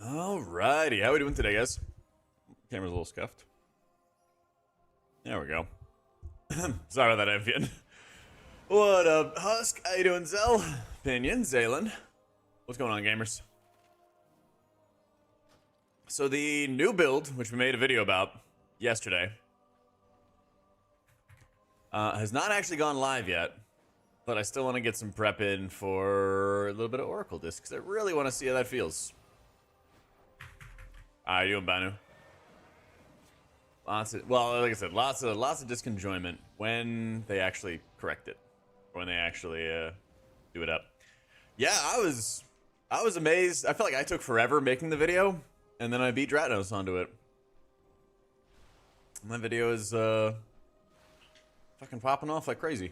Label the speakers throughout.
Speaker 1: Alrighty, how we doing today, guys? Camera's a little scuffed. There we go. Sorry about that, Amphion. What up, Husk? How you doing, Zell? Pinion, Zaylen. What's going on, gamers? So the new build, which we made a video about yesterday, has not actually gone live yet, but I still want to get some prep in for a little bit of Oracle Disc, because I really want to see how that feels. How you doing, Banu? Well, like I said, lots of disc enjoyment when they actually correct it, when they actually do it up. Yeah, I was amazed. I felt like I took forever making the video, and then I beat Dratnos onto it. And that video is fucking popping off like crazy.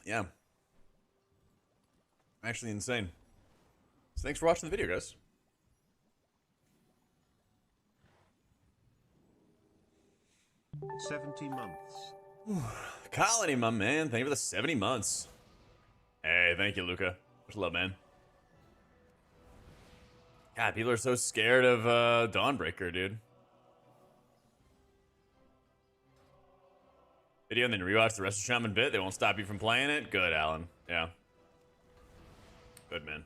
Speaker 1: Yeah, actually insane. So thanks for watching the video, guys.
Speaker 2: $70 months.
Speaker 1: Colony, my man. Thank you for the 70 months. Hey, thank you, Luca. Much love, man. God, people are so scared of Dawnbreaker, dude. Video and then rewatch the rest of Shaman bit. They won't stop you from playing it. Good, Alan. Yeah. Good, man.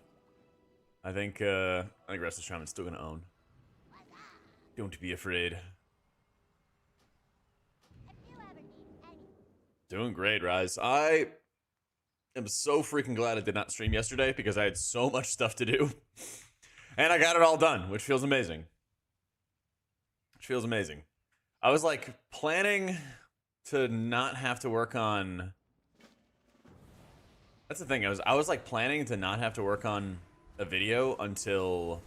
Speaker 1: I think rest of Shaman's still gonna own. Don't be afraid. Doing great, Rise. I am so freaking glad I did not stream yesterday because I had so much stuff to do. And I got it all done, which feels amazing. Which feels amazing. I was like planning to not have to work on... That's the thing, I was like planning to not have to work on a video until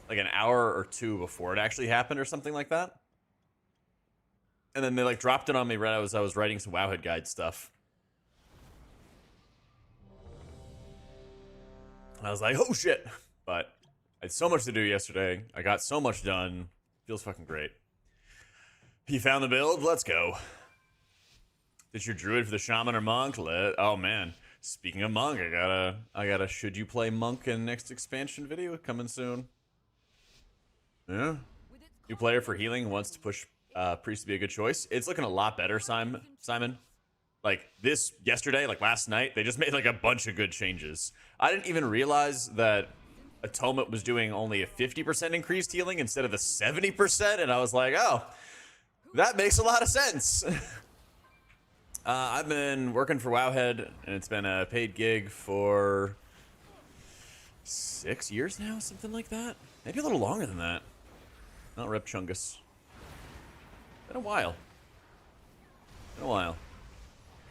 Speaker 1: like an hour or two before it actually happened or something like that. And then they like dropped it on me right as I was writing some Wowhead Guide stuff. I was like, oh shit. But I had so much to do yesterday. I got so much done. Feels fucking great. You found the build? Let's go. Did your druid for the shaman or monk? Oh man. Speaking of monk, I got a should you play monk in next expansion video coming soon. Yeah. New player for healing wants to push priest to be a good choice. It's looking a lot better, Simon. Like this yesterday, like last night, they just made like a bunch of good changes. I didn't even realize that Atonement was doing only a 50% increased healing instead of the 70%, and I was like, oh, that makes a lot of sense. I've been working for Wowhead, and it's been a paid gig for 6 years now, something like that. Maybe a little longer than that. Not Rep Chungus. Been a while. Been a while.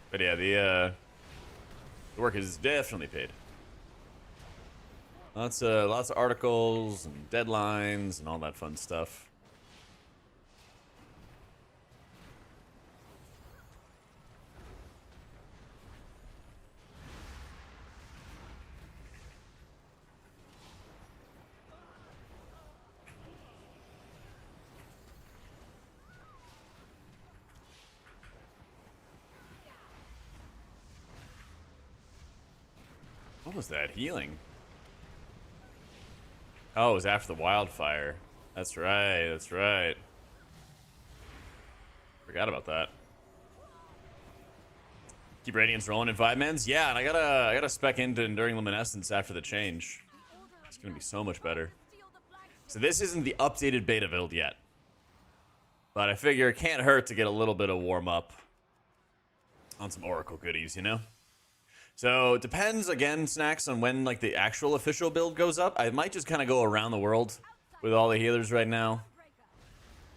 Speaker 1: But yeah, the work is definitely paid. Lots of articles and deadlines and all that fun stuff. What was that? Healing? Oh, it was after the wildfire. That's right, that's right. Forgot about that. Keep Radiance rolling in 5-mans? Yeah, and I gotta spec into Enduring Luminescence after the change. It's gonna be so much better. So this isn't the updated beta build yet. But I figure it can't hurt to get a little bit of warm up on some Oracle goodies, you know? So it depends, again, Snacks, on when like the actual official build goes up. I might just kind of go around the world with all the healers right now.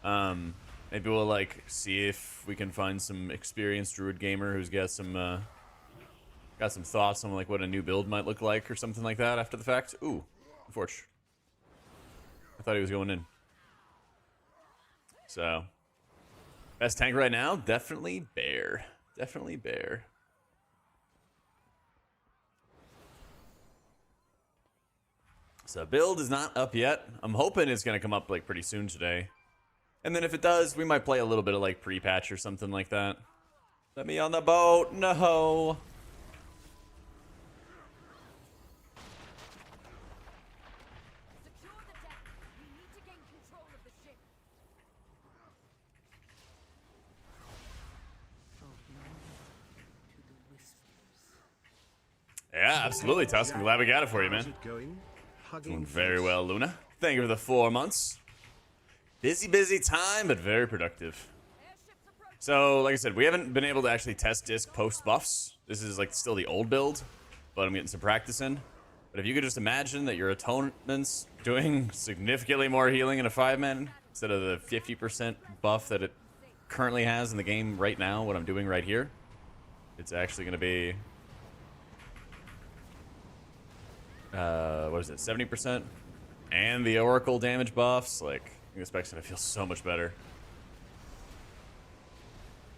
Speaker 1: Maybe we'll like see if we can find some experienced druid gamer who's got some thoughts on like what a new build might look like or something like that after the fact. Ooh, unfortunate. I thought he was going in. So best tank right now, definitely Bear. Definitely Bear. So build is not up yet. I'm hoping it's gonna come up like pretty soon today. And then if it does, we might play a little bit of like pre-patch or something like that. Let me on the boat. No. Yeah, absolutely, Tusk. I'm glad we got it for you,
Speaker 2: How's
Speaker 1: man.
Speaker 2: it going? Hugging
Speaker 1: Doing very
Speaker 2: face.
Speaker 1: well, Luna. Thank you for the 4 months. Busy time, but very productive. So, like I said, we haven't been able to actually test disc post buffs. This is like still the old build, but I'm getting some practice in. But if you could just imagine that your atonement's doing significantly more healing in a 5-man instead of the 50% buff that it currently has in the game right now, what I'm doing right here, it's actually going to be, what is it, 70%? And the Oracle damage buffs, like, I think the spec's going to feel so much better.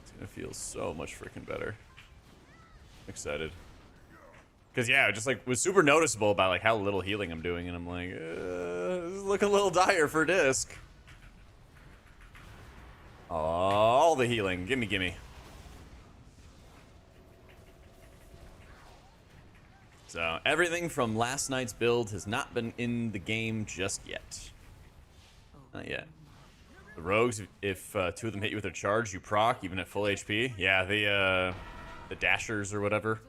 Speaker 1: It's going to feel so much freaking better. I'm excited. Because, yeah, it just, like, was super noticeable about, like, how little healing I'm doing, and I'm like, this is looking a little dire for disc. All the healing. Gimme. So, everything from last night's build has not been in the game just yet. Not yet. The rogues, if 2 of them hit you with a charge, you proc, even at full HP. Yeah, the dashers or whatever.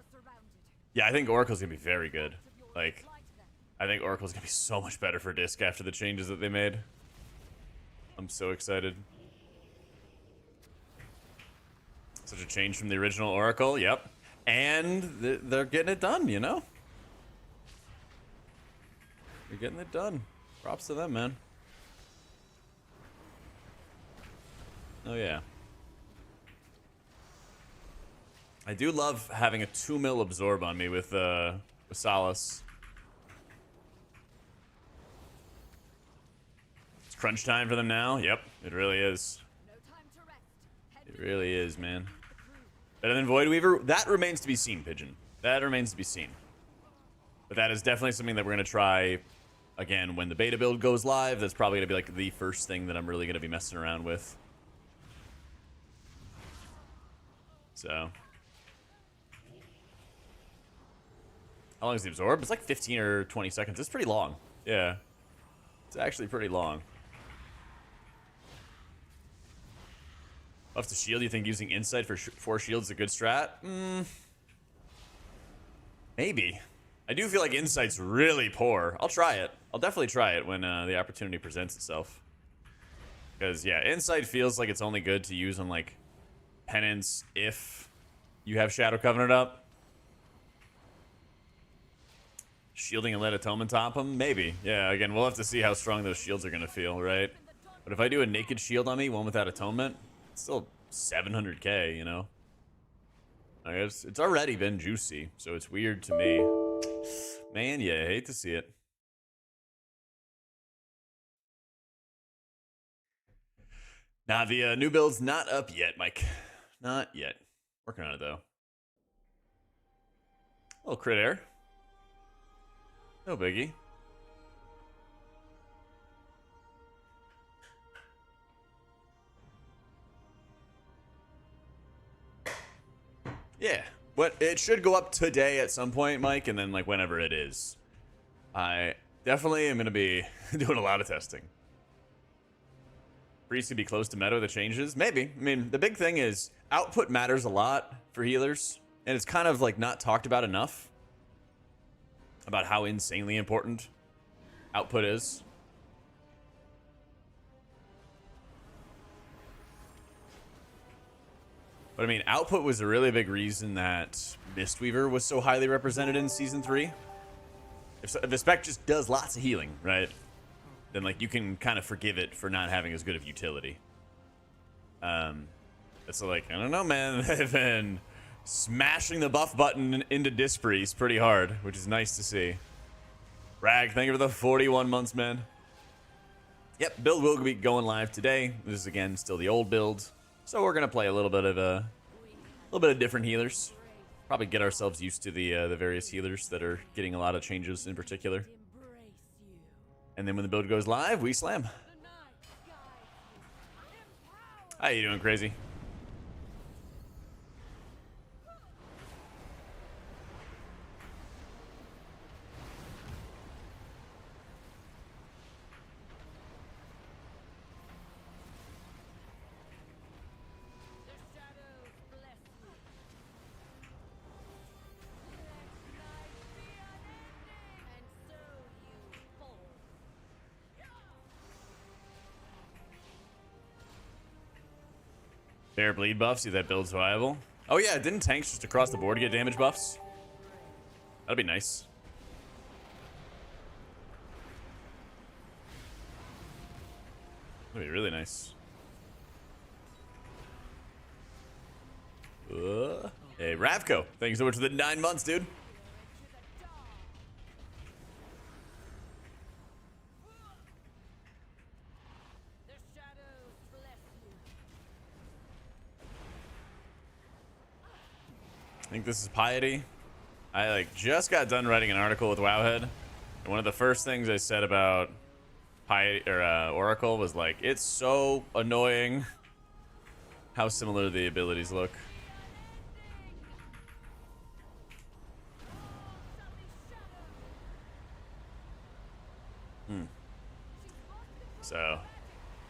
Speaker 1: Yeah, I think Oracle's gonna be very good. Like, I think Oracle's gonna be so much better for disc after the changes that they made. I'm so excited. Such a change from the original Oracle, yep. And they're getting it done, you know? They're getting it done. Props to them, man. Oh, yeah. I do love having a 2 mil absorb on me with Solace. It's crunch time for them now. Yep, it really is. It really is, man. Better than Void Weaver? That remains to be seen, Pigeon. That remains to be seen. But that is definitely something that we're going to try, again, when the beta build goes live. That's probably going to be like the first thing that I'm really going to be messing around with. So... How long is the absorb? It's like 15 or 20 seconds. It's pretty long. Yeah. It's actually pretty long. Buff to shield. You think using insight for 4 shields is a good strat? Maybe. I do feel like insight's really poor. I'll try it. I'll definitely try it when the opportunity presents itself. Because, yeah, insight feels like it's only good to use on, like, penance if you have Shadow Covenant up. Shielding and let Atonement top him? Maybe. Yeah, again, we'll have to see how strong those shields are going to feel, right? But if I do a naked shield on me, one without Atonement, it's still 700k, you know? I guess it's already been juicy, so it's weird to me. Man, yeah, I hate to see it. Nah, the new build's not up yet, Mike. Not yet. Working on it, though. Little crit air. No biggie. Yeah. But it should go up today at some point, Mike, and then like whenever it is. I definitely am going to be doing a lot of testing. Priest could be close to meta with the changes? Maybe. I mean, the big thing is output matters a lot for healers, and it's kind of like not talked about enough about how insanely important output is. But I mean, output was a really big reason that Mistweaver was so highly represented in Season 3. If the spec just does lots of healing, right, then like you can kind of forgive it for not having as good of utility. It's like, I don't know, man. They've been smashing the buff button into Dispriest pretty hard, which is nice to see. Rag, thank you for the 41 months, man. Yep, build will be going live today. This is again still the old build, so we're gonna play a little bit of different healers. Probably get ourselves used to the various healers that are getting a lot of changes in particular. And then when the build goes live, we slam. How you doing, Crazy? Fair bleed buff, see that build's viable. Oh yeah, didn't tanks just across the board get damage buffs? That'd be nice. That'd be really nice. Hey, Ravco, thank you so much for the 9 months, dude. I think this is Piety. I like just got done writing an article with Wowhead, and one of the first things I said about Piety or Oracle was like, it's so annoying how similar the abilities look. So,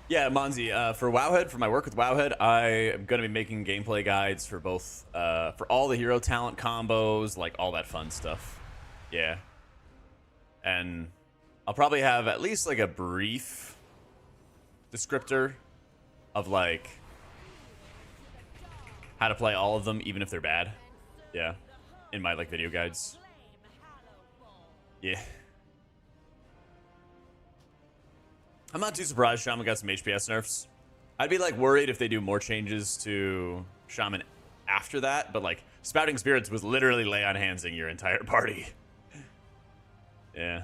Speaker 1: yeah, Monzi, for Wowhead, for my work with Wowhead, I am going to be making gameplay guides for both, for all the hero talent combos, like all that fun stuff. Yeah. And I'll probably have at least like a brief descriptor of like how to play all of them, even if they're bad. Yeah. In my like video guides. Yeah. I'm not too surprised Shaman got some HPS nerfs. I'd be like worried if they do more changes to Shaman after that, but like Spouting Spirits was literally lay on handsing your entire party. Yeah.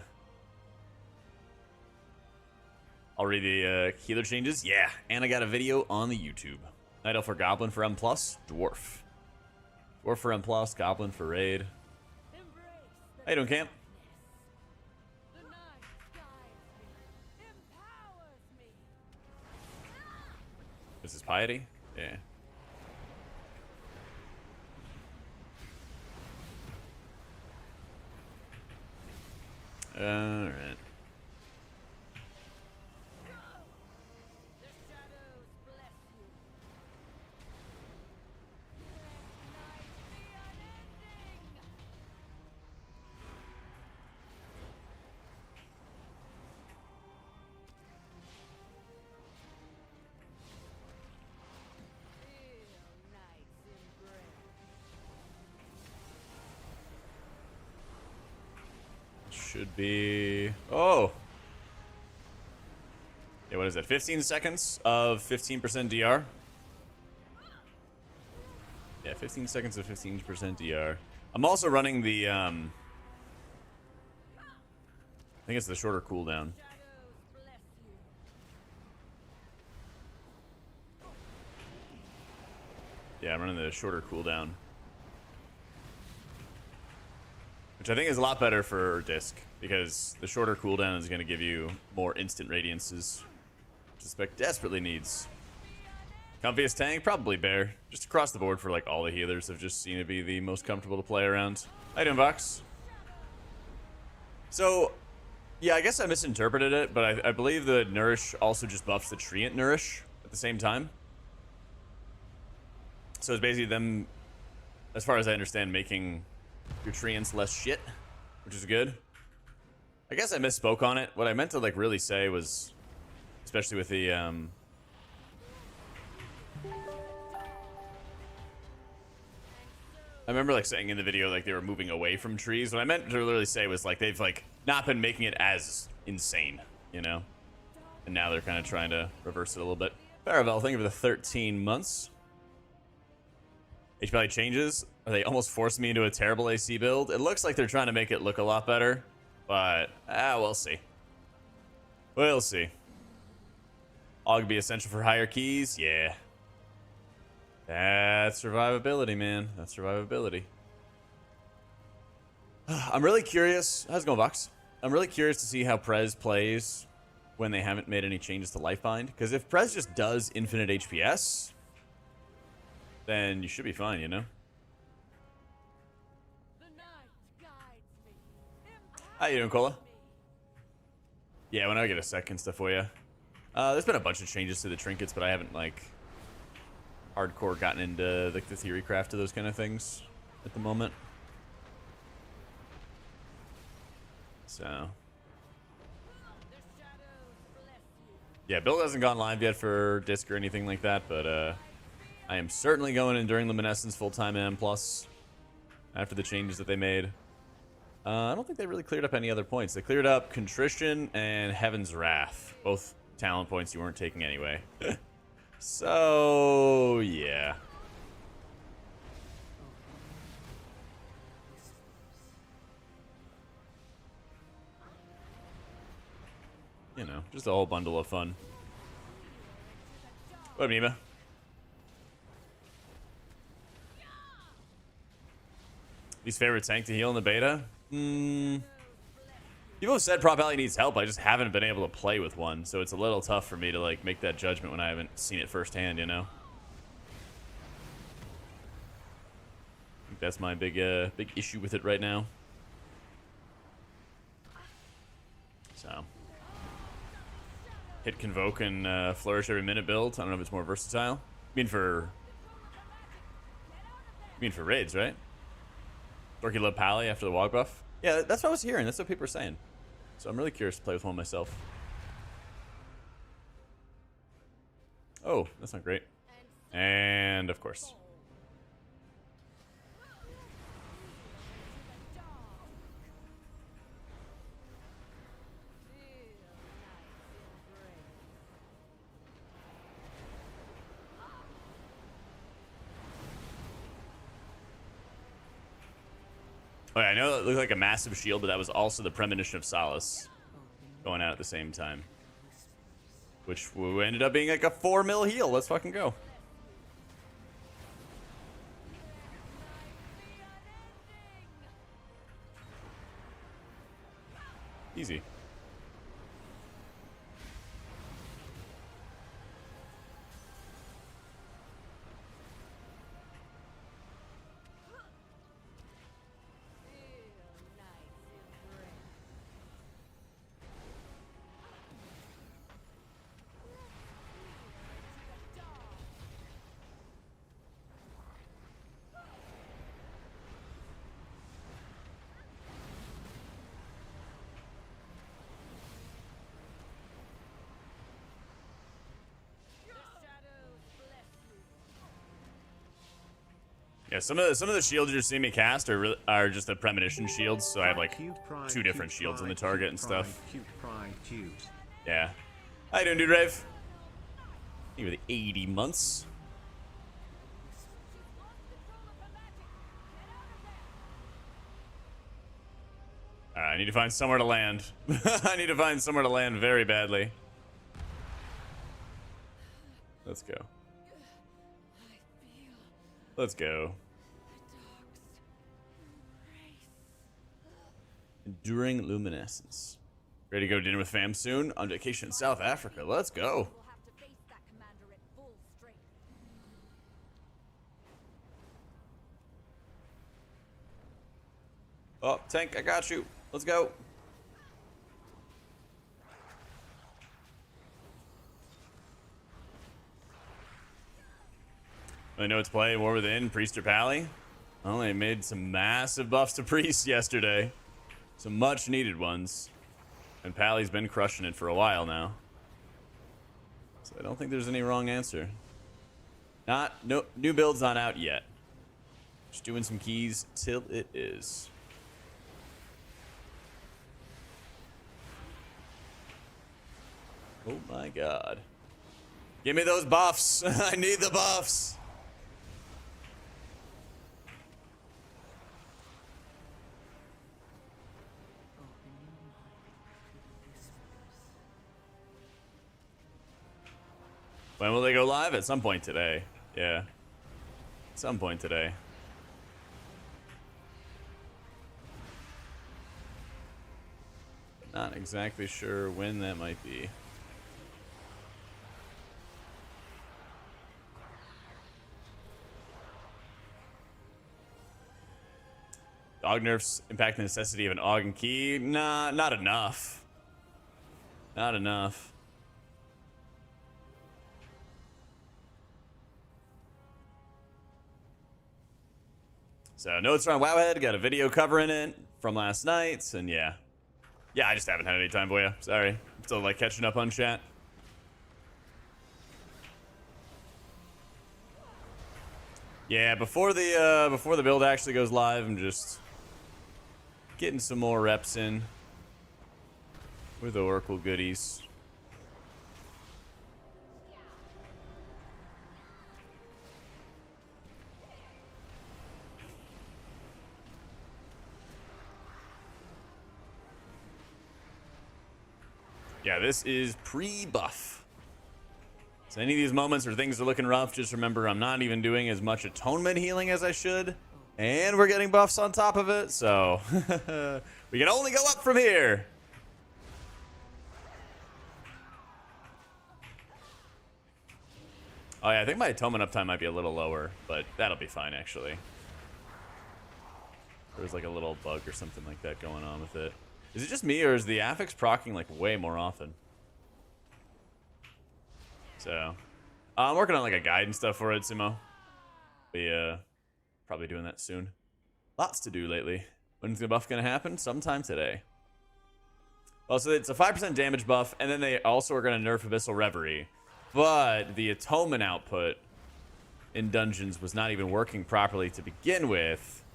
Speaker 1: I'll read the healer changes. Yeah, and I got a video on the YouTube. Night Elf for Goblin for M+, Dwarf. Dwarf for M+, Goblin for Raid. How you doing, Camp? This is Piety? Yeah. Alright. Should be... Oh! Yeah, what is that? 15 seconds of 15% DR? Yeah, 15 seconds of 15% DR. I'm also running the, I think it's the shorter cooldown. Yeah, I'm running the shorter cooldown. Which I think is a lot better for Disc, because the shorter cooldown is going to give you more instant radiances, which the spec desperately needs. Comfiest tank? Probably Bear. Just across the board for like all the healers have just seemed to be the most comfortable to play around. How you doing, Vox? So, yeah, I guess I misinterpreted it, but I believe the Nourish also just buffs the Treant Nourish at the same time. So it's basically them, as far as I understand, making your treants less shit, which is good. I guess I misspoke on it. What I meant to like really say was, especially with the I remember like saying in the video like they were moving away from trees. What I meant to literally say was like they've like not been making it as insane, you know? And now they're kind of trying to reverse it a little bit. Faravel, thank you for the 13 months. HP changes. They almost forced me into a terrible AC build. It looks like they're trying to make it look a lot better, but we'll see. We'll see. Aug be essential for higher keys. Yeah. That's survivability, man. That's survivability. I'm really curious. How's it going, Vox? I'm really curious to see how Prez plays when they haven't made any changes to Lifebind. Because if Prez just does infinite HPS, then you should be fine, you know? How you doing, Cola? Yeah, when I get a second stuff for you. There's been a bunch of changes to the trinkets, but I haven't, like, hardcore gotten into like the theory craft of those kind of things at the moment. So... yeah, build hasn't gone live yet for Disc or anything like that, but I am certainly going Enduring Luminescence full-time M+, after the changes that they made. I don't think they really cleared up any other points. They cleared up Contrition and Heaven's Wrath. Both talent points you weren't taking anyway. So, yeah. You know, just a whole bundle of fun. What up, Nima? Least favorite tank to heal in the beta? People have said Prop Alley needs help. I just haven't been able to play with one, so it's a little tough for me to like make that judgment when I haven't seen it firsthand, you know? I think that's my big issue with it right now. So, hit Convoke and Flourish every minute build. I don't know if it's more versatile. You mean for raids, right? Dorky love Pally after the Wog buff. Yeah, that's what I was hearing. That's what people are saying. So I'm really curious to play with one myself. Oh, that's not great. And of course. Okay, I know it looked like a massive shield, but that was also the Premonition of Solace going out at the same time. Which ended up being like a 4 mil heal. Let's fucking go. Easy. Yeah, some of the shields you're seeing me cast are just the premonition shields, so I have like 2 different shields on the target and stuff. Yeah. How you doing, dude, Rave? You with 80 months. Alright, I need to find somewhere to land. I need to find somewhere to land very badly. Let's go. Let's go. Enduring Luminescence. Ready to go to dinner with fam soon? On vacation in South Africa. Let's go. Oh, tank, I got you. Let's go. I know it's play War Within, Priest or Pally. I only made some massive buffs to Priest yesterday. Some much needed ones. And Pally's been crushing it for a while now. So I don't think there's any wrong answer. No new build's not out yet. Just doing some keys till it is. Oh my god. Give me those buffs. I need the buffs. When will they go live? At some point today. Yeah. At some point today. Not exactly sure when that might be. Aug nerfs impact the necessity of an Aug and key? Nah, not enough. Not enough. So notes around Wowhead, got a video covering it from last night, and yeah. Yeah, I just haven't had any time for you. Sorry. I'm still like catching up on chat. Yeah, before the build actually goes live, I'm just getting some more reps in with the Oracle goodies. Yeah, this is pre-buff. So any of these moments where things are looking rough, just remember I'm not even doing as much atonement healing as I should. And we're getting buffs on top of it, so we can only go up from here. Oh yeah, I think my atonement uptime might be a little lower, but that'll be fine actually. There's like a little bug or something like that going on with it. Is it just me, or is the affix proccing like way more often? So, I'm working on like a guide and stuff for it, Simo. Be probably doing that soon. Lots to do lately. When's the buff gonna happen? Sometime today. Well, so it's a 5% damage buff, and then they also are gonna nerf Abyssal Reverie. But the atonement output in dungeons was not even working properly to begin with.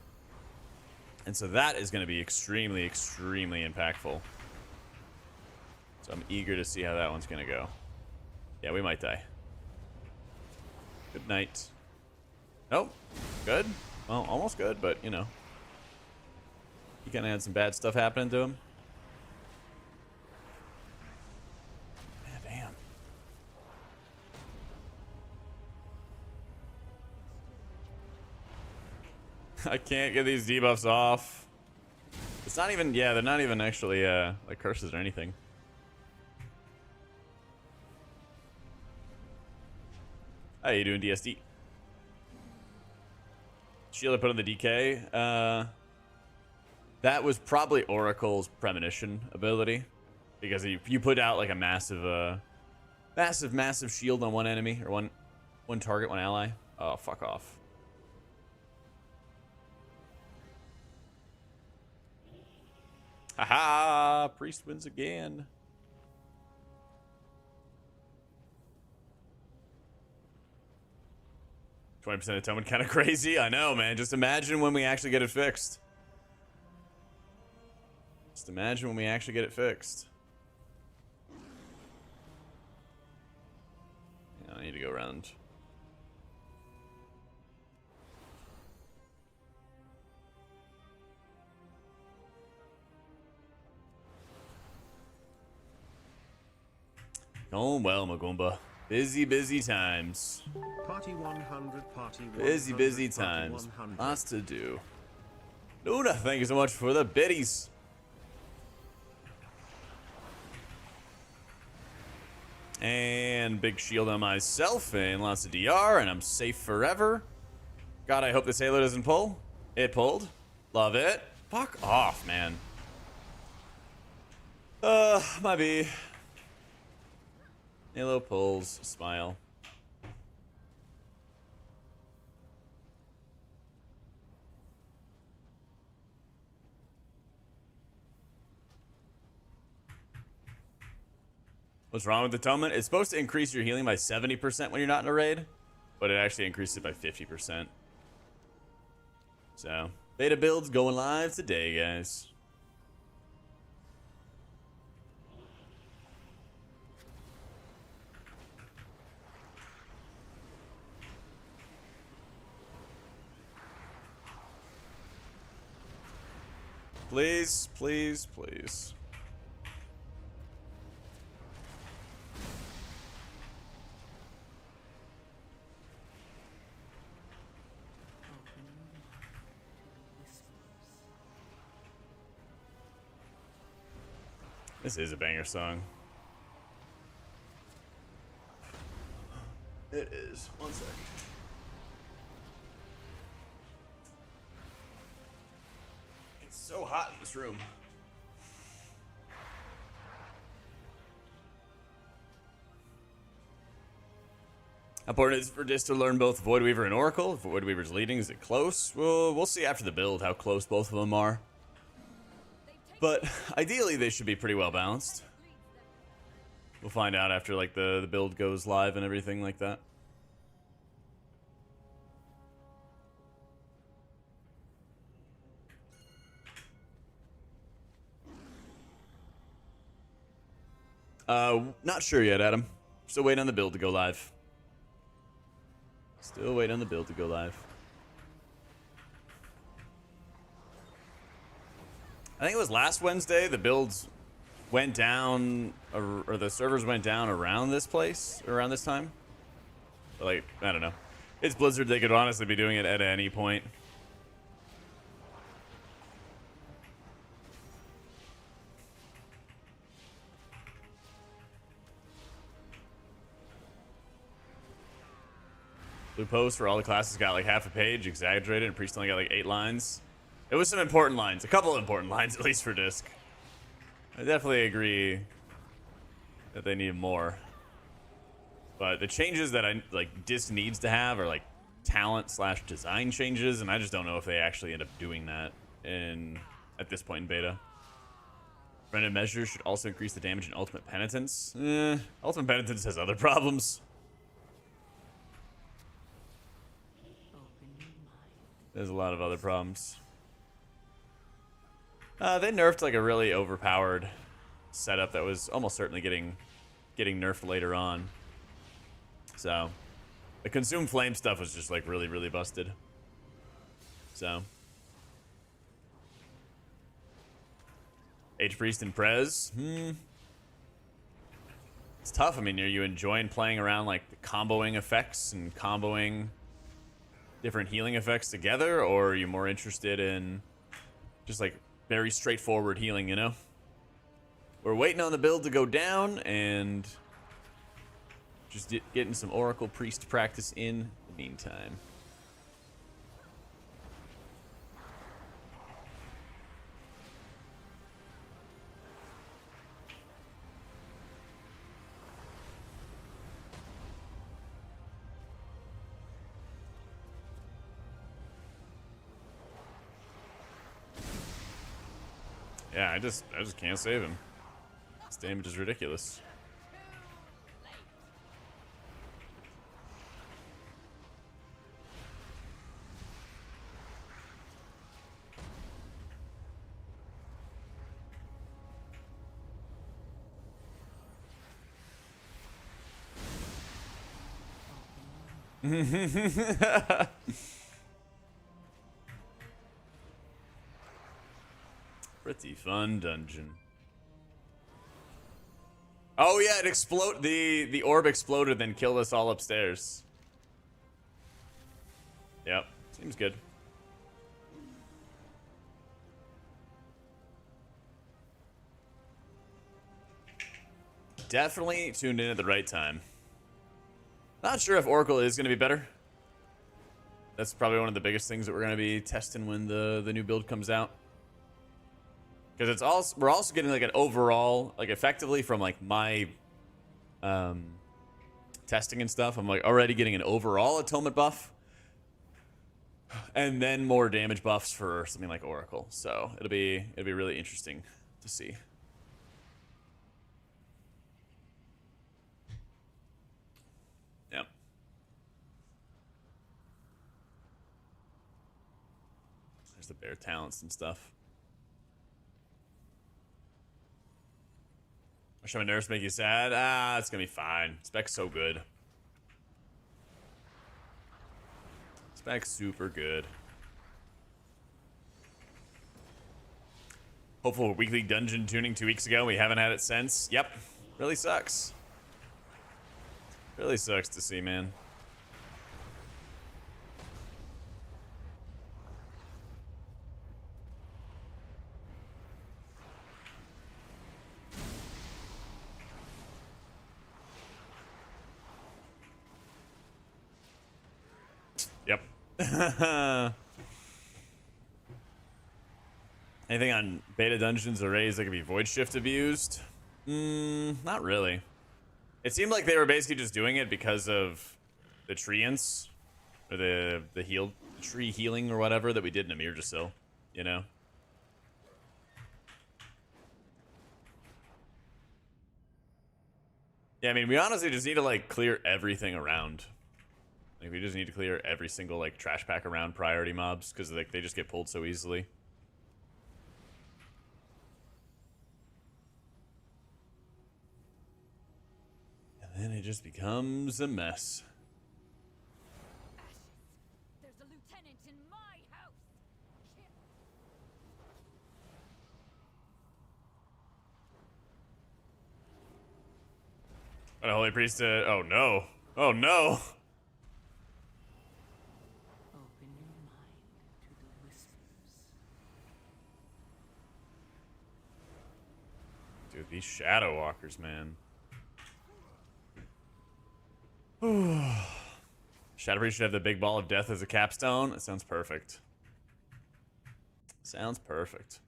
Speaker 1: And so that is going to be extremely, extremely impactful. So I'm eager to see how that one's going to go. Yeah, we might die. Good night. Oh, good. Well, almost good, but, you know. He kind of had some bad stuff happening to him. Yeah, damn. I can't get these debuffs off. It's not even, yeah, they're not even actually like curses or anything. How you doing, DSD? Shield I put on the DK. That was probably Oracle's Premonition ability, because you put out like a massive, massive shield on one enemy, or one target, one ally. Oh, fuck off. Haha! Priest wins again. %20 atonement, kind of crazy. I know, man. Just imagine when we actually get it fixed. Just imagine when we actually get it fixed. Yeah, I need to go around. Going well, Magumba. Busy times.
Speaker 2: Party 100, party 100,
Speaker 1: Busy times. Lots to do. Luna, thank you so much for the biddies. And big shield on myself and lots of DR, and I'm safe forever. God, I hope this Halo doesn't pull. It pulled. Love it. Fuck off, man. Might be. Halo pulls. Smile. What's wrong with Atonement? It's supposed to increase your healing by 70% when you're not in a raid, but it actually increased it by 50%. So, beta builds going live today, guys. Please, please, please. This is a banger song. It is. One sec. It's so hot in this room. How important is it for Dis to learn both Void Weaver and Oracle? If Void Weaver's leading, is it close? Well, we'll see after the build how close both of them are. But ideally, they should be pretty well balanced. We'll find out after like the build goes live and everything like that. Not sure yet, Adam. Still waiting on the build to go live. Still waiting on the build to go live. I think it was last Wednesday the builds went down, or the servers went down around this place, around this time. Like, I don't know. It's Blizzard, they could honestly be doing it at any point. Blue post for all the classes got like half a page, exaggerated, and Priest only got like 8 lines. It was some important lines, a couple of important lines at least for Disc. I definitely agree that they need more. But the changes that Disc needs to have are like talent / design changes, and I just don't know if they actually end up doing that at this point in beta. Random measures should also increase the damage in Ultimate Penitence. Ultimate Penitence has other problems. There's a lot of other problems. They nerfed like a really overpowered setup that was almost certainly getting nerfed later on. So the Consume Flame stuff was just like really, really busted. So H-Priest and Prez. It's tough. I mean, are you enjoying playing around like the comboing effects and comboing different healing effects together, or are you more interested in just like very straightforward healing, you know? We're waiting on the build to go down and just getting some Oracle Priest practice in the meantime. Yeah, I just can't save him. This damage is ridiculous. Pretty fun dungeon. Oh yeah, it exploded. The orb exploded, then killed us all upstairs. Yep, seems good. Definitely tuned in at the right time. Not sure if Oracle is going to be better. That's probably one of the biggest things that we're going to be testing when the new build comes out. Because it's also, we're also getting like an overall, like effectively from like my testing and stuff, I'm like already getting an overall atonement buff, and then more damage buffs for something like Oracle. So it'll be really interesting to see. Yep. There's the bear talents and stuff. Should my nerfs make you sad? Ah, it's gonna be fine. Spec's so good. Spec's super good. Hopeful weekly dungeon tuning 2 weeks ago. We haven't had it since. Yep. Really sucks. Really sucks to see, man. Yep. Anything on beta dungeons or raids that could be void shift abused? Not really. It seemed like they were basically just doing it because of the treants, or the tree healing or whatever that we did in Amir Jasil, you know? Yeah, I mean, we honestly just need to like clear everything around. Like, we just need to clear every single like trash pack around priority mobs, because like they just get pulled so easily. And it just becomes a mess.
Speaker 3: There's a lieutenant in my house.
Speaker 1: What a holy priesthood. Oh no. Oh no.
Speaker 3: Open your mind to the whispers.
Speaker 1: Dude, these shadow walkers, man. Shadow Priest should have the big ball of death as a capstone. That sounds perfect. Sounds perfect.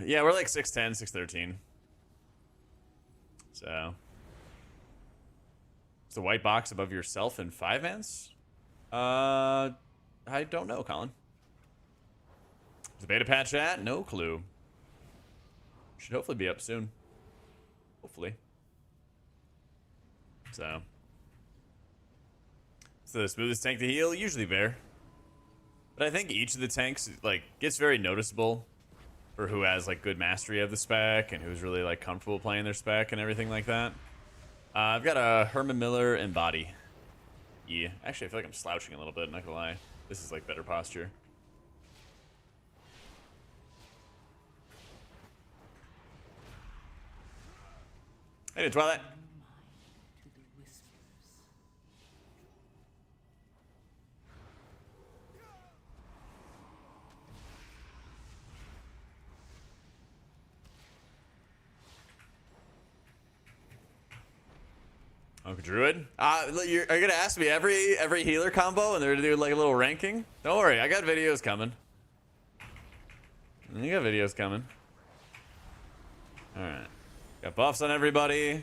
Speaker 1: Yeah, we're like 6'10", 6'13". So. It's the white box above yourself in 5-mans? I don't know, Colin. Is the beta patch at? No clue. Should hopefully be up soon. Hopefully. So. It's the smoothest tank to heal? Usually Bear. But I think each of the tanks, like, gets very noticeable for who has, like, good mastery of the spec and who's really, like, comfortable playing their spec and everything like that. I've got a Herman Miller and Body. Yeah. Actually, I feel like I'm slouching a little bit, not gonna lie. This is, like, better posture. Hey, Twilight. Uncle Druid? Are you gonna ask me every healer combo and they're gonna do like a little ranking? Don't worry, I got videos coming. You got videos coming. Alright. Got buffs on everybody.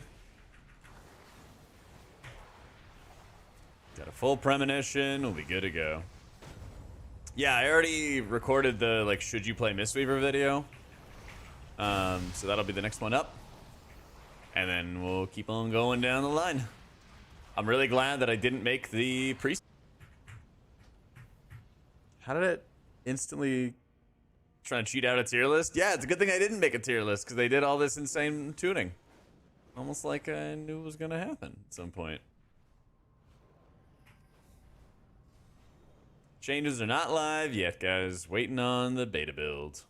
Speaker 1: Got a full premonition. We'll be good to go. Yeah, I already recorded the like should you play Mistweaver video. So that'll be the next one up. And then we'll keep on going down the line. I'm really glad that I didn't make the priest. How did it instantly trying to cheat out a tier list? Yeah, it's a good thing I didn't make a tier list because they did all this insane tuning. Almost like I knew it was going to happen at some point. Changes are not live yet, guys. Waiting on the beta build.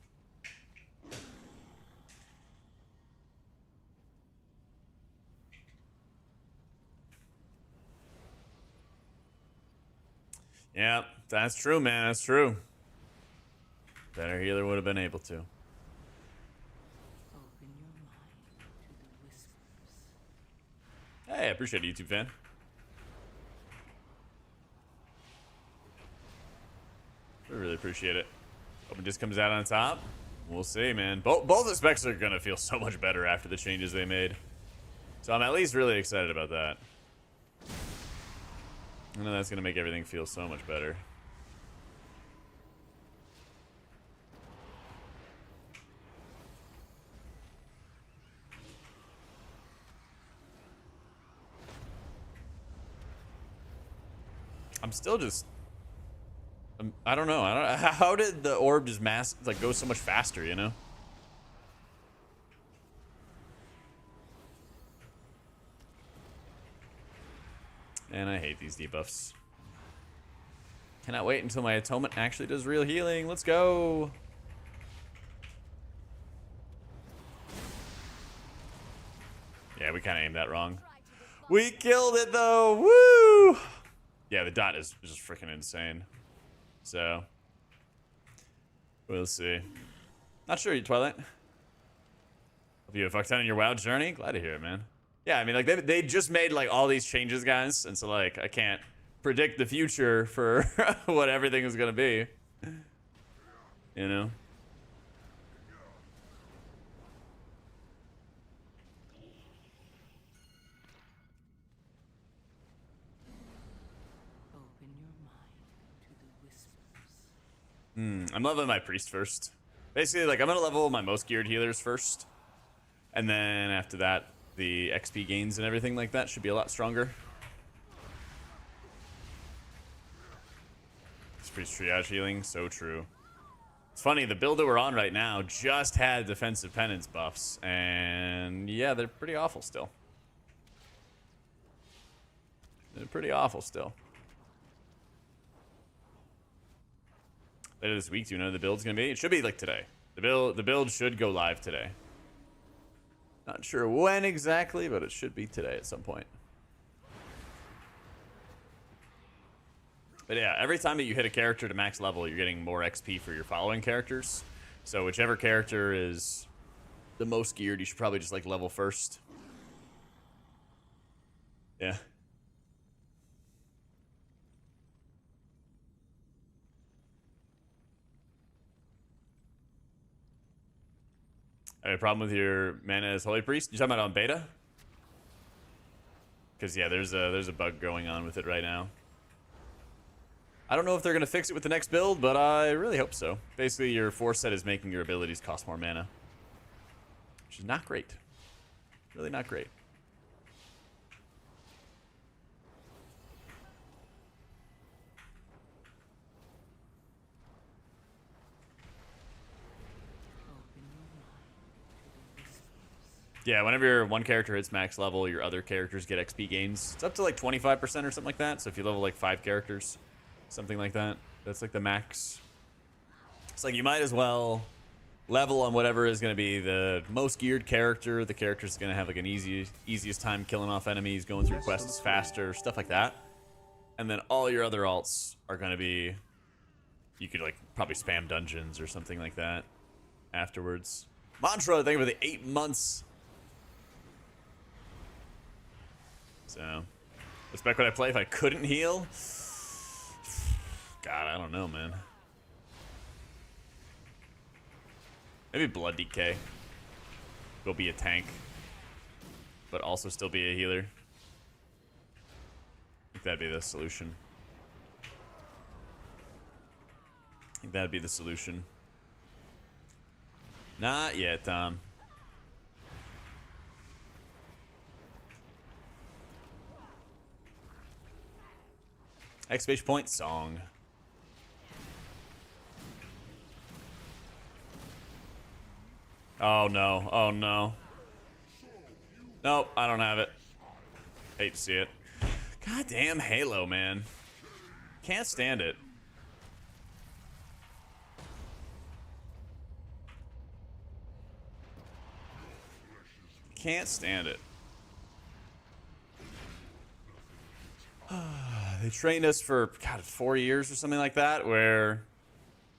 Speaker 1: Yeah, that's true, man. That's true. Better healer would have been able to.
Speaker 3: Open your mind to the whispers.
Speaker 1: Hey, I appreciate it, YouTube fan. We really appreciate it. Hope it just comes out on top. We'll see, man. Both the specs are going to feel so much better after the changes they made. So I'm at least really excited about that. I know that's going to make everything feel so much better. I'm still just... I don't know. How did the orb just go so much faster, you know? And I hate these debuffs. Cannot wait until my atonement actually does real healing. Let's go. Yeah, we kind of aimed that wrong. We killed it though. Woo! Yeah, the dot is just freaking insane. So, we'll see. Not sure, Twilight. Hope you have a fuck ton in your WoW journey. Glad to hear it, man. Yeah, I mean, like, they just made, like, all these changes, guys. And so, like, I can't predict the future for what everything is going to be. You know?
Speaker 3: Open your mind to the whispers.
Speaker 1: I'm leveling my priest first. Basically, like, I'm going to level my most geared healers first. And then after that, the XP gains and everything like that should be a lot stronger. This priest triage healing, so true. It's funny, the build that we're on right now just had defensive penance buffs, and yeah, they're pretty awful still. They're pretty awful still. Later this week, do you know the build's gonna be? It should be like today. The build should go live today. Not sure when exactly, but it should be today at some point. But yeah, every time that you hit a character to max level, you're getting more XP for your following characters. So whichever character is the most geared, you should probably just like level first. Yeah. I have a problem with your mana as Holy Priest. You talking about on beta? Because yeah, there's a bug going on with it right now. I don't know if they're going to fix it with the next build, but I really hope so. Basically, your force set is making your abilities cost more mana. Which is not great. Really not great. Yeah, whenever one character hits max level, your other characters get XP gains. It's up to like 25% or something like that. So if you level like 5 characters, something like that, that's like the max. It's like you might as well level on whatever is going to be the most geared character. The character's going to have like an easiest time killing off enemies, going through quests faster, stuff like that. And then all your other alts are going to be, you could like probably spam dungeons or something like that afterwards. Mantra, thank you for the 8 months. So, respect what I play if I couldn't heal. God, I don't know, man. Maybe Blood DK. Go be a tank, but also still be a healer. I think that'd be the solution. I think that'd be the solution. Not yet, Tom. Exclamation point song. Oh no, oh no. Nope, I don't have it. Hate to see it. Goddamn Halo, man. Can't stand it. Can't stand it. They trained us for, God, 4 years or something like that, where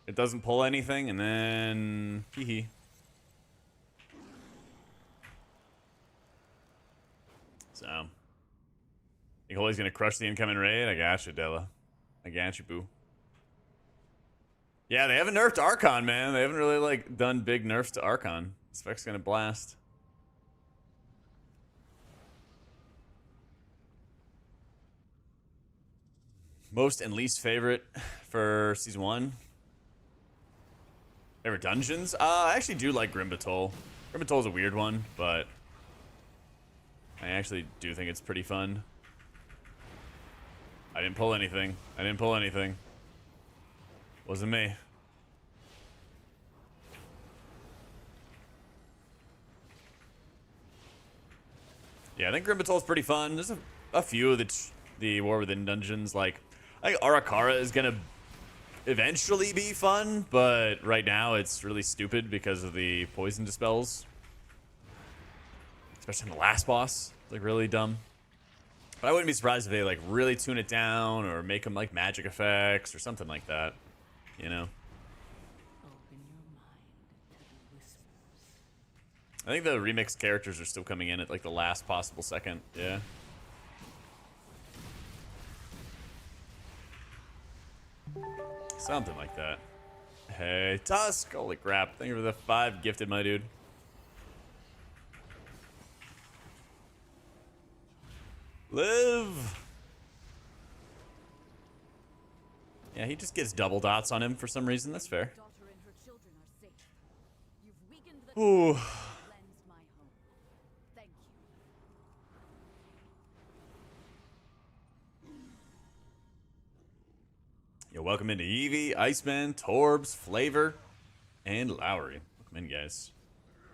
Speaker 1: it doesn't pull anything, and then hee. So, think Holy's gonna crush the incoming raid? I got you, Della. I got you, boo. Yeah, they haven't nerfed Archon, man. They haven't really like done big nerfs to Archon. Spec's gonna blast. Most and least favorite for season 1. Favorite dungeons? I actually do like Grimbatol. Grimbatol's a weird one, but I actually do think it's pretty fun. I didn't pull anything. I didn't pull anything. Wasn't me. Yeah, I think Grimbatol's pretty fun. There's a few of the War Within dungeons. Like, I think Arakara is gonna eventually be fun, but right now it's really stupid because of the poison dispels. Especially in the last boss. It's like really dumb. But I wouldn't be surprised if they like really tune it down or make them like magic effects or something like that. You know?
Speaker 3: Open your mind to the whispers.
Speaker 1: I think the remixed characters are still coming in at like the last possible second. Yeah. Something like that. Hey, Tusk! Holy crap. Thank you for the 5 gifted, my dude. Live! Yeah, he just gets double dots on him for some reason. That's fair.
Speaker 4: Daughter and her children are safe. You've weakened the
Speaker 1: Ooh.
Speaker 4: cleansed my home. Thank you.
Speaker 1: Yo, welcome into Eevee, Iceman, Torbs, Flavor. and Lowry. Welcome in, guys.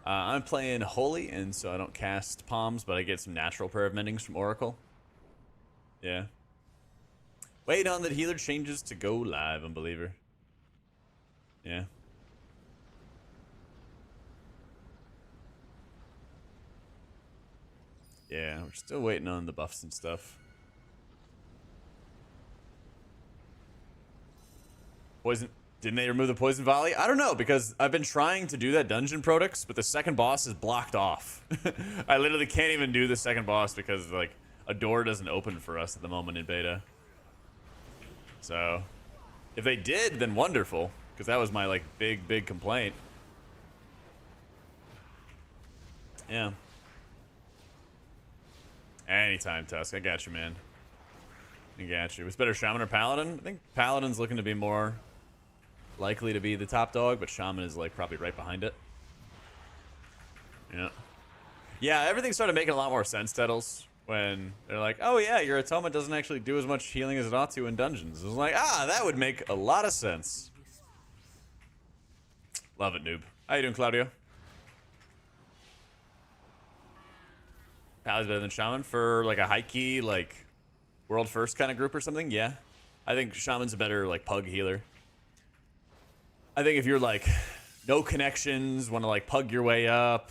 Speaker 1: I'm playing Holy, and so I don't cast Palms, but I get some natural prayer of mendings from Oracle. Yeah. Wait on that healer changes to go live, Unbeliever. Yeah. Yeah, we're still waiting on the buffs and stuff. Poison. Didn't they remove the poison volley? I don't know, because I've been trying to do that dungeon products, but the second boss is blocked off. I literally can't even do the second boss because, like, a door doesn't open for us at the moment in beta. So, if they did, then wonderful, because that was my, like, big complaint. Yeah. Anytime, Tusk. I got you, man. I got you. It's better Shaman or Paladin? I think Paladin's looking to be more likely to be the top dog, but Shaman is, like, probably right behind it. Yeah. Yeah, everything started making a lot more sense, Tettles, when they're like, oh yeah, your atonement doesn't actually do as much healing as it ought to in dungeons. It was like, ah, that would make a lot of sense. Love it, noob. How you doing, Claudio? Paladin's better than Shaman for, like, a high key, like, world first kind of group or something? Yeah. I think Shaman's a better, like, pug healer. I think if you're, like, no connections, want to, like, pug your way up,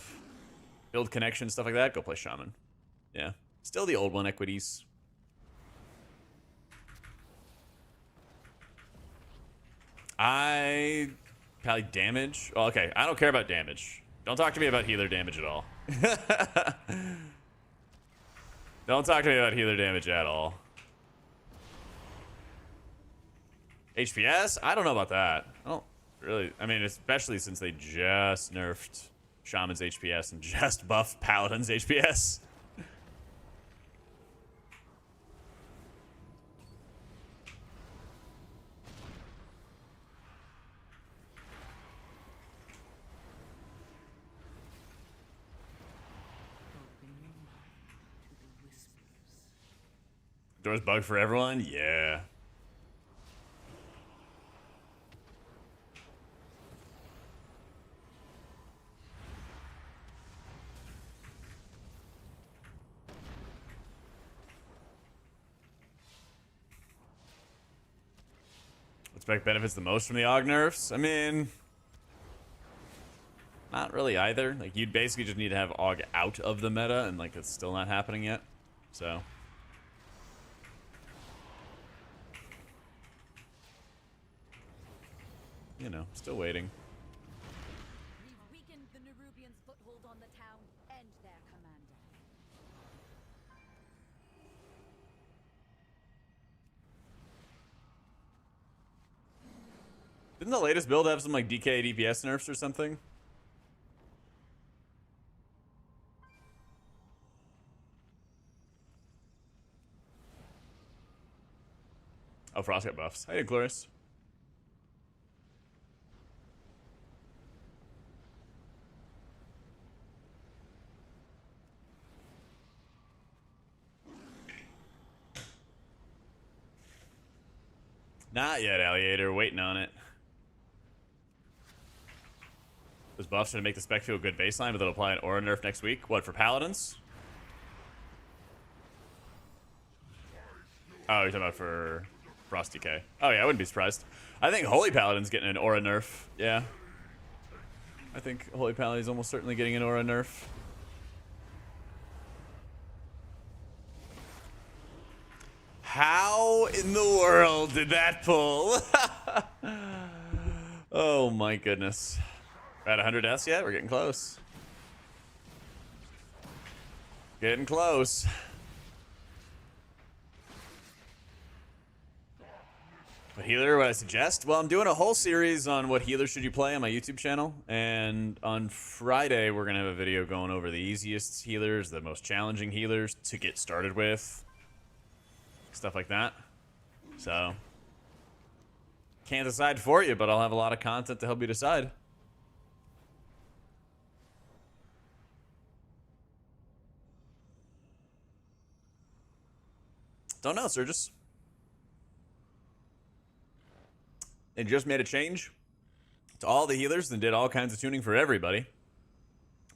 Speaker 1: build connections, stuff like that, go play Shaman. Yeah. Still the old one, equities. Probably damage. Oh, okay, I don't care about damage. Don't talk to me about healer damage at all. Don't talk to me about healer damage at all. HPS? I don't know about that. Oh, really? I mean, especially since they just nerfed Shaman's HPS and just buffed Paladin's HPS.
Speaker 3: Open your mind to the whispers.
Speaker 1: Doors bugged for everyone? Yeah. What spec benefits the most from the AUG nerfs? I mean, not really either. Like, you'd basically just need to have AUG out of the meta, and, like, it's still not happening yet. So, you know, still waiting.
Speaker 4: We've weakened the Nerubians' foothold on the town and their commander.
Speaker 1: Didn't the latest build have some, like, DK DPS nerfs or something? Oh, Frost got buffs. Hey, Glorious. Not yet, Alliator. Waiting on it. Those buffs should make the spec feel good baseline, but they'll apply an aura nerf next week. What, for Paladins? Oh, you're talking about for Frost DK. Oh, yeah, I wouldn't be surprised. I think Holy Paladin's getting an aura nerf. Yeah. I think Holy Paladin's almost certainly getting an aura nerf. How in the world did that pull? Oh my goodness. We're at 100 deaths yet? We're getting close. Getting close. What healer would I suggest? Well, I'm doing a whole series on what healer should you play on my YouTube channel. And on Friday, we're going to have a video going over the easiest healers, the most challenging healers to get started with. Stuff like that. So, can't decide for you, but I'll have a lot of content to help you decide. Don't know, Surges. They just made a change to all the healers and did all kinds of tuning for everybody.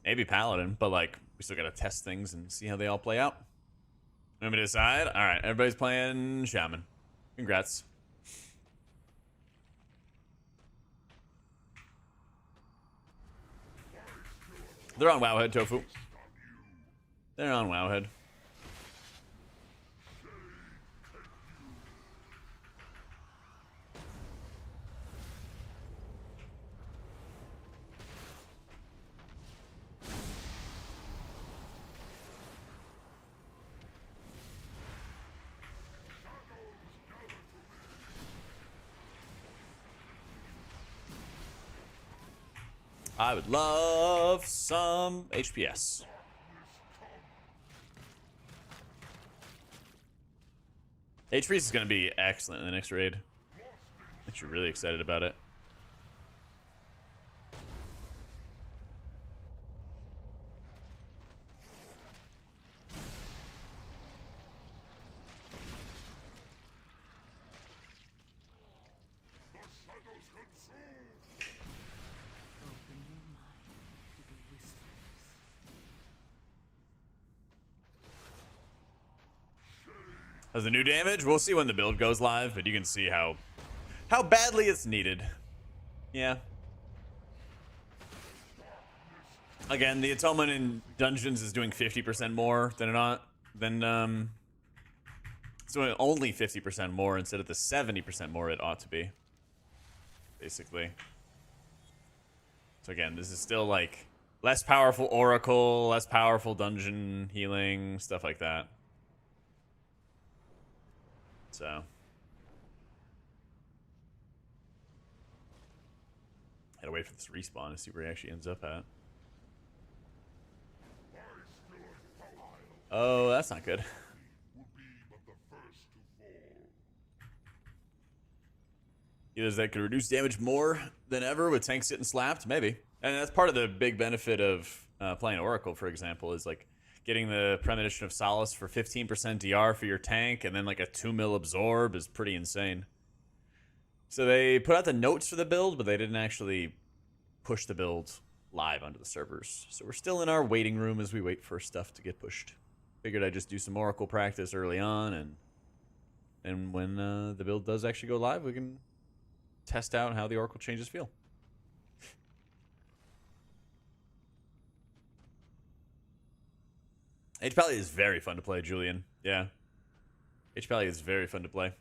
Speaker 1: Maybe Paladin, but like we still gotta test things and see how they all play out. Let me decide. All right, everybody's playing Shaman. Congrats. They're on Wowhead, Tofu. They're on Wowhead. I would love some HPS. H-Freeze is going to be excellent in the next raid. I'm actually really excited about it.
Speaker 3: Open your mind to the whispers.
Speaker 1: Has the new damage? We'll see when the build goes live, but you can see how badly it's needed. Yeah. Again, the atonement in dungeons is doing 50% more than it's doing only 50% more instead of the 70% more it ought to be. Basically. So again, this is still like less powerful oracle, less powerful dungeon healing, stuff like that. So gotta wait for this respawn to see where he actually ends up at. Oh, that's not good. Either that could reduce damage more than ever with tanks getting slapped, maybe. And that's part of the big benefit of playing Oracle, for example, is like getting the Premonition of Solace for 15% DR for your tank, and then like a 2 mil absorb is pretty insane. So they put out the notes for the build, but they didn't actually push the build live onto the servers. So we're still in our waiting room as we wait for stuff to get pushed. Figured I'd just do some Oracle practice early on, and when the build does actually go live, we can test out how the Oracle changes feel. H-Pally is very fun to play, Julian. Yeah. H-Pally is very fun to play.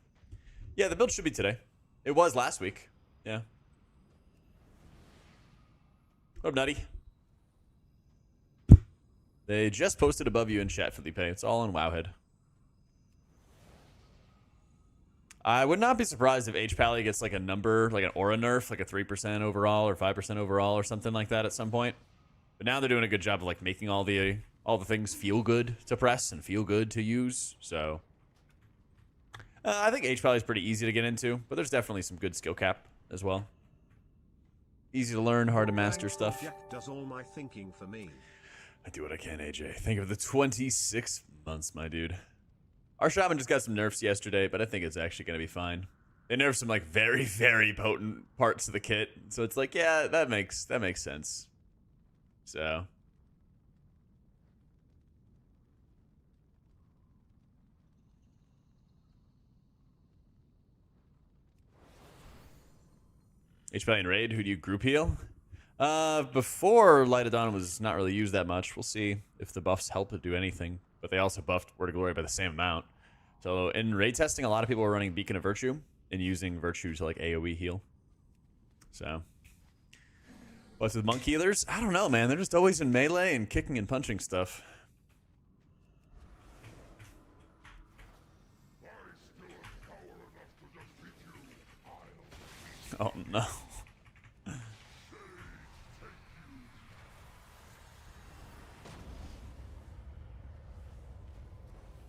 Speaker 1: Yeah, the build should be today. It was last week. Yeah. Oh, Nutty. They just posted above you in chat, Felipe. It's all on Wowhead. I would not be surprised if H-Pally gets like a number, like an aura nerf, like a 3% overall or 5% overall or something like that at some point. But now they're doing a good job of like making all the things feel good to press and feel good to use. So I think H-Pally is pretty easy to get into, but there's definitely some good skill cap as well. Easy to learn, hard to master stuff.
Speaker 2: Jack does all my thinking for me.
Speaker 1: I do what I can, AJ. Think of the 26 months, my dude. Our Shaman just got some nerfs yesterday, but I think it's actually going to be fine. They nerfed some like very, very potent parts of the kit. So it's like, yeah, that makes sense. So HP and Raid, who do you group heal? Before Light of Dawn was not really used that much. We'll see if the buffs help it do anything. But they also buffed Word of Glory by the same amount. So in raid testing, a lot of people were running Beacon of Virtue and using Virtue to like AoE heal. So what's with monk healers? I don't know, man. They're just always in melee and kicking and punching stuff. Oh no.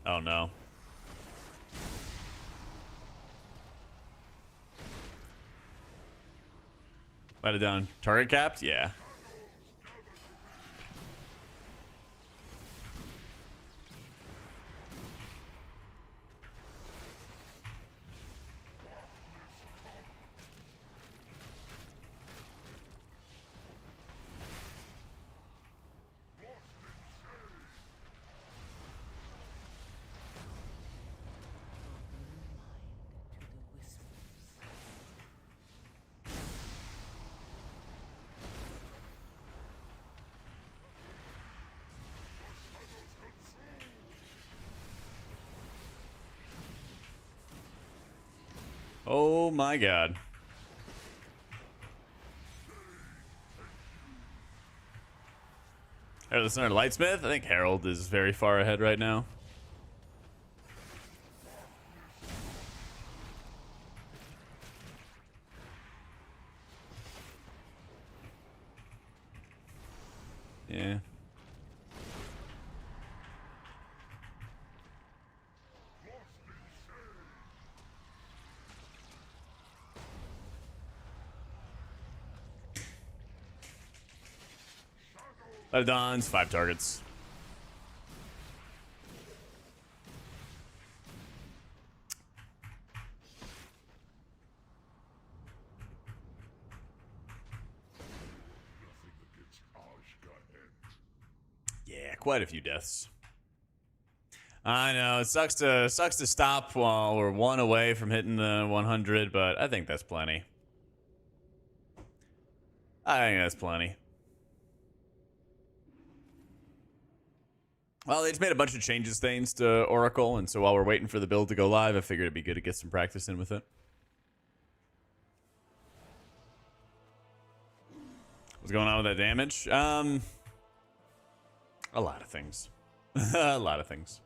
Speaker 1: Oh no. Let it down. Target capped? Yeah. Oh my god. Harold the Center Lightsmith? I think Harold is very far ahead right now. Yeah. Paladin's 5 targets. Yeah, quite a few deaths. I know it sucks to stop while we're 1 away from hitting the 100, but I think that's plenty. I think that's plenty. Well, they just made a bunch of changes things to Oracle, and so while we're waiting for the build to go live, I figured it'd be good to get some practice in with it. What's going on with that damage? A lot of things. A lot of things.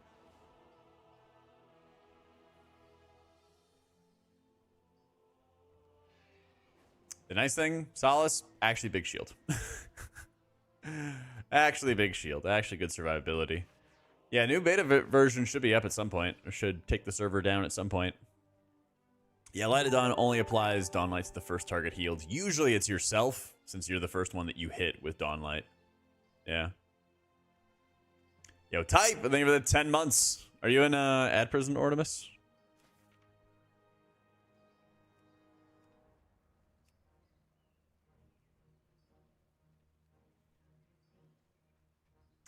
Speaker 1: The nice thing, Solace, actually big shield. Actually big shield. Actually good survivability. Yeah, new beta version should be up at some point, or should take the server down at some point. Yeah, Light of Dawn only applies Dawnlight to the first target healed. Usually it's yourself, since you're the first one that you hit with Dawnlight. Yeah. Yo, type! I think for the 10 months. Are you in ad prison, Ortimus?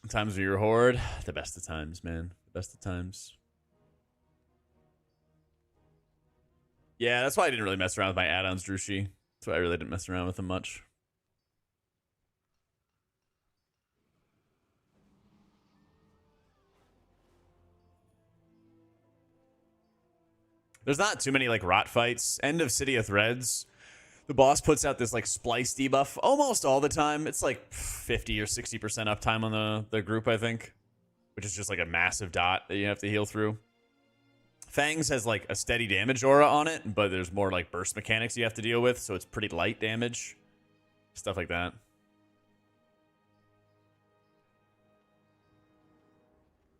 Speaker 1: Times of your horde, the best of times, man. The best of times. Yeah, that's why I didn't really mess around with my add-ons, Drushi. That's why I really didn't mess around with them much. There's not too many like rot fights. End of City of Threads. The boss puts out this like splice debuff almost all the time. It's like 50 or 60% uptime on the group, I think. Which is just like a massive dot that you have to heal through. Fangs has like a steady damage aura on it, but there's more like burst mechanics you have to deal with, so it's pretty light damage. Stuff like that.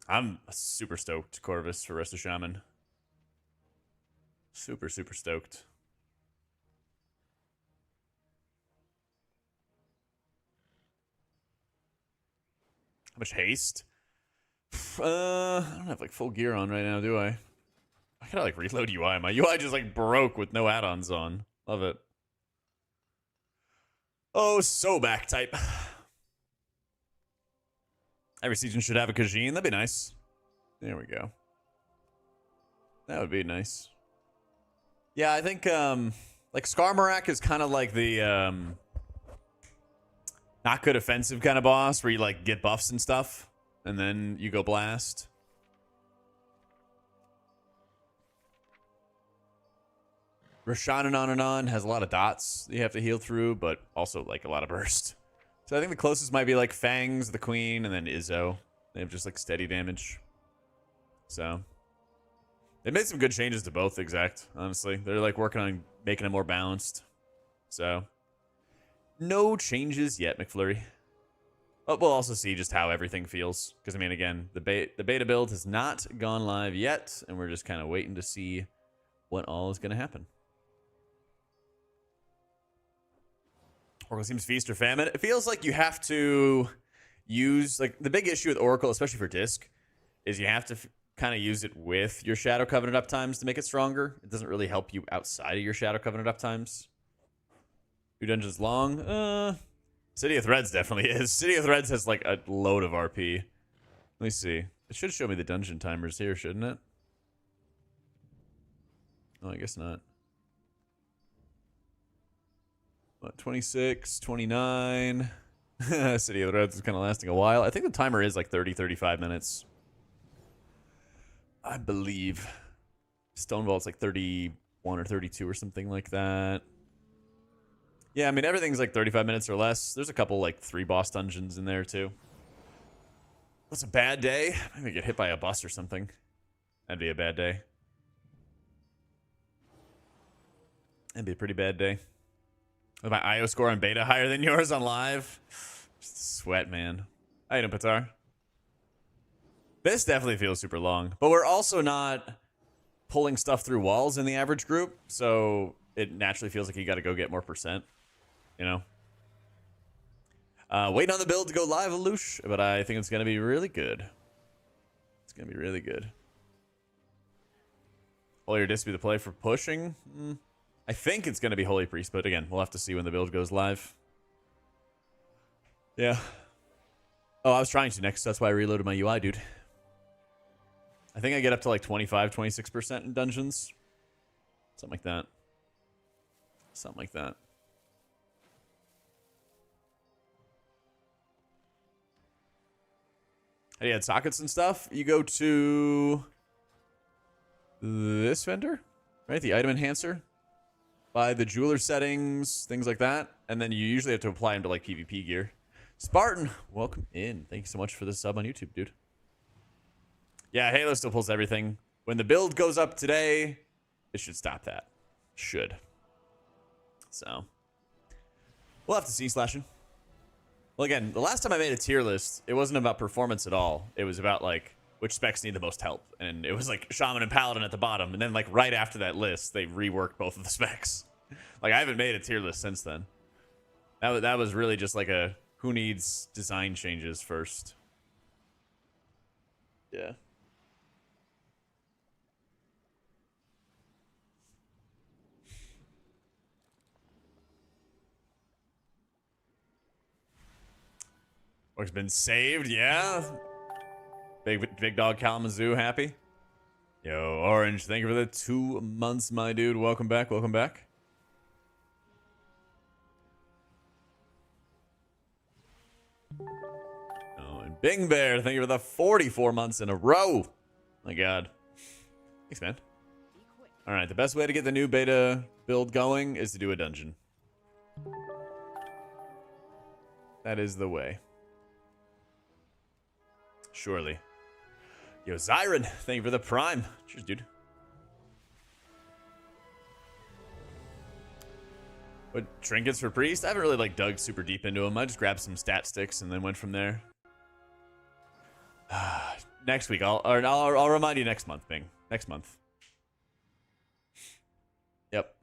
Speaker 1: I'm super stoked, Corvus, for Rest of Shaman. Super, super stoked. How much haste? I don't have like full gear on right now, do I? I gotta like reload UI. My UI just like broke with no add-ons on. Love it. Oh, so back type. Every season should have a Khajiit. That'd be nice. There we go. That would be nice. Yeah, I think like Skarmorak is kind of like the not good offensive kind of boss where you like get buffs and stuff and then you go blast. Rashanan has a lot of dots that you have to heal through, but also like a lot of burst. So I think the closest might be like Fangs, the Queen, and then Izzo. They have just like steady damage. So they made some good changes to both, exact, honestly. They're like working on making it more balanced. So no changes yet, McFlurry. But we'll also see just how everything feels. Because, I mean, again, the beta build has not gone live yet, and we're just kind of waiting to see what all is going to happen. Oracle seems feast or famine. It feels like you have to use, like, the big issue with Oracle, especially for disc, is you have to kind of use it with your Shadow Covenant uptimes to make it stronger. It doesn't really help you outside of your Shadow Covenant uptimes. 2 dungeons long? City of Threads definitely is. City of Threads has like a load of RP. Let me see. It should show me the dungeon timers here, shouldn't it? Oh, I guess not. What, 26, 29. City of Threads is kind of lasting a while. I think the timer is like 30, 35 minutes. I believe. Stonevault's like 30, 31 or 32 or something like that. Yeah, I mean, everything's like 35 minutes or less. There's a couple like 3 boss dungeons in there too. What's a bad day? Maybe get hit by a bus or something. That'd be a bad day. That'd be a pretty bad day. With my IO score on beta higher than yours on live. Just sweat, man. How you doing, Patar? This definitely feels super long. But we're also not pulling stuff through walls in the average group. So it naturally feels like you got to go get more percent. You know? Waiting on the build to go live, Alush. But I think it's going to be really good. It's going to be really good. Will your disc be the play for pushing? I think it's going to be Holy Priest, but again, we'll have to see when the build goes live. Yeah. Oh, I was trying to next. That's why I reloaded my UI, dude. I think I get up to like 25, 26% in dungeons. Something like that. Something like that. Hey, you had sockets and stuff. You go to this vendor, right? The item enhancer. Buy the jeweler settings, things like that. And then you usually have to apply them to like PvP gear. Spartan, welcome in. Thank you so much for the sub on YouTube, dude. Yeah, Halo still pulls everything. When the build goes up today, it should stop that. Should. So, we'll have to see, Slashing. Well, again, the last time I made a tier list, it wasn't about performance at all. It was about, like, which specs need the most help. And it was, like, Shaman and Paladin at the bottom. And then, like, right after that list, they reworked both of the specs. Like, I haven't made a tier list since then. That was really just, like, a who needs design changes first. Yeah. Orc's been saved, yeah. Big dog Kalamazoo happy. Yo, Orange, thank you for the 2 months, my dude. Welcome back, welcome back. Oh, and Bing Bear, thank you for the 44 months in a row. My God. Thanks, man. All right, the best way to get the new beta build going is to do a dungeon. That is the way. Surely. Yo, Zyron, thank you for the prime. Cheers, dude. What, trinkets for priest? I haven't really like dug super deep into them. I just grabbed some stat sticks and then went from there. Next week, I'll remind you next month, Bing. Next month. Yep.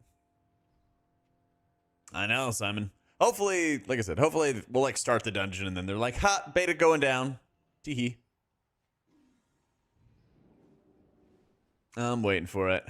Speaker 1: I know, Simon. Hopefully, like I said, hopefully we'll like start the dungeon and then they're like, hot beta going down. Teehee. I'm waiting for it.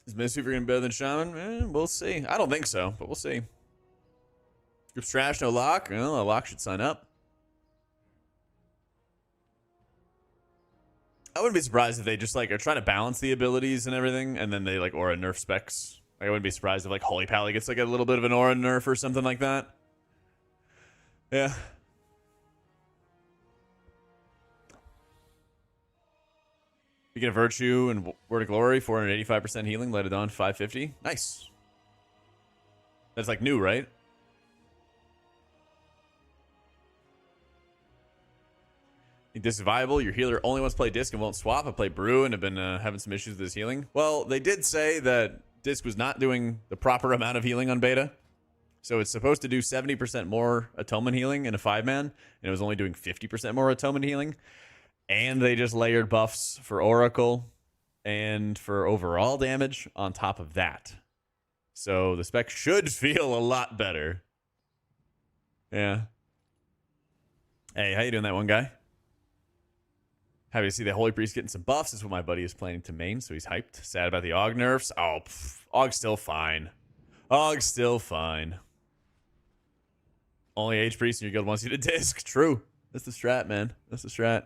Speaker 1: Is Mythic going to be better than Shaman? We'll see. I don't think so, but we'll see. Group's trash, no lock. Well, a lock should sign up. I wouldn't be surprised if they just like are trying to balance the abilities and everything, and then they like aura nerf specs. Like, I wouldn't be surprised if like Holy Pally gets like a little bit of an aura nerf or something like that. Yeah. Speaking of Virtue and Word of Glory, 485% healing, let it on 550. Nice. That's like new, right? Think this is viable? Your healer only wants to play Disc and won't swap. I play Brew and have been having some issues with his healing. Well, they did say that Disc was not doing the proper amount of healing on beta. So it's supposed to do 70% more atonement healing in a 5-man, and it was only doing 50% more atonement healing. And they just layered buffs for Oracle and for overall damage on top of that. So the spec should feel a lot better. Yeah. Hey, how you doing, that one guy? Happy to see the Holy Priest getting some buffs. Is what my buddy is planning to main, so he's hyped. Sad about the Aug nerfs. Oh, Aug's still fine. Aug's still fine. Only H Priest in your guild wants you to disc. True. That's the strat, man. That's the strat.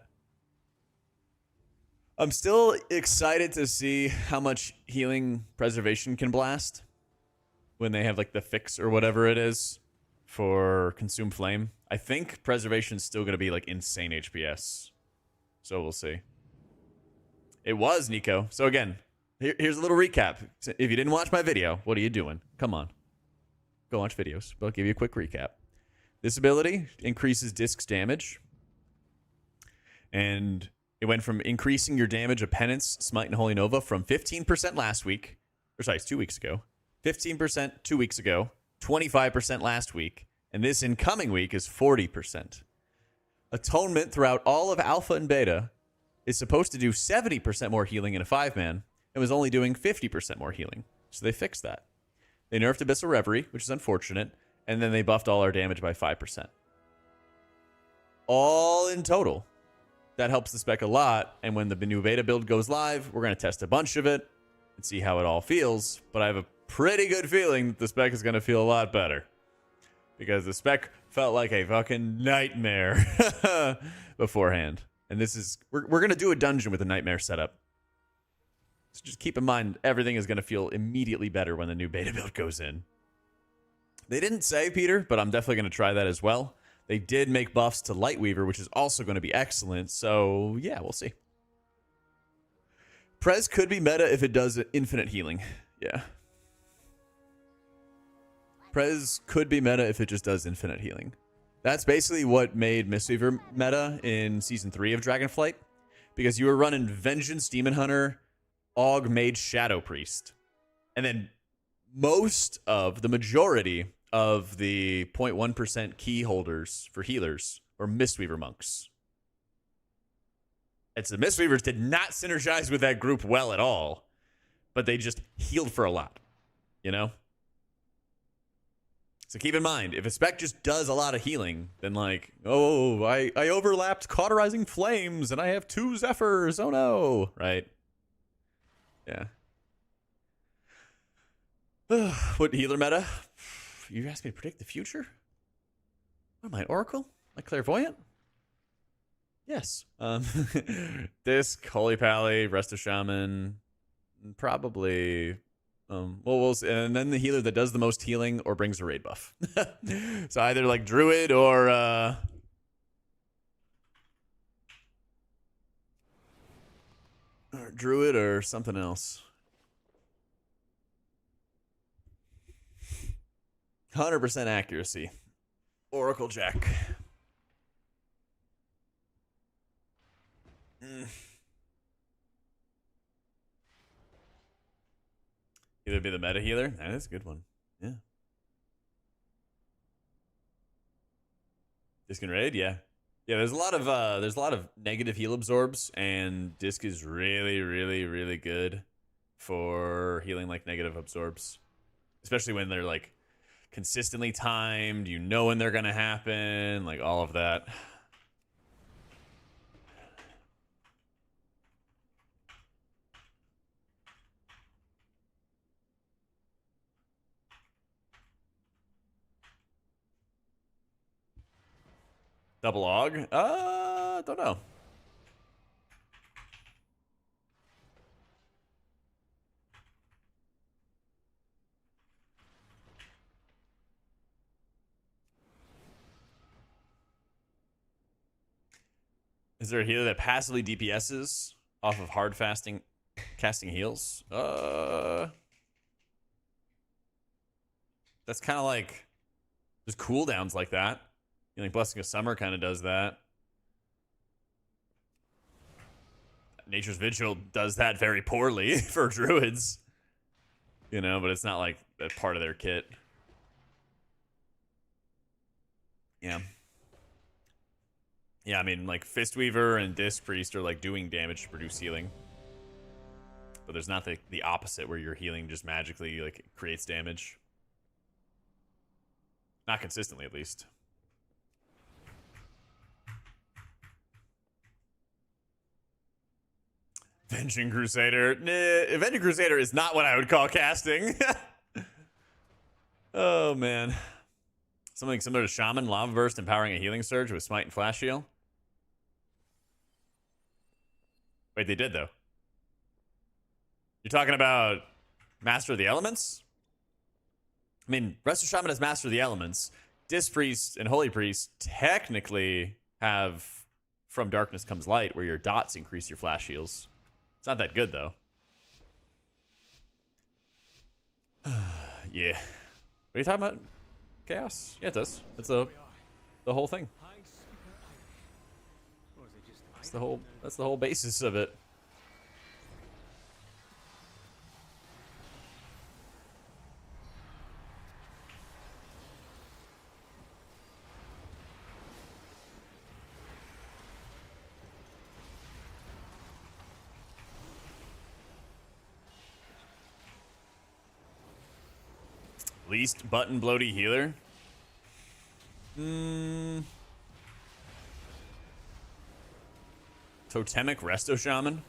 Speaker 1: I'm still excited to see how much healing preservation can blast when they have like the fix or whatever it is for Consume Flame. I think preservation's still going to be like insane HPS. So we'll see. It was Nico. So again, here's a little recap. If you didn't watch my video, what are you doing? Come on. Go watch videos. But I'll give you a quick recap. This ability increases Disc's damage. And it went from increasing your damage of Penance, Smite, and Holy Nova from 15% last week. Or sorry, it's 2 weeks ago. 15% 2 weeks ago. 25% last week. And this incoming week is 40%. Atonement throughout all of Alpha and Beta is supposed to do 70% more healing in a 5-man. And was only doing 50% more healing. So they fixed that. They nerfed Abyssal Reverie, which is unfortunate. And then they buffed all our damage by 5%. All in total. That helps the spec a lot, and when the new beta build goes live, we're going to test a bunch of it and see how it all feels, but I have a pretty good feeling that the spec is going to feel a lot better. Because the spec felt like a fucking nightmare beforehand. And this is, we're going to do a dungeon with a nightmare setup. So just keep in mind, everything is going to feel immediately better when the new beta build goes in. They didn't say, Peter, but I'm definitely going to try that as well. They did make buffs to Lightweaver, which is also going to be excellent. So, yeah, we'll see. Prez could be meta if it does infinite healing. Yeah. Prez could be meta if it just does infinite healing. That's basically what made Mistweaver meta in Season 3 of Dragonflight. Because you were running Vengeance, Demon Hunter, Aug, Mage, Shadow Priest. And then the majority of the 0.1% key holders for healers or Mistweaver monks. It's the Mistweavers did not synergize with that group well at all, but they just healed for a lot, you know? So keep in mind, if a spec just does a lot of healing, then like, oh, I overlapped Cauterizing Flames and I have 2 Zephyrs, oh no, right? Yeah. What healer meta? You asked me to predict the future? What am I, Oracle? Am I clairvoyant? Yes. Disc, Holy Pally, Rest of Shaman, probably. And then the healer that does the most healing or brings a raid buff. So either like Druid or Druid or something else. 100% accuracy. AutomaticJak. Either be the meta healer. That is a good one. Yeah. Disc and raid, yeah. Yeah, there's a lot of negative heal absorbs, and Disc is really, really, really good for healing like negative absorbs. Especially when they're like consistently timed, you know when they're gonna happen, like all of that. Double Aug? Don't know. Is there a healer that passively DPSs off of hard casting heals? That's kind of like there's cooldowns like that. You know, like Blessing of Summer kind of does that. Nature's Vigil does that very poorly for druids. You know, but it's not like that part of their kit. Yeah. Yeah, I mean, like, Fistweaver and Disc Priest are, like, doing damage to produce healing. But there's not the opposite where your healing just magically, like, creates damage. Not consistently, at least. Avenging Crusader. Nah, Avenging Crusader is not what I would call casting. Oh, man. Something similar to Shaman, Lava Burst, empowering a healing surge with Smite and Flash Heal. Wait, they did, though. You're talking about Master of the Elements? I mean, Resto Shaman has Master of the Elements. Disc Priest and Holy Priest technically have From Darkness Comes Light, where your dots increase your flash heals. It's not that good, though. Yeah. What are you talking about? Chaos? Yeah, it does. It's the whole thing. That's the whole basis of it. Least button bloaty healer. Totemic Resto Shaman.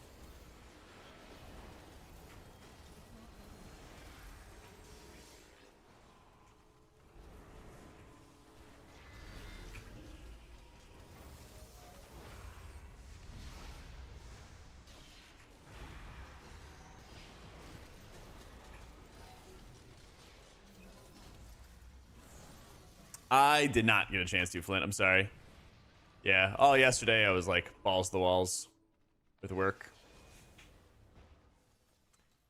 Speaker 1: I did not get a chance to, Flint. I'm sorry. Yeah, all yesterday I was like balls to the walls with work.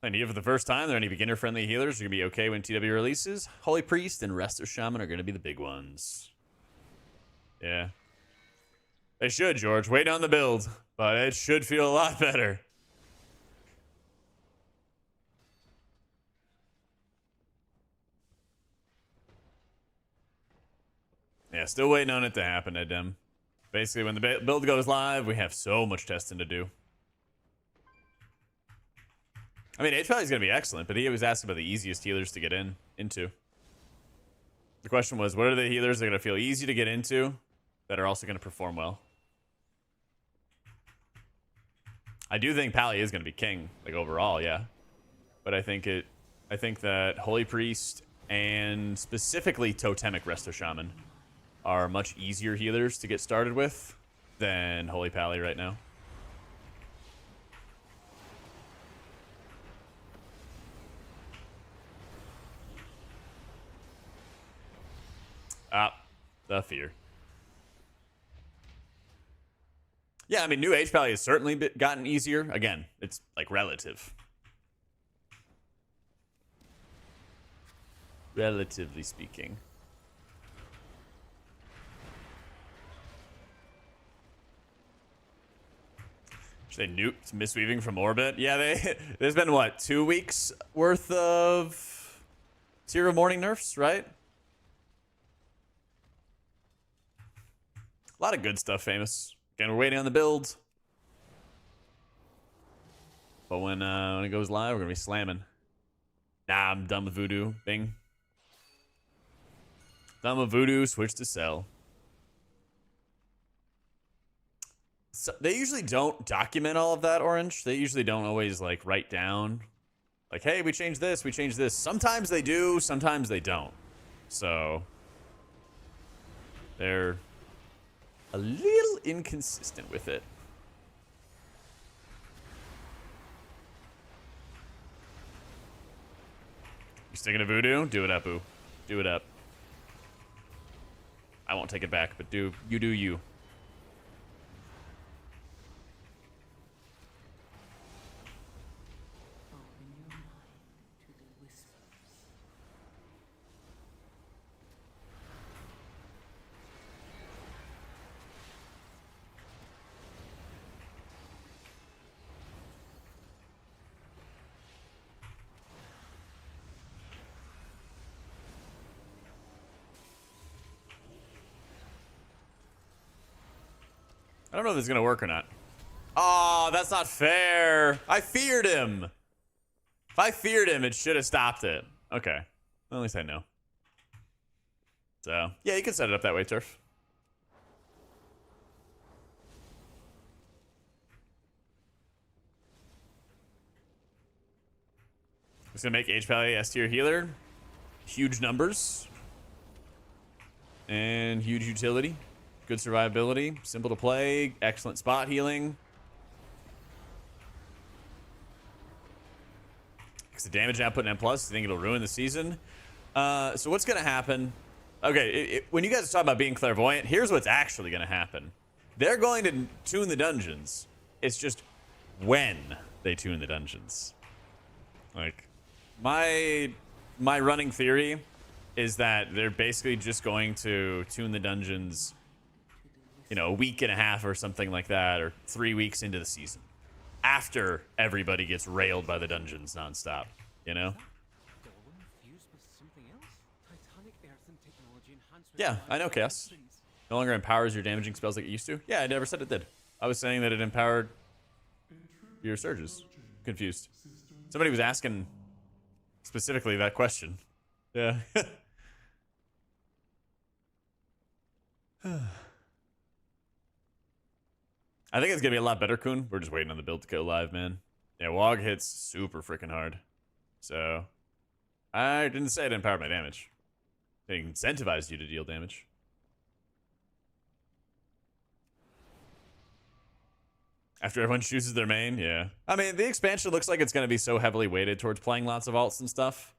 Speaker 1: And here for the first time, there are any beginner-friendly healers who are going to be okay when TW releases. Holy Priest and Resto Shaman are going to be the big ones. Yeah. They should, George. Wait on the build, but it should feel a lot better. Yeah, still waiting on it to happen, Edem. Basically, when the build goes live, we have so much testing to do. I mean, HP is going to be excellent, but he was asking about the easiest healers to get into. The question was, what are the healers that are going to feel easy to get into that are also going to perform well? I do think Pally is going to be king, like overall, yeah. But I think that Holy Priest and specifically Totemic Resto Shaman are much easier healers to get started with than Holy Pally right now. Ah, the fear. Yeah, I mean, new H Pally has certainly gotten easier. Again, it's like relative. Relatively speaking. They nuked Mistweaving from orbit. Yeah, there's been what, 2 weeks worth of Zero Morning nerfs, right? A lot of good stuff, Famous. Again, we're waiting on the build. But when it goes live, we're gonna be slamming. Nah, I'm done with Voodoo. Bing. Done with Voodoo, switch to Cell. So they usually don't document all of that, Orange. They usually don't always like write down like, hey, we changed this, we changed this. Sometimes they do, sometimes they don't. So they're a little inconsistent with it. You sticking to Voodoo? Do it up, Boo. Do it up. I won't take it back, but you do you. I don't know if it's gonna work or not. Oh, that's not fair. I feared him. If I feared him, it should have stopped it. Okay. Well, at least I know. So, yeah, you can set it up that way, Turf. Just gonna make H-Pally S tier healer. Huge numbers. And huge utility. Good survivability, simple to play, excellent spot healing. Because the damage output in M+, you think it'll ruin the season? So what's going to happen? Okay, when you guys talk about being clairvoyant, here's what's actually going to happen. They're going to tune the dungeons. It's just when they tune the dungeons. Like, my running theory is that they're basically just going to tune the dungeons, you know, a week and a half or something like that, or 3 weeks into the season, after everybody gets railed by the dungeons nonstop, you know? Yeah, I know, Chaos. No longer empowers your damaging spells like it used to. Yeah, I never said it did. I was saying that it empowered your surges. Confused. Somebody was asking specifically that question. Yeah. I think it's gonna be a lot better, Kun. We're just waiting on the build to go live, man. Yeah, Wog hits super freaking hard. So I didn't say it empowered my damage. It incentivized you to deal damage. After everyone chooses their main, yeah. I mean, the expansion looks like it's gonna be so heavily weighted towards playing lots of alts and stuff.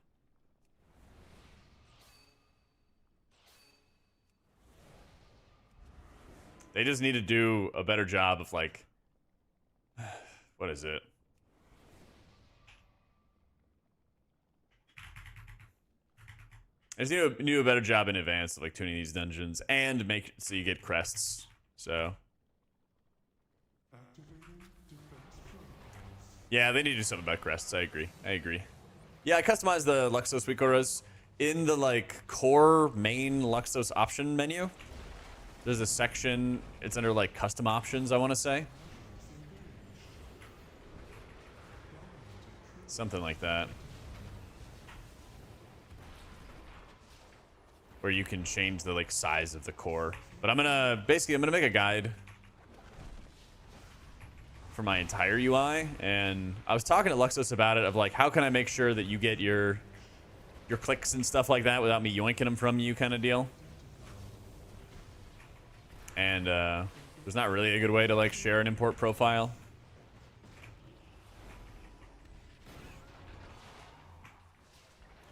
Speaker 1: They just need to do a better job of, like, what is it? I just need to do a better job in advance of, like, tuning these dungeons and make it so you get crests. So yeah, they need to do something about crests. I agree. Yeah, I customized the Luxos Wikoras in the, like, core main Luxos option menu. There's a section, it's under, like, custom options, I want to say. Something like that. Where you can change the, like, size of the core. But I'm gonna make a guide for my entire UI, and I was talking to Luxos about it, of, like, how can I make sure that you get your clicks and stuff like that without me yoinking them from you, kind of deal. And there's not really a good way to, like, share an import profile.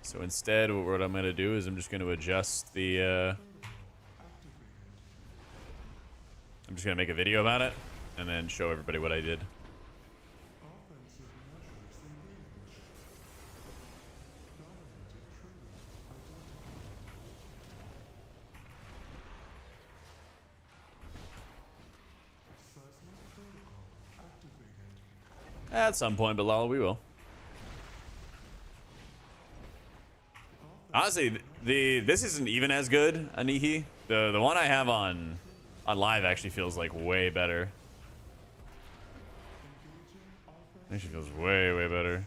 Speaker 1: So instead, what I'm gonna do is I'm just gonna adjust the I'm just gonna make a video about it and then show everybody what I did. At some point, but lol, we will. Honestly, this isn't even as good, Anihi. The one I have on live actually feels like way better. Actually feels way better.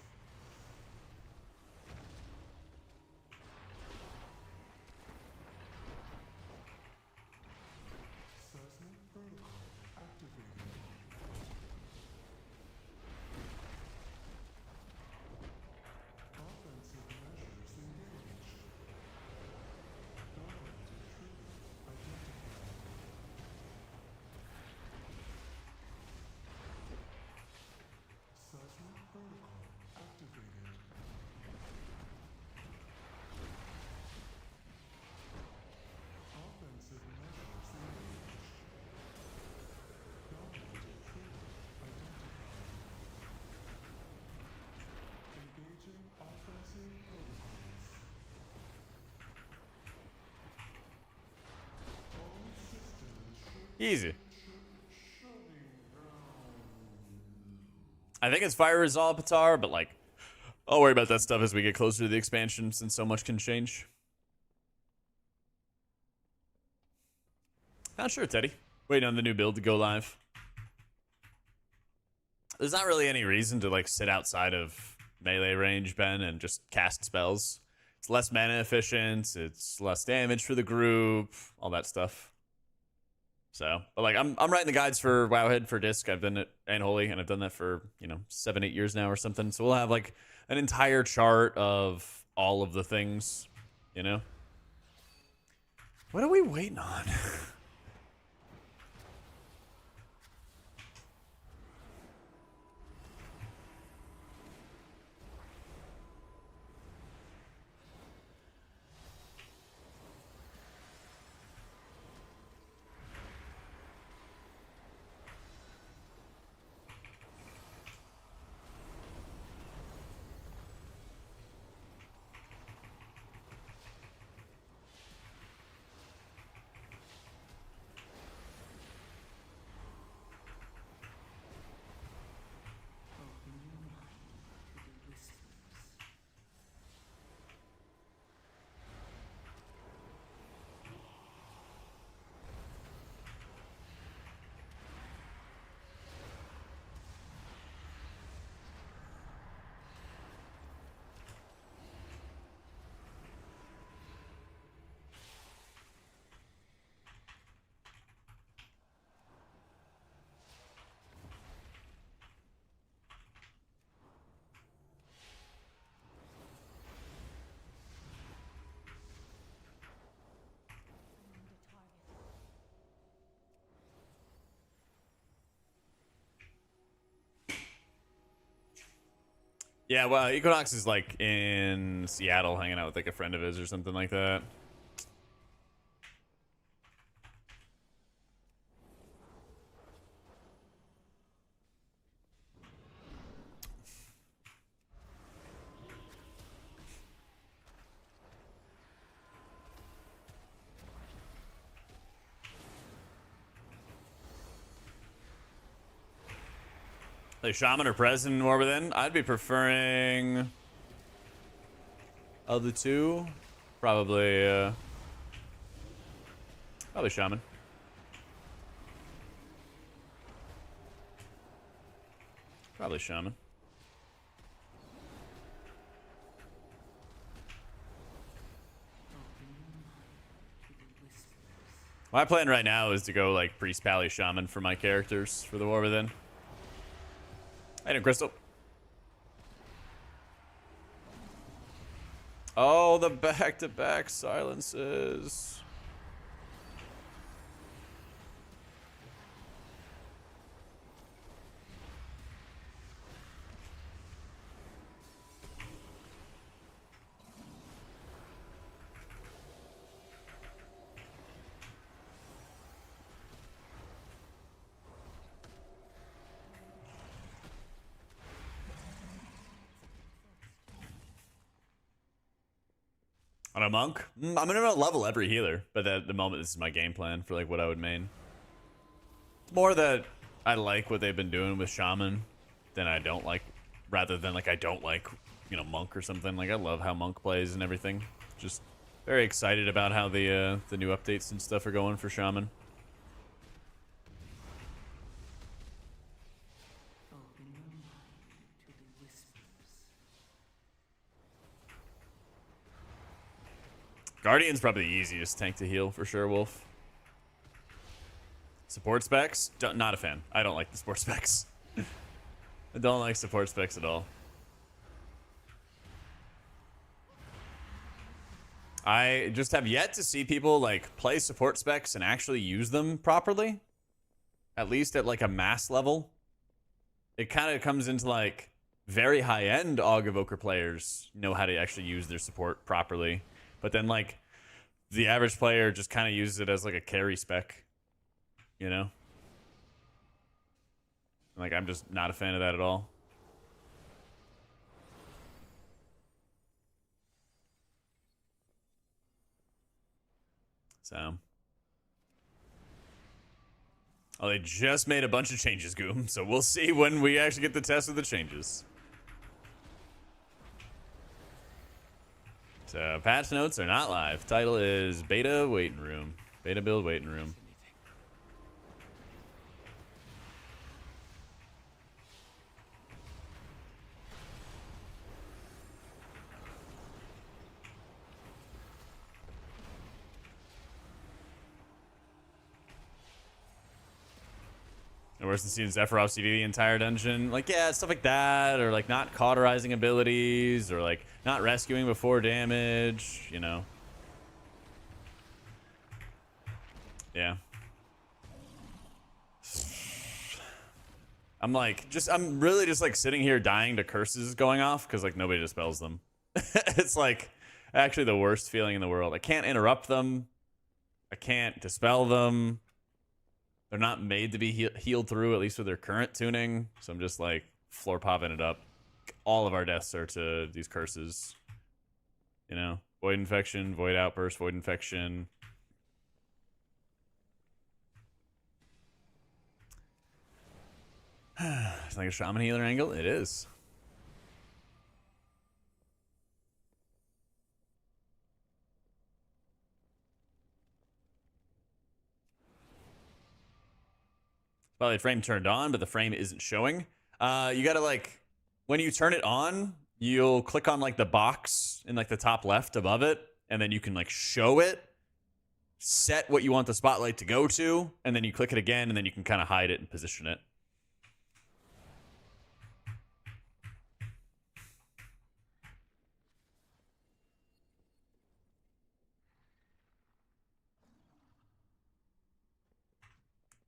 Speaker 1: Easy. I think it's fire resolve, Patar, but, like, I'll worry about that stuff as we get closer to the expansion, since so much can change. Not sure, Teddy. Waiting on the new build to go live. There's not really any reason to, like, sit outside of melee range, Ben, and just cast spells. It's less mana efficient, it's less damage for the group, all that stuff. So, but, like, I'm writing the guides for Wowhead for Disc. I've done it, and Holy, and I've done that for, you know, 7-8 years now or something. So we'll have, like, an entire chart of all of the things, you know? What are we waiting on? Yeah, well, Equinox is like in Seattle hanging out with like a friend of his or something like that. Like Shaman or President more within. I'd be preferring of the two. Probably probably Shaman. Probably Shaman. My plan right now is to go like Priest Pally Shaman for my characters for the War Within. Hey, Crystal. Oh, the back-to-back silences. On a monk? I'm gonna level every healer, but at the moment this is my game plan for like what I would main. It's more that I like what they've been doing with Shaman than I don't like, rather than like I don't like, you know, monk or something. Like I love how monk plays and everything. Just very excited about how the new updates and stuff are going for Shaman.
Speaker 3: Open your mind to the whispers.
Speaker 1: Guardian's probably the easiest tank to heal for sure, Wolf. Support specs? Not a fan. I don't like the support specs. I don't like support specs at all. I just have yet to see people like play support specs and actually use them properly. At least at like a mass level. It kind of comes into like very high-end Aug Evoker players know how to actually use their support properly. But then like the average player just kind of uses it as like a carry spec. You know? Like, I'm just not a fan of that at all. So. Oh, they just made a bunch of changes, Goom. So we'll see when we actually get the test of the changes. So, patch notes are not live. Title is Beta Waiting Room. Beta Build Waiting Room. And worse than seeing Sephiroth CD the entire dungeon. Like, yeah, stuff like that. Or, like, not cauterizing abilities. Or, like, not rescuing before damage. You know. Yeah. I'm really just, like, sitting here dying to curses going off. Because, like, nobody dispels them. It's, like, actually the worst feeling in the world. I can't interrupt them. I can't dispel them. They're not made to be healed through, at least with their current tuning. So I'm just like floor popping it up. All of our deaths are to these curses. You know, void infection, void outburst, void infection. It's like a shaman healer angle. It is. Probably the frame turned on, but the frame isn't showing. You gotta like, when you turn it on, you'll click on like the box in like the top left above it, and then you can like show it, set what you want the spotlight to go to, and then you click it again, and then you can kind of hide it and position it.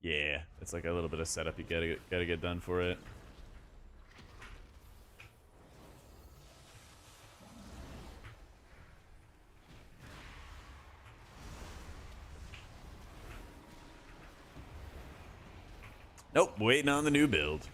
Speaker 1: Yeah, it's like a little bit of setup you gotta get done for it. Nope, waiting on the new build.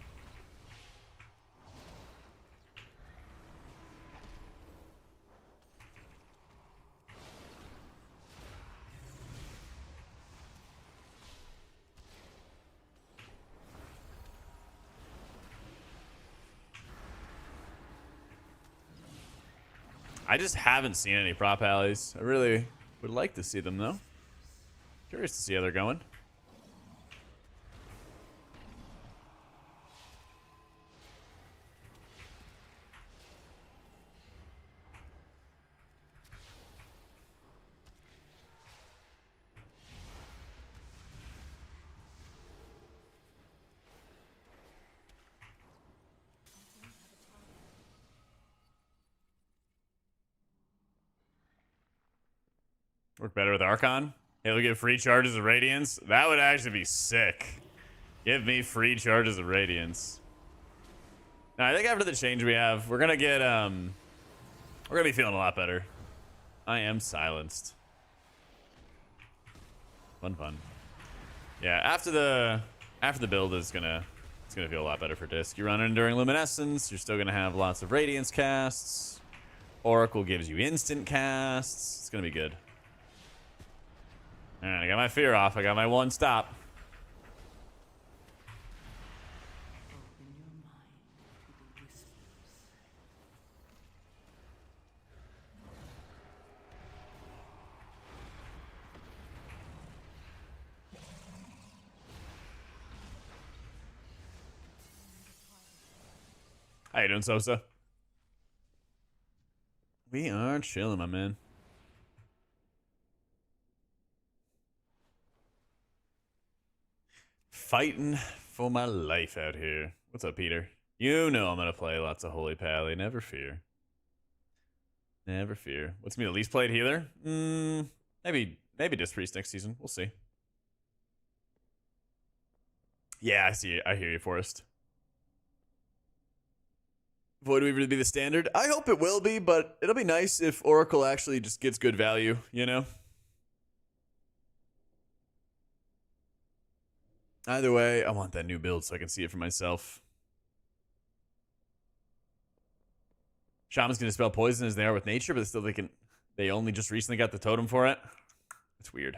Speaker 1: I just haven't seen any prop alleys. I really would like to see them, though. Curious to see how they're going. Work better with Archon. He'll give free charges of Radiance. That would actually be sick. Give me free charges of Radiance. Now, I think after the change we have, we're gonna get we're gonna be feeling a lot better. I am silenced. Fun. Yeah, after the build it's gonna feel a lot better for Disc. You run Enduring Luminescence, you're still gonna have lots of Radiance casts. Oracle gives you instant casts. It's gonna be good. Alright, I got my fear off. I got my one stop.
Speaker 3: Open your mind to the whispers.
Speaker 1: How you doing, Sosa? We are chilling, my man. Fighting for my life out here. What's up, Peter? You know I'm gonna play lots of Holy Pally. Never fear. Never fear. What's me the least played healer? Maybe Disc Priest next season. We'll see. Yeah, I see it. I hear you, Forrest. Void Weaver to be the standard? I hope it will be, but it'll be nice if Oracle actually just gets good value, you know? Either way, I want that new build so I can see it for myself. Shaman's gonna spell poison as they are with nature, but still they only just recently got the totem for it. It's weird.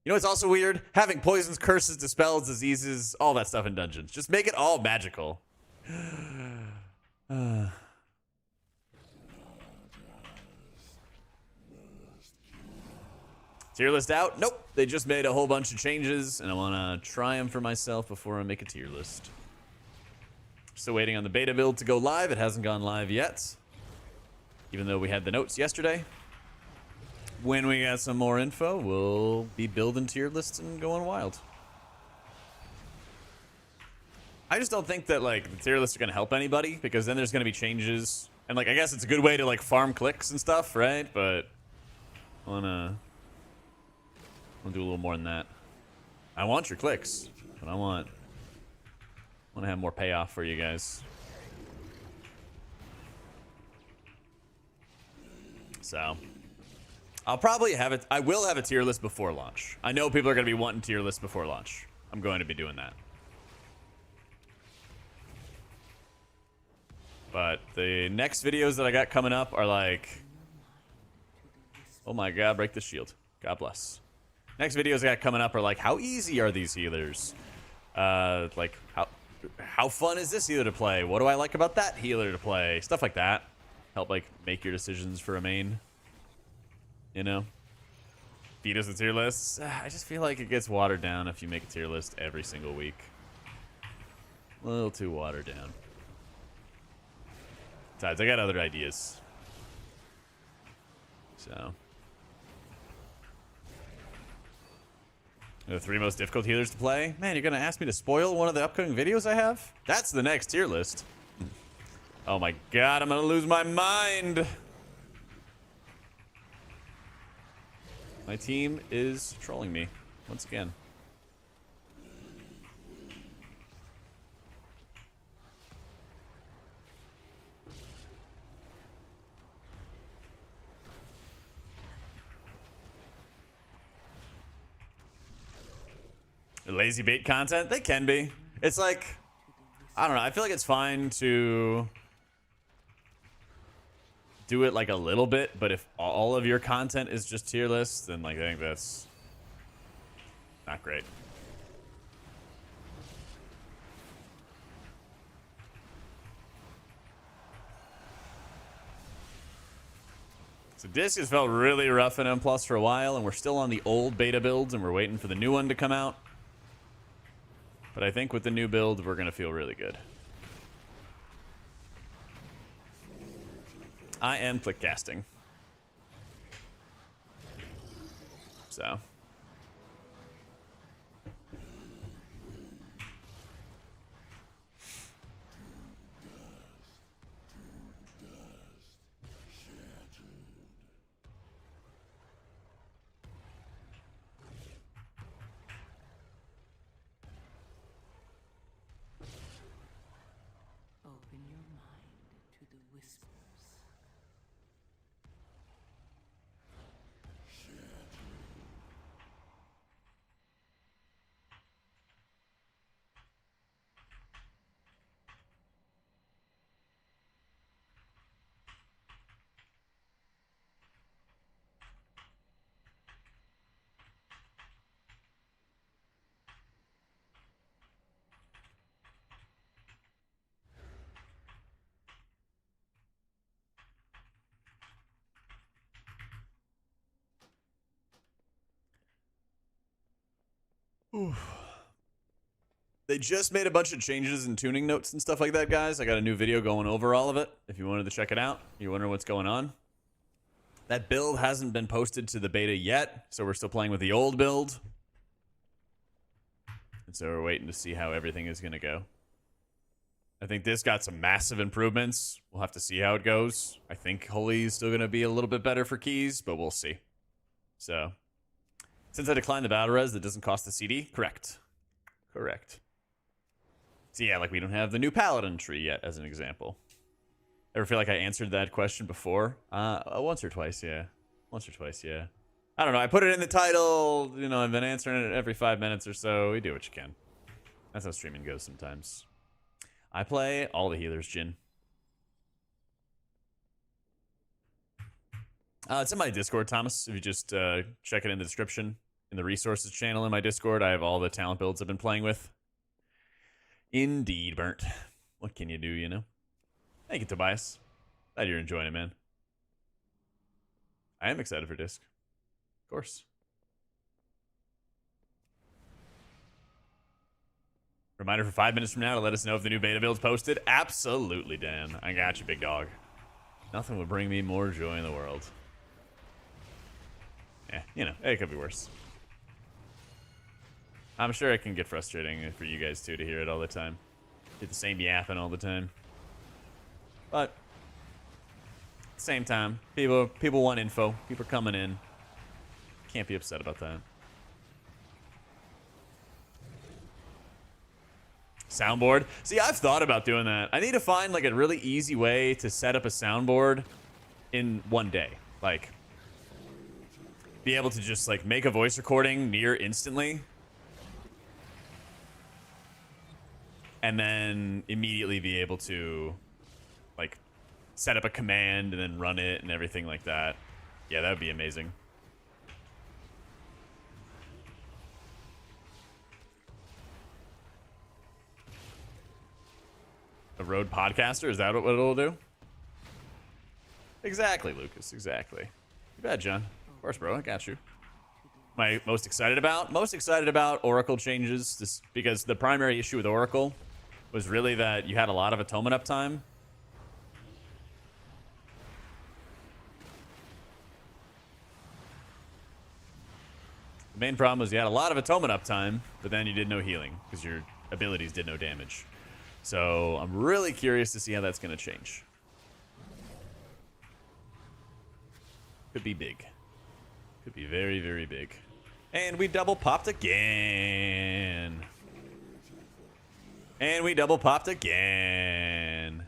Speaker 1: You know what's also weird? Having poisons, curses, dispels, diseases, all that stuff in dungeons. Just make it all magical. Tier list out? Nope. They just made a whole bunch of changes, and I want to try them for myself before I make a tier list. Still waiting on the beta build to go live. It hasn't gone live yet, even though we had the notes yesterday. When we got some more info, we'll be building tier lists and going wild. I just don't think that like the tier lists are going to help anybody, because then there's going to be changes. And like I guess it's a good way to like farm clicks and stuff, right? But I want to do a little more than that. I want your clicks, but I want to have more payoff for you guys. So I'll probably have it. I will have a tier list before launch. I know people are going to be wanting tier lists before launch. I'm going to be doing that. But the next videos that I got coming up are like, oh my god, break the shield. God bless. Next videos I got coming up are like, how easy are these healers? Like, how fun is this healer to play? What do I like about that healer to play? Stuff like that. Help, like, make your decisions for a main. You know? Feed us the tier lists. I just feel like it gets watered down if you make a tier list every single week. A little too watered down. Besides, I got other ideas. So... the 3 most difficult healers to play? Man, you're gonna ask me to spoil one of the upcoming videos I have? That's the next tier list. Oh my god, I'm gonna lose my mind! My team is trolling me, once again. Lazy bait content? They can be. It's like, I don't know. I feel like it's fine to do it like a little bit, but if all of your content is just tier lists, then like I think that's not great. So Disc has felt really rough in M+ for a while, and we're still on the old beta builds, and we're waiting for the new one to come out. But I think with the new build, we're going to feel really good. I am click casting. So.
Speaker 3: Open your mind to the whispers.
Speaker 1: They just made a bunch of changes in tuning notes and stuff like that, guys. I got a new video going over all of it. If you wanted to check it out, you're wondering what's going on. That build hasn't been posted to the beta yet, so we're still playing with the old build. And so we're waiting to see how everything is going to go. I think this got some massive improvements. We'll have to see how it goes. I think Holy is still going to be a little bit better for keys, but we'll see. So, since I declined the battle res, that doesn't cost the CD? Correct. Correct. So yeah, like we don't have the new Paladin tree yet, as an example. Ever feel like I answered that question before? Once or twice, yeah. Once or twice, yeah. I don't know. I put it in the title. You know, I've been answering it every 5 minutes or so. You do what you can. That's how streaming goes sometimes. I play all the healers, Jin. It's in my Discord, Thomas. If you just check it in the description. In the resources channel in my Discord, I have all the talent builds I've been playing with. Indeed, Burnt. What can you do, you know? Thank you, Tobias. Glad you're enjoying it, man. I am excited for Disc. Of course. Reminder for 5 minutes from now to let us know if the new beta build's posted. Absolutely, Dan. I got you, big dog. Nothing would bring me more joy in the world. Yeah, you know, it could be worse. I'm sure it can get frustrating for you guys, too, to hear it all the time. Get the same yapping all the time. But, at the same time, people want info. People are coming in. Can't be upset about that. Soundboard. See, I've thought about doing that. I need to find, like, a really easy way to set up a soundboard in one day. Like, be able to just, like, make a voice recording near instantly. And then immediately be able to, like, set up a command and then run it and everything like that. Yeah, that would be amazing. A road podcaster? Is that what it'll do? Exactly, Lucas. Exactly. You bet, John. Of course, bro. I got you. Am I most excited about? Most excited about Oracle changes, just because the primary issue with Oracle was really that you had a lot of atonement uptime. The main problem was you had a lot of atonement uptime, but then you did no healing because your abilities did no damage. So I'm really curious to see how that's going to change. Could be big. Could be very, very big. And we double popped again. And we double popped again.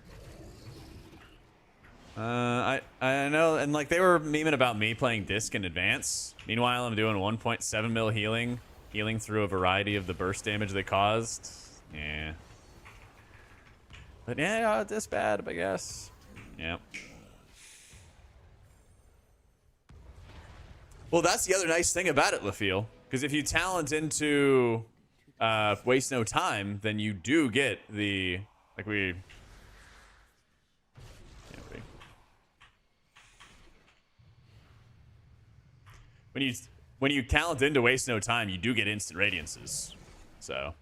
Speaker 1: I know, and like they were memeing about me playing Disc in advance. Meanwhile, I'm doing 1.7 mil healing through a variety of the burst damage they caused. Yeah. But yeah, this bad, I guess. Yeah. Well, that's the other nice thing about it, LaFeel. Because if you talent into Waste No Time, then you do get the... Like we... Yeah, wait. When you talent into Waste No Time, you do get instant radiances. So...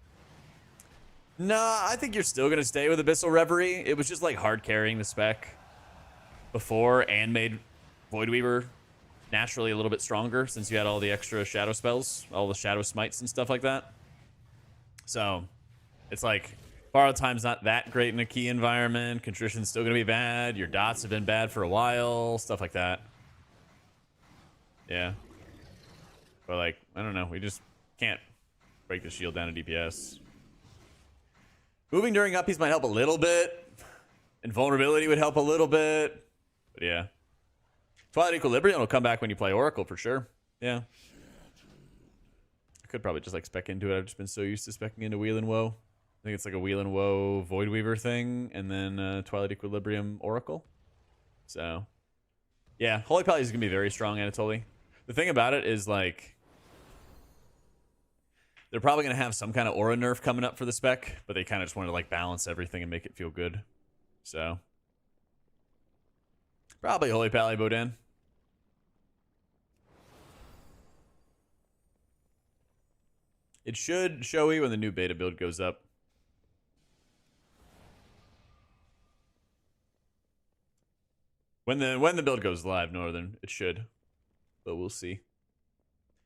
Speaker 1: Nah, I think you're still going to stay with Abyssal Reverie. It was just like hard carrying the spec before and made Voidweaver naturally a little bit stronger since you had all the extra shadow spells, all the shadow smites and stuff like that. So it's like borrowed time's not that great in a key environment. Contrition's still going to be bad. Your dots have been bad for a while, stuff like that. Yeah. But like, I don't know. We just can't break the shield down to DPS. Moving during uppies might help a little bit. Invulnerability would help a little bit. But yeah. Twilight Equilibrium will come back when you play Oracle for sure. Yeah. I could probably just like spec into it. I've just been so used to specking into Wheel and Woe. I think it's like a Wheel and Woe Voidweaver thing. And then Twilight Equilibrium Oracle. So. Yeah. Holy Pally is going to be very strong, Anatoly. The thing about it is like... They're probably going to have some kind of aura nerf coming up for the spec, but they kind of just want to like balance everything and make it feel good. So probably Holy Pally Bodan. It should show you when the new beta build goes up. When the build goes live, Northern, it should. But we'll see.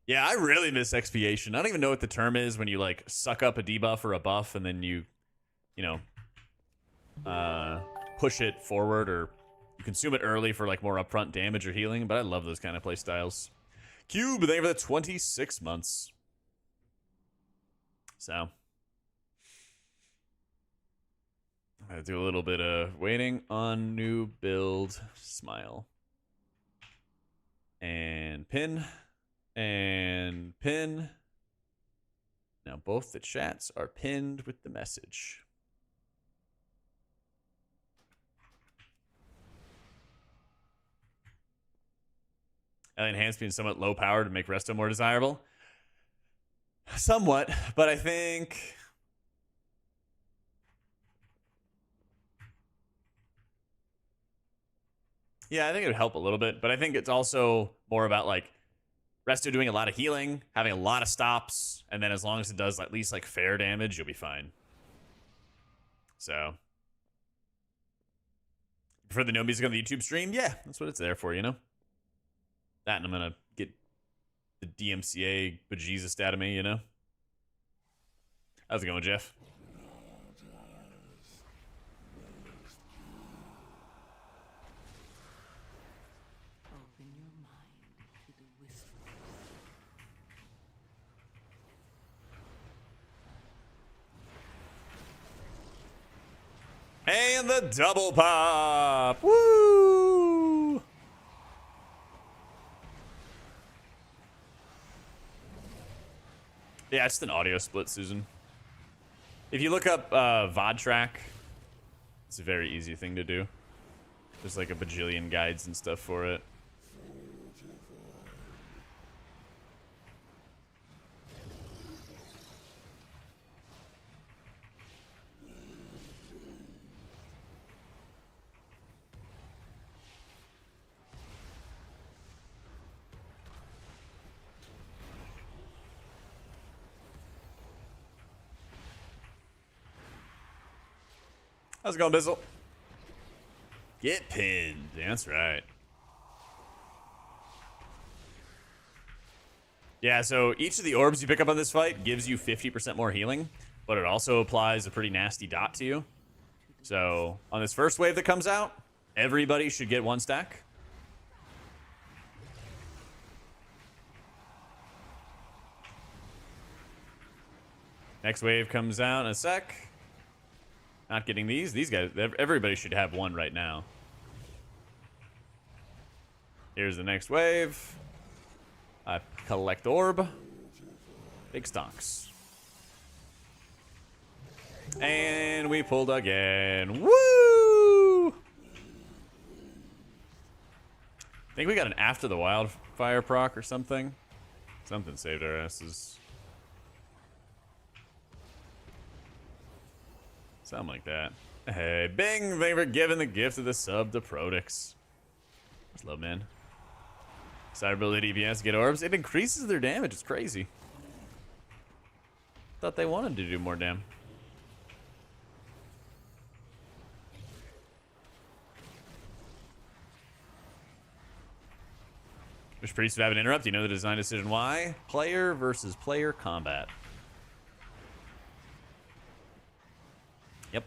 Speaker 1: Yeah, I really miss expiation. I don't even know what the term is when you like suck up a debuff or a buff and then you push it forward, or you consume it early for like more upfront damage or healing. But I love those kind of play styles. Cube, thank you for the 26 months. So I'm gonna do a little bit of waiting on new build. Smile and pin. And pin. Now both the chats are pinned with the message. Alien Hands being somewhat low power to make Resto more desirable. Somewhat, but I think... Yeah, I think it would help a little bit, but I think it's also more about like Resto doing a lot of healing, having a lot of stops, and then as long as it does at least like fair damage, you'll be fine. So, prefer the no music on the YouTube stream? Yeah, that's what it's there for, you know? That, and I'm gonna get the DMCA bejesus out of me, you know? How's it going, Jeff?
Speaker 3: Open your mind to the whispers.
Speaker 1: And the double pop! Woo! Yeah, it's just an audio split, Susan. If you look up VOD track, it's a very easy thing to do. There's like a bajillion guides and stuff for it. How's it going, Bizzle? Get pinned. That's right. Yeah, so each of the orbs you pick up on this fight gives you 50% more healing, but it also applies a pretty nasty dot to you. So on this first wave that comes out, everybody should get 1 stack. Next wave comes out in a sec. Not getting these. These guys, everybody should have 1 right now. Here's the next wave. Collect orb. Big stonks. And we pulled again. Woo! I think we got an after the wildfire proc or something. Something saved our asses. Something like that. Hey, Bing, thank you for giving the gift of the sub to Prodix. That's love, man. Cyberability DPS, get orbs. It increases their damage. It's crazy. Thought they wanted to do more damn. Wish Priest would have an interrupt. You know the design decision why? Player versus player combat. Yep.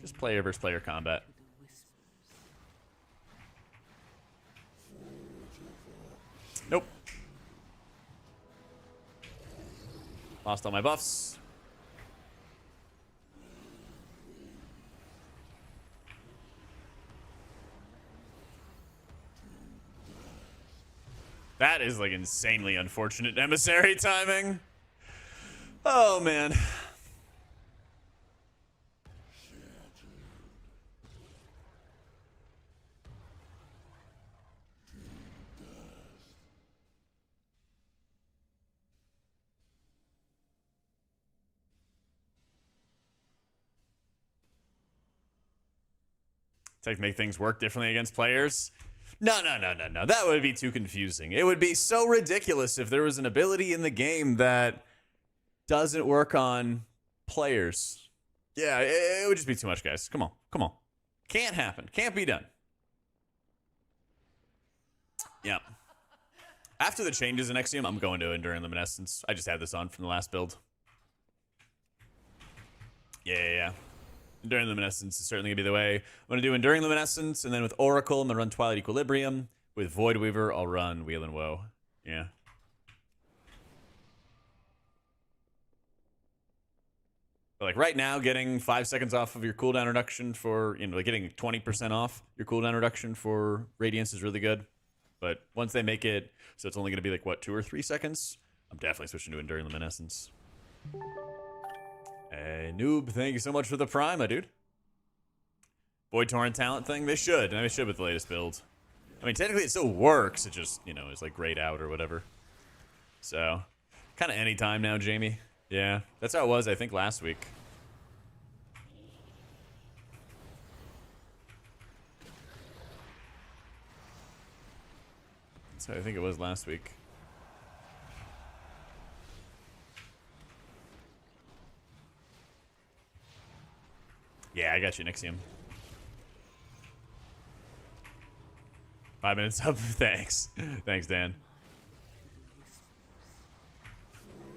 Speaker 1: Just player versus player combat. Nope. Lost all my buffs. That is like insanely unfortunate emissary timing. Oh man. To make things work differently against players. No. That would be too confusing. It would be so ridiculous if there was an ability in the game that doesn't work on players. Yeah, it would just be too much, guys. Come on. Can't happen. Can't be done. Yeah. After the changes in Exium, I'm going to Enduring Luminescence. I just had this on from the last build. Yeah. Enduring Luminescence is certainly going to be the way. I'm going to do Enduring Luminescence, and then with Oracle, I'm going to run Twilight Equilibrium. With Void Weaver, I'll run Wheel and Woe. Yeah. But like right now, getting 5 seconds off of your cooldown reduction for, like getting 20% off your cooldown reduction for Radiance is really good. But once they make it so it's only going to be like, what, 2 or 3 seconds? I'm definitely switching to Enduring Luminescence. Hey, Noob, thank you so much for the prime, my dude. Void Torrent talent thing? They should. They should with the latest build. I mean, technically it still works. It just, is like grayed out or whatever. So, kind of any time now, Jamie. Yeah, that's how it was, I think, last week. That's how I think it was last week. Yeah, I got you, Nixium. 5 minutes up. Thanks. Thanks, Dan.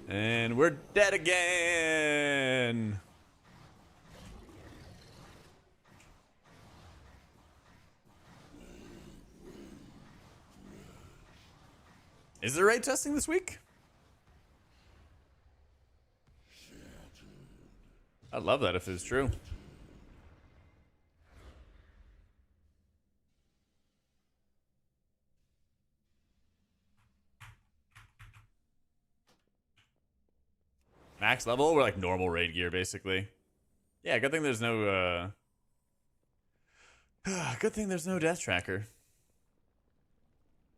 Speaker 1: And we're dead again. Is there raid testing this week? I'd love that if it's true. Max level? We're like normal raid gear, basically. Yeah, good thing there's no, good thing there's no death tracker.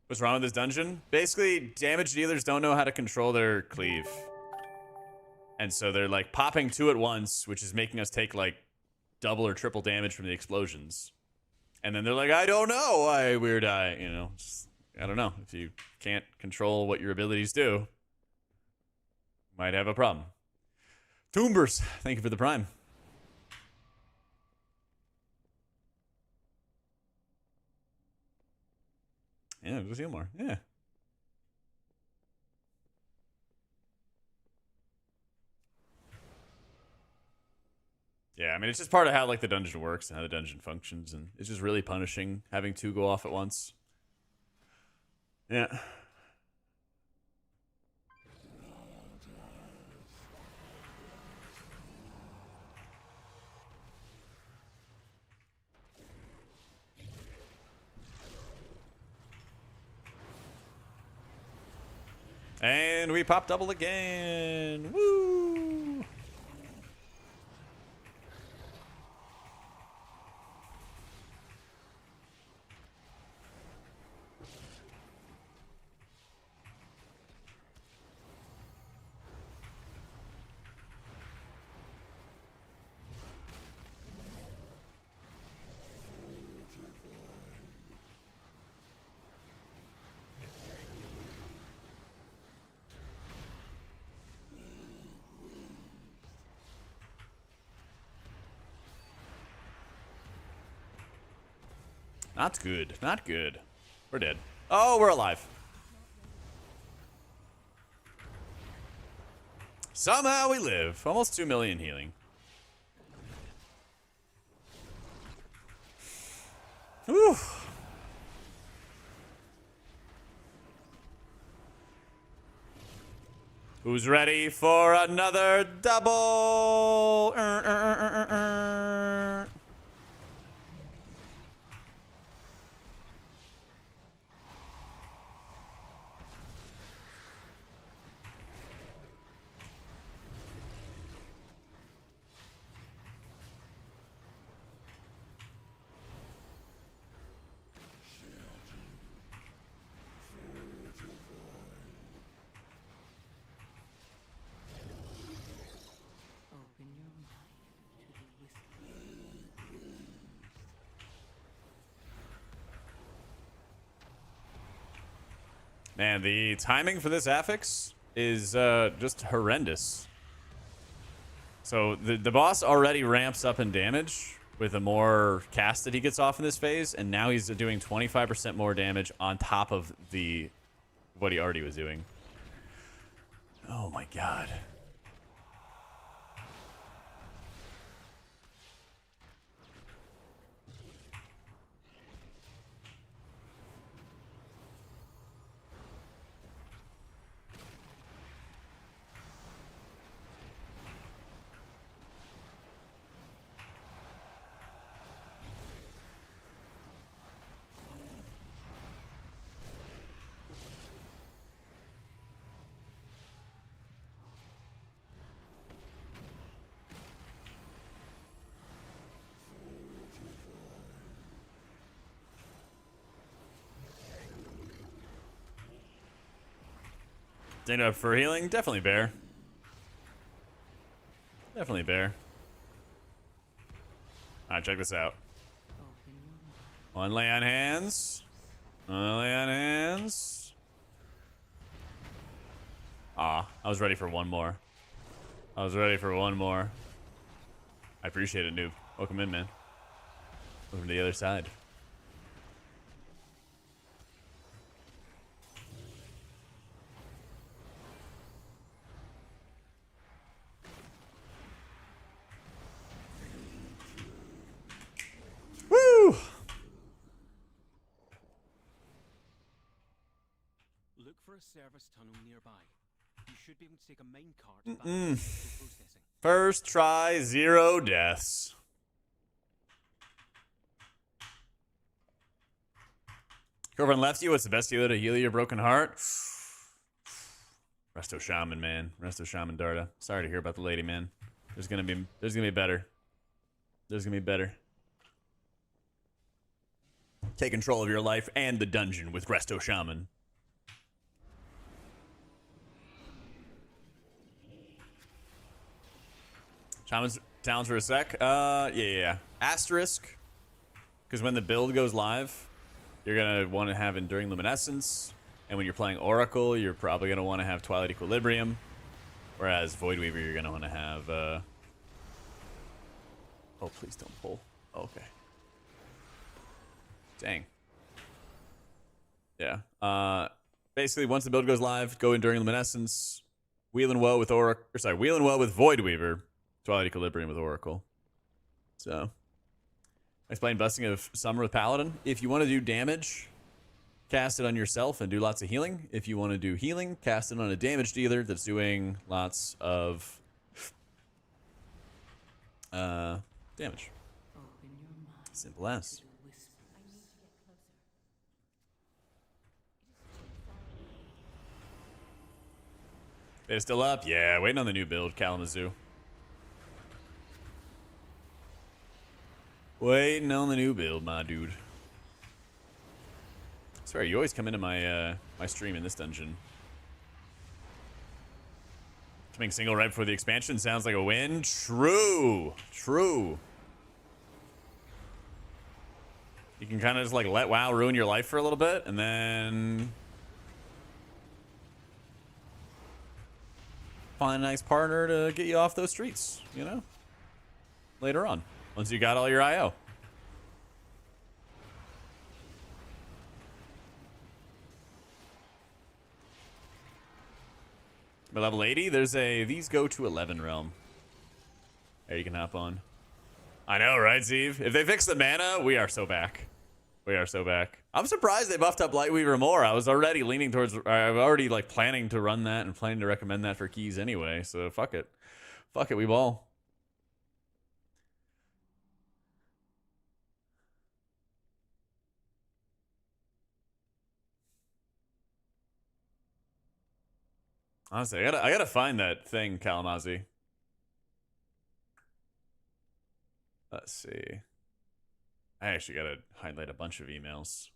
Speaker 1: What's wrong with this dungeon? Basically, damage dealers don't know how to control their cleave. And so they're like popping 2 at once, which is making us take like double or triple damage from the explosions. And then they're like, I don't know why we're dying, I don't know. If you can't control what your abilities do, might have a problem. Toombers, thank you for the prime. Yeah, just heal more. Yeah. Yeah, I mean, it's just part of how like the dungeon works and how the dungeon functions, and it's just really punishing having 2 go off at once. Yeah. And we pop double again. Woo! Not good. Not good. We're dead. Oh, we're alive. Somehow we live. Almost 2 million healing. Whew. Who's ready for another double?
Speaker 3: Open your mind to the whisper.
Speaker 1: Man, the timing for this affix is just horrendous. So the boss already ramps up in damage with the more cast that he gets off in this phase, and now he's doing 25% more damage on top of what he already was doing. Oh my god. Dana for healing? Definitely bear. Definitely bear. Alright, check this out.
Speaker 3: Open your mind.
Speaker 1: One lay on hands. One lay on hands. Ah, I was ready for one more. I was ready for one more. I appreciate it, noob. Welcome in, man. Welcome to the other side. Woo!
Speaker 5: Look for a service tunnel nearby. You should be able to take a mine cart back to central processing.
Speaker 1: First try, 0 deaths. Girlfriend left you. What's the best healer to heal your broken heart? Resto Shaman, man. Resto Shaman Darda. Sorry to hear about the lady, man. There's gonna be better. There's gonna be better. Take control of your life and the dungeon with Resto Shaman. Shaman's talents for a sec. Yeah. Asterisk. Because when the build goes live, you're going to want to have Enduring Luminescence. And when you're playing Oracle, you're probably going to want to have Twilight Equilibrium. Whereas Voidweaver, you're going to want to have... Oh, please don't pull. Oh, okay. Dang. Yeah. Basically, once the build goes live, go Enduring Luminescence. Wheel and Woe with Oracle. Wheel and Woe with Voidweaver. Twilight Equilibrium with Oracle. So, explain busting of Summer with Paladin. If you want to do damage, cast it on yourself and do lots of healing. If you want to do healing, cast it on a damage dealer that's doing lots of damage.
Speaker 3: Open your mind
Speaker 1: Simple as.
Speaker 3: to the whisper.
Speaker 4: I need to get closer.
Speaker 1: Beta still up? Yeah, waiting on the new build, Kalamazoo. Waiting on the new build, my dude. I swear, you always come into my my stream in this dungeon. Coming single right before the expansion sounds like a win. True. True. You can kind of just like let WoW ruin your life for a little bit and then find a nice partner to get you off those streets, you know? Later on, once you got all your IO. By level 80, there's a these go to 11 realm. There you can hop on. I know, right, Zeev? If they fix the mana, we are so back. We are so back. I'm surprised they buffed up Lightweaver more. I was already leaning towards, I'm already like planning to run that and planning to recommend that for keys anyway. So fuck it. Fuck it, we ball. Honestly, I gotta find that thing, Kalamazoo. Let's see. I actually gotta highlight a bunch of emails.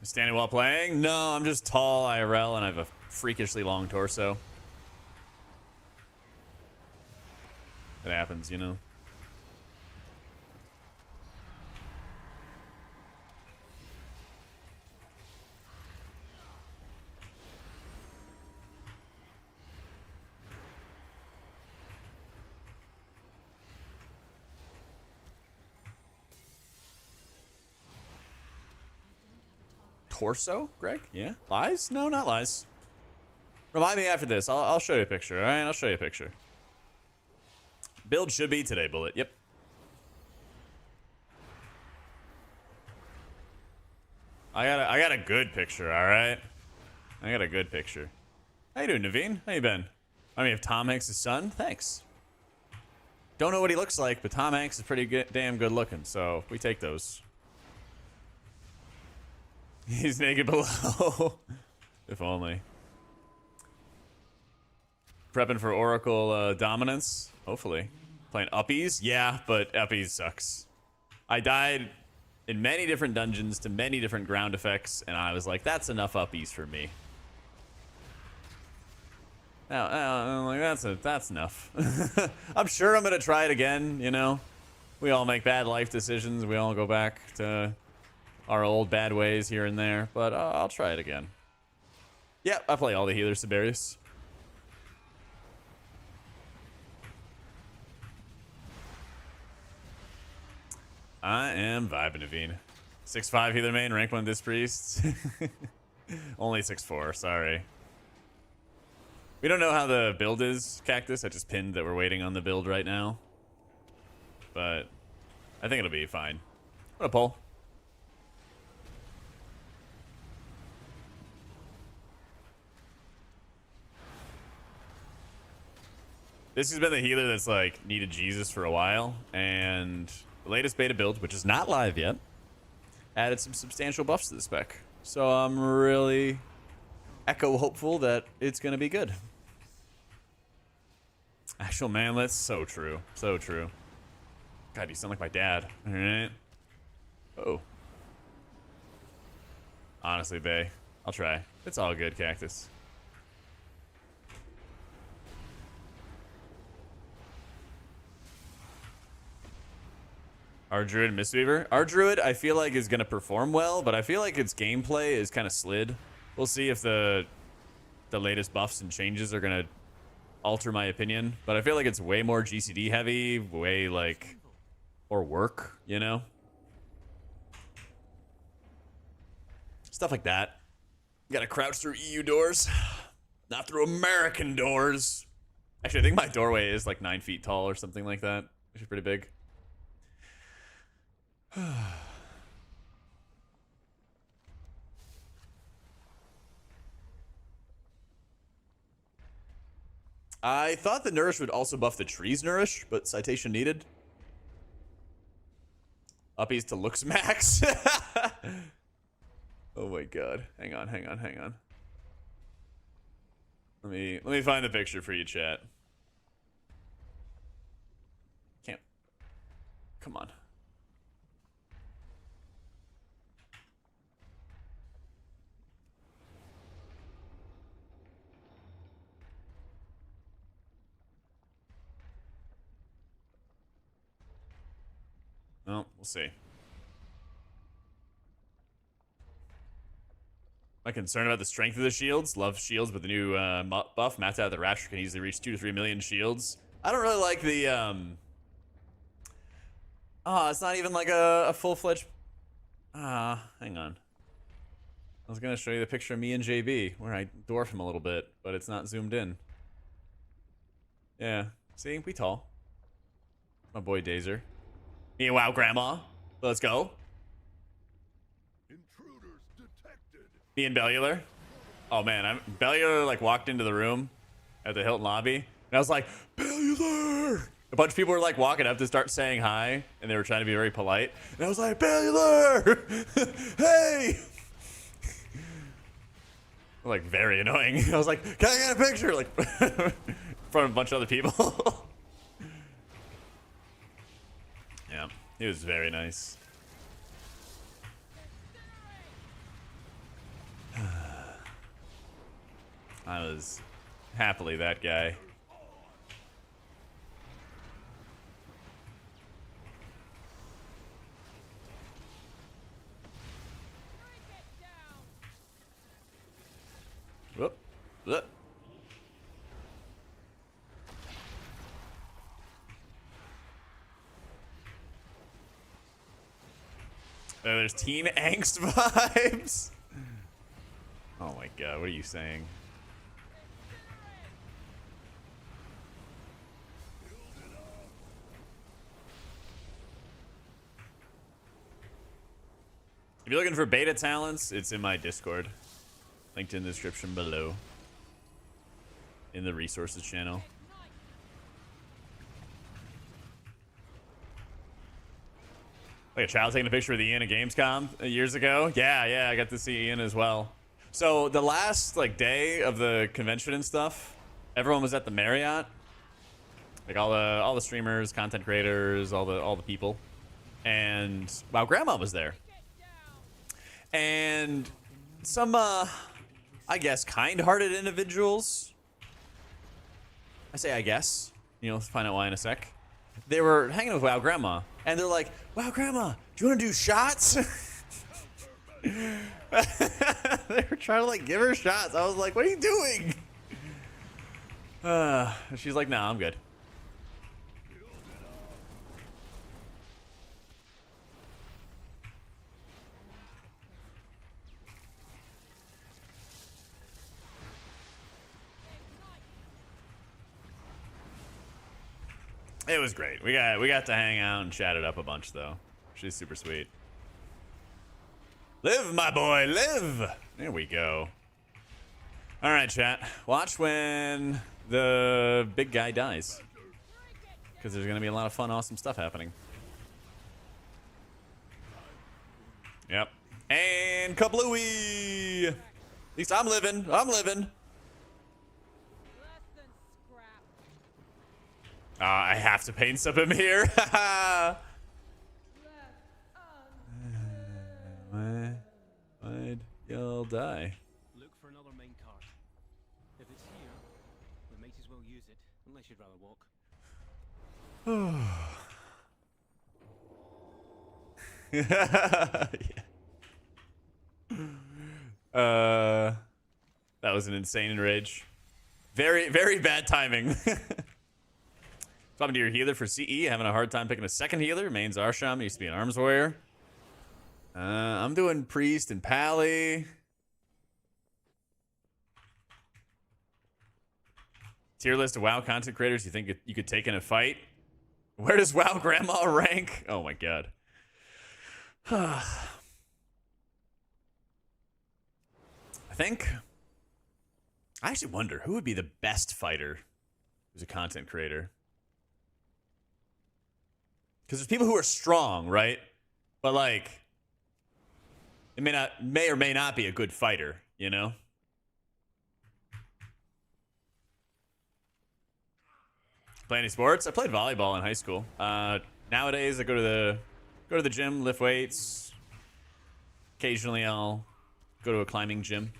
Speaker 1: Standing while playing? No, I'm just tall IRL and I have a freakishly long torso. It happens, you know. Torso, Greg? Yeah. Lies? No, not lies. Remind me after this. I'll show you a picture. All right, I'll show you a picture. Build should be today, Bullet. Yep. I got a good picture. All right. I got a good picture. How you doing, Naveen? How you been? I mean, if Tom Hanks' son, thanks. Don't know what he looks like, but Tom Hanks is pretty good, damn good looking. So we take those. He's naked below. If only. Prepping for Oracle dominance. Hopefully. Playing Uppies? Yeah, but Uppies sucks. I died in many different dungeons to many different ground effects, and I was like, that's enough Uppies for me. Now, like, that's enough. I'm sure I'm going to try it again, you know? We all make bad life decisions. We all go back to our old bad ways here and there, but I'll try it again. Yep, I play all the healers, Siberius. I am vibing, Naveen. 6'5" healer main, rank 1 Disc Priest. Only 6'4", sorry. We don't know how the build is, Cactus. I just pinned that we're waiting on the build right now. But I think it'll be fine. What a poll. This has been the healer that's like needed Jesus for a while, and the latest beta build, which is not live yet, added some substantial buffs to the spec. So I'm really echo hopeful that it's gonna be good. Actual manless, so true, so true. God, you sound like my dad. All right. Oh. Honestly, Bay, I'll try. It's all good, Cactus. Our Druid and Mistweaver. Our Druid, I feel like, is going to perform well, but I feel like its gameplay is kind of slid. We'll see if the latest buffs and changes are going to alter my opinion. But I feel like it's way more GCD heavy, way, like, more work, you know? Stuff like that. You got to crouch through EU doors, not through American doors. Actually, I think my doorway is, like, 9 feet tall or something like that, which is pretty big. I thought the Nourish would also buff the trees Nourish, but citation needed. Uppies to looks max. Oh my god. Hang on. Let me find the picture for you, chat. Can't. Come on. Well, we'll see. Am I concerned about the strength of the shields? Love shields, but the new buff, maxed out the Rapture, can easily reach 2 to 3 million shields. I don't really like the, oh, it's not even like a full-fledged... hang on. I was gonna show you the picture of me and JB, where I dwarf him a little bit, but it's not zoomed in. Yeah, see, we tall. My boy Dazer. Me and WoW Grandma. Let's go.
Speaker 2: Intruders detected.
Speaker 1: Me and Bellular. Oh man, Bellular like walked into the room at the Hilton lobby, and I was like, Bellular! A bunch of people were like walking up to start saying hi, and they were trying to be very polite. And I was like, Bellular! Hey! Like very annoying. I was like, can I get a picture? Like in front of a bunch of other people. Yeah, he was very nice. I was happily that guy. Whoop. Whoop. There's teen angst vibes. Oh my god, what are you saying? If you're looking for beta talents, it's in my Discord. Linked in the description below. In the resources channel. Like a child taking a picture of the Ian at Gamescom years ago. Yeah, I got to see Ian as well. So the last like day of the convention and stuff, everyone was at the Marriott. Like all the streamers, content creators, all the people. And wow, Grandma was there. And some I guess kind-hearted individuals. I say I guess. You know, let's find out why in a sec. They were hanging with WoW Grandma, and they're like, "Wow Grandma, do you want to do shots?" They were trying to like give her shots. I was like, "What are you doing?" She's like, "Nah, I'm good." It was great. We got to hang out and chat it up a bunch though. She's super sweet. Live, my boy, live. There we go. All right, chat. Watch when the big guy dies, because there's gonna be a lot of fun, awesome stuff happening. Yep. And kablooey. At least I'm living. I'm living. I have to paint some him here. Why'd y'all die?
Speaker 5: Look for another main cart. If it's here, we might as well use it, unless you'd rather walk.
Speaker 1: That was an insane rage. Very, very bad timing. Talking to your healer for CE, having a hard time picking a second healer. Main's our Shaman, used to be an arms warrior. I'm doing priest and pally. Tier list of WoW content creators you think you could take in a fight. Where does WoW Grandma rank? Oh my god. I think. I actually wonder who would be the best fighter who's a content creator. Because there's people who are strong, right? But like, it may or may not be a good fighter, you know? Play any sports? I played volleyball in high school. Nowadays I go to the gym, lift weights. Occasionally I'll go to a climbing gym.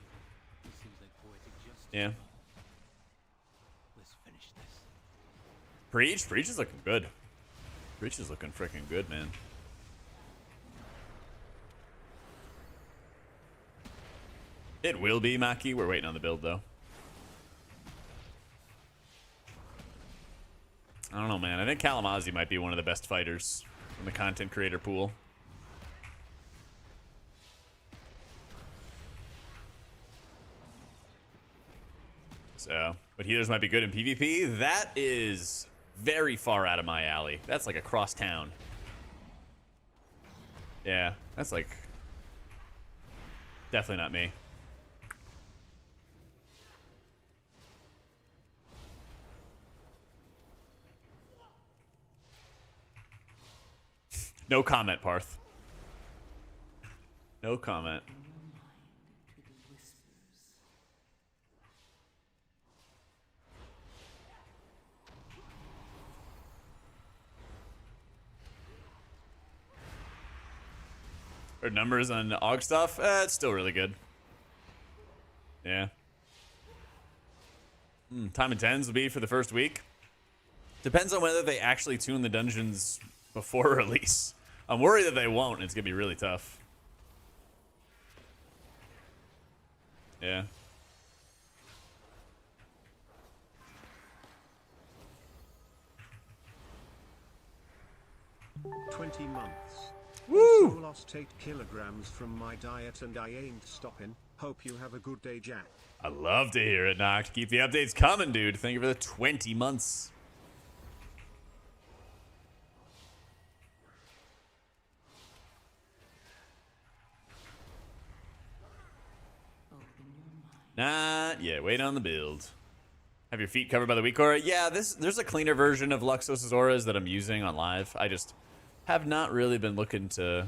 Speaker 5: This seems like poetic justice.
Speaker 1: Yeah.
Speaker 5: Let's finish this.
Speaker 1: Preach is looking good. Preach is looking freaking good, man. It will be, Maki. We're waiting on the build, though. I don't know, man. I think Kalamazoo might be one of the best fighters in the content creator pool. So, but healers might be good in PvP. That is very far out of my alley. That's like across town. Yeah, that's like definitely not me. No comment, Parth. No comment. Or numbers on AUG stuff? It's still really good. Yeah. Time and 10s will be for the first week. Depends on whether they actually tune the dungeons before release. I'm worried that they won't. It's going to be really tough. Yeah.
Speaker 2: "20 months.
Speaker 1: Woo!
Speaker 2: Also lost 8 kilograms from my diet and I ain't stopping. Hope you have a good day, Jack."
Speaker 1: I love to hear it, Noct. Keep the updates coming, dude. Thank you for the 20 months. Not yet. Wait on the build. Have your feet covered by the weak aura? Yeah, there's a cleaner version of Luxos's auras that I'm using on live. I just have not really been looking to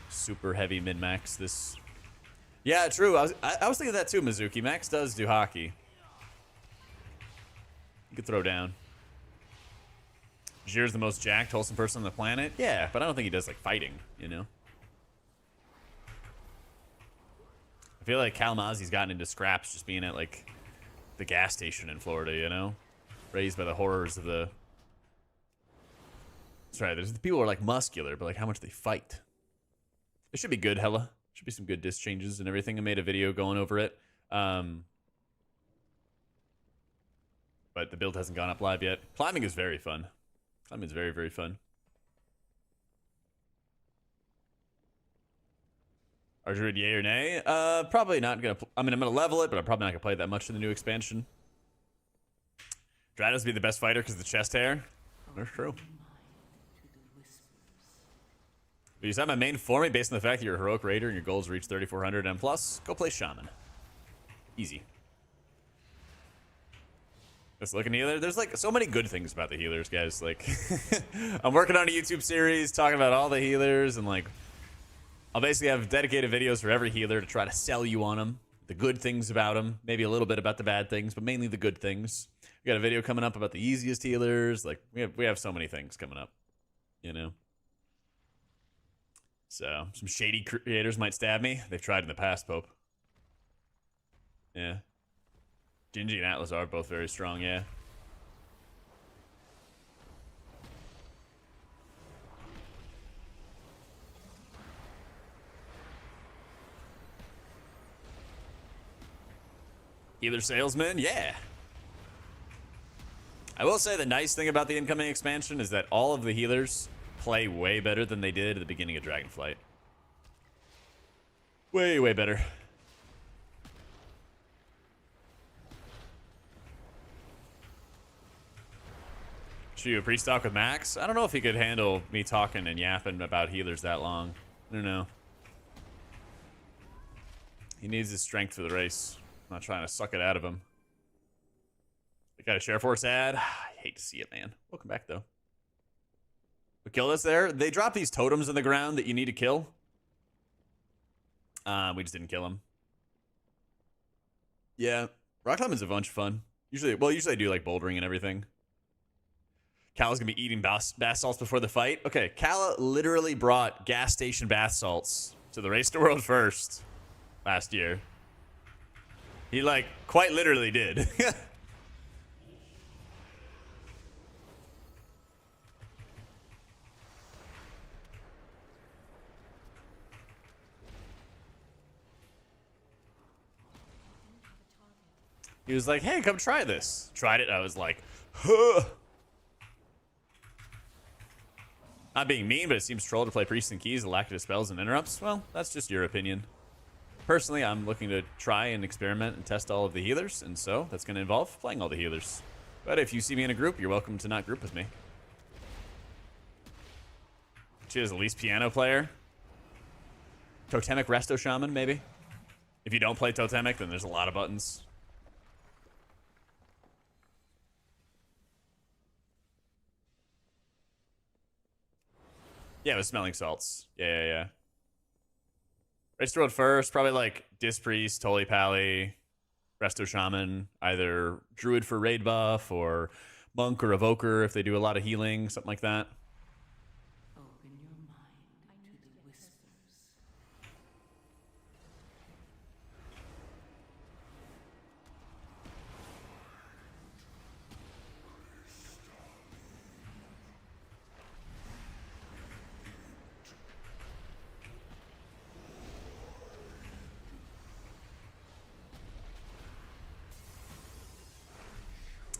Speaker 1: super heavy min-max this. Yeah, true. I was thinking of that too, Mizuki. Max does do hockey. You could throw down. Jir's the most jacked, wholesome person on the planet? Yeah, but I don't think he does, like, fighting, you know? I feel like Kalamazoo's gotten into scraps just being at, like, the gas station in Florida, you know? Raised by the horrors of the... That's right, there's the people who are, like, muscular, but, like, how much they fight. It should be good, hella. Should be some good disc changes and everything. I made a video going over it. But the build hasn't gone up live yet. Climbing is very fun. Climbing is very, very fun. Ardruid, yay or nay? Probably not gonna. I mean, I'm gonna level it, but I'm probably not gonna play that much in the new expansion. Drados would be the best fighter because of the chest hair. That's true. But you said my main for me based on the fact that you're a heroic raider and your goals reach 3,400 M plus. Go play Shaman. Easy. Just looking healer. There's like so many good things about the healers, guys. Like, I'm working on a YouTube series talking about all the healers and like. I'll basically have dedicated videos for every healer to try to sell you on them. The good things about them. Maybe a little bit about the bad things, but mainly the good things. We got a video coming up about the easiest healers. Like, we have so many things coming up. You know? So, some shady creators might stab me. They've tried in the past, Pope. Yeah. Gingy and Atlas are both very strong, yeah. Healer salesman? Yeah. I will say the nice thing about the incoming expansion is that all of the healers play way better than they did at the beginning of Dragonflight. Way, way better. Should you pre-stock with Max? I don't know if he could handle me talking and yapping about healers that long. I don't know. He needs his strength for the race. I'm not trying to suck it out of him. I got a Share Force ad. I hate to see it, man. Welcome back, though. We killed us there. They drop these totems in the ground that you need to kill. We just didn't kill them. Yeah, rock climbing's a bunch of fun. Usually I do like bouldering and everything. Kala's gonna be eating bath salts before the fight. Okay, Kala literally brought gas station bath salts to the Race to World First last year. He like quite literally did. He was like, hey, come try this. Tried it. I was like, huh. Not being mean, but it seems troll to play priests and keys, the lack of dispels and interrupts. Well, that's just your opinion. Personally, I'm looking to try and experiment and test all of the healers, and so that's going to involve playing all the healers. But if you see me in a group, you're welcome to not group with me. She is the least piano player. Totemic Resto Shaman, maybe? If you don't play Totemic, then there's a lot of buttons. Yeah, with smelling salts. Yeah. Race to World First, probably like Disc Priest, Holy Pally, Resto Shaman, either Druid for raid buff or Monk or Evoker if they do a lot of healing, something like that.
Speaker 3: Open your mind to the whispers.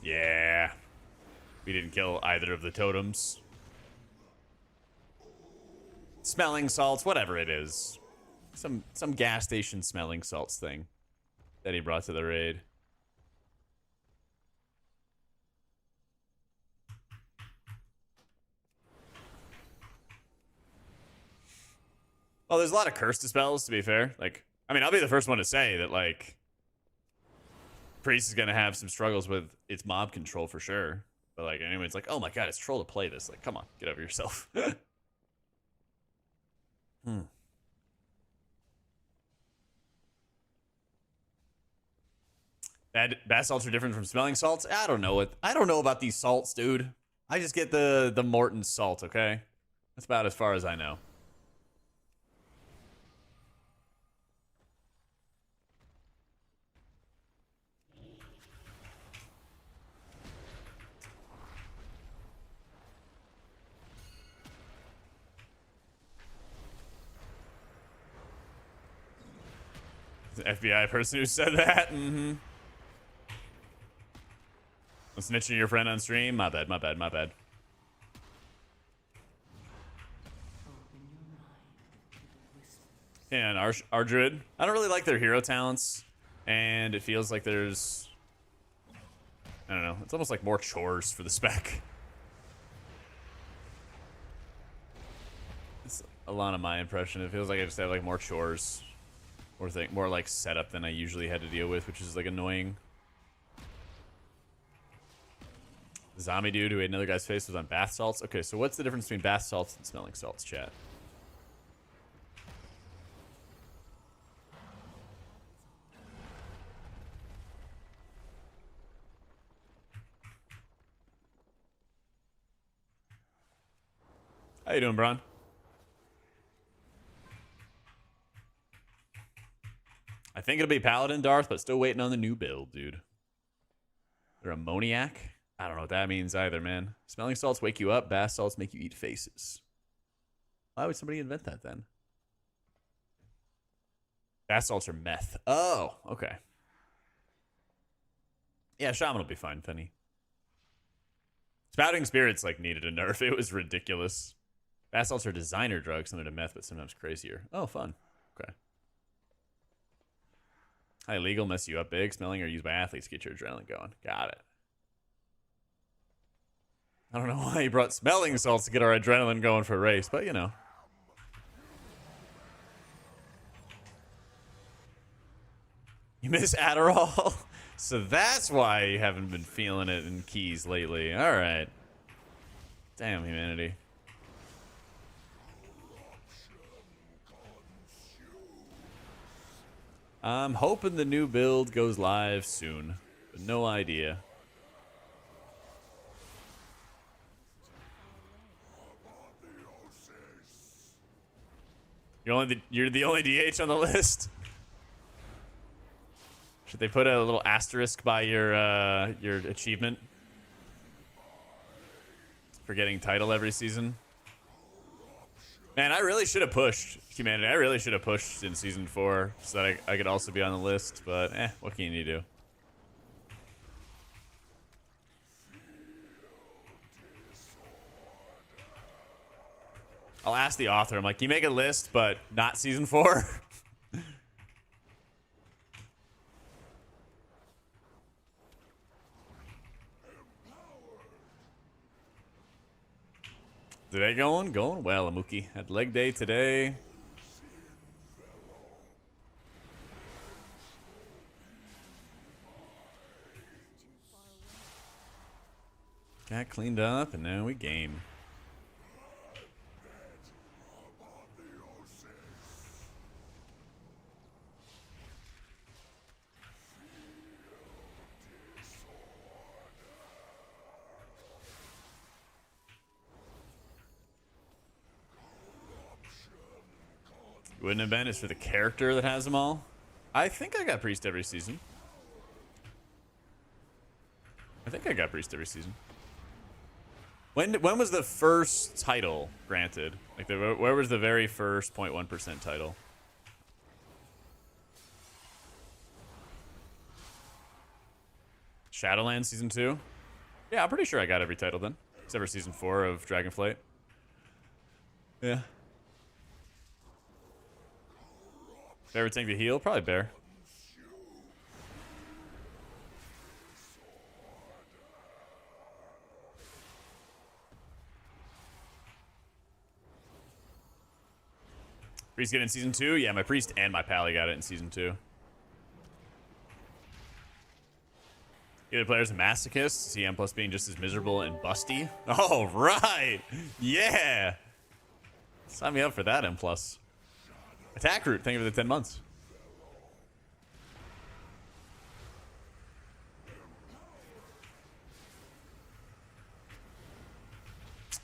Speaker 1: Yeah. We didn't kill either of the totems. Smelling salts, whatever it is. Some gas station smelling salts thing that he brought to the raid. Well, there's a lot of curse dispels, to be fair. Like, I mean, I'll be the first one to say that, like, Priest is going to have some struggles with its mob control for sure. But, like, anyway, it's like, oh my god, it's troll to play this. Like, come on, get over yourself. Bath salts are different from smelling salts? I don't know about these salts, dude. I just get the Morton salt, okay? That's about as far as I know. The FBI person who said that? Mm-hmm. I'm snitching your friend on stream? My bad. And our druid. I don't really like their hero talents. And it feels like there's... I don't know. It's almost like more chores for the spec. It's a lot of my impression. It feels like I just have like more chores. More like setup than I usually had to deal with, which is like annoying. The zombie dude who ate another guy's face was on bath salts. Okay, so what's the difference between bath salts and smelling salts, chat? How you doing, Bron? I think it'll be Paladin, Darth, but still waiting on the new build, dude. They're ammoniac? I don't know what that means either, man. Smelling salts wake you up. Bath salts make you eat faces. Why would somebody invent that then? Bath salts are meth. Oh, okay. Yeah, Shaman will be fine, Penny. Spouting Spirits, like, needed a nerf. It was ridiculous. Bath salts are designer drugs, similar to meth, but sometimes crazier. Oh, fun. Okay. High legal mess you up big. Smelling or used by athletes to get your adrenaline going. Got it. I don't know why he brought smelling salts to get our adrenaline going for a race, but you know. You miss Adderall? So that's why you haven't been feeling it in keys lately. All right. Damn humanity. I'm hoping the new build goes live soon, but no idea. You're the only DH on the list. Should they put a little asterisk by your achievement for getting title every season? Man, I really should have pushed humanity. I really should have pushed in season 4 so that I could also be on the list. But what can you do? I'll ask the author. I'm like, can you make a list, but not season 4? Today going well, Amuki. Had leg day today. Got cleaned up, and now we game. Wouldn't have been. It's for the character that has them all. I think I got priest every season. When was the first title granted? Like, where was the very first 0.1% title? Shadowlands season 2? Yeah, I'm pretty sure I got every title then, except for season 4 of Dragonflight. Yeah. Favorite thing to heal? Probably Bear. Priest get it in season 2? Yeah, my priest and my pally got it in season 2. Either player's a masochist. CM plus being just as miserable and busty. Oh, right. Yeah. Sign me up for that, M plus. Attack route. Thank you for the 10 months.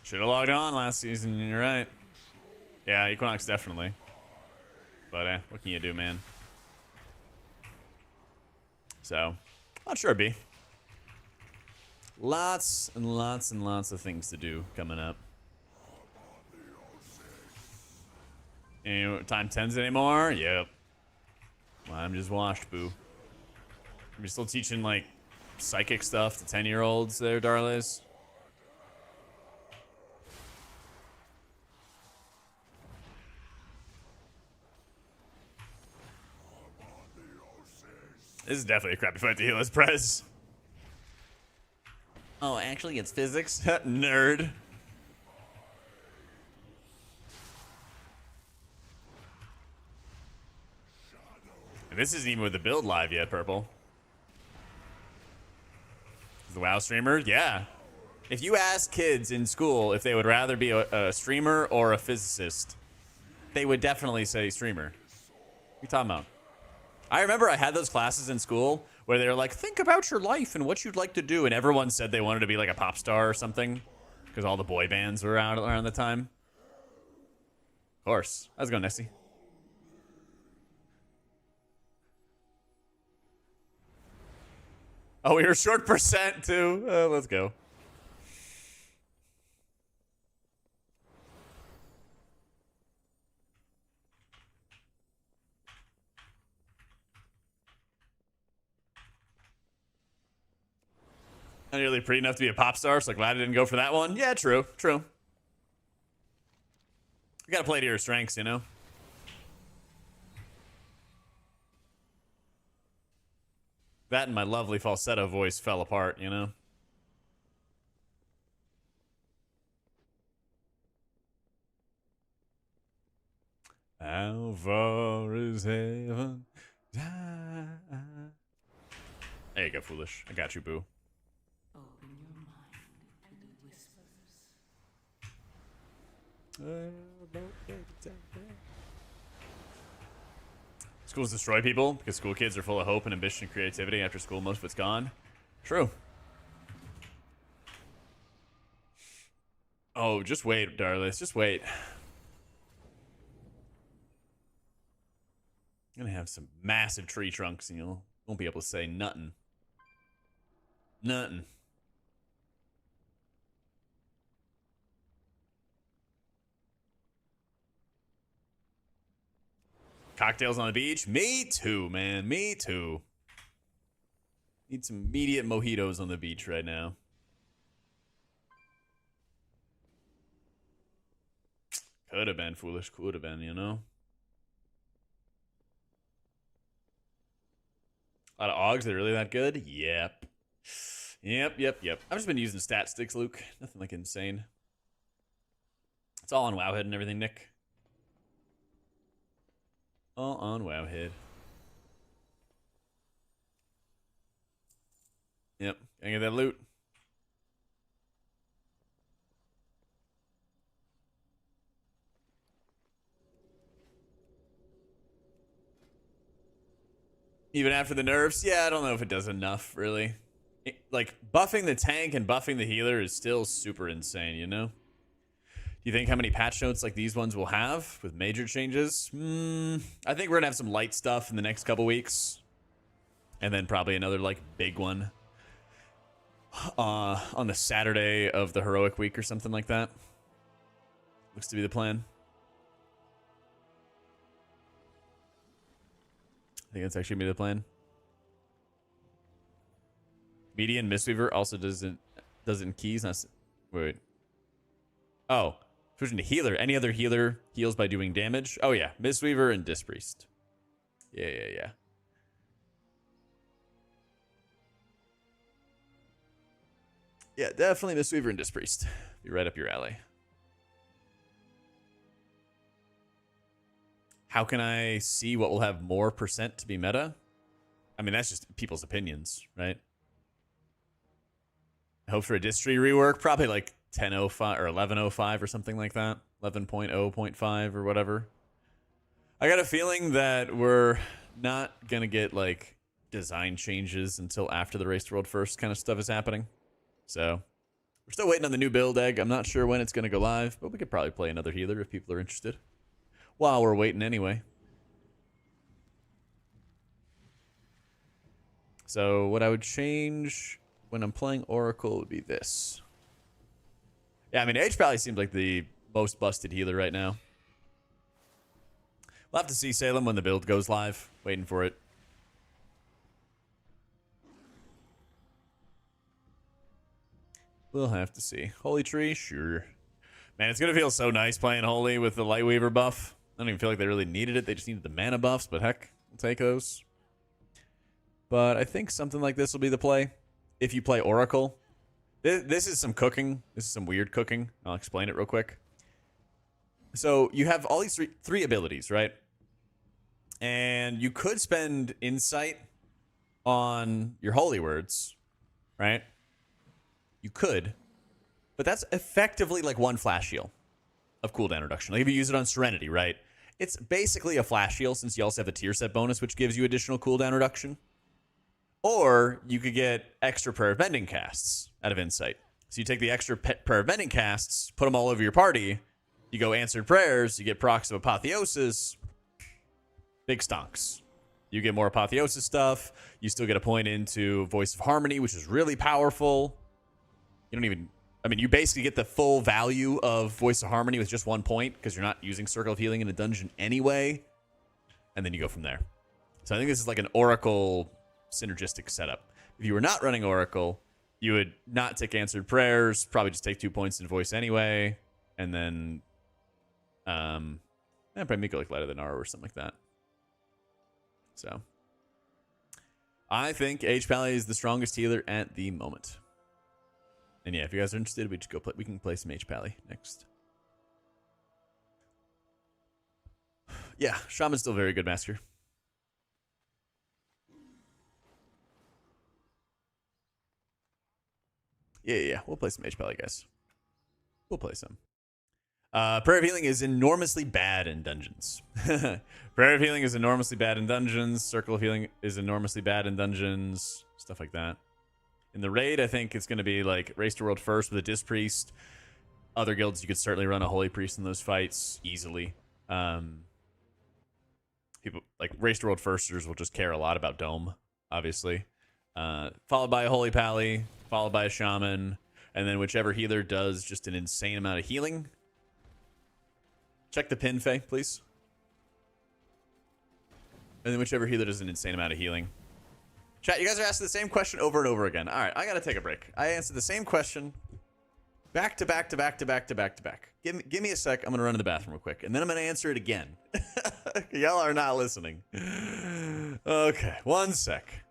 Speaker 1: Should have logged on last season. You're right. Yeah, Equinox definitely. But what can you do, man? So, not sure, B. Lots and lots and lots of things to do coming up. Any time 10s anymore? Yep. Well, I'm just washed, boo. Are you still teaching, like, psychic stuff to 10-year-olds there, Darles? This is definitely a crappy fight to heal as Prez. Oh, actually, it's physics? Nerd. And this isn't even with the build live yet, Purple. The WoW streamer? Yeah. If you ask kids in school if they would rather be a streamer or a physicist, they would definitely say streamer. What are you talking about? I remember I had those classes in school where they were like, think about your life and what you'd like to do. And everyone said they wanted to be like a pop star or something because all the boy bands were out around the time. Of course. How's it going, Nessie? Oh, we were short percent too. Let's go. Not nearly pretty enough to be a pop star, so glad I didn't go for that one. Yeah, true, true. You gotta play to your strengths, you know? That and my lovely falsetto voice fell apart, you know? How far is heaven? There There you go, foolish. I got you, boo.
Speaker 3: Open your mind to the whispers.
Speaker 1: Schools destroy people because school kids are full of hope and ambition and creativity. After school, most of it's gone. True. Oh, just wait, Darlis. Just wait. I'm gonna have some massive tree trunks and you won't be able to say nothing. Nothing. Cocktails on the beach? Me too, man. Me too. Need some immediate mojitos on the beach right now. Could have been foolish. Could have been, you know? A lot of Augs that are really that good? Yep. Yep. I've just been using stat sticks, Luke. Nothing like insane. It's all on Wowhead and everything, Nick. All on Wowhead. Yep. Gonna get that loot. Even after the nerfs? Yeah, I don't know if it does enough, really. Like, buffing the tank and buffing the healer is still super insane, you know? Do you think how many patch notes like these ones will have with major changes? I think we're gonna have some light stuff in the next couple weeks. And then probably another, like, big one. On the Saturday of the Heroic Week or something like that. Looks to be the plan. I think that's actually gonna be the plan. Median Mistweaver also does it in keys. Not, wait. Oh, switching to healer. Any other healer heals by doing damage? Oh yeah, Mistweaver and Disc Priest. Yeah. Yeah, definitely Mistweaver and Disc Priest. Be right up your alley. How can I see what will have more % to be meta? I mean, that's just people's opinions, right? I hope for a Disc Tree rework, probably like 10.05 or 11.05 or something like that. 11.0.5 or whatever. I got a feeling that we're not going to get like design changes until after the Race to World First kind of stuff is happening. So we're still waiting on the new build egg. I'm not sure when it's going to go live, but we could probably play another healer if people are interested. While we're waiting anyway. So what I would change when I'm playing Oracle would be this. Yeah, I mean, H Pally seems like the most busted healer right now. We'll have to see Salem when the build goes live. Waiting for it. We'll have to see. Holy Tree? Sure. Man, it's going to feel so nice playing Holy with the Lightweaver buff. I don't even feel like they really needed it. They just needed the mana buffs, but heck, we'll take those. But I think something like this will be the play. If you play Oracle. This is some cooking. This is some weird cooking. I'll explain it real quick. So you have all these three abilities, right? And you could spend Insight on your Holy Words, right? You could. But that's effectively like one flash heal of cooldown reduction. Like if you use it on Serenity, right? It's basically a flash heal since you also have the tier set bonus, which gives you additional cooldown reduction. Or you could get extra prayer of bending casts out of Insight. So you take the extra prayer of bending casts, put them all over your party. You go answered prayers. You get procs of apotheosis. Big stonks. You get more apotheosis stuff. You still get a point into Voice of Harmony, which is really powerful. You don't even... I mean, you basically get the full value of Voice of Harmony with just 1 point because you're not using Circle of Healing in a dungeon anyway. And then you go from there. So I think this is like an Oracle synergistic setup. If you were not running Oracle, you would not take Answered Prayers, probably just take 2 points in Voice anyway, and then probably make it like Light of the Nara or something like that. So I think H Pally is the strongest healer at the moment. And yeah, if you guys are interested, we just go play. We can play some H Pally next. Yeah, Shaman's still very good, Master. Yeah. We'll play some H Pally, guys. We'll play some. Prayer of Healing is enormously bad in dungeons. Prayer of Healing is enormously bad in dungeons. Circle of Healing is enormously bad in dungeons. Stuff like that. In the raid, I think it's going to be like Race to World first with a Disc Priest. Other guilds, you could certainly run a Holy Priest in those fights easily. People like Race to World firsters will just care a lot about Dome, obviously. Followed by a Holy Pally, followed by a Shaman, and then whichever healer does just an insane amount of healing. Check the pin, Faye, please. And then whichever healer does an insane amount of healing. Chat, you guys are asking the same question over and over again. All right, I got to take a break. I answered the same question back to back to back to back to back to back. Give me a sec. I'm going to run to the bathroom real quick, and then I'm going to answer it again. Y'all are not listening. Okay, one sec.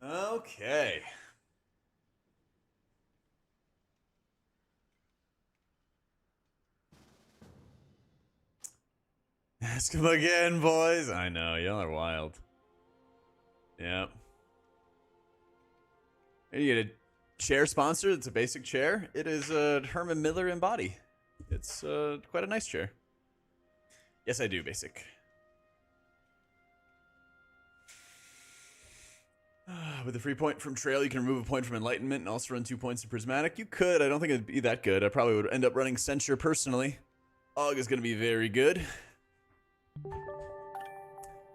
Speaker 1: Okay. Ask him again, boys. I know, y'all are wild. Yep. And you get a chair sponsor. It's a basic chair. It is a Herman Miller in body. It's quite a nice chair. Yes, I do, basic. With a free point from Trail, you can remove a point from Enlightenment and also run 2 points of Prismatic. You could. I don't think it'd be that good. I probably would end up running Censure personally. Og is going to be very good.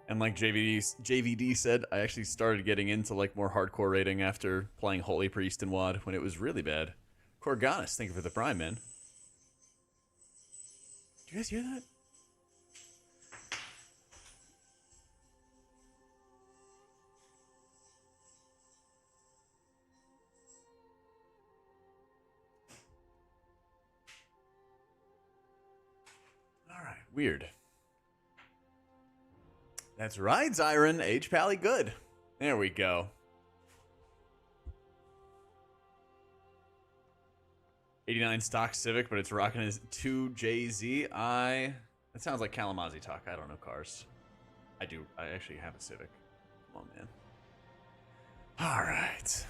Speaker 1: And like JVD said, I actually started getting into like more hardcore raiding after playing Holy Priest and WoD when it was really bad. Corganis, thank you for the prime, man. Do you guys hear that? Alright, weird. That's right, Zyron. H Pally good. There we go. 89 stock Civic, but it's rocking his 2JZ. That sounds like Kalamazoo talk. I don't know cars. I do. I actually have a Civic. Come on, man. All right.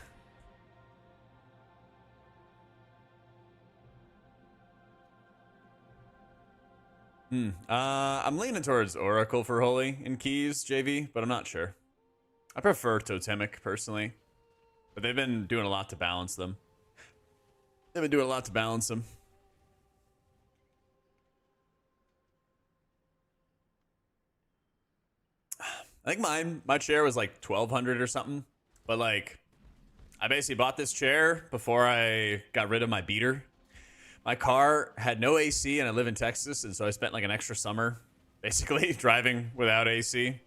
Speaker 1: I'm leaning towards Oracle for Holy in keys, JV, but I'm not sure. I prefer Totemic, personally. But they've been doing a lot to balance them. They've been doing a lot to balance them. I think my chair was like 1,200 or something. But like, I basically bought this chair before I got rid of my beater. My car had no AC and I live in Texas, and so I spent like an extra summer basically driving without AC.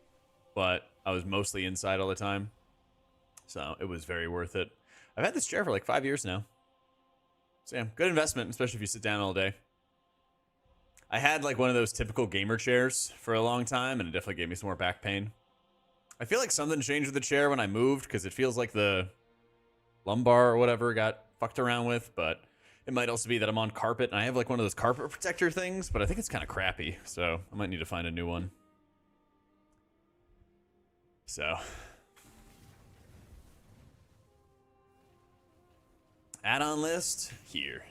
Speaker 1: But I was mostly inside all the time. So it was very worth it. I've had this chair for like 5 years now. So yeah, good investment, especially if you sit down all day. I had like one of those typical gamer chairs for a long time, and it definitely gave me some more back pain. I feel like something changed with the chair when I moved, because it feels like the lumbar or whatever got fucked around with, but it might also be that I'm on carpet, and I have like one of those carpet protector things, but I think it's kind of crappy, so I might need to find a new one. So... add-on list here.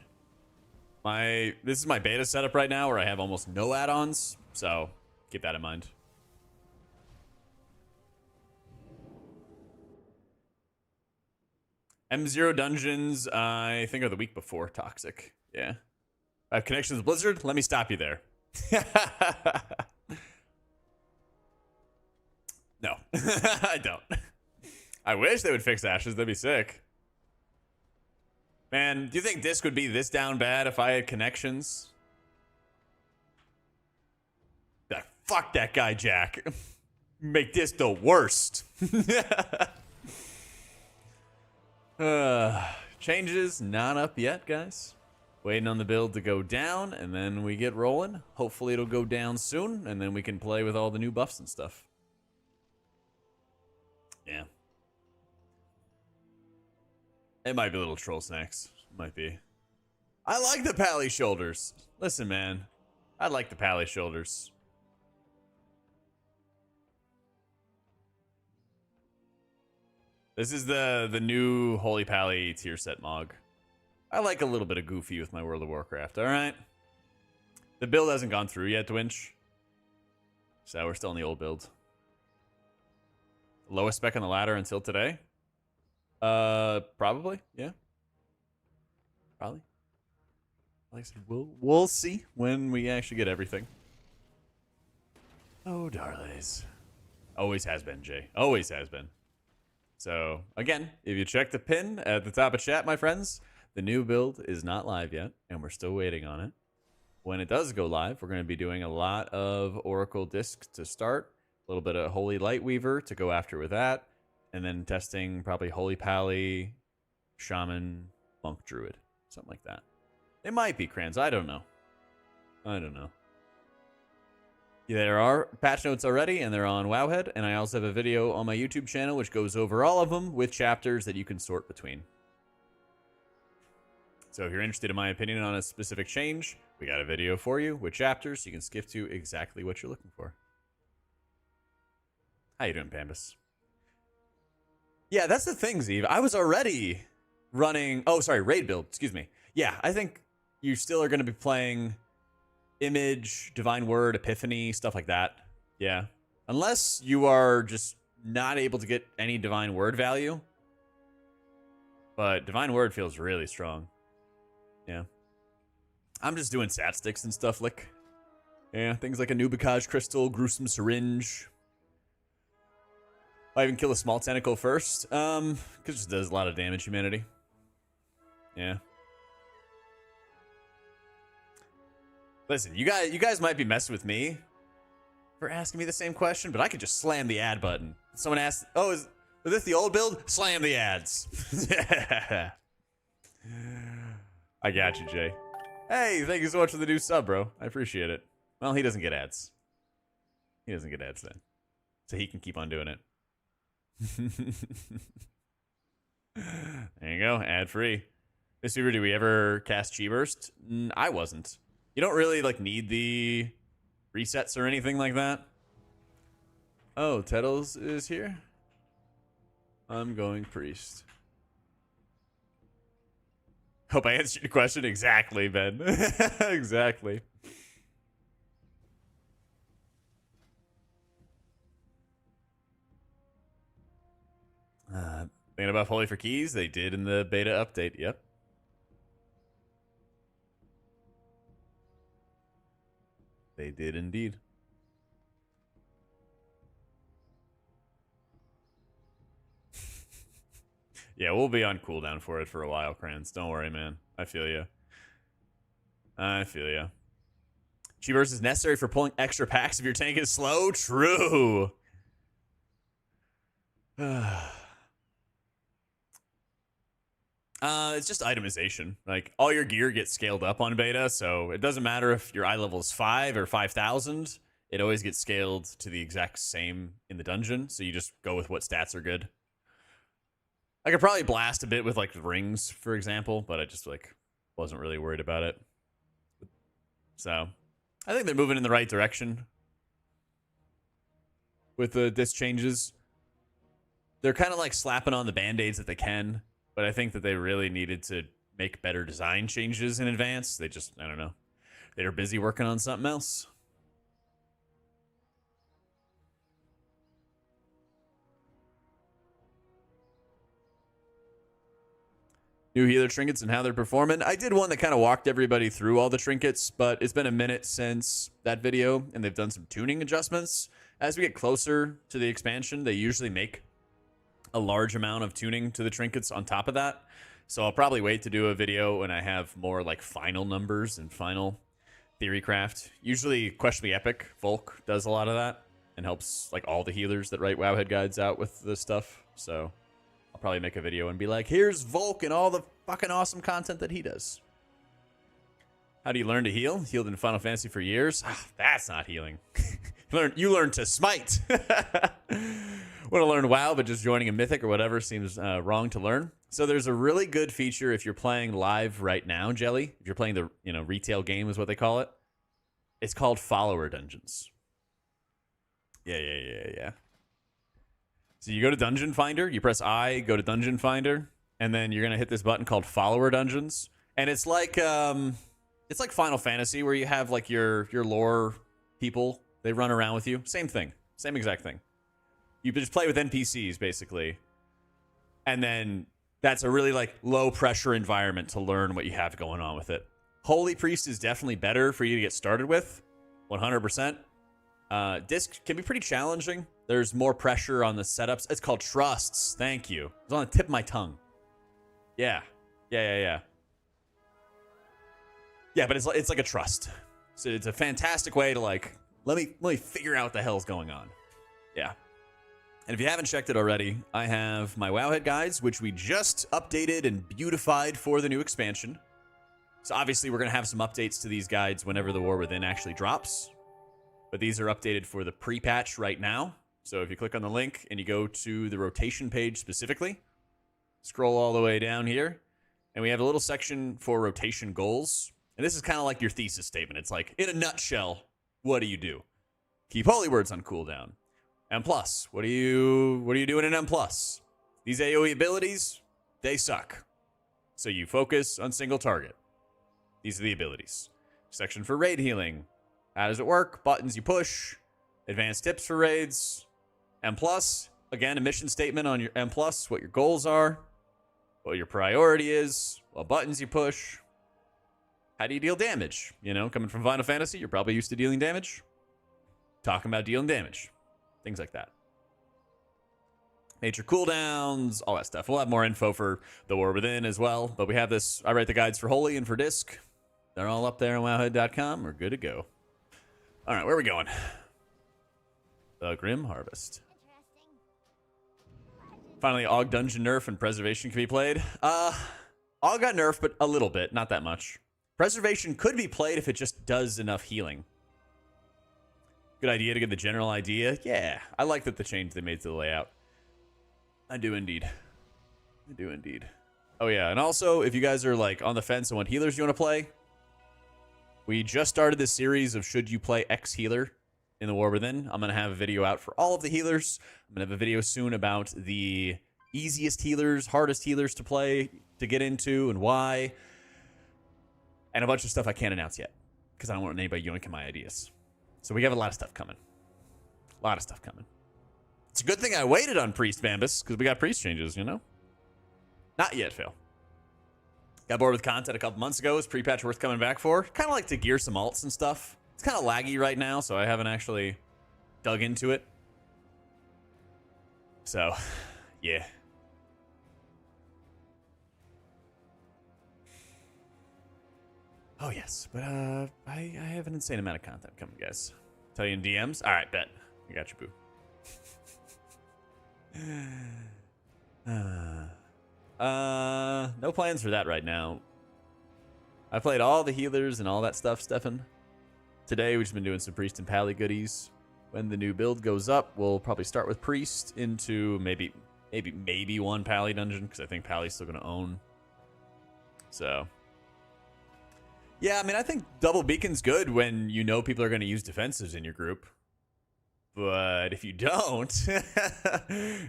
Speaker 1: This is my beta setup right now where I have almost no add-ons, so keep that in mind. M0 dungeons, I think, are the week before Toxic. Yeah. I have connections with Blizzard. Let me stop you there. No, I don't. I wish they would fix Ashes. That'd be sick. Man, do you think Disc would be this down bad if I had connections? Be like, fuck that guy, Jack. Make this the worst. Changes not up yet, guys. Waiting on the build to go down, and then we get rolling. Hopefully it'll go down soon, and then we can play with all the new buffs and stuff. Yeah. It might be little troll snacks. Might be. I like the pally shoulders. Listen, man. I like the pally shoulders. This is the new Holy Pally tier set mog. I like a little bit of goofy with my World of Warcraft, alright? The build hasn't gone through yet, Dwinch. So we're still in the old build. Lowest spec on the ladder until today? Probably, yeah. Probably. Like I said, we'll see when we actually get everything. Oh, darlings. Always has been, Jay. Always has been. So, again, if you check the pin at the top of chat, my friends, the new build is not live yet, and we're still waiting on it. When it does go live, we're going to be doing a lot of Oracle discs to start, a little bit of Holy Lightweaver to go after with that, and then testing probably Holy Pally, Shaman, Monk Druid. Something like that. It might be crayons. I don't know. I don't know. Yeah, there are patch notes already, and they're on Wowhead, and I also have a video on my YouTube channel which goes over all of them with chapters that you can sort between. So if you're interested in my opinion on a specific change, we got a video for you with chapters so you can skip to exactly what you're looking for. How you doing, Pambus? Yeah, that's the thing, Zeev. I was already running... oh, sorry, raid build. Excuse me. Yeah, I think you still are going to be playing Image, Divine Word, Epiphany, stuff like that. Yeah. Unless you are just not able to get any Divine Word value. But Divine Word feels really strong. Yeah. I'm just doing stat sticks and stuff like... yeah, things like a Nubicage Crystal, Gruesome Syringe... I even kill a small tentacle first, because it just does a lot of damage, humanity. Yeah. Listen, you guys might be messing with me for asking me the same question, but I could just slam the add button. Someone asked, oh, is this the old build? Slam the ads. I got you, Jay. Hey, thank you so much for the new sub, bro. I appreciate it. Well, he doesn't get ads. He doesn't get ads then. So he can keep on doing it. There you go, ad free. Miss Weaver, do we ever cast Chi Burst? I wasn't. You don't really like need the resets or anything like that. Oh, Tettles is here. I'm going priest. Hope I answered your question exactly, Ben. Exactly. Thinking about Holy for keys? They did in the beta update. Yep. They did indeed. Yeah, we'll be on cooldown for it for a while, Kranz. Don't worry, man. I feel you. I feel you. Chi burst is necessary for pulling extra packs if your tank is slow. True. It's just itemization. Like, all your gear gets scaled up on beta, so it doesn't matter if your eye level is 5 or 5,000. It always gets scaled to the exact same in the dungeon, so you just go with what stats are good. I could probably blast a bit with, like, rings, for example, but I just, like, wasn't really worried about it. So, I think they're moving in the right direction with the disc changes. They're kind of, like, slapping on the band-aids that they can, but I think that they really needed to make better design changes in advance. They just, I don't know. They were busy working on something else. New healer trinkets and how they're performing. I did one that kind of walked everybody through all the trinkets, but it's been a minute since that video, and they've done some tuning adjustments. As we get closer to the expansion, they usually make a large amount of tuning to the trinkets on top of that. So I'll probably wait to do a video when I have more like final numbers and final theory craft. Usually Question Me Epic, Volk does a lot of that and helps like all the healers that write Wowhead guides out with this stuff. So I'll probably make a video and be like, here's Volk and all the fucking awesome content that he does. How do you learn to heal? Healed in Final Fantasy for years. That's not healing. You learn to smite. Want to learn WoW, but just joining a Mythic or whatever seems wrong to learn. So there's a really good feature if you're playing live right now, Jelly. If you're playing the retail game is what they call it. It's called follower dungeons. Yeah. So you go to Dungeon Finder, you press I, go to Dungeon Finder, and then you're gonna hit this button called Follower Dungeons, and it's like Final Fantasy where you have like your lore people, they run around with you. Same thing, same exact thing. You just play with NPCs basically, and then that's a really like low pressure environment to learn what you have going on with it. Holy Priest is definitely better for you to get started with, 100%. Disc can be pretty challenging. There's more pressure on the setups. It's called trusts. Thank you. It's on the tip of my tongue. Yeah, but it's like a trust. So it's a fantastic way to like let me figure out what the hell's going on. Yeah. And if you haven't checked it already, I have my Wowhead guides, which we just updated and beautified for the new expansion. So obviously we're going to have some updates to these guides whenever the War Within actually drops. But these are updated for the pre-patch right now. So if you click on the link and you go to the rotation page specifically, scroll all the way down here, and we have a little section for rotation goals. And this is kind of like your thesis statement. It's like, in a nutshell, what do you do? Keep holy words on cooldown. M+, what do you do in an M+? These AoE abilities, they suck. So you focus on single target. These are the abilities. Section for raid healing. How does it work? Buttons you push. Advanced tips for raids. M+, again, a mission statement on your M+, what your goals are, what your priority is, what buttons you push. How do you deal damage? You know, coming from Final Fantasy, you're probably used to dealing damage. Talking about dealing damage. Things like that. Nature cooldowns, all that stuff. We'll have more info for the War Within as well. But we have this. I write the guides for Holy and for Disc. They're all up there on wowhead.com. We're good to go. All right, where are we going? The Grim Harvest. Finally, Og Dungeon nerf and Preservation can be played. Og got nerfed, but a little bit. Not that much. Preservation could be played if it just does enough healing. Good idea to get the general idea. Yeah, I like that the change they made to the layout. I do indeed. Oh yeah, and also, if you guys are like on the fence on what healers you want to play, we just started this series of should you play X healer in the War Within. I'm going to have a video out for all of the healers. I'm going to have a video soon about the easiest healers, hardest healers to play, to get into, and why. And a bunch of stuff I can't announce yet, because I don't want anybody yoinking my ideas. So we have a lot of stuff coming. It's a good thing I waited on Priest Bambus, because we got priest changes, you know? Not yet, Phil. Got bored with content a couple months ago. Is pre-patch worth coming back for? Kind of like to gear some alts and stuff. It's kind of laggy right now, so I haven't actually dug into it. So, yeah. Oh, yes. But I have an insane amount of content coming, guys. Tell you in DMs? All right, bet. I got you, boo. No plans for that right now. I played all the healers and all that stuff, Stefan. Today, we've just been doing some Priest and Pally goodies. When the new build goes up, we'll probably start with Priest into maybe one Pally dungeon, because I think Pally's still going to own. So, yeah, I mean, I think double beacon's good when you know people are going to use defensives in your group. But if you don't, yeah,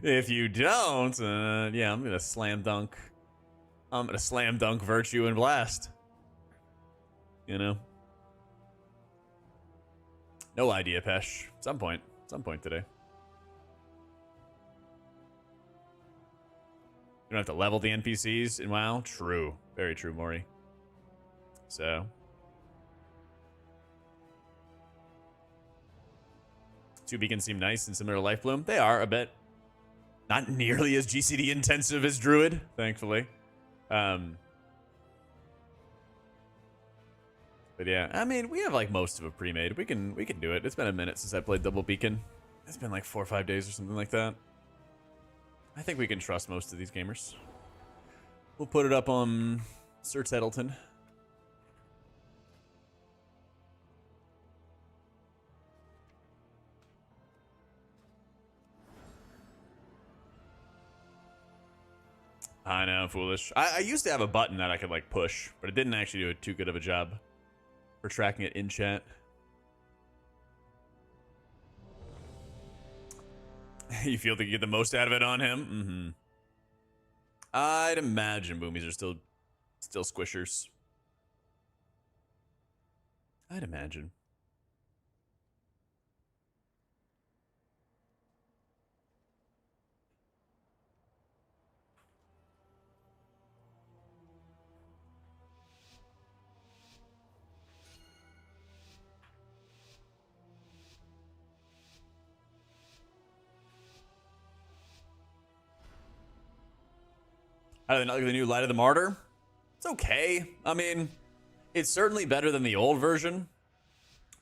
Speaker 1: I'm going to slam dunk. I'm going to slam dunk Virtue and Blast. You know? No idea, Pesh. Some point today. You don't have to level the NPCs in WoW? True. Very true, Maury. So. Two beacons seem nice and similar to Life Bloom. They are a bit. Not nearly as GCD intensive as Druid, thankfully. But yeah, I mean, we have like most of it pre-made. We can do it. It's been a minute since I played double beacon. It's been like 4 or 5 days or something like that. I think we can trust most of these gamers. We'll put it up on Sir Tettleton. I know, foolish. I used to have a button that I could like push, but it didn't actually do too good of a job for tracking it in chat. You feel that you get the most out of it on him? I'd imagine boomies are still squishers. I'd imagine. How do they not like the new Light of the Martyr? It's okay. I mean, it's certainly better than the old version.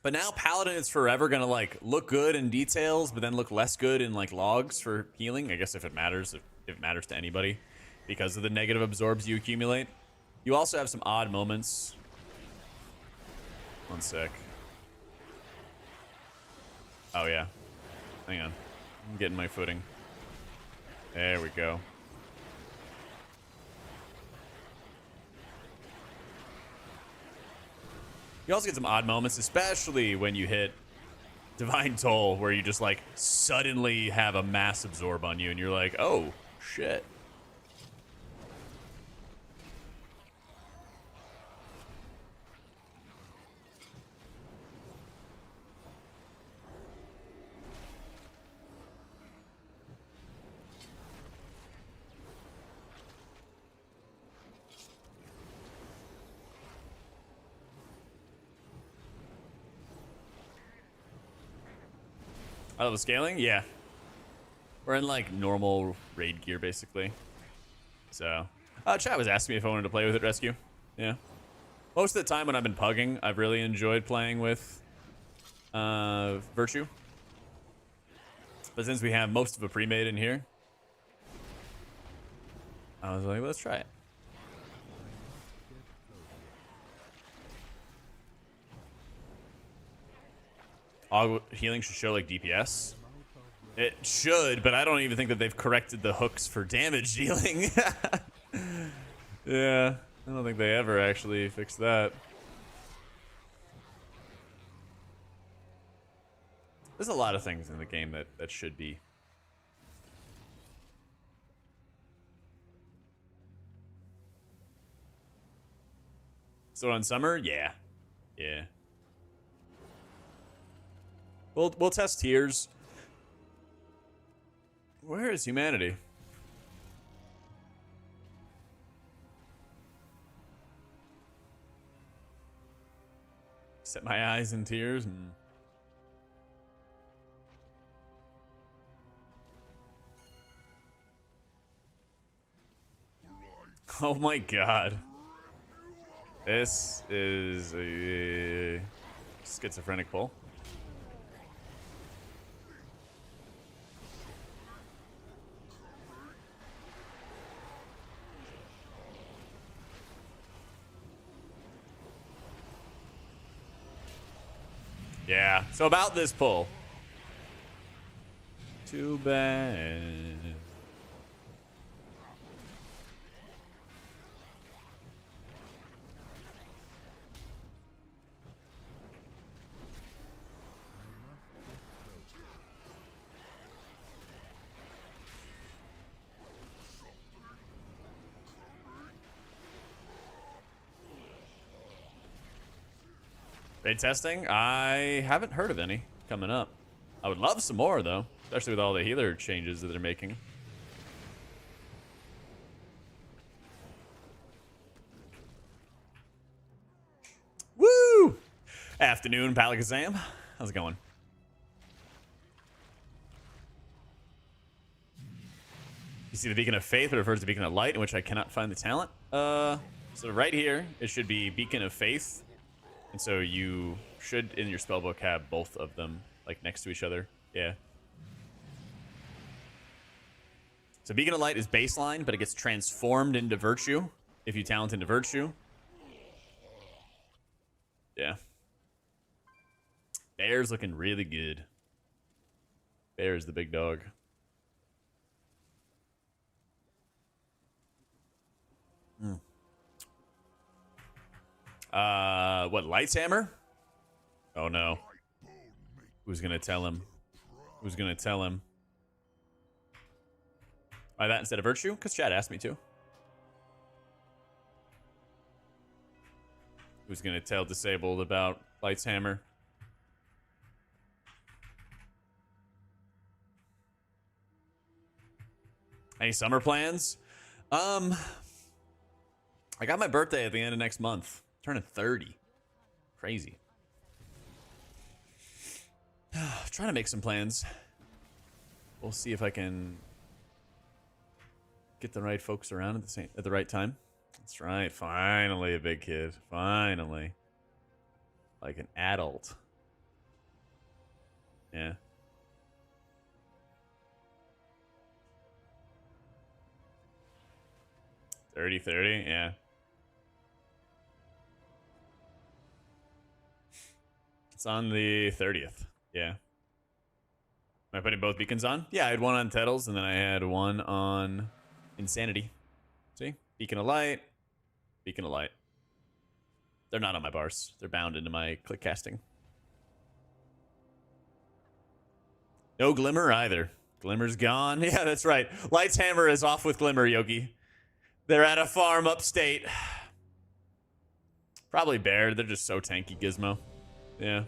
Speaker 1: But now Paladin is forever gonna like look good in details, but then look less good in like logs for healing. I guess if it matters, if it matters to anybody, because of the negative absorbs you accumulate. You also have some odd moments. One sec. Oh yeah. Hang on. I'm getting my footing. There we go. You also get some odd moments, especially when you hit Divine Toll, where you just like suddenly have a mass absorb on you and you're like, oh shit. I love the scaling? Yeah. We're in like normal raid gear basically. So, chat was asking me if I wanted to play with it, Rescue. Yeah. Most of the time when I've been pugging, I've really enjoyed playing with Virtue. But since we have most of a pre-made in here, I was like, let's try it. Healing should show like DPS. It should, but I don't even think that they've corrected the hooks for damage dealing. Yeah, I don't think they ever actually fixed that. There's a lot of things in the game that should be. So on summer, yeah. Yeah. We'll test tiers. Where is humanity? Set my eyes in tears and... Oh my god. This is a schizophrenic pull. Yeah, so about this pull. Too bad. Raid testing? I haven't heard of any coming up. I would love some more, though, especially with all the healer changes that they're making. Woo! Afternoon, Palakazam. How's it going? You see the Beacon of Faith, but it refers to Beacon of Light, in which I cannot find the talent. So right here, it should be Beacon of Faith. And so you should, in your spellbook, have both of them, like, next to each other. Yeah. So Beacon of Light is baseline, but it gets transformed into Virtue if you talent into Virtue. Yeah. Bear's looking really good. Bear's the big dog. What, Light's Hammer? Oh no. Who's gonna tell him? Who's gonna tell him? Why that instead of Virtue? Because Chad asked me to. Who's gonna tell Disabled about Light's Hammer? Any summer plans? I got my birthday at the end of next month. Turning 30. Crazy. Trying to make some plans. We'll see if I can get the right folks around at the right time. That's right. Finally a big kid. Finally. Like an adult. Yeah. $30, yeah. It's on the 30th. Yeah. Am I putting both beacons on? Yeah, I had one on Tettles, and then I had one on Insanity. See? Beacon of Light. Beacon of Light. They're not on my bars. They're bound into my click casting. No Glimmer either. Glimmer's gone. Yeah, that's right. Light's Hammer is off with Glimmer, Yogi. They're at a farm upstate. Probably Bear. They're just so tanky, Gizmo. Yeah.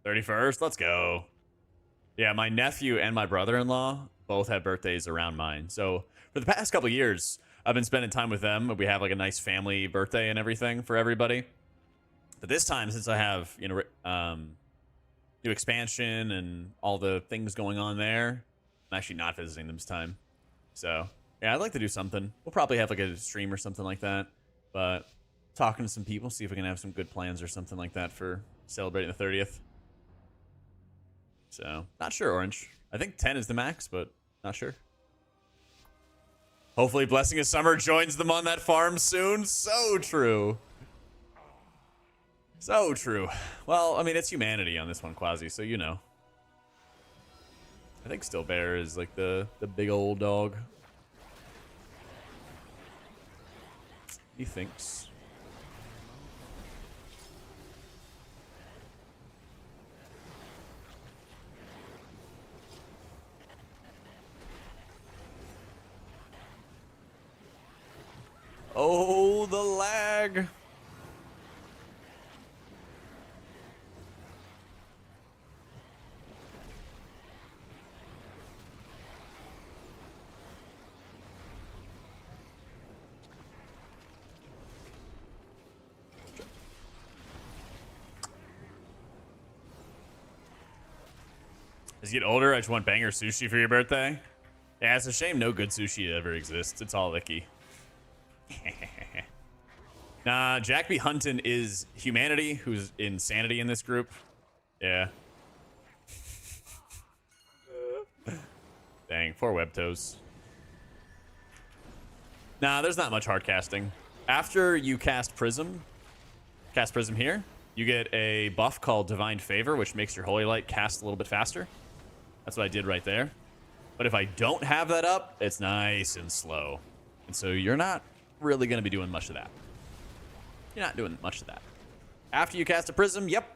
Speaker 1: $31st, let's go. Yeah, my nephew and my brother-in-law both have birthdays around mine. So for the past couple of years, I've been spending time with them. We have like a nice family birthday and everything for everybody. But this time, since I have, you know, new expansion and all the things going on there, I'm actually not visiting them this time. So yeah, I'd like to do something. We'll probably have like a stream or something like that. But talking to some people, see if we can have some good plans or something like that for celebrating the 30th. So, not sure, Orange. I think 10 is the max, but not sure. Hopefully Blessing of Summer joins them on that farm soon. So true. So true. Well, I mean, it's humanity on this one, Quasi, so you know. I think still Bear is like the big old dog. He thinks. Oh, the lag. As you get older, I just want banger sushi for your birthday. Yeah, it's a shame no good sushi ever exists. It's all icky. Nah, Jack B. Hunton is humanity, who's insanity in this group. Yeah. Dang, poor Webtoes. Nah, there's not much hard casting. After you cast Prism here, you get a buff called Divine Favor, which makes your Holy Light cast a little bit faster. That's what I did right there. But if I don't have that up, it's nice and slow. And so you're not really going to be doing much of that. You're not doing much of that. After you cast a Prism, yep.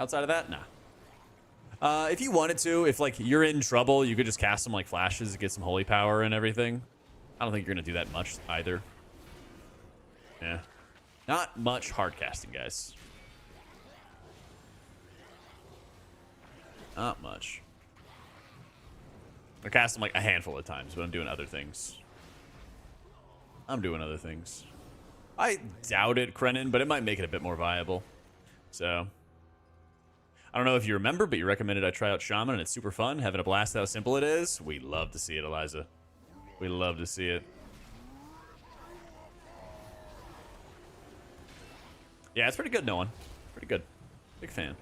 Speaker 1: Outside of that, nah. If you wanted to, if like you're in trouble, you could just cast some like flashes to get some holy power and everything. I don't think you're going to do that much either. Yeah. Not much hard casting, guys. Not much. I cast them like a handful of times, but I'm doing other things. I doubt it, Krenin, but it might make it a bit more viable. So, I don't know if you remember, but you recommended I try out Shaman, and it's super fun. Having a blast how simple it is. We love to see it, Eliza. We love to see it. Yeah, it's pretty good, Nolan. Pretty good. Big fan.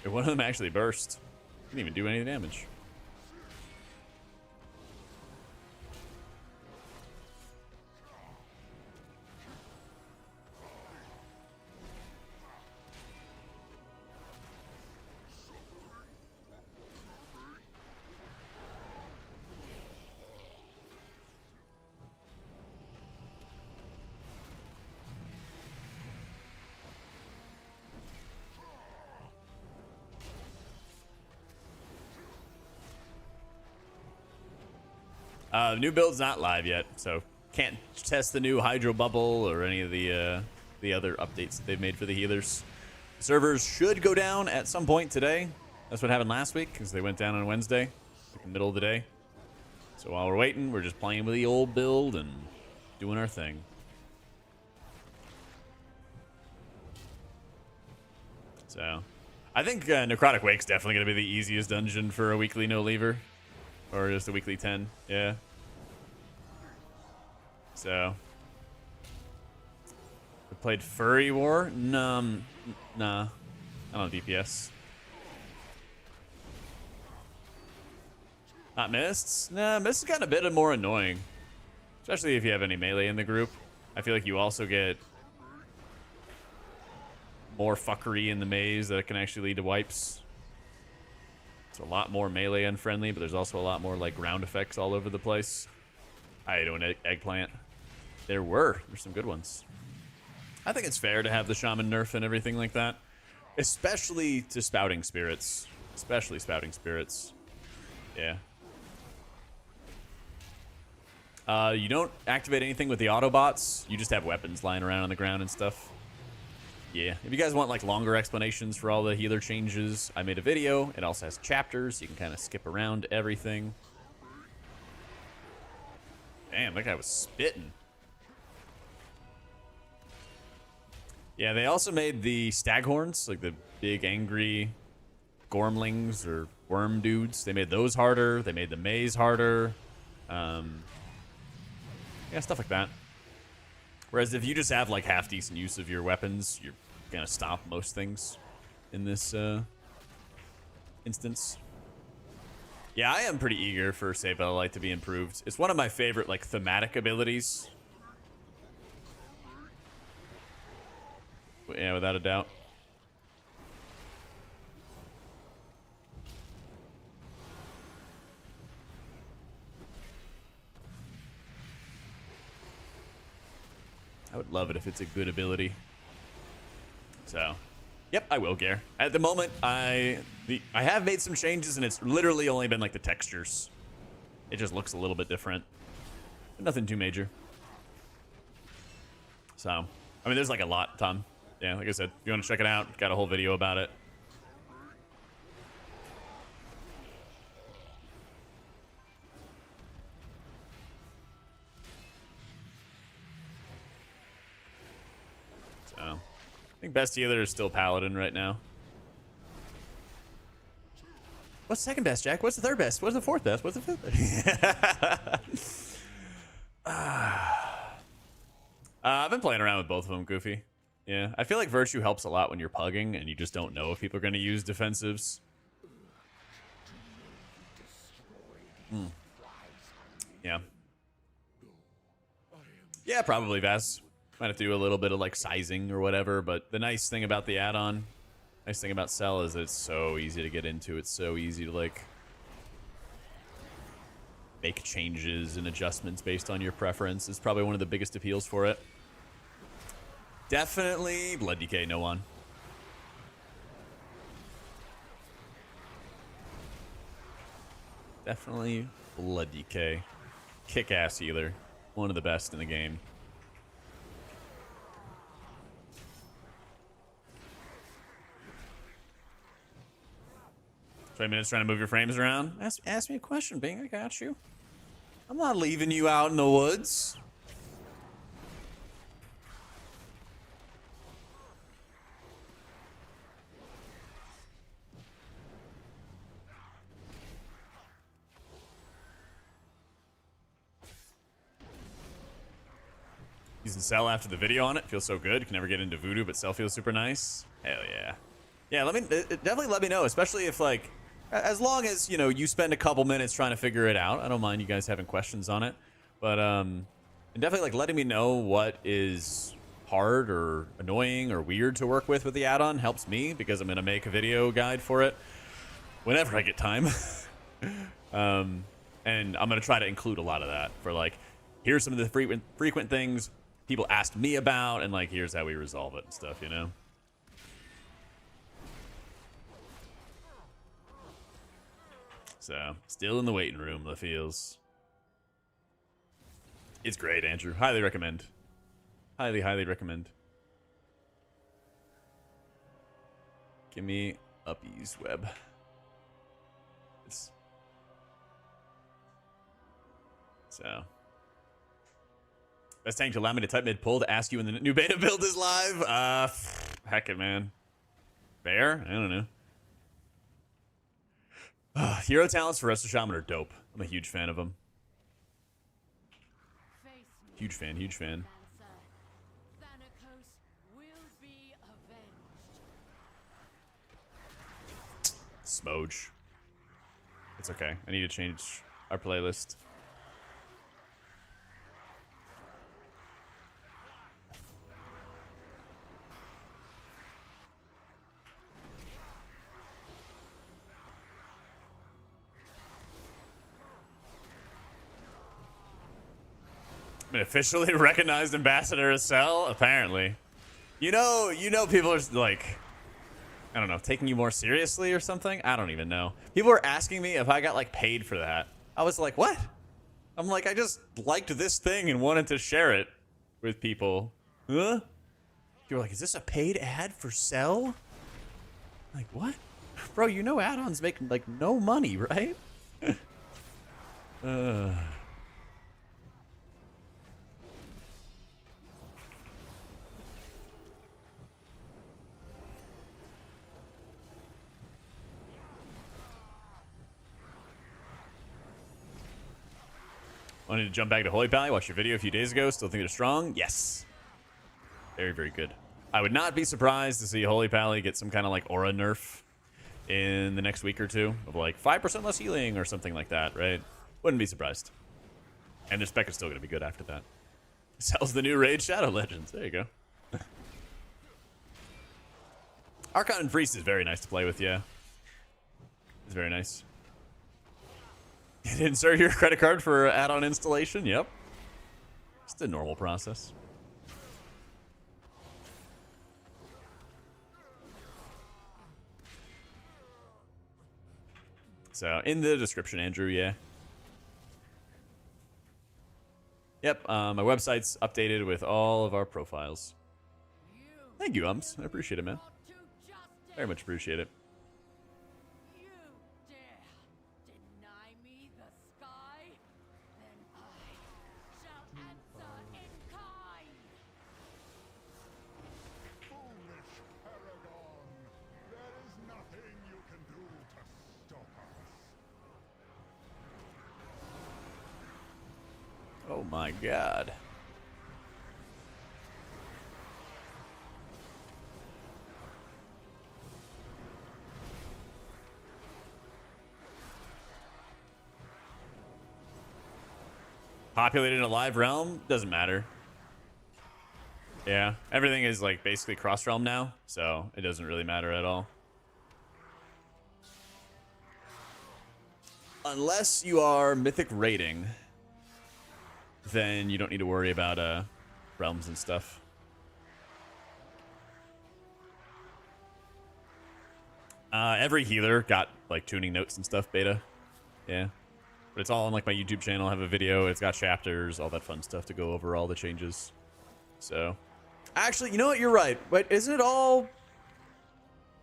Speaker 1: If one of them actually burst, didn't even do any damage. New build's not live yet, so can't test the new Hydro Bubble or any of the other updates that they've made for the healers. The servers should go down at some point today. That's what happened last week, because they went down on Wednesday, like the middle of the day. So while we're waiting, we're just playing with the old build and doing our thing. So, I think Necrotic Wake's definitely going to be the easiest dungeon for a weekly no-leaver. Or just a weekly 10, yeah. So. We played Furry War? Nah. I don't know DPS. Not Mists? Nah, Mists has gotten a bit more annoying. Especially if you have any melee in the group. I feel like you also get more fuckery in the maze that can actually lead to wipes. It's a lot more melee unfriendly, but there's also a lot more like ground effects all over the place. How you doing, Eggplant? There's some good ones. I think it's fair to have the Shaman nerf and everything like that. Especially to Spouting Spirits. Especially Spouting Spirits. Yeah. You don't activate anything with the Autobots. You just have weapons lying around on the ground and stuff. Yeah, if you guys want like longer explanations for all the healer changes, I made a video. It also has chapters. You can kind of skip around everything. Damn, that guy was spitting. Yeah, they also made the Staghorns, like the big angry Gormlings or worm dudes. They made those harder. They made the maze harder. Yeah, stuff like that. Whereas if you just have like half decent use of your weapons, you're gonna stop most things in this instance. Yeah, I am pretty eager for Saber Light to be improved. It's one of my favorite like thematic abilities. Yeah, without a doubt. I would love it if it's a good ability. So, yep, I will, Gare. At the moment, I have made some changes, and it's literally only been like the textures. It just looks a little bit different. But nothing too major. So, I mean, there's like a lot, Tom. yeah, like I said, if you want to check it out, got a whole video about it. So, I think best healer is still Paladin right now. What's second best, Jack? What's the third best? What's the fourth best? What's the fifth best? I've been playing around with both of them, Goofy. Yeah, I feel like Virtue helps a lot when you're pugging and you just don't know if people are going to use defensives. Yeah. Yeah, probably, Vass. Might have to do a little bit of, like, sizing or whatever, but the nice thing about the add-on... Nice thing about Cell is that it's so easy to get into. It's so easy to, like, make changes and adjustments based on your preference. It's probably one of the biggest appeals for it. Definitely Blood DK, no one. Definitely Blood DK. Kick-ass healer. One of the best in the game. 20 minutes trying to move your frames around? Ask me a question, Bing. I got you. I'm not leaving you out in the woods. Using Cell after the video on it. Feels so good. Can never get into Voodoo, but Cell feels super nice. Hell yeah. Yeah, definitely let me know, especially if, like, as long as, you know, you spend a couple minutes trying to figure it out. I don't mind you guys having questions on it. But, and definitely, like, letting me know what is hard or annoying or weird to work with the add-on helps me, because I'm going to make a video guide for it whenever I get time. And I'm going to try to include a lot of that for, like, here's some of the frequent things people asked me about, and, like, here's how we resolve it and stuff, you know? So, still in the waiting room, the feels. It's great, Andrew. Highly recommend. Highly, highly recommend. Give me Uppy's web. So. Best tank to allow me to type mid pull to ask you when the new beta build is live? Heck it, man. Bear? I don't know. Hero talents for Resto Shaman are dope. I'm a huge fan of them. Huge fan, huge fan. Smoge. It's okay. I need to change our playlist. An officially recognized ambassador of Cell? Apparently. You know people are like, I don't know, taking you more seriously or something? I don't even know. People were asking me if I got, like, paid for that. I was like, what? I'm like, I just liked this thing and wanted to share it with people. Huh? People were like, is this a paid ad for Cell? Like, what? Bro, you know add-ons make, like, no money, right? Wanted to jump back to Holy Pally, watched your video a few days ago. Still think they're strong? Yes. Very, very good. I would not be surprised to see Holy Pally get some kind of, like, aura nerf in the next week or two of, like, 5% less healing or something like that, right? Wouldn't be surprised. And their spec is still going to be good after that. Sells the new Raid Shadow Legends. There you go. Archon and Priest is very nice to play with, yeah. It's very nice. Insert your credit card for add-on installation? Yep. Just a normal process. So, in the description, Andrew, yeah. Yep, my website's updated with all of our profiles. Thank you, Ums. I appreciate it, man.
Speaker 4: Brought to justice.
Speaker 1: Very much appreciate it.
Speaker 4: You dare deny me the sky? Then I shall answer in kind.
Speaker 6: Foolish Paragon! There is nothing you can do to stop us.
Speaker 1: Oh my god. Populated in a live realm? Doesn't matter. Yeah, everything is like basically cross realm now, so it doesn't really matter at all. Unless you are Mythic rating, then you don't need to worry about realms and stuff. Every healer got like tuning notes and stuff beta. Yeah. But it's all on like my YouTube channel. I have a video. It's got chapters, all that fun stuff to go over all the changes. So, actually, you know what? You're right. But isn't it all?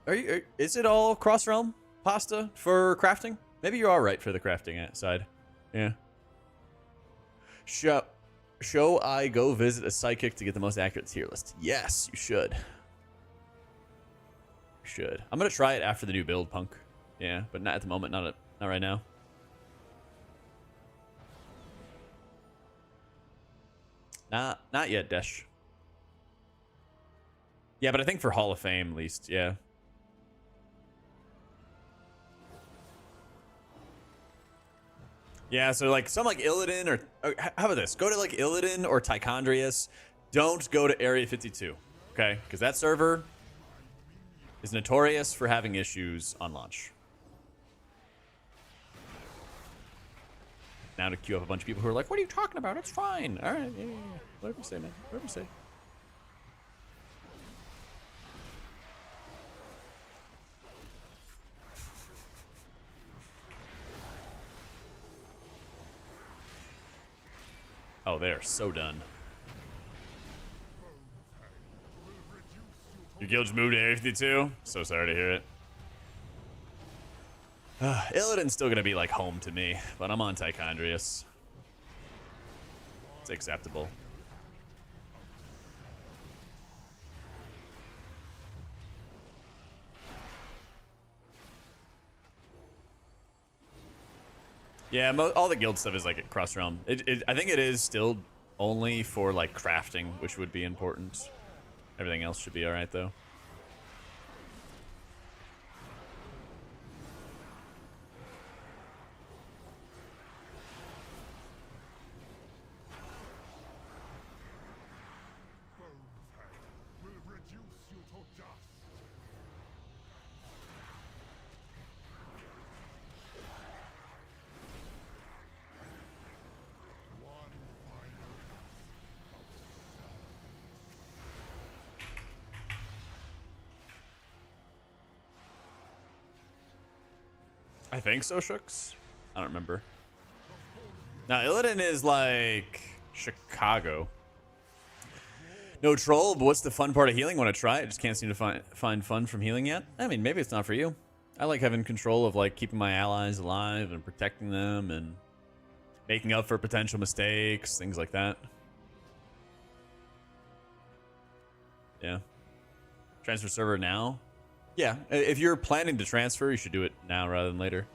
Speaker 1: Is it all cross realm pasta for crafting? Maybe you are right for the crafting side. Yeah. Show I go visit a psychic to get the most accurate tier list. Yes, you should. You should. I'm gonna try it after the new build, Punk. Yeah, but not at the moment. Not right now. Not yet, Desh. Yeah, but I think for Hall of Fame, at least, yeah. Yeah, so like some like Illidan or how about this? Go to like Illidan or Tichondrius. Don't go to Area 52, okay? Because that server is notorious for having issues on launch. Now to queue up a bunch of people who are like, what are you talking about? It's fine. All right, yeah. Whatever you say, man. Whatever you say. Oh, they're so done. Your guild just moved to Area 52? So sorry to hear it. Illidan's still gonna be like home to me, but I'm on Tichondrius. It's acceptable. Yeah, all the guild stuff is like cross realm. I think it is still only for like crafting, which would be important. Everything else should be all right though.
Speaker 6: Will reduce you to dust. One final.
Speaker 1: I think so, Shooks. I don't remember. Now, Illidan is like Chicago. No troll, but what's the fun part of healing? Want to try it? Just can't seem to find fun from healing yet. I mean, maybe it's not for you. I like having control of like keeping my allies alive and protecting them and making up for potential mistakes, things like that. Yeah. Transfer server now? Yeah, if you're planning to transfer, you should do it now rather than later.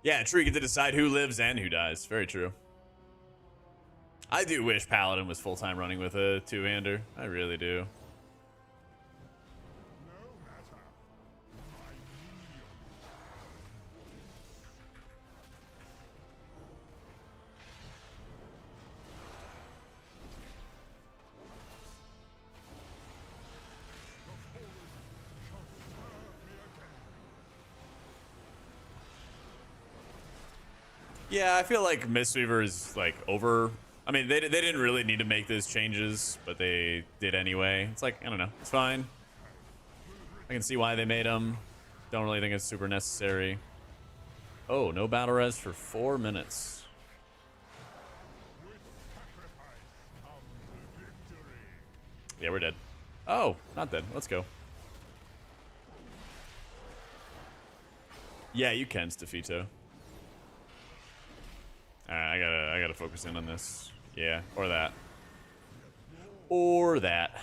Speaker 1: Yeah, true. You get to decide who lives and who dies. Very true. I do wish Paladin was full-time running with a two-hander. I really do.
Speaker 6: No matter. I kneel. The forest shall serve me again.
Speaker 1: Yeah, I feel like Mistweaver is like over. I mean, they didn't really need to make those changes, but they did anyway. It's like, I don't know, it's fine. I can see why they made them. Don't really think it's super necessary. Oh, no battle res for 4 minutes. Yeah, we're dead. Oh, not dead. Let's go. Yeah, you can, Stefito. Alright, I gotta focus in on this. Yeah, or that. Or that.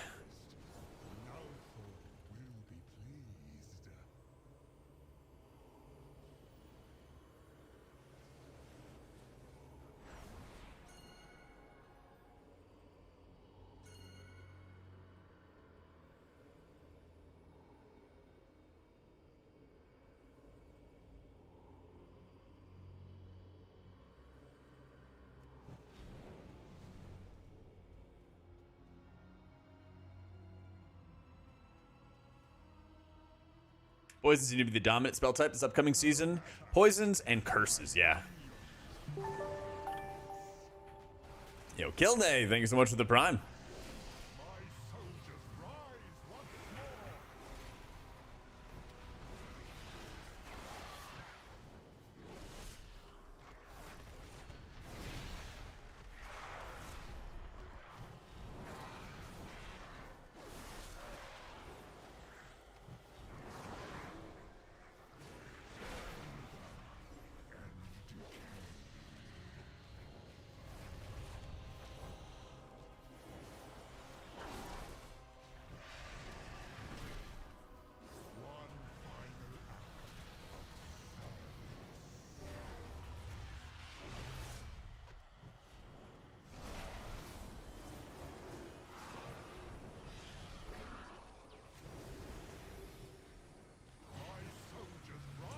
Speaker 1: Poisons seem to be the dominant spell type this upcoming season. Poisons and curses, yeah. Yo, Kilday, thank you so much for the prime.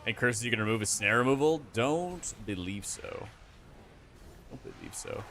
Speaker 1: And curses you can remove a snare removal? Don't believe so. Don't believe so.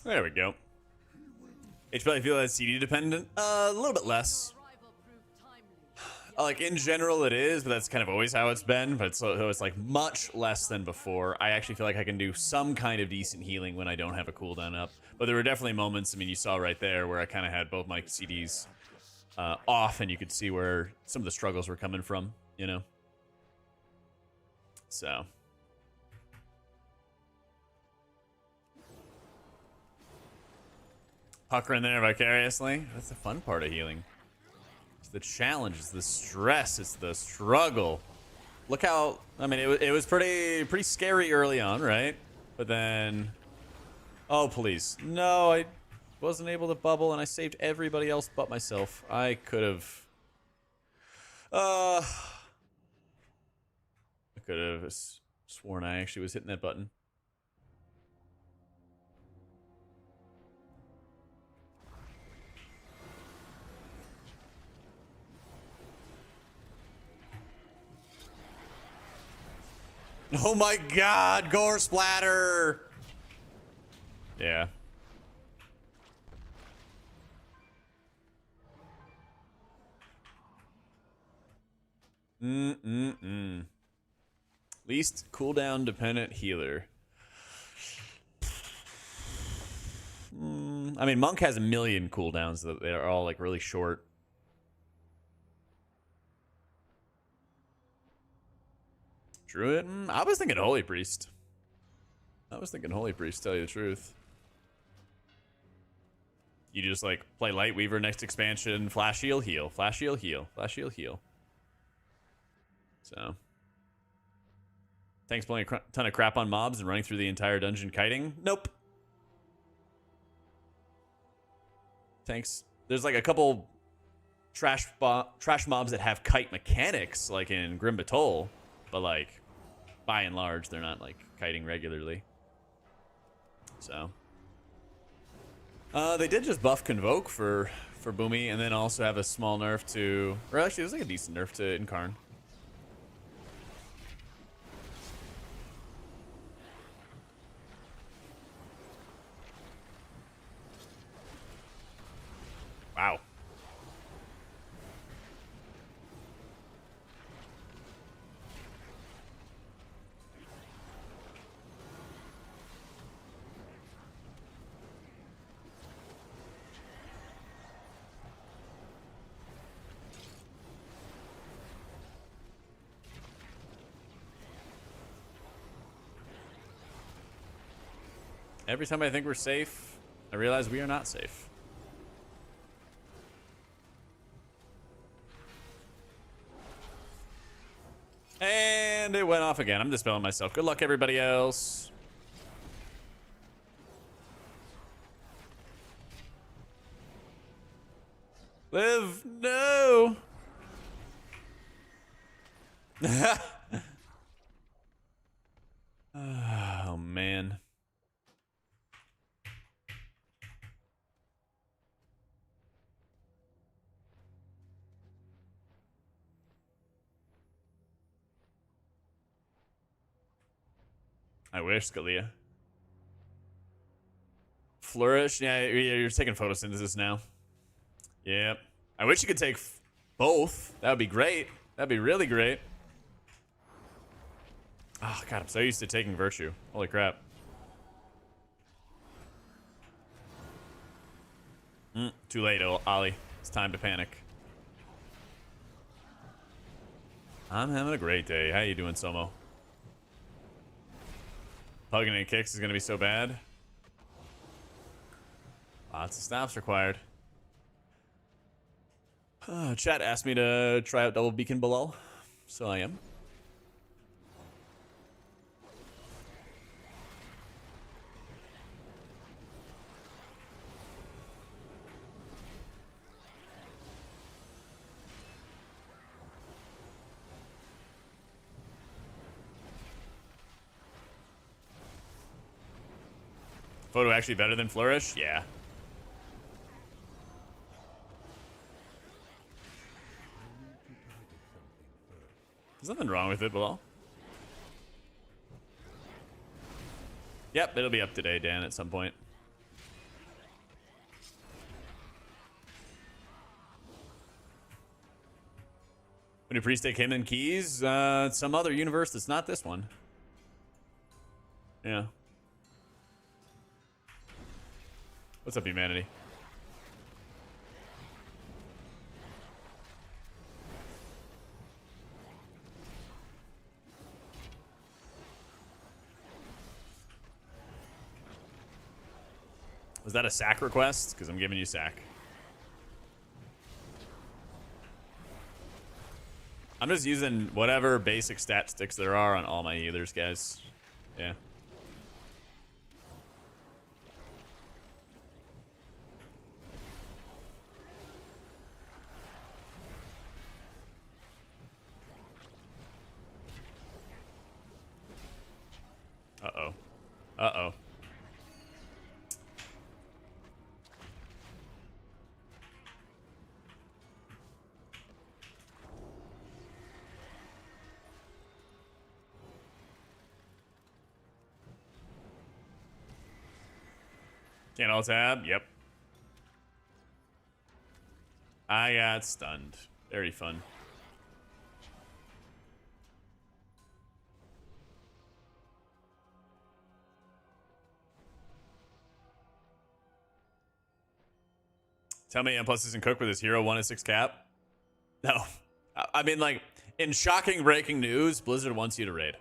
Speaker 1: There we go. HP feel that's CD dependent? A little bit less. Like in general it is, but that's kind of always how it's been, but it's like much less than before. I actually feel like I can do some kind of decent healing when I don't have a cooldown up. But there were definitely moments, I mean, you saw right there where I kind of had both my CDs off and you could see where some of the struggles were coming from, you know? So... pucker in there vicariously. That's the fun part of healing. It's the challenge. It's the stress. It's the struggle. Look how, I mean, it was pretty scary early on, right? But then, oh, please. No, I wasn't able to bubble, and I saved everybody else but myself. I could have, I could have sworn I actually was hitting that button. Oh my god, gore splatter! Yeah. Least cooldown dependent healer. I mean, Monk has a million cooldowns that they're all like really short. Druid? I was thinking Holy Priest. To tell you the truth. You just like play Light Weaver next expansion, Flash Heal, heal, Flash Heal, heal, Flash Heal, heal. So. Thanks playing a ton of crap on mobs and running through the entire dungeon kiting? Nope. Thanks. There's like a couple trash mobs that have kite mechanics, like in Grim Batol, but like by and large, they're not like kiting regularly. So they did just buff Convoke for Boomy, and then also have a small nerf to, or actually, it was like a decent nerf to Incarn. Wow. Every time I think we're safe, I realize we are not safe. And it went off again. I'm dispelling myself. Good luck, everybody else. Live. No. Oh, man. I wish, Scalia. Flourish? Yeah, you're taking photosynthesis now. Yep. I wish you could take both. That would be great. That'd be really great. Oh, God, I'm so used to taking Virtue. Holy crap. Too late, Ollie. It's time to panic. I'm having a great day. How you doing, Somo? Hugging and kicks is going to be so bad. Lots of stops required. Chat asked me to try out Double Beacon below, so I am. Photo actually better than Flourish? Yeah. There's nothing wrong with it, Bilal. Yep, it'll be up today, Dan, at some point. When do Priest take him and keys? Some other universe that's not this one. Yeah. What's up, humanity? Was that a sack request? Because I'm giving you sack. I'm just using whatever basic stat sticks there are on all my healers, guys. Yeah. Uh-oh. Uh-oh. Can't all tab? Yep. I got stunned. Very fun. Tell me M Plus isn't cooked with his hero 1-6 cap? No. I mean, like, in shocking breaking news, Blizzard wants you to raid.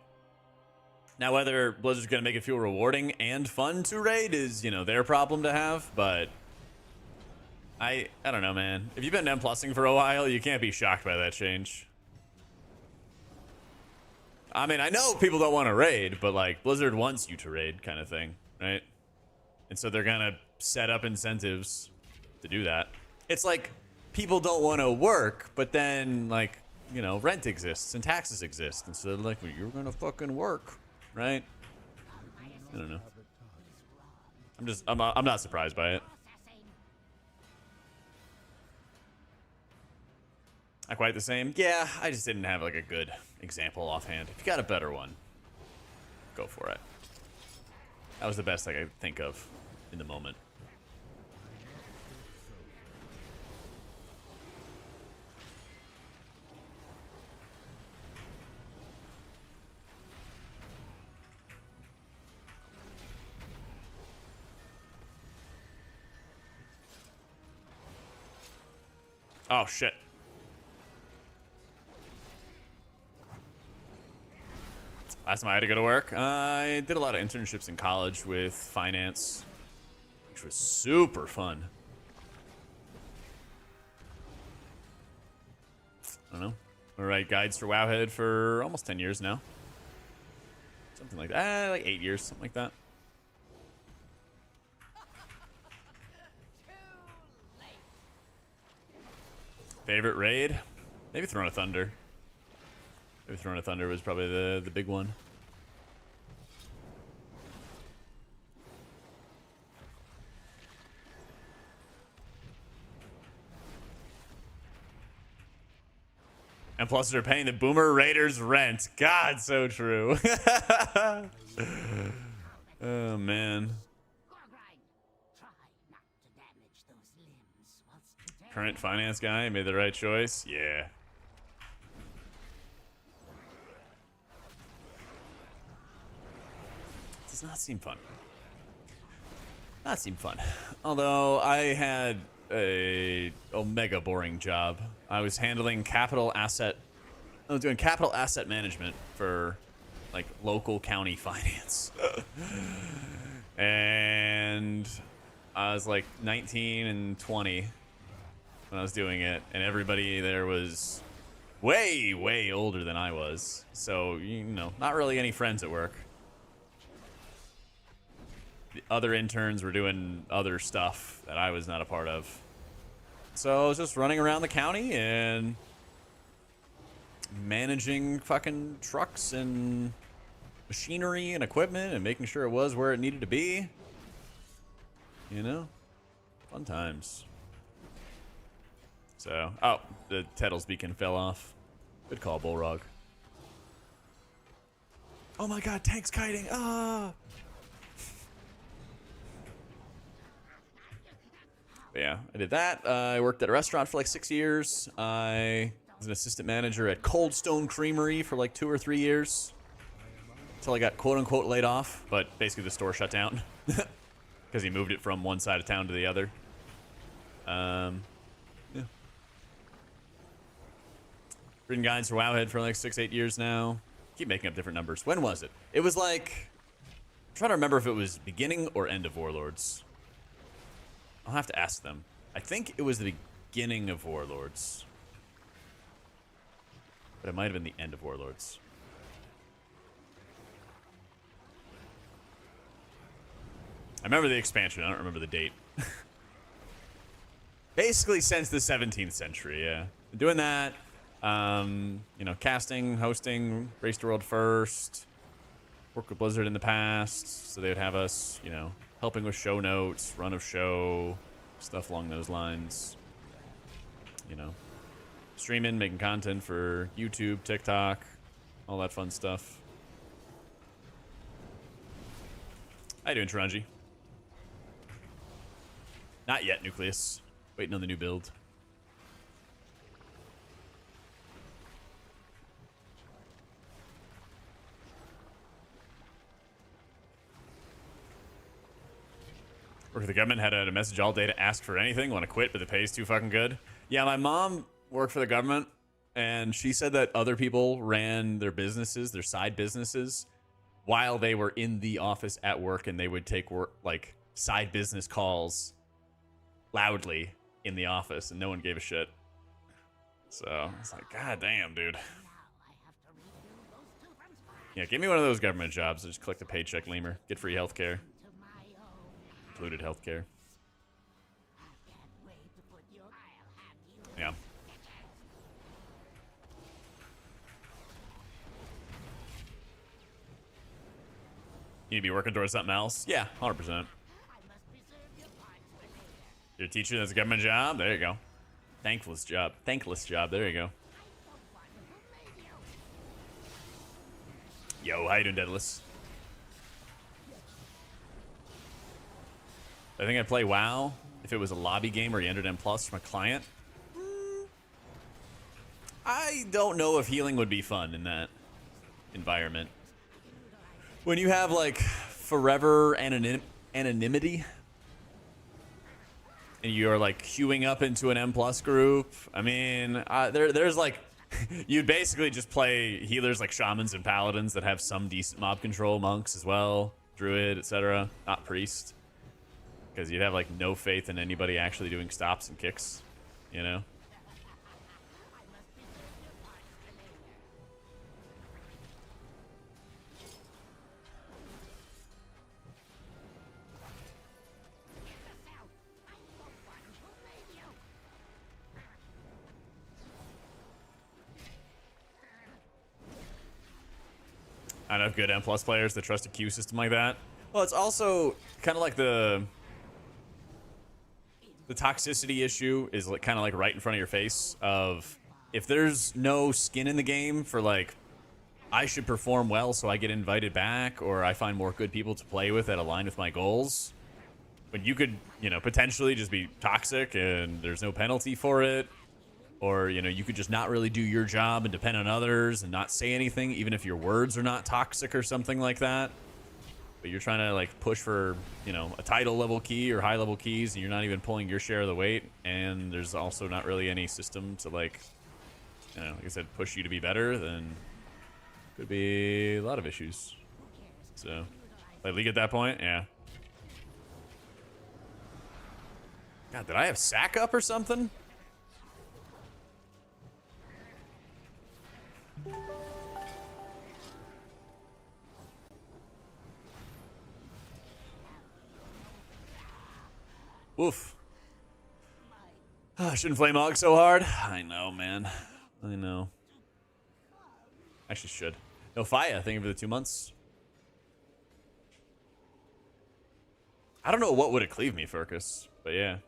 Speaker 1: Now, whether Blizzard's going to make it feel rewarding and fun to raid is, you know, their problem to have, but I don't know, man. If you've been M+ing for a while, you can't be shocked by that change. I mean, I know people don't want to raid, but, like, Blizzard wants you to raid kind of thing, right? And so they're going to set up incentives to do that. It's like people don't want to work, but then, like, you know, rent exists and taxes exist. And so they're like, well, you're going to fucking work. Right? I don't know. I'm not surprised by it. Not quite the same. Yeah, I just didn't have like a good example offhand. If you got a better one, go for it. That was the best I could think of in the moment. Oh, shit. Last time I had to go to work, I did a lot of internships in college with finance, which was super fun. I don't know. I write guides for Wowhead for almost 10 years now. Something like that. Like 8 years, something like that. Favorite raid? Maybe Throne of Thunder. Maybe Throne of Thunder was probably the big one. And plus they're paying the Boomer Raiders rent. God, so true. Oh, man. Current finance guy made the right choice. Yeah. Does not seem fun. Not seem fun. Although I had a mega boring job. I was handling capital asset. I was doing capital asset management for like local county finance. And I was like 19 and 20 when I was doing it, and everybody there was way, way older than I was. So, you know, not really any friends at work. The other interns were doing other stuff that I was not a part of. So I was just running around the county and managing fucking trucks and machinery and equipment and making sure it was where it needed to be. You know? Fun times. So, oh, the Tettles beacon fell off. Good call, Bullrog. Oh my god, tank's kiting! Ah! But yeah, I did that. I worked at a restaurant for like 6 years. I was an assistant manager at Cold Stone Creamery for like 2 or 3 years. Until I got quote-unquote laid off. But basically the store shut down. Because he moved it from one side of town to the other. Yeah. Written guides for Wowhead for like 6-8 years now. Keep making up different numbers. When was it? It was like... I'm trying to remember if it was beginning or end of Warlords. I'll have to ask them. I think it was the beginning of Warlords. But it might have been the end of Warlords. I remember the expansion. I don't remember the date. Basically since the 17th century, yeah. Been doing that. You know, casting, hosting, Race to World first. Worked with Blizzard in the past, so they would have us, you know, helping with show notes, run of show, stuff along those lines. You know, streaming, making content for YouTube, TikTok, all that fun stuff. How you doing, Taranji? Not yet, Nucleus. Waiting on the new build. Work for the government, had a message all day to ask for anything. Want to quit, but the pay is too fucking good. Yeah, my mom worked for the government, and she said that other people ran their businesses, their side businesses, while they were in the office at work, and they would take work like side business calls loudly in the office, and no one gave a shit. So it's like, god damn, dude. Yeah, give me one of those government jobs. Just collect a paycheck, lemur. Get free healthcare. Included healthcare. Yeah. You need to be working towards something else? Yeah, 100%. You're a teacher that's a government job? There you go. Thankless job. Thankless job. There you go. Yo, how you doing, Deadless? I think I'd play WoW if it was a lobby game where you entered M+ from a client. I don't know if healing would be fun in that environment. When you have, like, forever anonymity, and you're, like, queuing up into an M+ group, I mean, there's, like, you'd basically just play healers like Shamans and Paladins that have some decent mob control, monks as well, druid, etc., not priest. Because you'd have, like, no faith in anybody actually doing stops and kicks, you know? I don't know if good M+ players that trust a queue system like that. Well, it's also kind of like the toxicity issue is like kind of like right in front of your face of if there's no skin in the game for like I should perform well so I get invited back or I find more good people to play with that align with my goals. But you could, you know, potentially just be toxic and there's no penalty for it. Or, you know, you could just not really do your job and depend on others and not say anything, even if your words are not toxic or something like that. But you're trying to, like, push for, you know, a title level key or high level keys, and you're not even pulling your share of the weight. And there's also not really any system to, like, you know, like I said, push you to be better, then could be a lot of issues. So, like, league at that point, yeah. God, did I have sack up or something? Oof. I shouldn't flame hog so hard. I know, man. I know. Actually should. No, Faya, thank you for the 2 months. I don't know what would have cleaved me, Furcus, but yeah.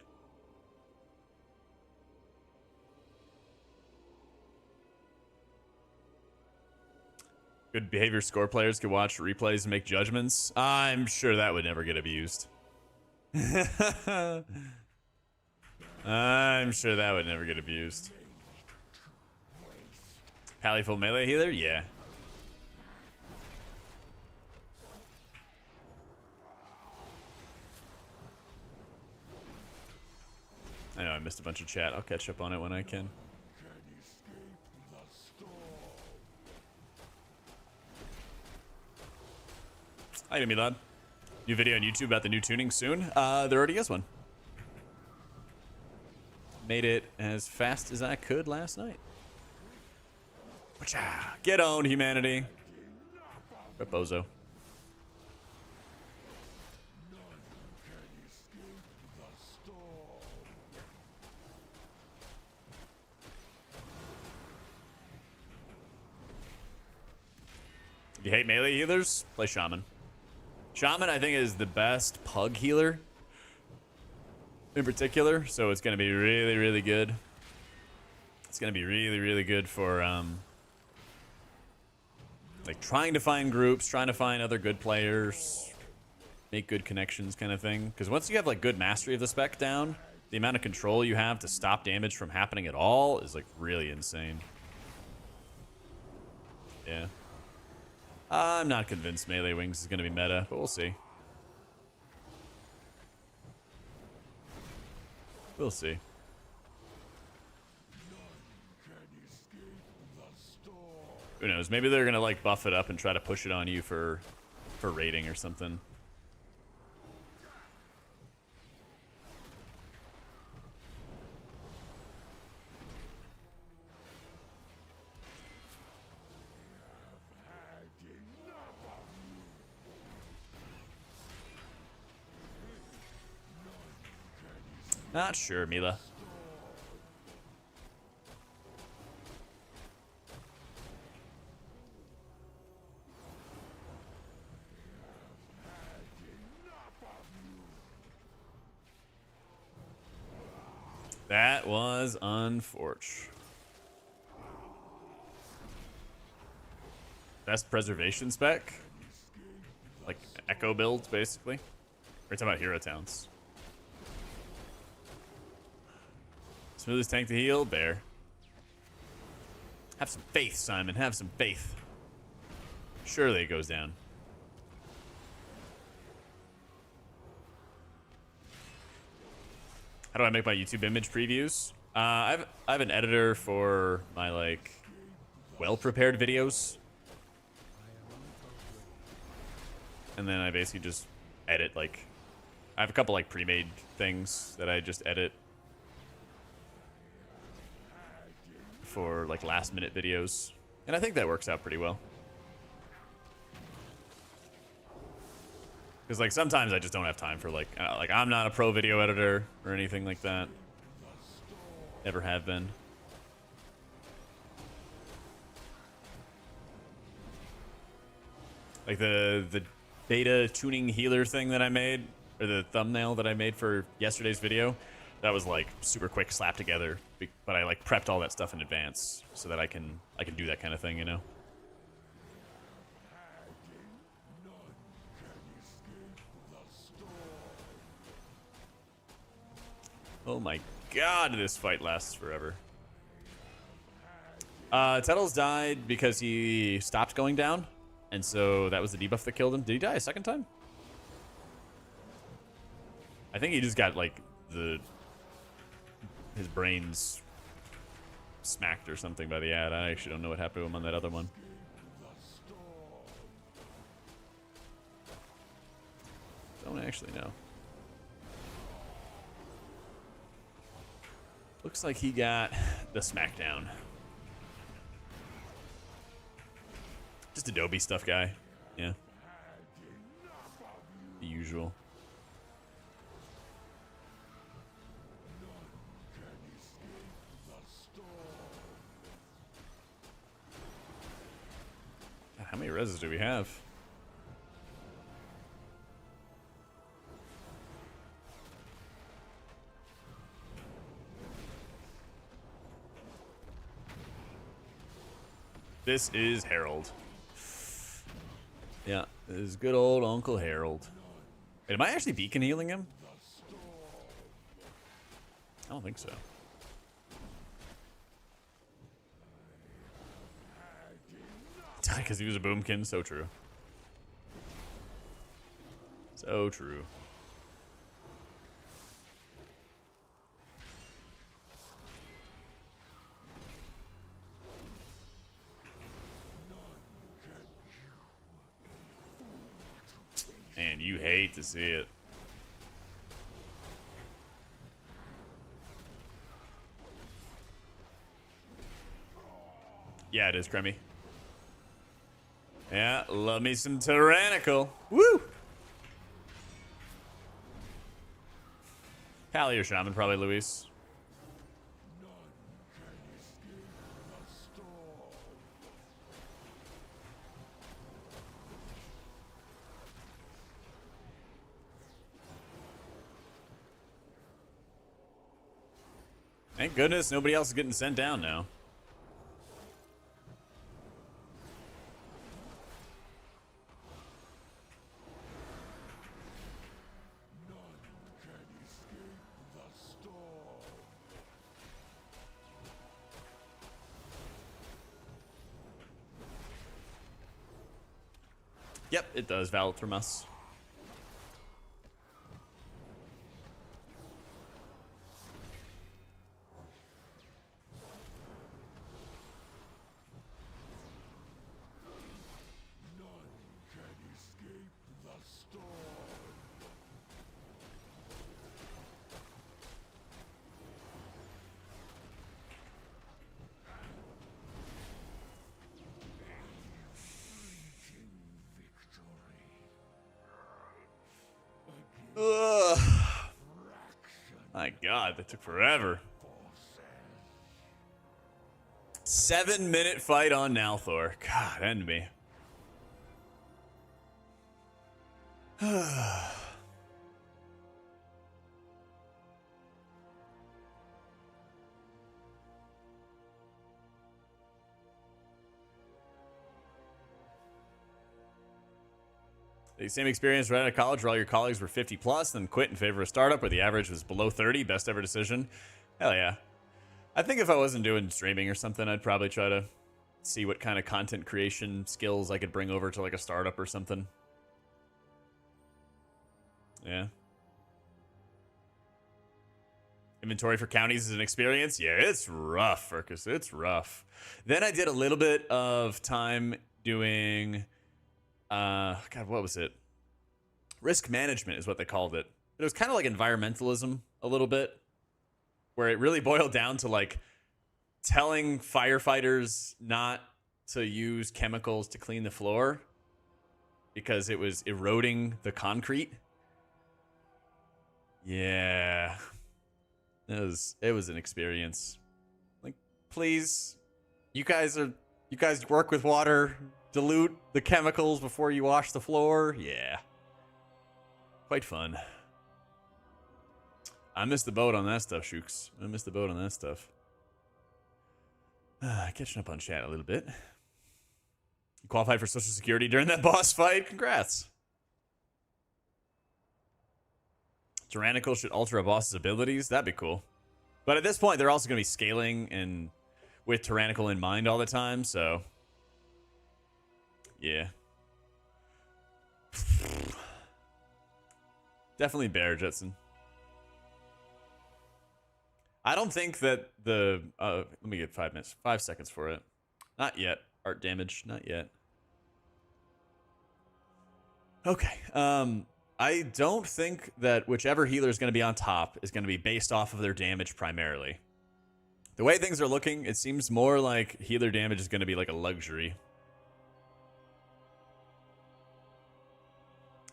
Speaker 1: Good behavior score players could watch replays and make judgments. I'm sure that would never get abused. I'm sure that would never get abused. Pally full melee healer? Yeah. I know I missed a bunch of chat. I'll catch up on it when I can. Hi, Milad. New video on YouTube about the new tuning soon. There already is one. Made it as fast as I could last night. Pacha. Get owned, humanity. Reposo. If you hate melee healers, play Shaman. Shaman, I think, is the best pug healer in particular, so it's going to be really, really good. It's going to be really, really good for, like, trying to find groups, trying to find other good players, make good connections kind of thing. Because once you have, like, good mastery of the spec down, the amount of control you have to stop damage from happening at all is, like, really insane. Yeah. I'm not convinced Melee Wings is going to be meta, but we'll see. We'll see. Who knows? Maybe they're going to like buff it up and try to push it on you for raiding or something. Not sure, Mila. That was unfortunate. Best preservation spec? Like echo builds, basically. We're talking about hero towns. Smoothest tank to heal, Bear. Have some faith, Simon. Have some faith. Surely it goes down. How do I make my YouTube image previews? I have an editor for my like well-prepared videos, and then I basically just edit like I have a couple like pre-made things that I just edit for like last-minute videos, and I think that works out pretty well. Because like sometimes I just don't have time for like I'm not a pro video editor or anything like that. Never have been. Like the beta tuning healer thing that I made, or the thumbnail that I made for yesterday's video, that was like super quick slap together, but I like prepped all that stuff in advance so that I can do that kind of thing, you know. Oh my god, this fight lasts forever. Tettles died because he stopped going down, and so that was the debuff that killed him. Did he die a second time? I think he just got like his brains smacked or something by the ad. I actually don't know what happened to him on that other one. Don't actually know. Looks like he got the smackdown. Just Adobe stuff guy. Yeah. The usual. God, how many reses do we have? This is Harold. Yeah, this is good old Uncle Harold. Wait, am I actually beacon healing him? I don't think so. Because he was a boomkin, so true. So true. And you hate to see it. Yeah, it is, Cremmy. Yeah, love me some tyrannical. Woo! Pally or Shaman, probably Luis. Thank goodness nobody else is getting sent down now. Yep, it does valid from us. Ugh. My God, that took forever. 7-minute fight on Nalthor. God, end me. The same experience right out of college where all your colleagues were 50 plus, then quit in favor of a startup where the average was below 30. Best ever decision. Hell yeah. I think if I wasn't doing streaming or something, I'd probably try to see what kind of content creation skills I could bring over to like a startup or something. Yeah. Inventory for counties is an experience. Yeah, it's rough, Ferkus. It's rough. Then I did a little bit of time doing... God, what was it? Risk management is what they called it. It was kind of like environmentalism a little bit, where it really boiled down to like telling firefighters not to use chemicals to clean the floor because it was eroding the concrete. Yeah. It was an experience. Like, please, you guys work with water. Dilute the chemicals before you wash the floor. Yeah. Quite fun. I missed the boat on that stuff, Shooks. I missed the boat on that stuff. Catching up on chat a little bit. You qualified for Social Security during that boss fight? Congrats. Tyrannical should alter a boss's abilities? That'd be cool. But at this point, they're also going to be scaling and with Tyrannical in mind all the time, so... Yeah. Definitely Bear, Jetson. I don't think that the... let me get 5 minutes. 5 seconds for it. Not yet. Art damage. Not yet. Okay. I don't think that whichever healer is going to be on top is going to be based off of their damage primarily. The way things are looking, it seems more like healer damage is going to be like a luxury.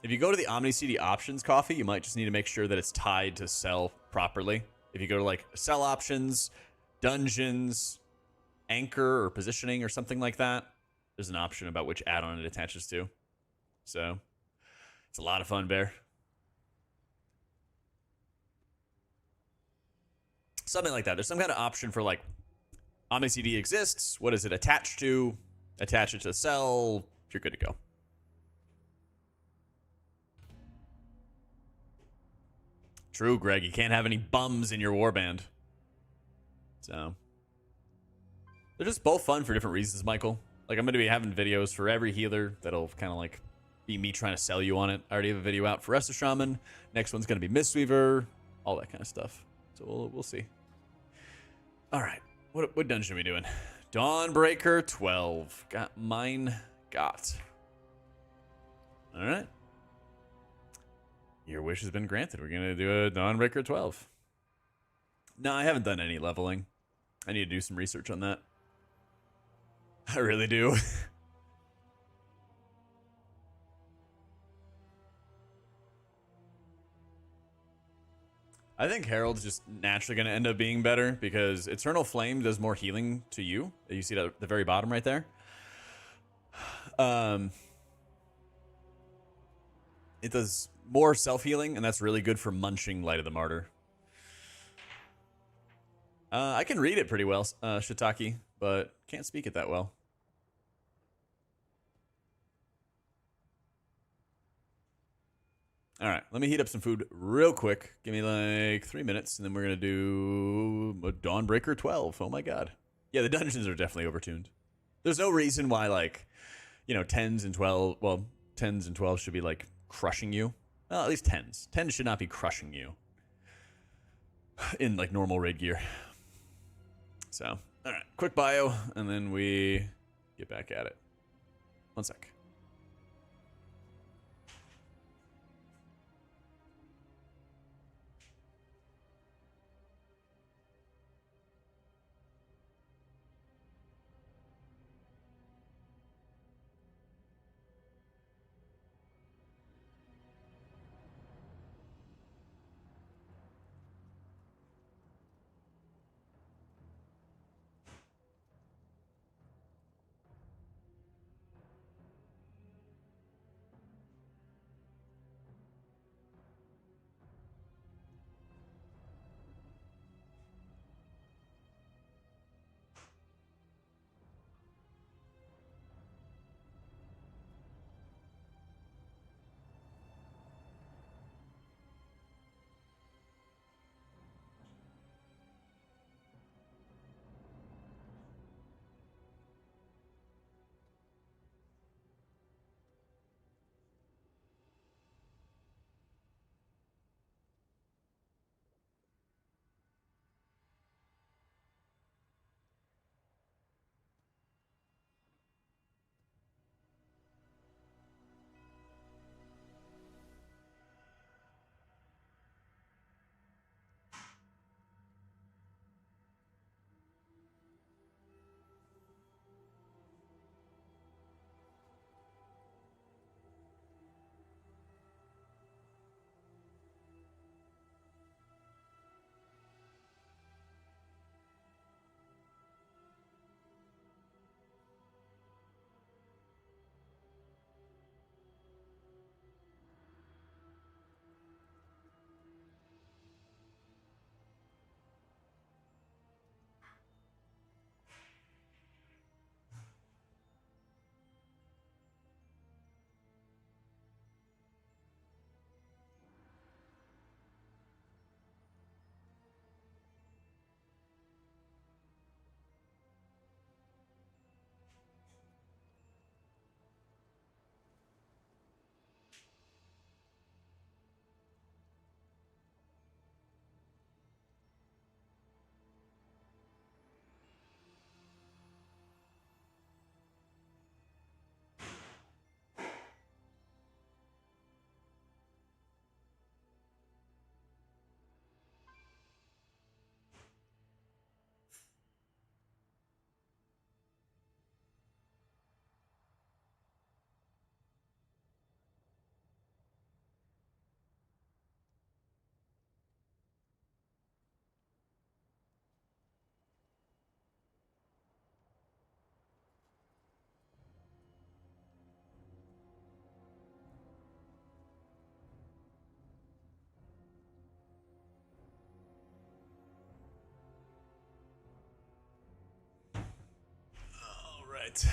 Speaker 1: If you go to the OmniCD options coffee, you might just need to make sure that it's tied to sell properly. If you go to like sell options, dungeons, anchor or positioning or something like that, there's an option about which add-on it attaches to. So it's a lot of fun, Bear. Something like that. There's some kind of option for like OmniCD exists. What is it attached to? Attach it to sell. You're good to go. True, Greg. You can't have any bums in your warband. So they're just both fun for different reasons, Michael. Like I'm going to be having videos for every healer that'll kind of like be me trying to sell you on it. I already have a video out for Rest of Shaman. Next one's going to be Mistweaver, all that kind of stuff. So we'll see. All right. What dungeon are we doing? Dawnbreaker 12. Got mine. Got. All right. Your wish has been granted. We're going to do a Dawnbreaker 12. No, I haven't done any leveling. I need to do some research on that. I really do. I think Herald's just naturally going to end up being better because Eternal Flame does more healing to you. You see that at the very bottom right there. It does more self-healing, and that's really good for munching Light of the Martyr. I can read it pretty well, Shiitake, but can't speak it that well. All right, let me heat up some food real quick. Give me like 3 minutes, and then we're going to do a Dawnbreaker 12. Oh my god. Yeah, the dungeons are definitely overtuned. There's no reason why, like, you know, 10s and 12, well, 10s and 12s should be, like, crushing you. Well, at least 10s. 10s should not be crushing you in, like, normal raid gear. So, all right, quick bio, and then we get back at it. 1 sec. All right.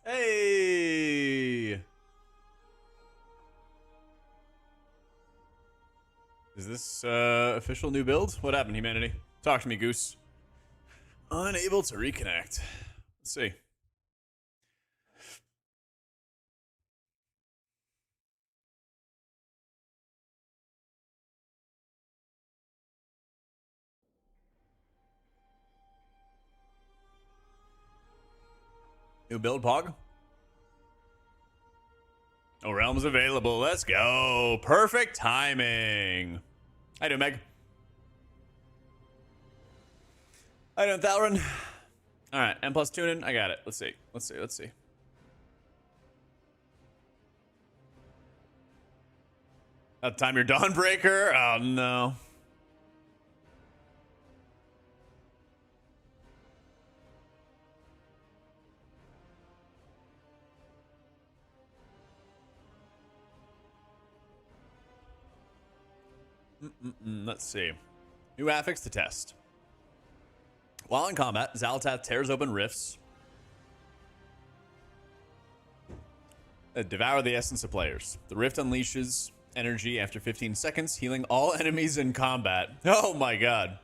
Speaker 1: Hey! Is this official new build? What happened, humanity? Talk to me, Goose. Unable to reconnect. Let's see. New build, Pog? No realms available. Let's go. Perfect timing. How you doing, Meg? How you doing, Thalrin? All right, M plus tuning. I got it. Let's see. Let's see. Let's see. That time your Dawnbreaker? Oh, no. Let's see. New affix to test. While in combat, Xal'atath tears open rifts. Devour the essence of players. The rift unleashes energy after 15 seconds, healing all enemies in combat. Oh my god.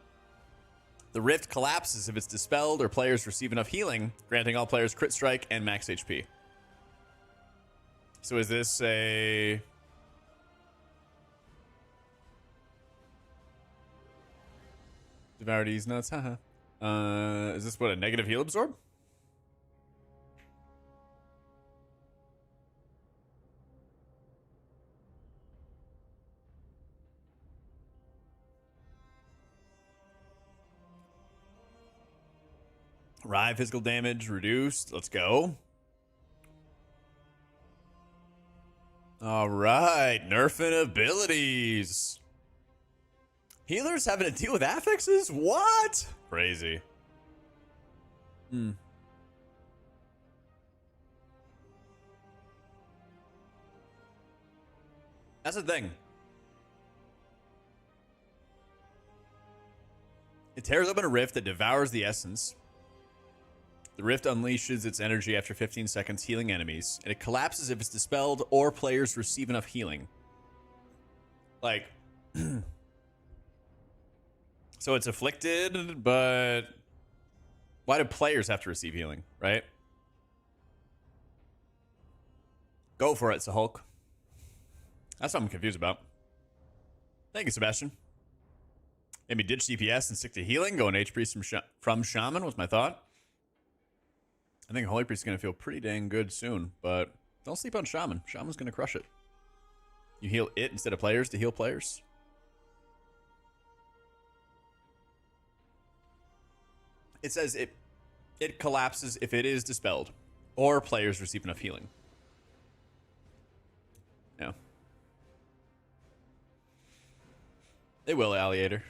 Speaker 1: The rift collapses if it's dispelled or players receive enough healing, granting all players crit strike and max HP. So is this a... Devour these nuts, haha. Is this what, a negative heal absorb? Rive physical damage reduced. Let's go. All right, nerfing abilities. Healers having to deal with affixes? What? Crazy. That's the thing. It tears open a rift that devours the essence. The rift unleashes its energy after 15 seconds, healing enemies, and it collapses if it's dispelled or players receive enough healing. Like, so it's afflicted, but why do players have to receive healing, right? Go for it, Sahulk. That's what I'm confused about. Thank you, Sebastian. Maybe ditch DPS and stick to healing. Go on HP from Shaman was my thought. I think Holy Priest is going to feel pretty dang good soon, but don't sleep on Shaman. Shaman's going to crush it. You heal it instead of players to heal players. It says it collapses if it is dispelled or players receive enough healing. Yeah. They will, Alliator.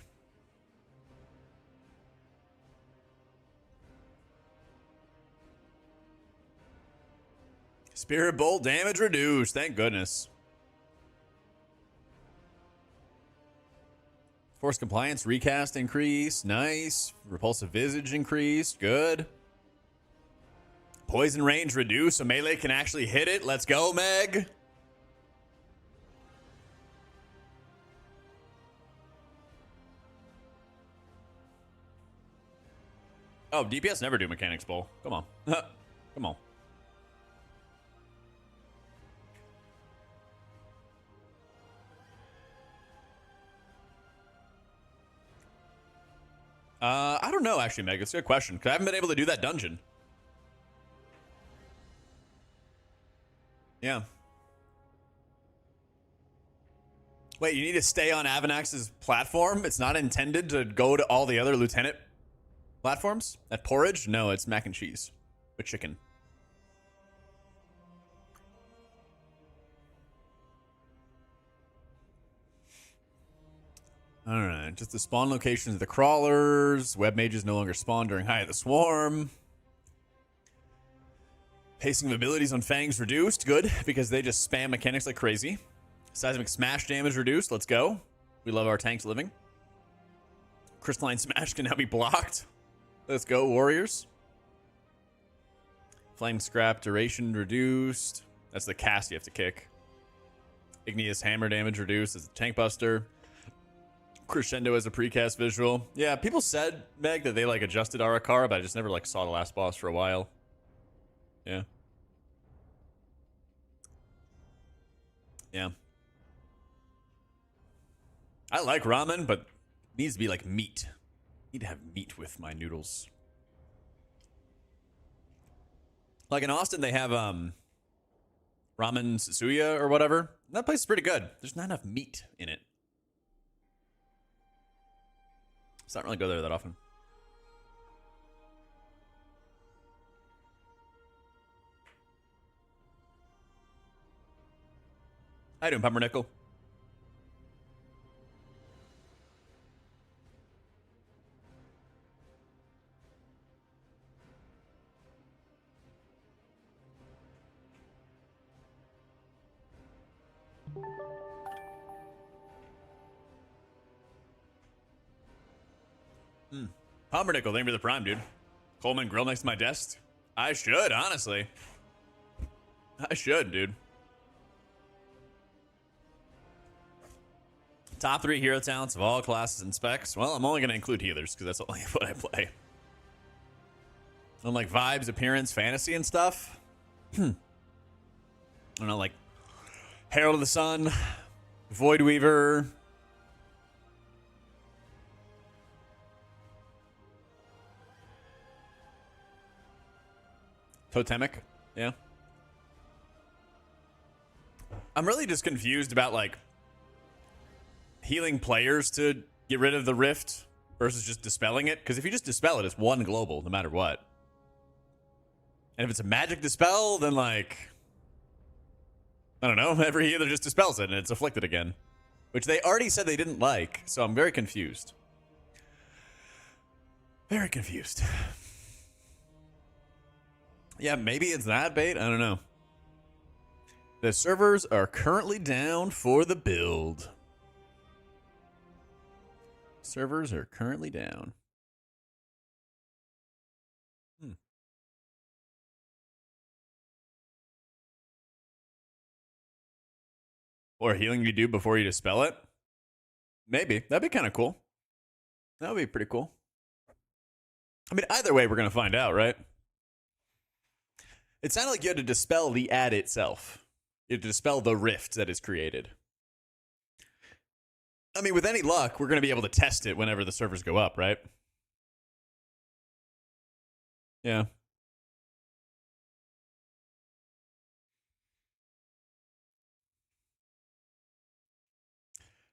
Speaker 1: Spirit Bolt damage reduced. Thank goodness. Force compliance recast increase. Nice. Repulsive visage increased. Good. Poison range reduced so melee can actually hit it. Let's go, Meg. Oh, DPS never do mechanics bowl. Come on. Come on. I don't know, actually, Meg. It's a good question, because I haven't been able to do that dungeon. Yeah. Wait, you need to stay on Avanax's platform? It's not intended to go to all the other lieutenant platforms? At Porridge? No, it's mac and cheese with chicken. All right, just the spawn locations of the crawlers. Web mages no longer spawn during High of the Swarm. Pacing of abilities on Fangs reduced. Good, because they just spam mechanics like crazy. Seismic smash damage reduced. Let's go. We love our tanks living. Crystalline smash can now be blocked. Let's go, warriors. Flame scrap duration reduced. That's the cast you have to kick. Igneous hammer damage reduced as a tank buster. Crescendo as a precast visual. Yeah, people said, Meg, that they like adjusted Arakara, but I just never like saw the last boss for a while. Yeah. Yeah. I like ramen, but it needs to be like meat. I need to have meat with my noodles. Like in Austin, they have Ramen Susuya or whatever. That place is pretty good. There's not enough meat in it. So I don't really go there that often. How you doing, Pumpernickel? Pumpernickel, thank you for the prime, dude. Coleman grill next to my desk. I should, honestly. I should, dude. Top 3 hero talents of all classes and specs. Well, I'm only going to include healers because that's only what I play. Unlike vibes, appearance, fantasy, and stuff. I don't know, like Herald of the Sun, Void Weaver. Totemic, yeah. I'm really just confused about like healing players to get rid of the rift versus just dispelling it. Because if you just dispel it, it's 1 global no matter what. And if it's a magic dispel, then like, I don't know, every healer just dispels it and it's afflicted again. Which they already said they didn't like, so I'm very confused. Very confused. Yeah, maybe it's that bait. I don't know. The servers are currently down for the build. Servers are currently down. Or healing you do before you dispel it? Maybe. That'd be kind of cool. That would be pretty cool. I mean, either way, we're going to find out, right? It sounded like you had to dispel the ad itself. You have to dispel the rift that is created. I mean, with any luck, we're going to be able to test it whenever the servers go up, right? Yeah.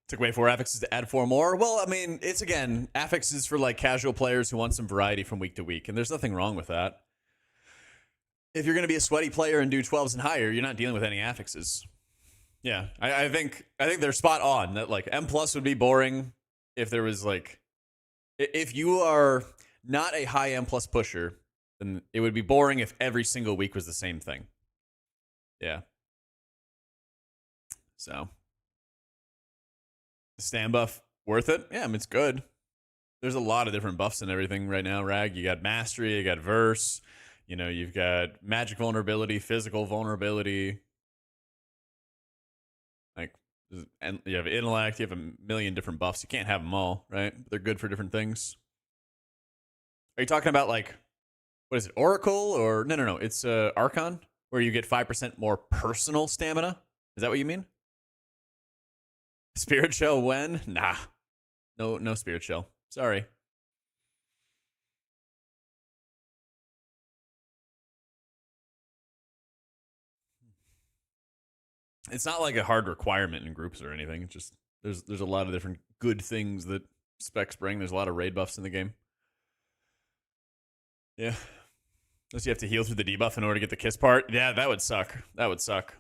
Speaker 1: Took away 4 affixes to add 4 more. Well, I mean, it's again, affixes for like casual players who want some variety from week to week, and there's nothing wrong with that. If you're going to be a sweaty player and do 12s and higher, you're not dealing with any affixes. Yeah, I think they're spot on that like M plus would be boring if there was like, if you are not a high M plus pusher, then it would be boring if every single week was the same thing. Yeah. So, the stand buff worth it? Yeah, I mean, it's good. There's a lot of different buffs and everything right now, Rag. You got mastery, you got verse. You know, you've got magic vulnerability, physical vulnerability. Like, and you have intellect, you have a million different buffs. You can't have them all, right? They're good for different things. Are you talking about like, what is it, Oracle or no? It's Archon, where you get 5% more personal stamina. Is that what you mean? Spirit Shell when? Nah, no Spirit Shell. Sorry. It's not like a hard requirement in groups or anything. It's just there's a lot of different good things that specs bring. There's a lot of raid buffs in the game. Yeah. Unless you have to heal through the debuff in order to get the kiss part. Yeah, that would suck. That would suck.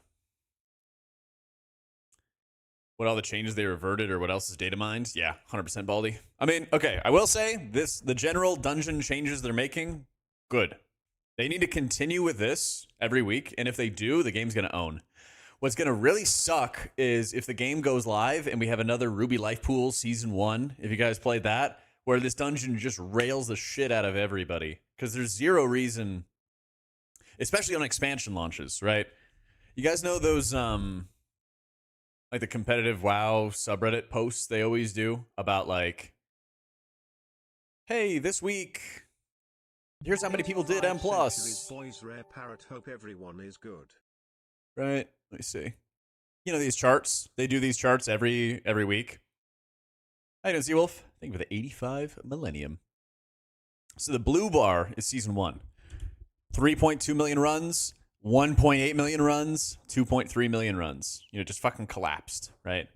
Speaker 1: What all the changes they reverted or what else is data mined? Yeah, 100% Baldy. I mean, okay, I will say the general dungeon changes they're making, good. They need to continue with this every week, and if they do, the game's going to own. What's going to really suck is if the game goes live and we have another Ruby Life Pool Season 1, if you guys played that, where this dungeon just rails the shit out of everybody. Because there's zero reason, especially on expansion launches, right? You guys know those, like the competitive WoW subreddit posts they always do about like, hey, this week, here's how many people did M+.
Speaker 2: Boys, rare parrot, hope everyone is good.
Speaker 1: Right. Let me see. You know these charts? They do these charts every week. How you doing, Seawolf? Thank you for the 85 millennium. So the blue bar is Season 1. 3.2 million runs. 1.8 million runs, 2.3 million runs. You know, just fucking collapsed, right?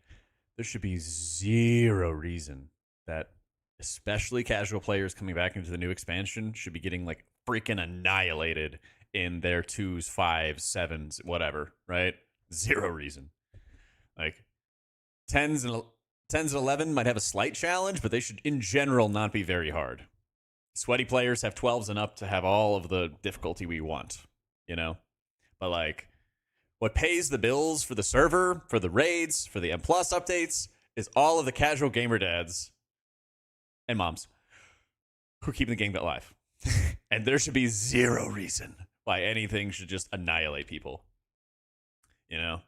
Speaker 1: There should be zero reason that especially casual players coming back into the new expansion should be getting like freaking annihilated in their 2s, 5s, 7s, whatever, right? Zero reason. Like 10s and 11 might have a slight challenge, but they should in general not be very hard. Sweaty players have 12s and up to have all of the difficulty we want, you know? But like what pays the bills for the server, for the raids, for the M Plus updates is all of the casual gamer dads and moms who are keeping the game alive. And there should be zero reason why anything should just annihilate people. You know?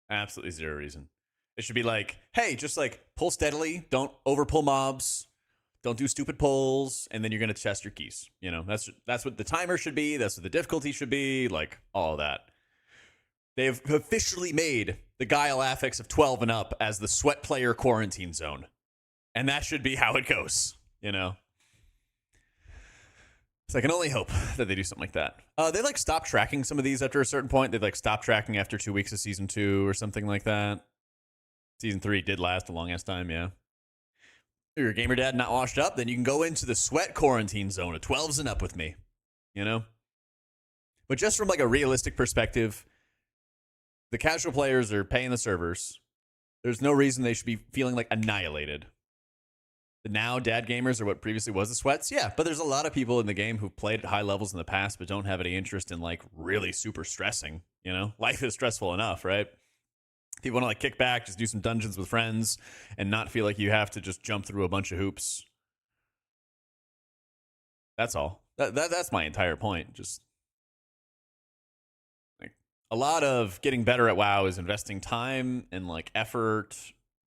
Speaker 1: Absolutely zero reason. It should be like, hey, just like pull steadily, don't overpull mobs, don't do stupid pulls, and then you're gonna chest your keys. You know, that's what the timer should be, that's what the difficulty should be, like all of that. They have officially made the Guile affix of 12 and up as the sweat player quarantine zone. And that should be how it goes, you know? So I can only hope that they do something like that. They like stop tracking some of these after a certain point. They'd like stop tracking after 2 weeks of season 2 or something like that. Season 3 did last a long ass time, yeah. If you're a gamer dad not washed up, then you can go into the sweat quarantine zone of 12s and up with me, you know? But just from like a realistic perspective, the casual players are paying the servers. There's no reason they should be feeling like annihilated. The now dad gamers are what previously was the sweats. Yeah, but there's a lot of people in the game who've played at high levels in the past but don't have any interest in like really super stressing, you know? Life is stressful enough, right? If you want to like kick back, just do some dungeons with friends and not feel like you have to just jump through a bunch of hoops. That's all. That's my entire point. Just like a lot of getting better at WoW is investing time and like effort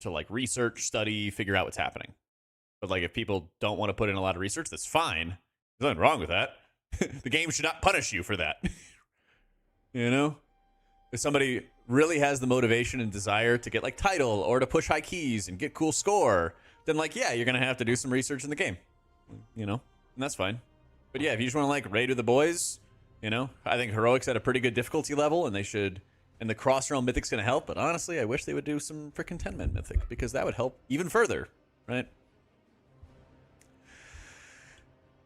Speaker 1: to like research, study, figure out what's happening. But like if people don't want to put in a lot of research, that's fine. There's nothing wrong with that. The game should not punish you for that. You know? If somebody really has the motivation and desire to get like title or to push high keys and get cool score, then like, yeah, you're going to have to do some research in the game, you know, and that's fine. But yeah, if you just want to like raid with the boys, you know, I think Heroic's at a pretty good difficulty level and they should, and the cross realm Mythic's going to help. But honestly, I wish they would do some freaking 10-man Mythic because that would help even further, right?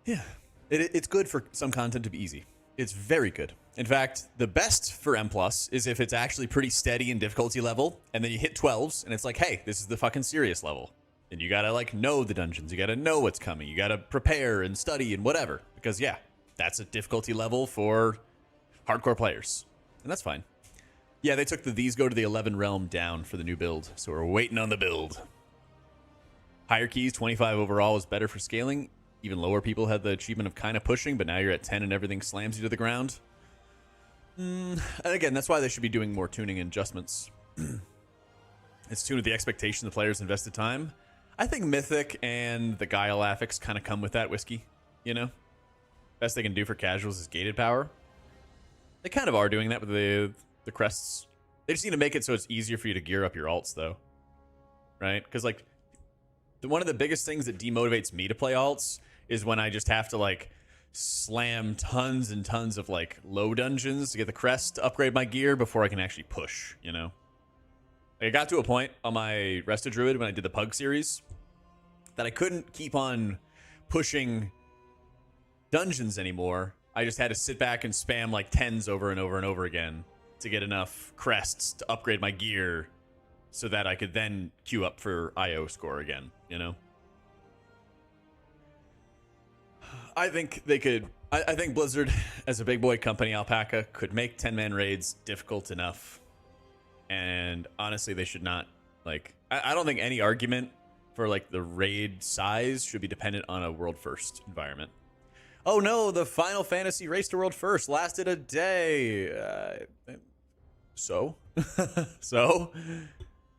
Speaker 1: Yeah, it's good for some content to be easy. It's very good. In fact, the best for M Plus is if it's actually pretty steady in difficulty level, and then you hit 12s, and it's like, hey, this is the fucking serious level. And you gotta like know the dungeons, you gotta know what's coming, you gotta prepare and study and whatever. Because yeah, that's a difficulty level for hardcore players. And that's fine. Yeah, they took the these go to the 11 realm down for the new build, so we're waiting on the build. Higher keys, 25 overall is better for scaling. Even lower people had the achievement of kind of pushing, but now you're at 10 and everything slams you to the ground. And again, that's why they should be doing more tuning and adjustments. It's tuned with the expectation the players invested time. I think Mythic and the Guile affix kind of come with that whiskey, you know? Best they can do for casuals is gated power. They kind of are doing that with the crests. They just need to make it so it's easier for you to gear up your alts, though. Right? Because, like, one of the biggest things that demotivates me to play alts is when I just have to like slam tons and tons of like low dungeons to get the crest to upgrade my gear before I can actually push, you know? Like, I got to a point on my Rested Druid when I did the Pug series that I couldn't keep on pushing dungeons anymore. I just had to sit back and spam like 10s over and over and over again to get enough crests to upgrade my gear so that I could then queue up for IO score again, you know? I think they could... I think Blizzard, as a big boy company, Alpaca, could make 10-man raids difficult enough. And honestly, they should not, like... I don't think any argument for, like, the raid size should be dependent on a world first environment. Oh no, the Final Fantasy Race to World First lasted a day. So? So?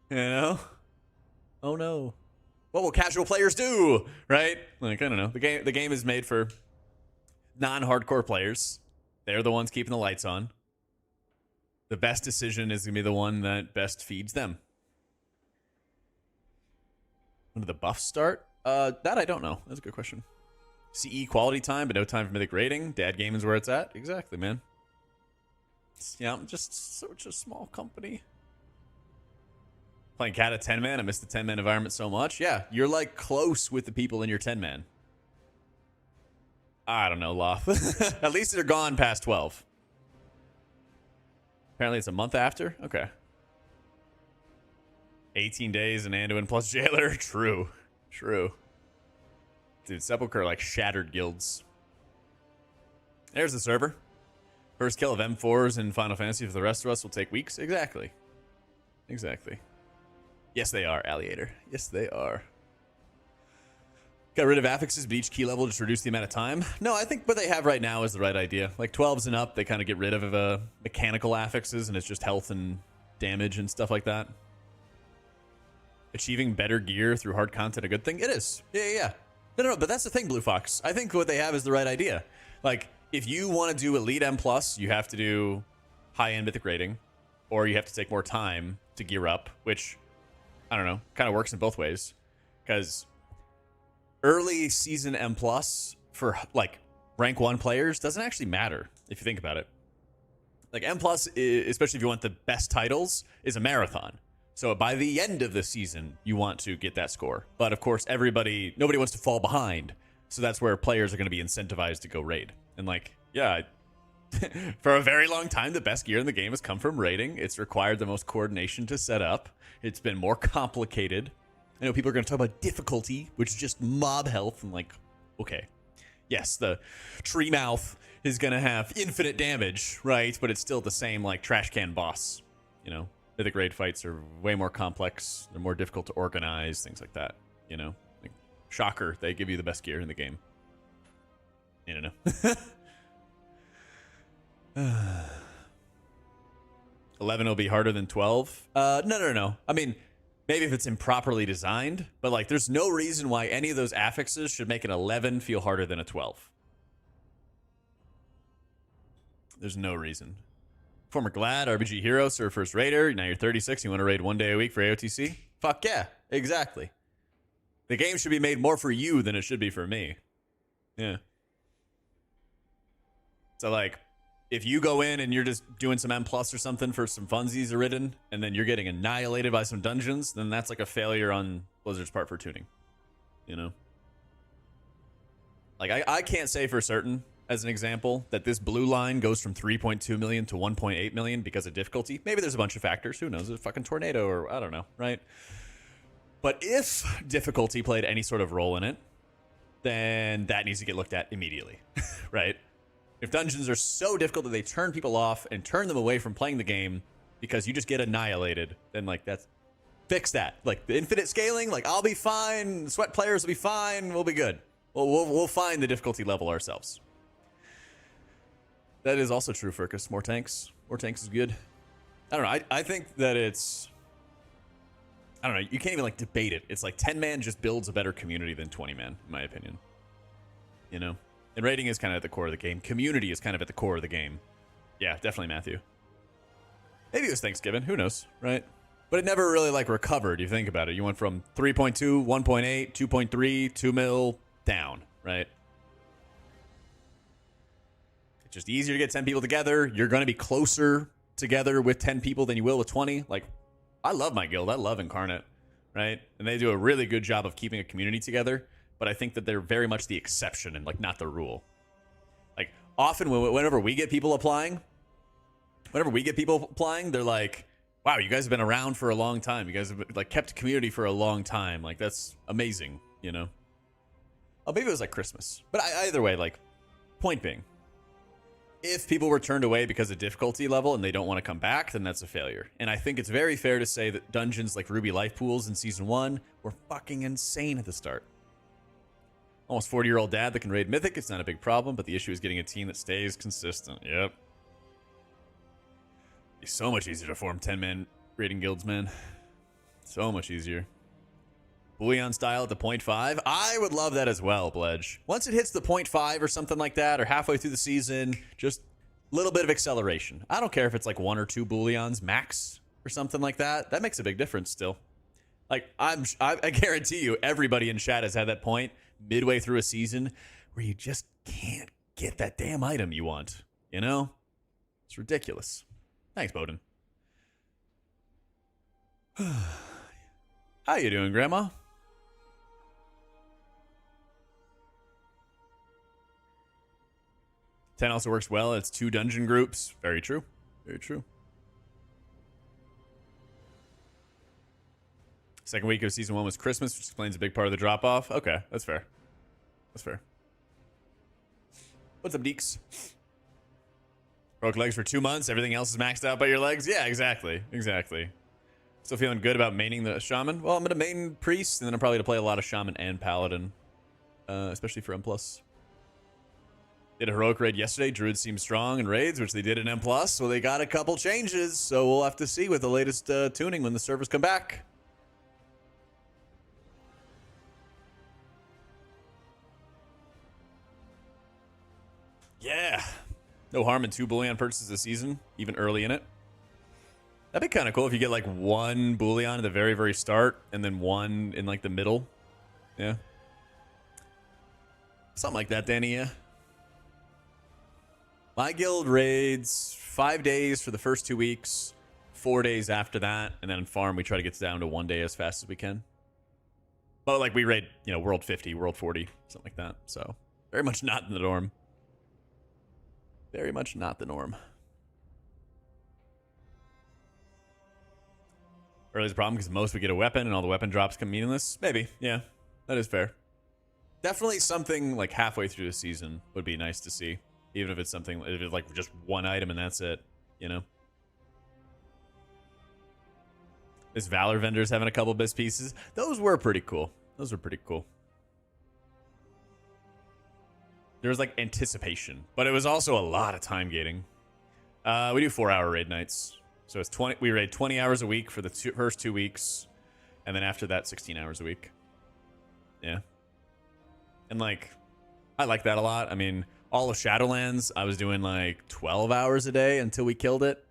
Speaker 1: You know? Oh no. What will casual players do? Right? Like, I don't know. The game is made for non-hardcore players. They're the ones keeping the lights on. The best decision is going to be the one that best feeds them. When do the buffs start? That I don't know. That's a good question. CE quality time, but no time for Mythic rating. Dad game is where it's at. Exactly, man. Yeah, I'm just such a small company. Playing cat at 10-man. I miss the 10-man environment so much. Yeah, you're like close with the people in your 10-man. I don't know, Loth. At least they're gone past 12. Apparently it's a month after? Okay. 18 days in Anduin plus Jailer. True. True. Dude, Sepulchre like shattered guilds. There's the server. First kill of M4s in Final Fantasy for the rest of us will take weeks. Exactly. Exactly. Yes, they are, Alliator. Yes, they are. Got rid of affixes, but each key level just reduce the amount of time. No, I think what they have right now is the right idea. Like 12s and up, they kind of get rid of mechanical affixes, and it's just health and damage and stuff like that. Achieving better gear through hard content a good thing? It is. Yeah. No, but that's the thing, Blue Fox. I think what they have is the right idea. Like, if you want to do Elite M+, you have to do high-end Mythic rating, or you have to take more time to gear up, which, I don't know, kind of works in both ways. Because early season M+ for, like, rank 1 players doesn't actually matter, if you think about it. Like, M+, especially if you want the best titles, is a marathon. So by the end of the season, you want to get that score. But, of course, nobody wants to fall behind. So that's where players are going to be incentivized to go raid. And like, yeah, for a very long time, the best gear in the game has come from raiding. It's required the most coordination to set up. It's been more complicated. I know people are going to talk about difficulty, which is just mob health. And like, okay, yes, the tree mouth is going to have infinite damage, right? But it's still the same like trash can boss. You know, Mythic raid fights are way more complex. They're more difficult to organize, things like that. You know, like, shocker, they give you the best gear in the game. I don't know. 11 will be harder than 12. No. I mean, maybe if it's improperly designed, but like, there's no reason why any of those affixes should make an 11 feel harder than a 12. There's no reason. Former Glad, RBG Hero, Server First Raider. Now you're 36. You want to raid 1 day a week for AOTC? Fuck yeah, exactly. The game should be made more for you than it should be for me. Yeah. So, like, if you go in and you're just doing some M+ or something for some funsies written, and then you're getting annihilated by some dungeons, then that's like a failure on Blizzard's part for tuning. You know? Like, I can't say for certain, as an example, that this blue line goes from 3.2 million to 1.8 million because of difficulty. Maybe there's a bunch of factors. Who knows? A fucking tornado or I don't know, right? But if difficulty played any sort of role in it, then that needs to get looked at immediately, right? If dungeons are so difficult that they turn people off and turn them away from playing the game because you just get annihilated, then like fix that. Like the infinite scaling, like I'll be fine. Sweat players will be fine. We'll be good. We'll find the difficulty level ourselves. That is also true, Furcus. More tanks. More tanks is good. I don't know. I think that it's... I don't know. You can't even like debate it. It's like 10-man just builds a better community than 20-man, in my opinion. You know? And rating is kind of at the core of the game. Community is kind of at the core of the game. Yeah, definitely, Matthew. Maybe it was Thanksgiving. Who knows, right? But it never really, like, recovered. You think about it. You went from 3.2, 1.8, 2.3, 2 mil, down, right? It's just easier to get 10 people together. You're going to be closer together with 10 people than you will with 20. Like, I love my guild. I love Incarnate, right? And they do a really good job of keeping a community together. But I think that they're very much the exception and like not the rule. Like often whenever we get people applying, they're like, wow, you guys have been around for a long time. You guys have like kept a community for a long time. Like that's amazing, you know? Oh, maybe it was like Christmas. But either way, like point being, if people were turned away because of difficulty level and they don't want to come back, then that's a failure. And I think it's very fair to say that dungeons like Ruby Life Pools in Season 1 were fucking insane at the start. Almost 40-year-old dad that can raid Mythic. It's not a big problem, but the issue is getting a team that stays consistent. Yep. It's so much easier to form 10-man raiding guilds, man. So much easier. Bouillon style at the 0.5. I would love that as well, Bledge. Once it hits the 0.5 or something like that, or halfway through the season, just a little bit of acceleration. I don't care if it's like 1 or 2 Bouillons max or something like that. That makes a big difference still. Like, I guarantee you, everybody in chat has had that point midway through a season where you just can't get that damn item you want, you know? It's ridiculous. Thanks, Bowden. How you doing, Grandma? 10 also works well. It's 2 dungeon groups. Very true. Very true. Second week of season 1 was Christmas, which explains a big part of the drop off. Okay, that's fair. That's fair. What's up, Deeks? Broke legs for 2 months. Everything else is maxed out by your legs. Yeah, exactly. Exactly. Still feeling good about maining the Shaman? Well, I'm going to main Priest, and then I'm probably going to play a lot of Shaman and Paladin. Especially for M+. Did a heroic raid yesterday. Druids seem strong in raids, which they did in M+. So they got a couple changes. So we'll have to see with the latest tuning when the servers come back. Yeah. No harm in 2 bullion purchases this season, even early in it. That'd be kind of cool if you get like 1 bullion at the very, very start and then 1 in like the middle. Yeah. Something like that, Danny, yeah. My guild raids 5 days for the first 2 weeks, 4 days after that, and then in farm we try to get down to 1 day as fast as we can. But like we raid, you know, world 50, world 40, something like that. So very much not in the norm. Very much not the norm. Early is a problem because most we get a weapon and all the weapon drops come meaningless. Maybe, yeah, that is fair. Definitely something like halfway through the season would be nice to see. Even if it's something, if it's like just 1 item and that's it, you know? This Valor vendor's having a couple best pieces. Those were pretty cool. Those were pretty cool. There was like anticipation, but it was also a lot of time gating. We do 4-hour raid nights. So it's 20, we raid 20 hours a week for the first 2 weeks. And then after that, 16 hours a week. Yeah. And like, I like that a lot. I mean, all of Shadowlands, I was doing like 12 hours a day until we killed it,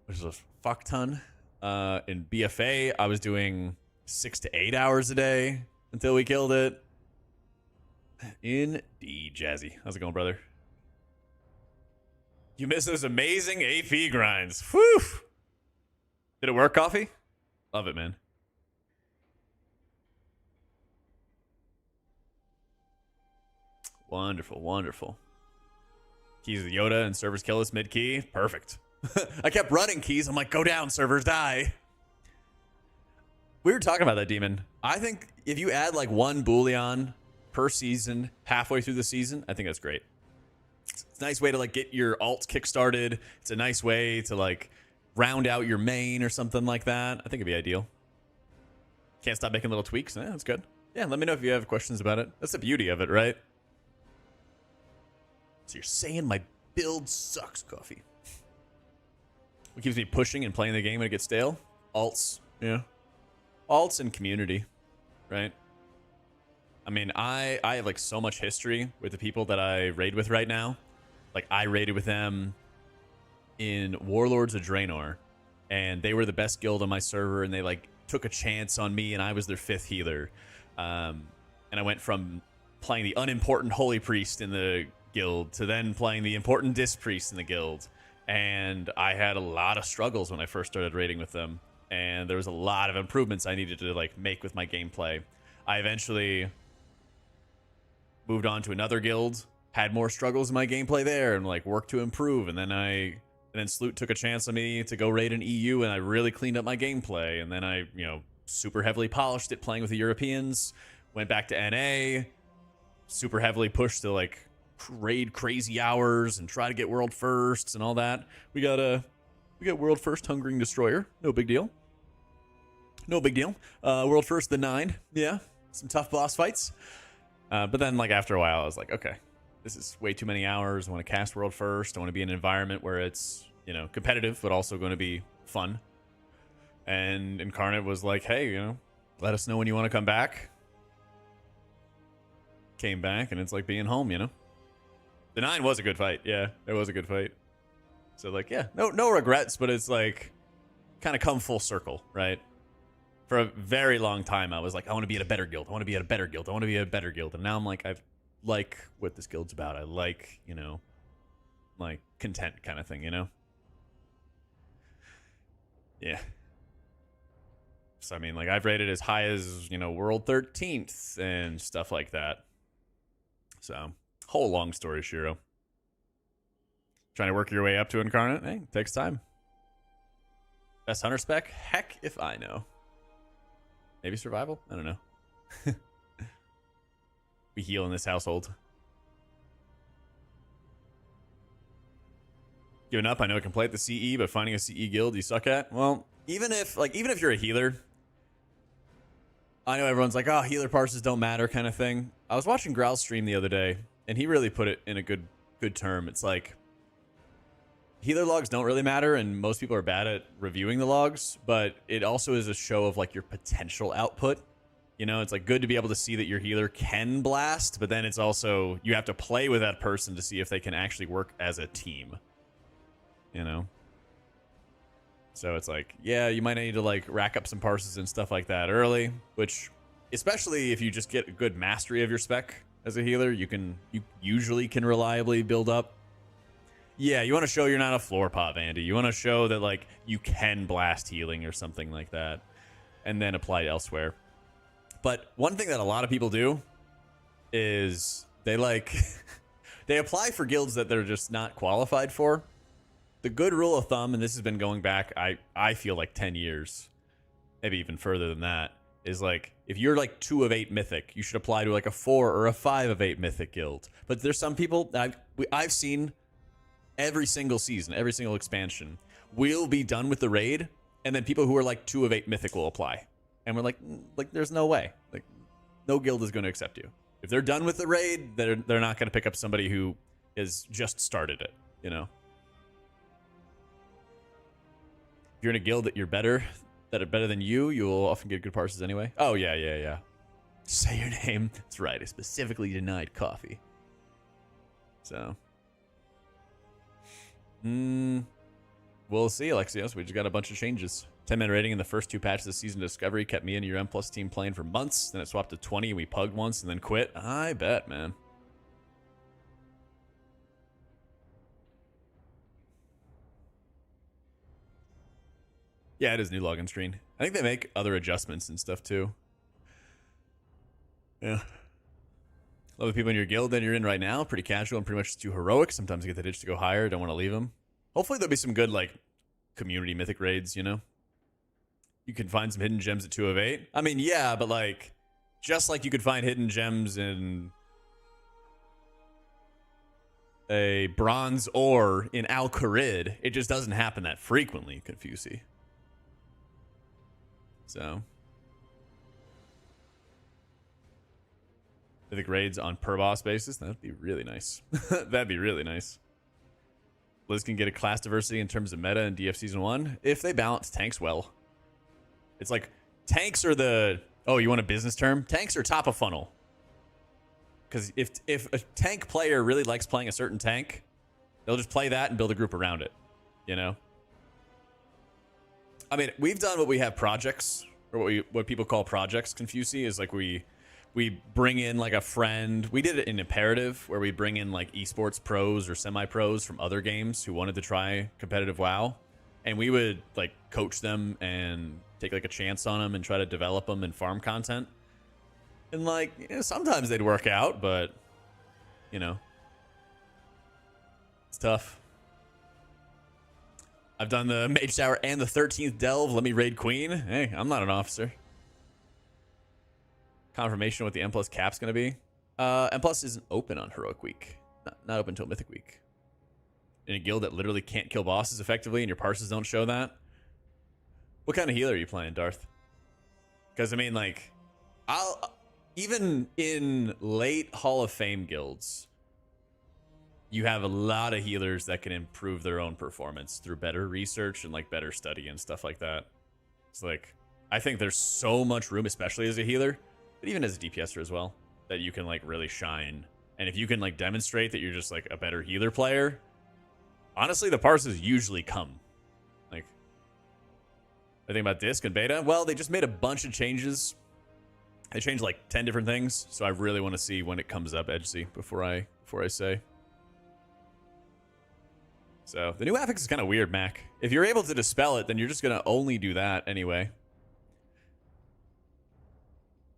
Speaker 1: which is a fuck ton. In BFA, I was doing 6 to 8 hours a day until we killed it. Indeed, Jazzy. How's it going, brother? You missed those amazing AP grinds. Whew! Did it work, Coffee? Love it, man. Wonderful, wonderful. Keys of Yoda and servers kill us mid-key. Perfect. I kept running keys. I'm like, go down, servers die. We were talking about that, Demon. I think if you add like 1 bullion per season halfway through the season, I think that's great. It's a nice way to like get your alts kickstarted. It's a nice way to like round out your main or something like that. I think it'd be ideal. Can't stop making little tweaks. That's good. Yeah, let me know if you have questions about it. That's the beauty of it, right? So you're saying my build sucks, Coffee. What keeps me pushing and playing the game when it gets stale? Alts, yeah. Alts and community, right? I mean, I have like so much history with the people that I raid with right now. Like I raided with them in Warlords of Draenor, and they were the best guild on my server, and they like took a chance on me, and I was their 5th healer. And I went from playing the unimportant Holy Priest in the guild to then playing the important Disc Priest in the guild. And I had a lot of struggles when I first started raiding with them, and there was a lot of improvements I needed to like make with my gameplay. I eventually moved on to another guild, had more struggles in my gameplay there, and like worked to improve. And then Sloot took a chance on me to go raid an EU, and I really cleaned up my gameplay. And then I, you know, super heavily polished it playing with the Europeans. Went back to NA, super heavily pushed to like raid crazy hours and try to get world firsts and all that. We got world first Hungering Destroyer. No big deal. No big deal. World first the 9. Yeah, some tough boss fights. But then, like, after a while, I was like, okay, this is way too many hours. I want to cast world first. I want to be in an environment where it's, you know, competitive, but also going to be fun. And Incarnate was like, hey, you know, let us know when you want to come back. Came back, and it's like being home, you know? The 9 was a good fight. Yeah, it was a good fight. So, like, yeah, no regrets, but it's, like, kind of come full circle, right? For a very long time, I was like, I want to be at a better guild. I want to be at a better guild. I want to be at a better guild. And now I'm like, I like what this guild's about. I like, you know, like content kind of thing, you know? Yeah. So, I mean, like, I've rated as high as, you know, World 13th and stuff like that. So, whole long story, Shiro. Trying to work your way up to Incarnate? Hey, takes time. Best hunter spec? Heck if I know. Maybe survival? I don't know. We heal in this household. Giving up, I know I can play at the CE, but finding a CE guild you suck at? Well, even if you're a healer, I know everyone's like, oh, healer parses don't matter kind of thing. I was watching Growl's stream the other day, and he really put it in a good term. It's like, healer logs don't really matter, and most people are bad at reviewing the logs, but it also is a show of like your potential output. You know, it's like good to be able to see that your healer can blast, but then it's also, you have to play with that person to see if they can actually work as a team. You know? So it's like, yeah, you might need to like rack up some parses and stuff like that early, which, especially if you just get a good mastery of your spec as a healer, you usually can reliably build up. Yeah, you want to show you're not a floor pop, Andy. You want to show that like you can blast healing or something like that, and then apply it elsewhere. But one thing that a lot of people do is they like they apply for guilds that they're just not qualified for. The good rule of thumb, and this has been going back, I feel like 10 years, maybe even further than that, is like, if you're like 2 of 8 Mythic, you should apply to like a 4 or a 5 of 8 Mythic guild. But there's some people that I've seen every single season, every single expansion, we'll be done with the raid, and then people who are like 2 of 8 Mythic will apply. And we're like there's no way. Like, no guild is going to accept you. If they're done with the raid, they're not going to pick up somebody who has just started it, you know? If you're in a guild that are better than you, you'll often get good parses anyway. Oh, yeah. Say your name. That's right. I specifically denied coffee. So. We'll see, Alexios. We just got a bunch of changes. 10-man rating in the first 2 patches of Season Discovery kept me and your M+ team playing for months. Then it swapped to 20 and we pugged once and then quit. I bet, man. Yeah, it is new login screen. I think they make other adjustments and stuff too. Yeah. Love the people in your guild that you're in right now. Pretty casual and pretty much too heroic. Sometimes you get the itch to go higher. Don't want to leave them. Hopefully there'll be some good like community mythic raids, you know? You can find some hidden gems at 2 of 8. I mean, yeah, but like, just like you could find hidden gems in a bronze ore in Al Kharid, it just doesn't happen that frequently, Confusi. So, mythic raids on per boss basis, that'd be really nice. That'd be really nice. Liz can get a class diversity in terms of meta in DF Season 1 if they balance tanks well. It's like, tanks are the... Oh, you want a business term? Tanks are top of funnel. Because if a tank player really likes playing a certain tank, they'll just play that and build a group around it. You know? I mean, we've done what we have projects, or what people call projects, Confusi, is like we bring in like a friend. We did it in Imperative, where we bring in like esports pros or semi-pros from other games who wanted to try competitive WoW. And we would like coach them and take like a chance on them and try to develop them and farm content. And like, you know, sometimes they'd work out, but you know, it's tough. I've done the Mage Tower and the 13th Delve. Let me raid Queen. Hey, I'm not an officer. Confirmation what the M+ cap's going to be. M+ isn't open on Heroic Week. Not open until Mythic Week. In a guild that literally can't kill bosses effectively and your parses don't show that. What kind of healer are you playing, Darth? Because, I mean, like, even in late Hall of Fame guilds, you have a lot of healers that can improve their own performance through better research and like better study and stuff like that. It's like, I think there's so much room, especially as a healer, but even as a DPSer as well, that you can like really shine. And if you can like demonstrate that you're just like a better healer player, honestly, the parses usually come. Like, I think about disc and beta. Well, they just made a bunch of changes. They changed like 10 different things, so I really want to see when it comes up, Edgesy, before I say. So the new affix is kind of weird, Mac. If you're able to dispel it, then you're just gonna only do that anyway.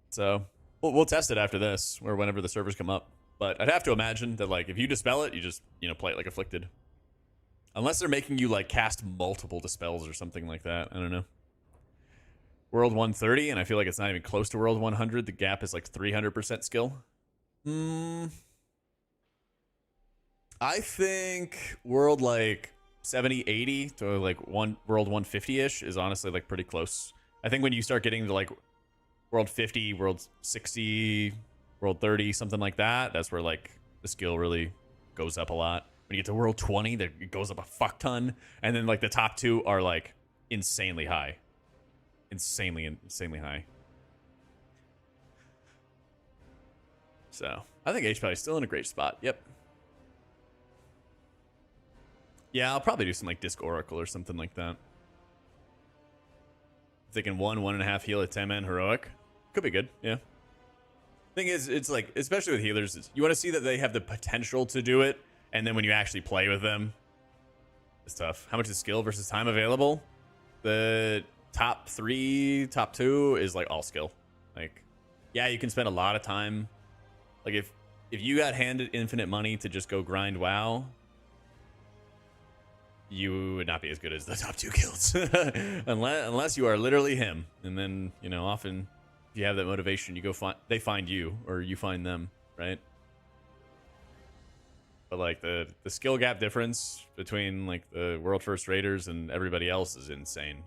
Speaker 1: So we'll test it after this or whenever the servers come up. But I'd have to imagine that like if you dispel it, you just play it like afflicted. Unless they're making you like cast multiple dispels or something like that. I don't know. World 130, and I feel like it's not even close to World 100. The gap is like 300% skill. I think World like 70, 80 to like World 150-ish is honestly like pretty close. I think when you start getting to like World 50, World 60, World 30, something like that, that's where like the skill really goes up a lot. When you get to World 20, it goes up a fuck ton. And then like the top two are like insanely high. Insanely high. So I think HP is still in a great spot. Yep. Yeah, I'll probably do some like Disc Oracle or something like that. Thinking 1.5 heal at 10-man heroic. Could be good, yeah. Thing is, it's like, especially with healers, you want to see that they have the potential to do it, and then when you actually play with them, it's tough. How much is skill versus time available? The top 3, top 2 is like all skill. Like, yeah, you can spend a lot of time. Like if you got handed infinite money to just go grind WoW, you would not be as good as the top 2 guilds. unless you are literally him. And then, often if you have that motivation, you go they find you or you find them, right? But like the skill gap difference between like the world first raiders and everybody else is insane.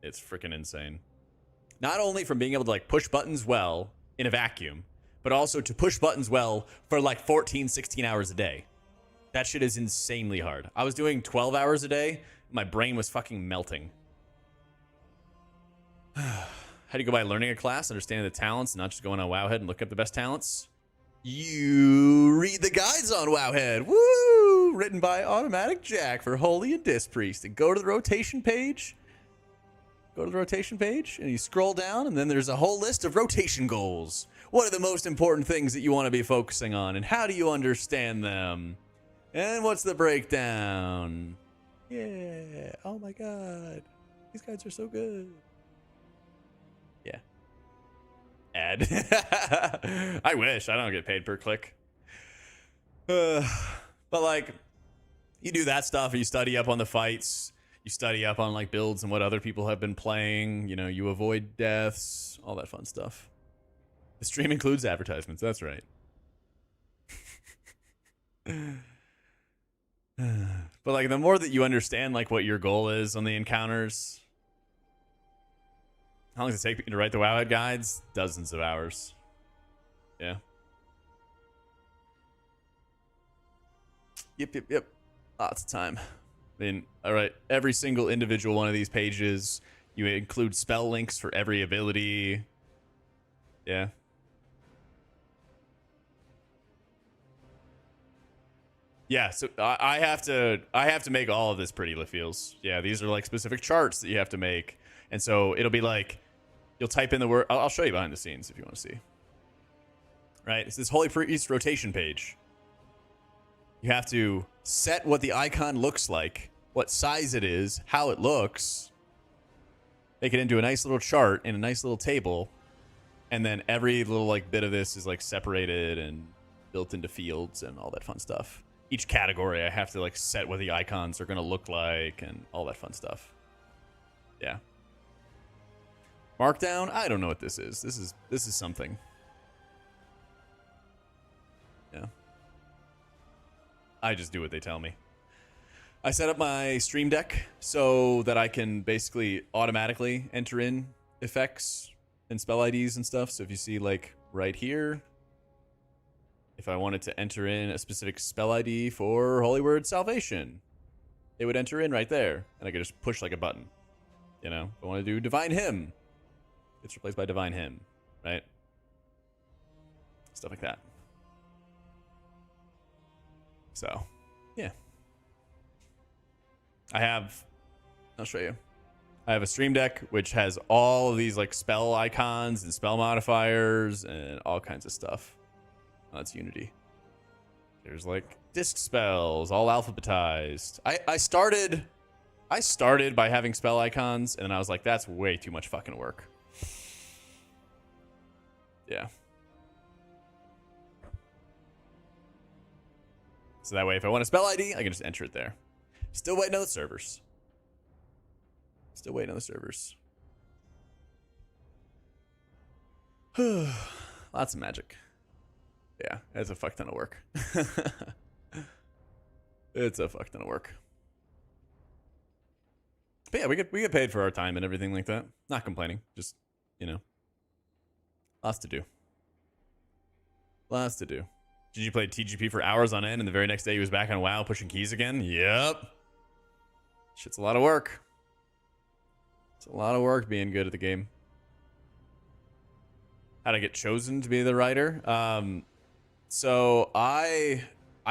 Speaker 1: It's freaking insane. Not only from being able to like push buttons well in a vacuum, but also to push buttons well for like 14, 16 hours a day. That shit is insanely hard. I was doing 12 hours a day. My brain was fucking melting. How do you go by learning a class, understanding the talents, not just going on Wowhead and look up the best talents? You read the guides on Wowhead. Woo! Written by AutomaticJak for Holy and Disc Priest. And go to the rotation page. Go to the rotation page and you scroll down and then there's a whole list of rotation goals. What are the most important things that you want to be focusing on and how do you understand them? And what's the breakdown? Yeah. Oh my god. These guys are so good. Yeah. Ad. I wish. I don't get paid per click. But like, you do that stuff and you study up on the fights. You study up on like builds and what other people have been playing. You avoid deaths. All that fun stuff. The stream includes advertisements. That's right. But like the more that you understand like what your goal is on the encounters, how long does it take me to write the Wowhead guides? Dozens of hours. Yeah. Yep. Lots of time. I mean, all right, every single individual one of these pages, you include spell links for every ability. Yeah. Yeah, so I have to make all of this pretty feels. Yeah, these are like specific charts that you have to make. And so it'll be like, you'll type in the word. I'll show you behind the scenes if you want to see. Right, it's this Holy Priest rotation page. You have to set what the icon looks like, what size it is, how it looks. Make it into a nice little chart in a nice little table. And then every little like bit of this is like separated and built into fields and all that fun stuff. Each category I have to like set what the icons are going to look like and all that fun stuff. Yeah. Markdown? I don't know what this is. This is something. Yeah. I just do what they tell me. I set up my stream deck so that I can basically automatically enter in effects and spell IDs and stuff. So if you see like right here, if I wanted to enter in a specific spell ID for Holy Word Salvation, it would enter in right there. And I could just push like a button. If I want to do Divine Hymn, it's replaced by Divine Hymn, right? Stuff like that. So, yeah. I'll show you. I have a stream deck which has all of these like spell icons and spell modifiers and all kinds of stuff. Oh, that's Unity. There's like disc spells, all alphabetized. I started by having spell icons, and then I was like, that's way too much fucking work. Yeah. So that way, if I want a spell ID, I can just enter it there. Still waiting on the servers. Still waiting on the servers. Lots of magic. Yeah, it's a fuck ton of work. It's a fuck ton of work. But yeah, we get paid for our time and everything like that. Not complaining. Just, you know. Lots to do. Lots to do. Did you play TGP for hours on end and the very next day he was back on WoW pushing keys again? Yep. Shit's a lot of work. It's a lot of work being good at the game. How'd I get chosen to be the writer? So I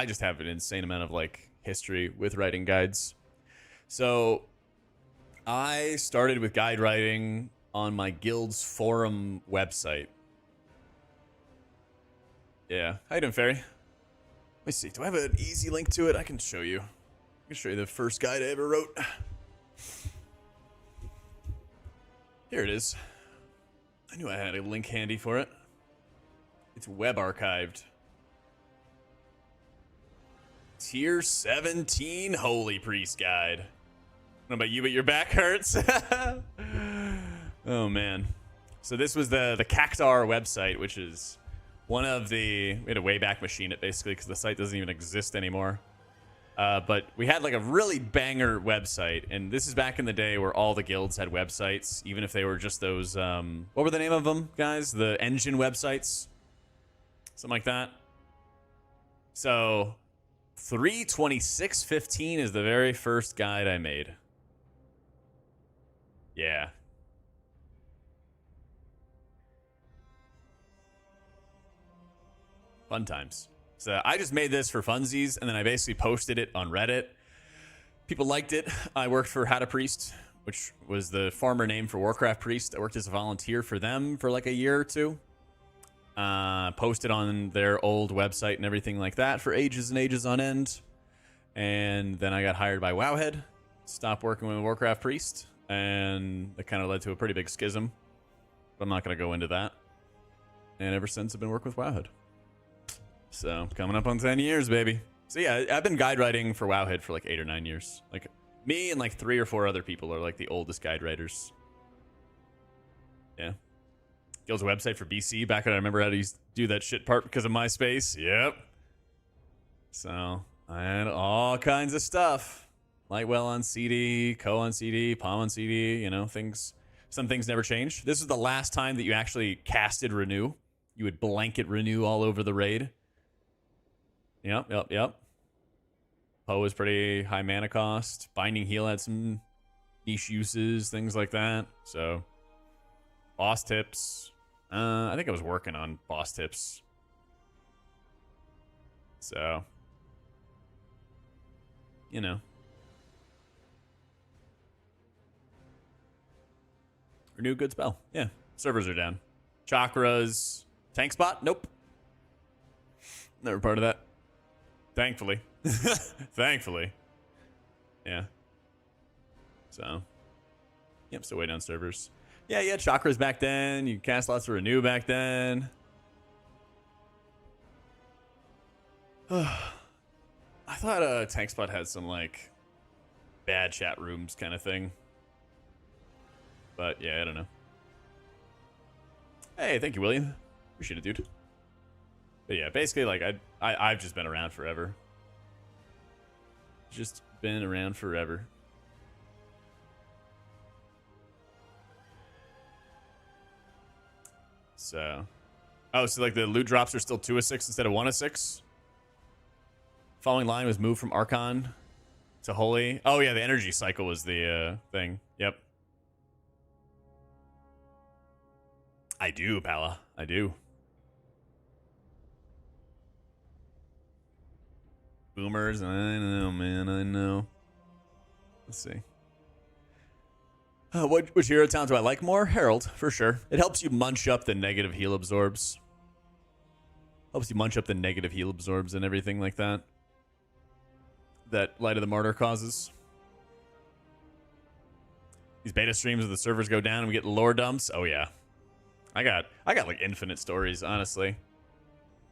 Speaker 1: just have an insane amount of like history with writing guides. So I started with guide writing on my guild's forum website. Yeah. How you doing, Fairy? Let me see. Do I have an easy link to it? I can show you. I can show you the first guide I ever wrote. Here it is. I knew I had a link handy for it. It's web archived. Tier 17 Holy Priest Guide. I don't know about you, but your back hurts. Oh, man. So this was the Cactar website, which is one of the... We had to Wayback Machine it, basically, because the site doesn't even exist anymore. But we had, like, a really banger website, and this is back in the day where all the guilds had websites, even if they were just those... what were the name of them, guys? The engine websites? Something like that. So... 32615 is the very first guide I made. Yeah. Fun times. So I just made this for funsies, and then I basically posted it on Reddit. People liked it. I worked for How to Priest, which was the farmer name for Warcraft Priest. I worked as a volunteer for them for like a year or two. Posted on their old website and everything like that for ages and ages on end. And then I got hired by Wowhead, stopped working with Warcraft Priest, and that kind of led to a pretty big schism. But I'm not going to go into that. And ever since, I've been working with Wowhead. So, coming up on 10 years, baby. So yeah, I've been guide writing for Wowhead for like 8 or 9 years. Like, me and like 3 or 4 other people are like the oldest guide writers. Yeah. Guild's website for BC. Back when I remember how to do that shit part because of MySpace. Yep. So, I had all kinds of stuff. Lightwell on CD, Co on CD, Palm on CD, you know, things. Some things never change. This is the last time that you actually casted Renew. You would blanket Renew all over the raid. Yep. Poe was pretty high mana cost. Binding Heal had some niche uses, things like that. So, boss tips. I think I was working on boss tips. So, you know. Renew, good spell. Yeah, servers are down. Chakras. Tank spot? Nope. Never part of that. Thankfully. Thankfully. Yeah. So. Yep, still waiting on servers. Yeah, you had chakras back then. You cast lots of Renew back then. I thought Tank Spot had some, like, bad chat rooms kind of thing. But, yeah, I don't know. Hey, thank you, William. Appreciate it, dude. But, yeah, basically, like, I've just been around forever. Just been around forever. So, oh, so like the loot drops are still 2 of 6 instead of 1 of 6. Following line was moved from Archon to Holy. Oh yeah, the energy cycle was the thing. Yep. I do, Pala. I do. Boomers, I know, man. I know. Let's see. Which hero talent do I like more? Herald, for sure. It helps you munch up the negative heal absorbs. Helps you munch up the negative heal absorbs and everything like that. That Light of the Martyr causes. These beta streams, the servers go down and we get lore dumps. Oh yeah, I got like infinite stories. Honestly,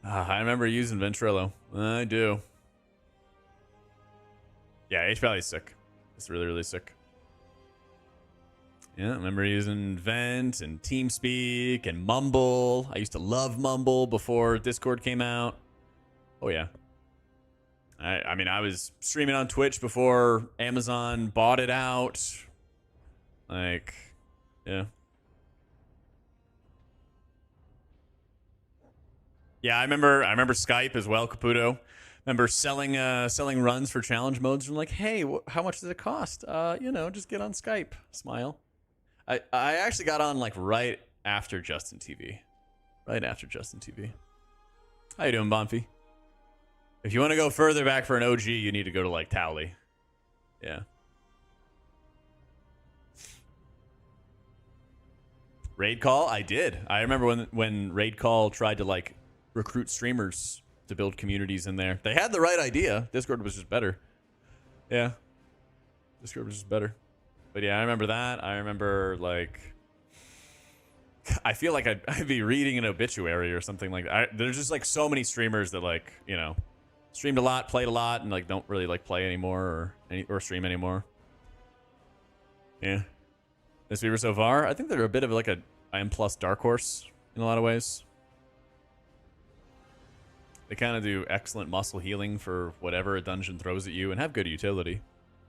Speaker 1: I remember using Ventrilo. I do. Yeah, H Valley's sick. It's really, really sick. Yeah, I remember using Vent and TeamSpeak and Mumble. I used to love Mumble before Discord came out. Oh yeah. I mean, I was streaming on Twitch before Amazon bought it out. Like, yeah. Yeah, I remember Skype as well, Caputo. Remember selling runs for challenge modes and like, hey, how much does it cost? You know, just get on Skype. Smile. I actually got on like right after Justin TV. Right after Justin TV. How you doing, Bonfy? If you want to go further back for an OG, you need to go to like Towley. Yeah. Raid Call? I did. I remember when Raid Call tried to like recruit streamers to build communities in there. They had the right idea. Discord was just better. Yeah. Discord was just better. But yeah, I remember that. I remember like I feel like I'd be reading an obituary or something like that. There's just like so many streamers that like, you know, streamed a lot, played a lot, and like don't really like play anymore or stream anymore. Yeah. This Weaver so far, I think they're a bit of like a IM plus dark horse in a lot of ways. They kind of do excellent muscle healing for whatever a dungeon throws at you and have good utility.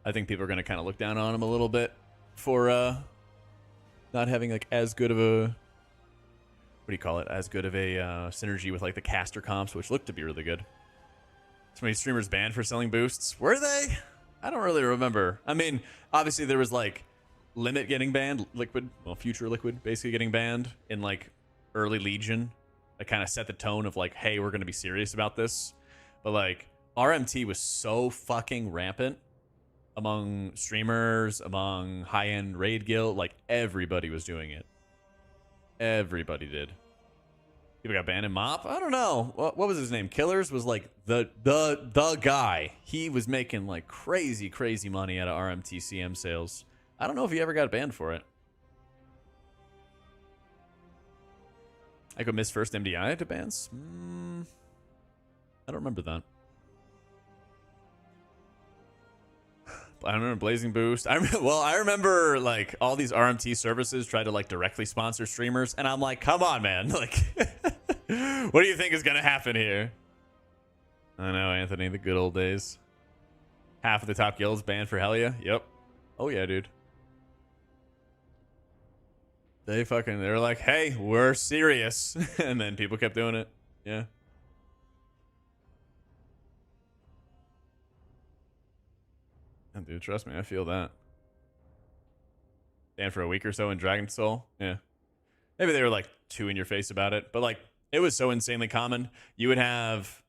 Speaker 1: I think people are going to kind of look down on them a little bit for not having like as good of a, what do you call it, as good of a synergy with like the caster comps, which looked to be really good. So many streamers banned for selling boosts. Were they? I don't really remember. I mean, obviously there was like Limit getting banned, Liquid, well, Future Liquid basically getting banned in like early Legion. That kind of set the tone of like, hey, we're going to be serious about this. But like RMT was so fucking rampant among streamers, among high-end raid guild, like everybody was doing it. Everybody did. People got banned in MoP? I don't know. What was his name? Killers was like the guy. He was making like crazy money out of RMT CM sales. I don't know if he ever got banned for it. I could miss first MDI to bans? I don't remember that. I remember Blazing Boost. I remember like all these RMT services tried to like directly sponsor streamers, and I'm like, come on, man. Like, what do you think is gonna happen here? I know, Anthony, the good old days. Half of the top guilds banned for Hellia. Yep. Oh yeah, dude. They're like, hey, we're serious. And then people kept doing it. Yeah. And dude, trust me, I feel that. And for a week or so in Dragon Soul. Yeah. Maybe they were like too in your face about it. But like, it was so insanely common. You would have,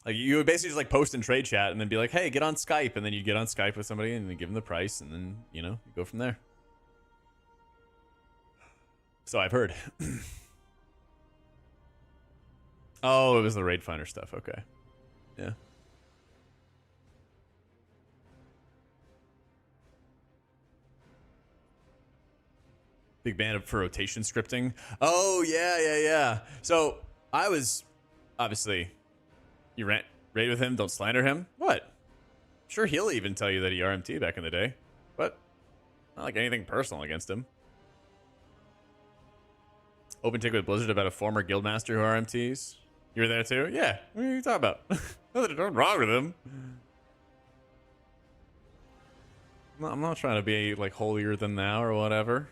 Speaker 1: like, you would basically just like post in trade chat and then be like, hey, get on Skype. And then you get on Skype with somebody and then give them the price. And then, you know, you go from there. So I've heard. Oh, it was the Raid Finder stuff. Okay. Yeah. Big ban for rotation scripting. Oh, yeah. So I was, obviously, you raid with him, don't slander him. What? Sure, he'll even tell you that he RMT back in the day. But not like anything personal against him. Open tick with Blizzard about a former guildmaster who RMTs. You were there too? Yeah. What are you talking about? Nothing wrong with him. I'm not trying to be like holier than thou or whatever.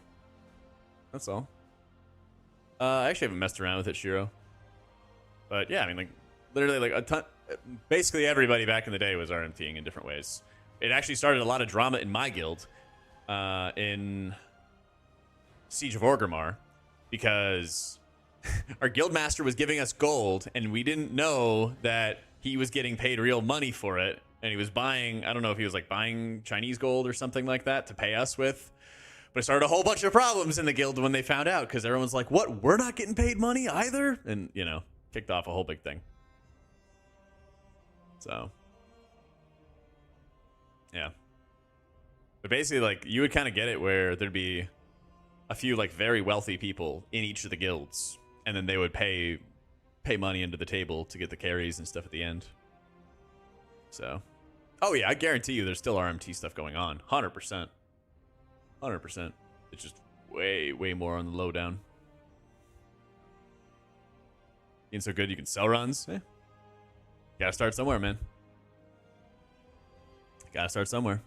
Speaker 1: That's all. I actually haven't messed around with it, Shiro. But yeah, I mean, like, literally, like, a ton. Basically, everybody back in the day was RMTing in different ways. It actually started a lot of drama in my guild in Siege of Orgrimmar because our guildmaster was giving us gold, and we didn't know that he was getting paid real money for it. And he was buying, I don't know if he was like buying Chinese gold or something like that to pay us with. But it started a whole bunch of problems in the guild when they found out, because everyone's like, what, we're not getting paid money either? And, you know, kicked off a whole big thing. So, yeah. But basically, like, you would kind of get it where there'd be a few, like, very wealthy people in each of the guilds, and then they would pay money into the table to get the carries and stuff at the end. So, oh yeah, I guarantee you there's still RMT stuff going on. 100%. 100%. It's just way, way more on the lowdown. Being so good you can sell runs? Eh. Gotta start somewhere, man. Gotta start somewhere.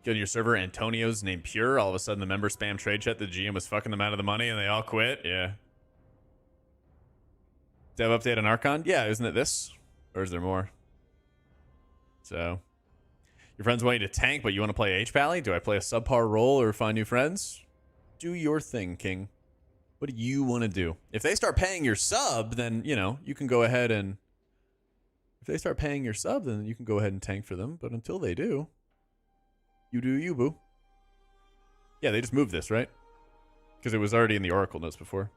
Speaker 1: On your server, Antonio's named Pure. All of a sudden, the member spam trade chat. The GM was fucking them out of the money, and they all quit. Yeah. Dev update on Archon? Yeah, isn't it this? Or is there more? So, your friends want you to tank, but you want to play H-Pally? Do I play a subpar role or find new friends? Do your thing, King. What do you want to do? If they start paying your sub, then, you know, you can go ahead and... If they start paying your sub, then you can go ahead and tank for them. But until they do... You do you, boo. Yeah, they just moved this, right? Because it was already in the Oracle notes before.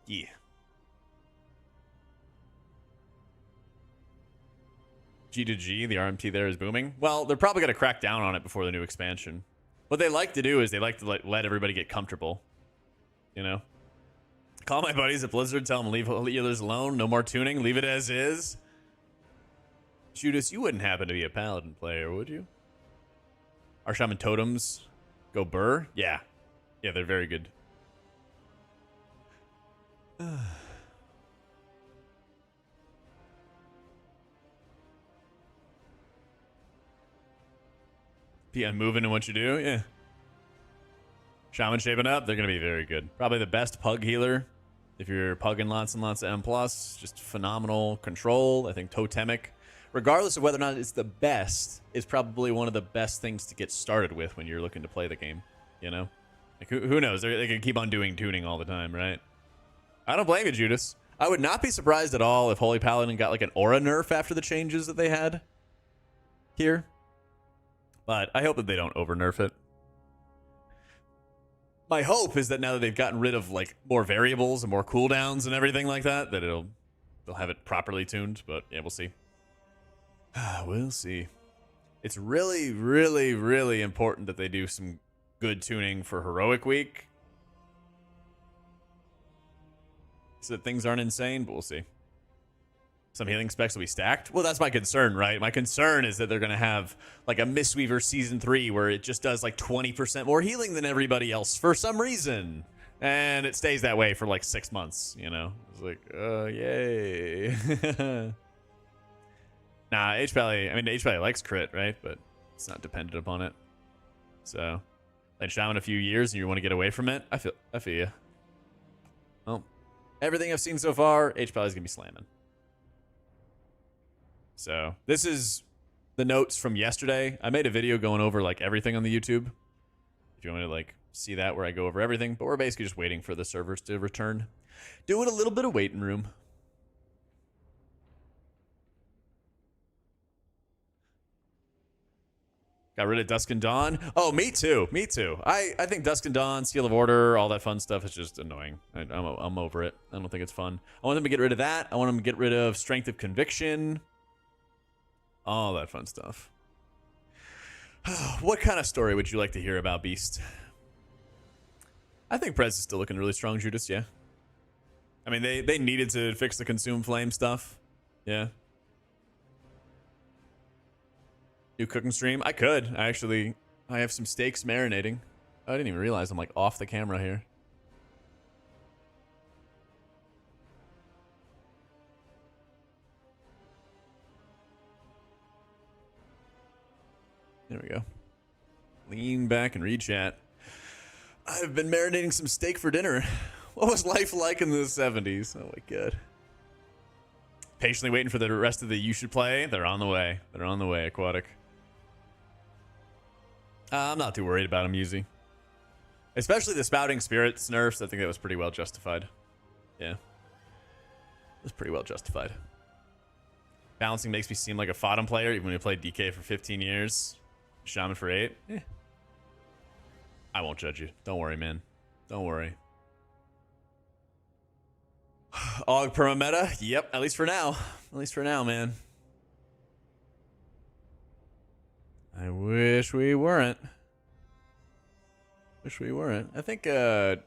Speaker 1: Yeah. G2G, the RMT there is booming. Well, they're probably going to crack down on it before the new expansion. What they like to do is they like to let everybody get comfortable. You know? Call my buddies at Blizzard, tell them leave healers alone, no more tuning, leave it as is. Judas, you wouldn't happen to be a Paladin player, would you? Our Shaman totems go burr? Yeah. Yeah, they're very good. Yeah, moving in what you do? Yeah. Shaman shaping up, they're going to be very good. Probably the best pug healer. If you're pugging lots and lots of M+, just phenomenal control. I think totemic, regardless of whether or not it's the best, is probably one of the best things to get started with when you're looking to play the game. You know? Like, who knows? They can keep on doing tuning all the time, right? I don't blame you, Judas. I would not be surprised at all if Holy Paladin got like an aura nerf after the changes that they had here. But I hope that they don't over nerf it. My hope is that now that they've gotten rid of like more variables and more cooldowns and everything like that, that they'll have it properly tuned. But yeah, we'll see. We'll see. It's really, really, really important that they do some good tuning for Heroic Week, so that things aren't insane, but we'll see. Some healing specs will be stacked. Well, that's my concern, right? My concern is that they're going to have like a Mistweaver Season 3 where it just does like 20% more healing than everybody else for some reason. And it stays that way for like 6 months, you know? It's like, yay. Nah, H-Pally likes crit, right? But it's not dependent upon it. So, played Shaman a few years and you want to get away from it? I feel you. Well, everything I've seen so far, H-Pally's going to be slamming. So, this is the notes from yesterday. I made a video going over like everything on the YouTube. If you want to like see that, where I go over everything. But we're basically just waiting for the servers to return. Doing a little bit of waiting room. Got rid of Dusk and Dawn. Oh, me too. Me too. I think Dusk and Dawn, Seal of Order, all that fun stuff is just annoying. I'm over it. I don't think it's fun. I want them to get rid of that. I want them to get rid of Strength of Conviction. All that fun stuff. What kind of story would you like to hear about, Beast? I think Prez is still looking really strong, Judas, yeah. I mean, they needed to fix the Consume Flame stuff. Yeah. New cooking stream? I could. I have some steaks marinating. I didn't even realize I'm like off the camera here. There we go. Lean back and read chat. I've been marinating some steak for dinner. What was life like in the 70s? Oh my god. Patiently waiting for the rest of the You Should Play. They're on the way. They're on the way, Aquatic. I'm not too worried about them, Yuzi. Especially the Spouting Spirits nerfs. I think that was pretty well justified. Yeah. It was pretty well justified. Balancing makes me seem like a Fodem player, even when I played DK for 15 years. Shaman for 8. I won't judge you. Don't worry, man. Don't worry. Og perma meta? Yep, at least for now. At least for now, man. I wish we weren't. Wish we weren't. I think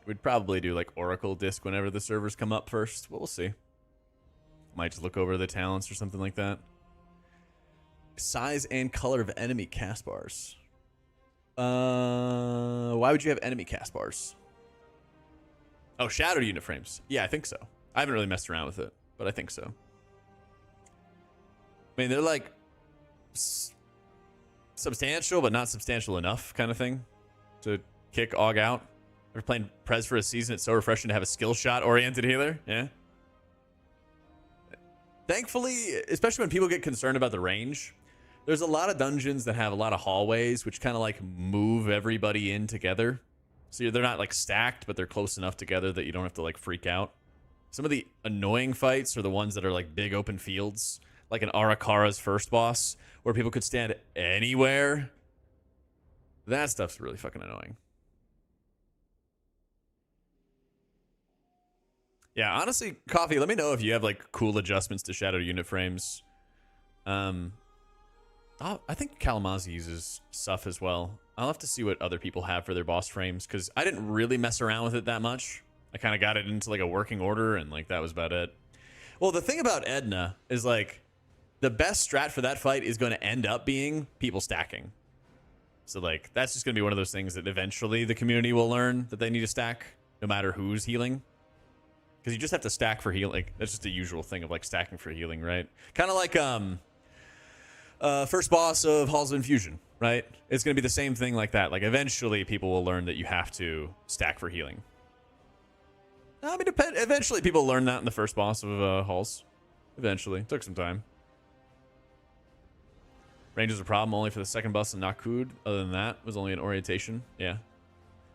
Speaker 1: we'd probably do like Oracle disc whenever the servers come up first. But we'll see. Might just look over the talents or something like that. Size and color of enemy cast bars. Why would you have enemy cast bars? Oh, shadow unit frames. Yeah, I think so. I haven't really messed around with it, but I think so. I mean, they're like substantial, but not substantial enough kind of thing to kick Og out. Ever playing Prez for a season? It's so refreshing to have a skill shot oriented healer. Yeah. Thankfully, especially when people get concerned about the range, there's a lot of dungeons that have a lot of hallways, which kind of like move everybody in together. So they're not like stacked, but they're close enough together that you don't have to like freak out. Some of the annoying fights are the ones that are like big open fields, like an Arakara's first boss, where people could stand anywhere. That stuff's really fucking annoying. Yeah, honestly, Coffee, let me know if you have like cool adjustments to shadow unit frames. I think Kalamazoo uses stuff as well. I'll have to see what other people have for their boss frames, because I didn't really mess around with it that much. I kind of got it into like a working order, and like that was about it. Well, the thing about Edna is like the best strat for that fight is going to end up being people stacking. So like that's just going to be one of those things that eventually the community will learn that they need to stack no matter who's healing. Because you just have to stack for healing. Like, that's just the usual thing of like stacking for healing, right? Kind of like first boss of Halls of Infusion, right? It's going to be the same thing like that. Like eventually people will learn that you have to stack for healing. I mean, eventually people learn that in the first boss of Halls. Eventually. Took some time. Range is a problem only for the second boss of Nakud. Other than that, it was only an orientation. Yeah.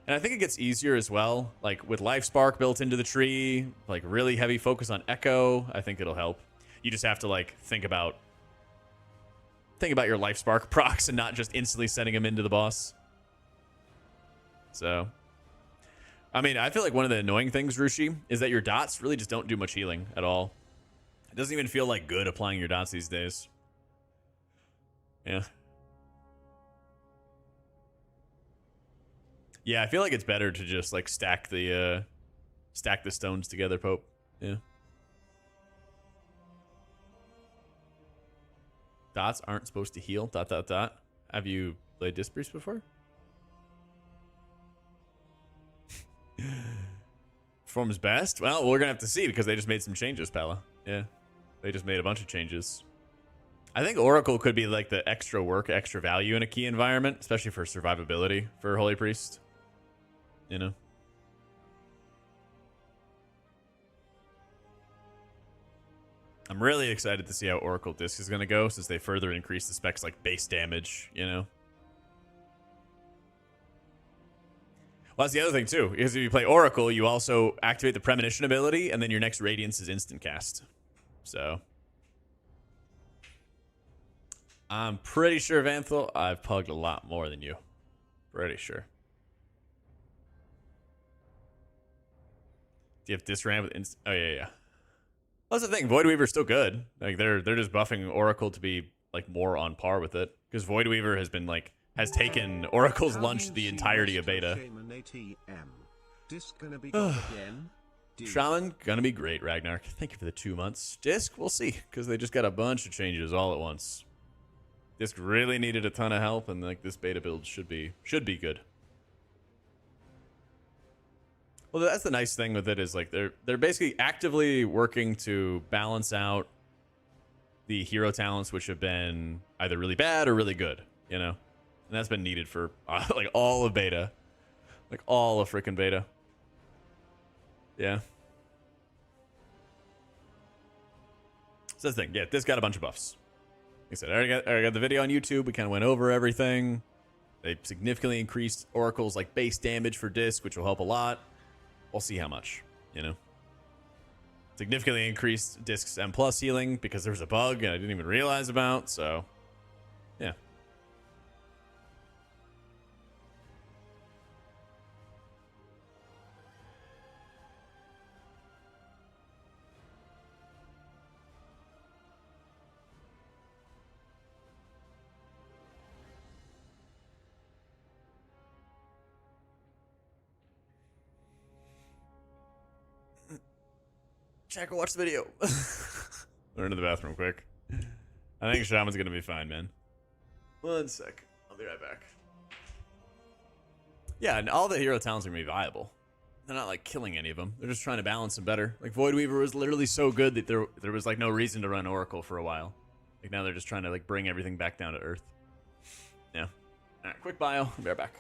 Speaker 1: And I think it gets easier as well. Like with Life Spark built into the tree, like really heavy focus on Echo, I think it'll help. You just have to like think about your Life Spark procs and not just instantly sending them into the boss. So, I mean, I feel like one of the annoying things, Rushi, is that your dots really just don't do much healing at all. It doesn't even feel like good applying your dots these days. Yeah. Yeah, I feel like it's better to just like stack the stones together, Pope. Yeah. Dots aren't supposed to heal. ... Have you played Disc Priest before? Performs best? Well, we're gonna have to see because they just made some changes, Pala. Yeah. They just made a bunch of changes. I think Oracle could be like the extra work, extra value in a key environment, especially for survivability for Holy Priest. You know? I'm really excited to see how Oracle Disc is going to go since they further increase the specs like base damage, you know? Well, that's the other thing too, because if you play Oracle, you also activate the Premonition ability, and then your next Radiance is instant cast. So I'm pretty sure, Vanthel, I've pugged a lot more than you. Pretty sure. Do you have Disram with oh yeah. That's the thing. Void Weaver's still good. Like they're just buffing Oracle to be like more on par with it. Because Void Weaver has been like has taken Oracle's lunch the entirety of beta.
Speaker 2: Disc gonna be good again.
Speaker 1: Shaman, gonna be great, Ragnar. Thank you for the 2 months. Disc, we'll see, because they just got a bunch of changes all at once. Disc really needed a ton of help, and like this beta build should be good. Well, that's the nice thing with it is like they're basically actively working to balance out the hero talents, which have been either really bad or really good, you know, and that's been needed for like all of beta, like all of freaking beta. Yeah. So that's the thing. Yeah, this got a bunch of buffs. Like I said, I already got the video on YouTube. We kind of went over everything. They significantly increased Oracle's like base damage for Disc, which will help a lot. We'll see how much, you know. Significantly increased Disc's M+ healing because there was a bug and I didn't even realize about, so yeah. Check, watch the video. Run to the bathroom quick. I think Shaman's gonna be fine, man. 1 sec. I'll be right back. Yeah, and all the hero talents are gonna be viable. They're not like killing any of them. They're just trying to balance them better. Like Void Weaver was literally so good that there was like no reason to run Oracle for a while. Like now they're just trying to like bring everything back down to earth. Yeah. Alright, quick bio. I'll be right back.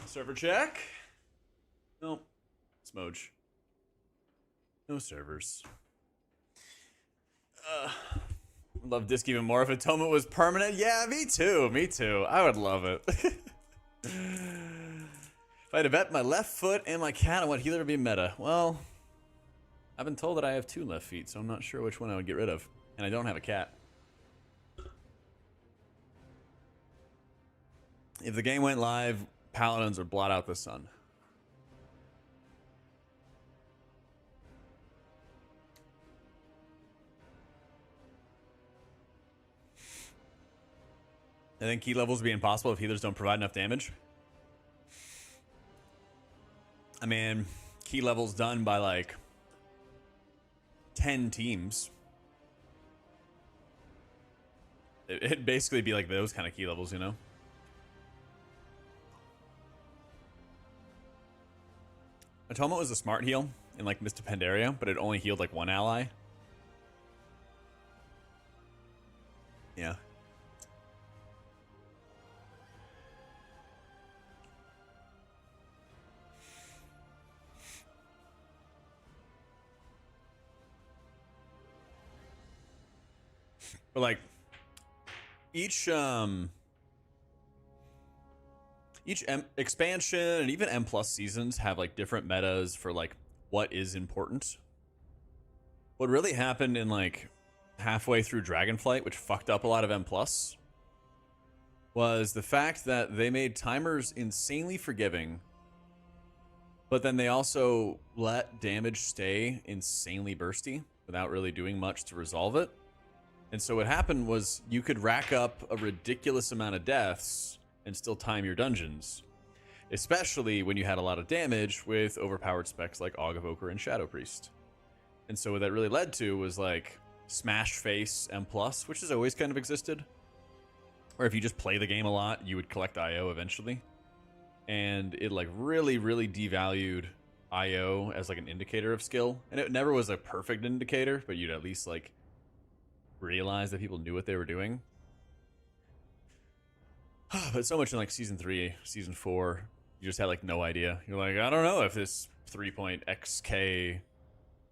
Speaker 1: Server check. Nope. Smoj. No servers. Love disc even more if Atonement was permanent. Yeah, me too. Me too. I would love it. If I had to bet my left foot and my cat on what healer would be meta. Well, I've been told that I have 2 left feet, so I'm not sure which one I would get rid of. And I don't have a cat. If the game went live, Paladins would blot out the sun. I think key levels would be impossible if healers don't provide enough damage. I mean, key levels done by like 10 teams. It'd basically be like those kind of key levels, you know? Atonement was a smart heal in like Mr. Pandaria, but it only healed like 1 ally. Yeah. But like each expansion and even M plus seasons have like different metas for like what is important. What really happened in like halfway through Dragonflight, which fucked up a lot of M plus, was the fact that they made timers insanely forgiving, but then they also let damage stay insanely bursty without really doing much to resolve it. And so what happened was you could rack up a ridiculous amount of deaths and still time your dungeons, especially when you had a lot of damage with overpowered specs like Aug Evoker and Shadow Priest. And so what that really led to was like smash face M+, which has always kind of existed. Or if you just play the game a lot, you would collect IO eventually. And it like really, really devalued IO as like an indicator of skill. And it never was a perfect indicator, but you'd at least like realize that people knew what they were doing. But so much in like season 3, season 4, you just had like no idea. You're like, I don't know if this 3.xk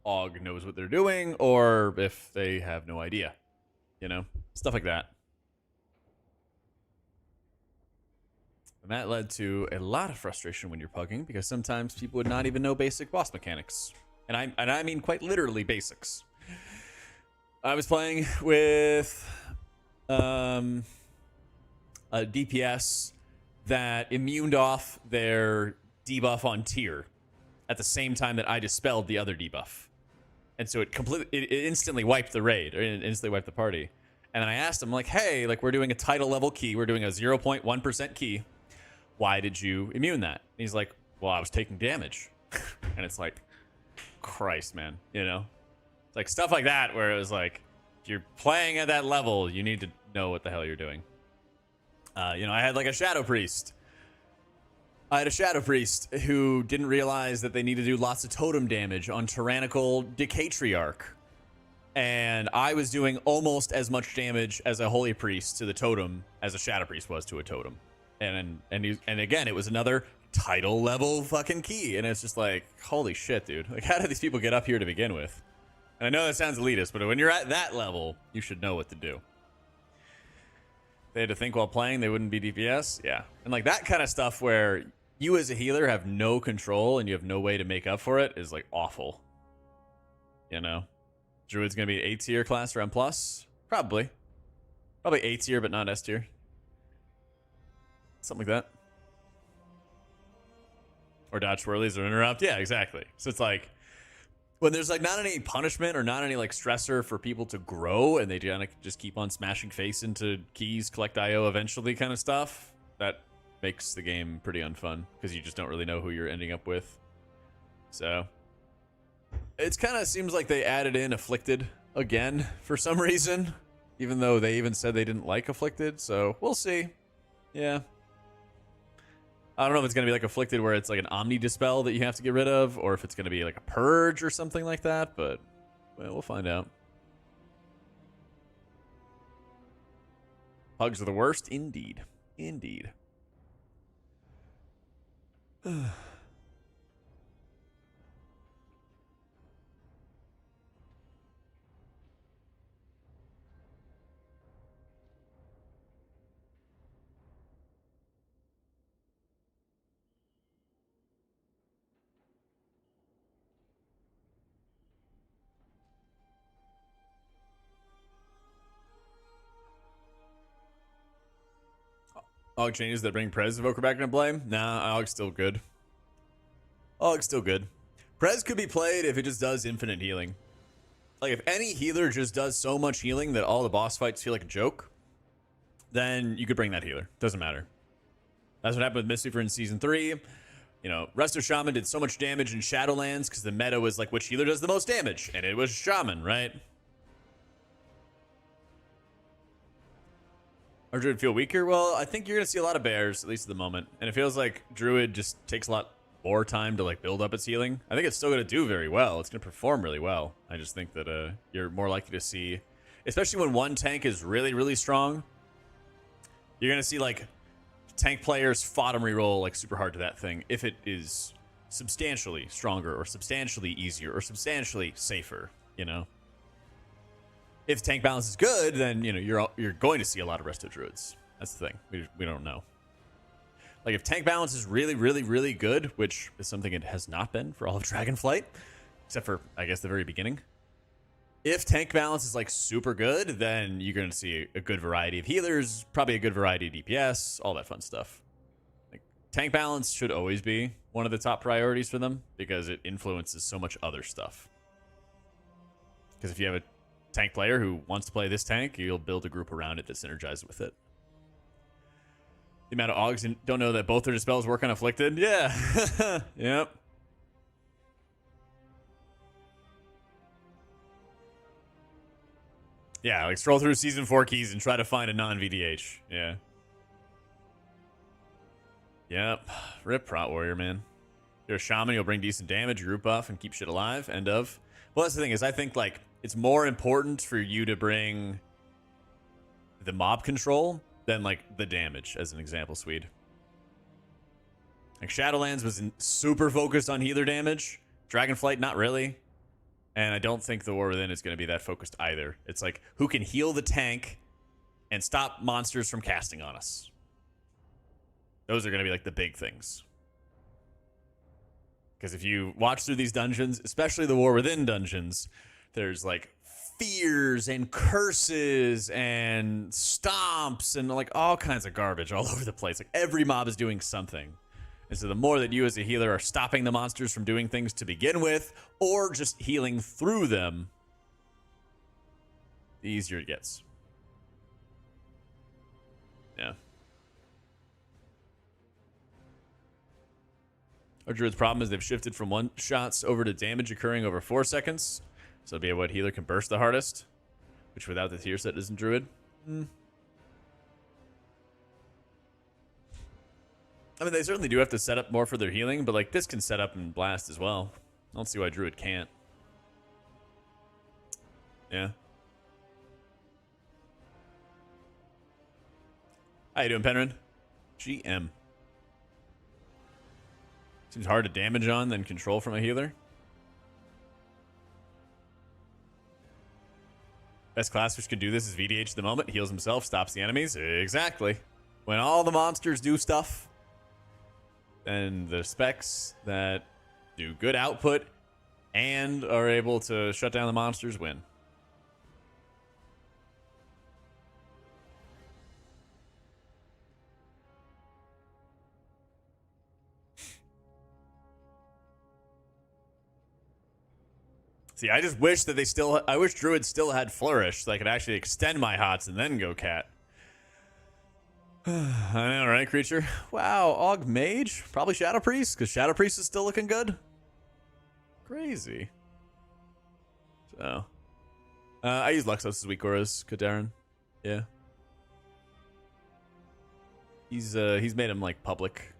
Speaker 1: AUG knows what they're doing or if they have no idea. You know? Stuff like that. And that led to a lot of frustration when you're pugging, because sometimes people would not even know basic boss mechanics. And I mean quite literally basics. I was playing with a DPS that immuned off their debuff on tier at the same time that I dispelled the other debuff. And so it instantly wiped the raid, or it instantly wiped the party. And then I asked him, like, hey, like, we're doing a title level key. We're doing a 0.1% key. Why did you immune that? And he's like, well, I was taking damage. And it's like, Christ, man, you know? It's like stuff like that where it was like, if you're playing at that level, you need to know what the hell you're doing. You know, I had like a Shadow Priest. I had a Shadow Priest who didn't realize that they need to do lots of totem damage on Tyrannical Decatriarch. And I was doing almost as much damage as a Holy Priest to the totem as a Shadow Priest was to a totem. And again, it was another title level fucking key. And it's just like, holy shit, dude. Like, how did these people get up here to begin with? And I know that sounds elitist, but when you're at that level, you should know what to do. They had to think while playing they wouldn't be DPS. Yeah. And like that kind of stuff where you as a healer have no control and you have no way to make up for it is like awful. You know? Druid's going to be A tier class or M+? Probably. Probably A tier, but not S tier. Something like that. Or dodge swirlies or interrupt. Yeah, exactly. So it's like, when there's like not any punishment or not any like stressor for people to grow and they just keep on smashing face into keys, collect IO eventually kind of stuff, that makes the game pretty unfun because you just don't really know who you're ending up with. So it's kind of seems like they added in Afflicted again for some reason, even though they even said they didn't like Afflicted. So we'll see. Yeah. I don't know if it's going to be like Afflicted where it's like an Omni Dispel that you have to get rid of, or if it's going to be like a Purge or something like that, but well, we'll find out. Hugs are the worst? Indeed. Indeed. AUG changes that bring Prez Evoker back into play? Nah, AUG's still good. AUG's still good. Prez could be played if it just does infinite healing. Like, if any healer just does so much healing that all the boss fights feel like a joke, then you could bring that healer. Doesn't matter. That's what happened with Mythic in Season 3. You know, Resto Shaman did so much damage in Shadowlands because the meta was like, which healer does the most damage? And it was Shaman, right? Or Druid feel weaker? Well, I think you're going to see a lot of bears, at least at the moment. And it feels like Druid just takes a lot more time to like build up its healing. I think it's still going to do very well. It's going to perform really well. I just think that you're more likely to see, especially when one tank is really, really strong, you're going to see like tank players fodom reroll like super hard to that thing if it is substantially stronger or substantially easier or substantially safer, you know? If tank balance is good, then you're going to see a lot of resto druids. That's the thing. We don't know. Like if tank balance is really, really, really good, which is something it has not been for all of Dragonflight, except for I guess the very beginning. If tank balance is like super good, then you're going to see a good variety of healers, probably a good variety of DPS, all that fun stuff. Like tank balance should always be one of the top priorities for them because it influences so much other stuff. Because if you have a tank player who wants to play this tank, you'll build a group around it that synergizes with it. The amount of Augs don't know that both their dispels work on Afflicted. Yeah. Yep. Yeah, like scroll through season 4 keys and try to find a non-VDH. Yeah. Yep. Rip Prot Warrior, man. You're a Shaman, you'll bring decent damage, group buff, and keep shit alive. End of. Well, that's the thing is I think like it's more important for you to bring the mob control than like the damage, as an example, Swede. Like Shadowlands was super focused on healer damage. Dragonflight, not really. And I don't think the War Within is going to be that focused either. It's like, who can heal the tank and stop monsters from casting on us? Those are going to be like the big things. Because if you watch through these dungeons, especially the War Within dungeons, there's like fears and curses and stomps and like all kinds of garbage all over the place. Like every mob is doing something. And so the more that you as a healer are stopping the monsters from doing things to begin with, or just healing through them, the easier it gets. Yeah. Our Druid's problem is they've shifted from one-shots over to damage occurring over 4 seconds. So it'll be what healer can burst the hardest, which without the tier set isn't Druid. I mean, they certainly do have to set up more for their healing, but like this can set up and blast as well. I don't see why Druid can't. Yeah. How you doing, Penrin? GM. Seems hard to damage on than control from a healer. Best class which can do this is VDH at the moment. Heals himself, stops the enemies. Exactly. When all the monsters do stuff, and the specs that do good output and are able to shut down the monsters win. See, I just wish that I wish Druid still had Flourish so I could actually extend my hots and then go cat. I know, right, creature? Wow, Aug Mage? Probably Shadow Priest, because Shadow Priest is still looking good. Crazy. So, I use Luxos' weak auras, Kadarin. Yeah. He's made him like public.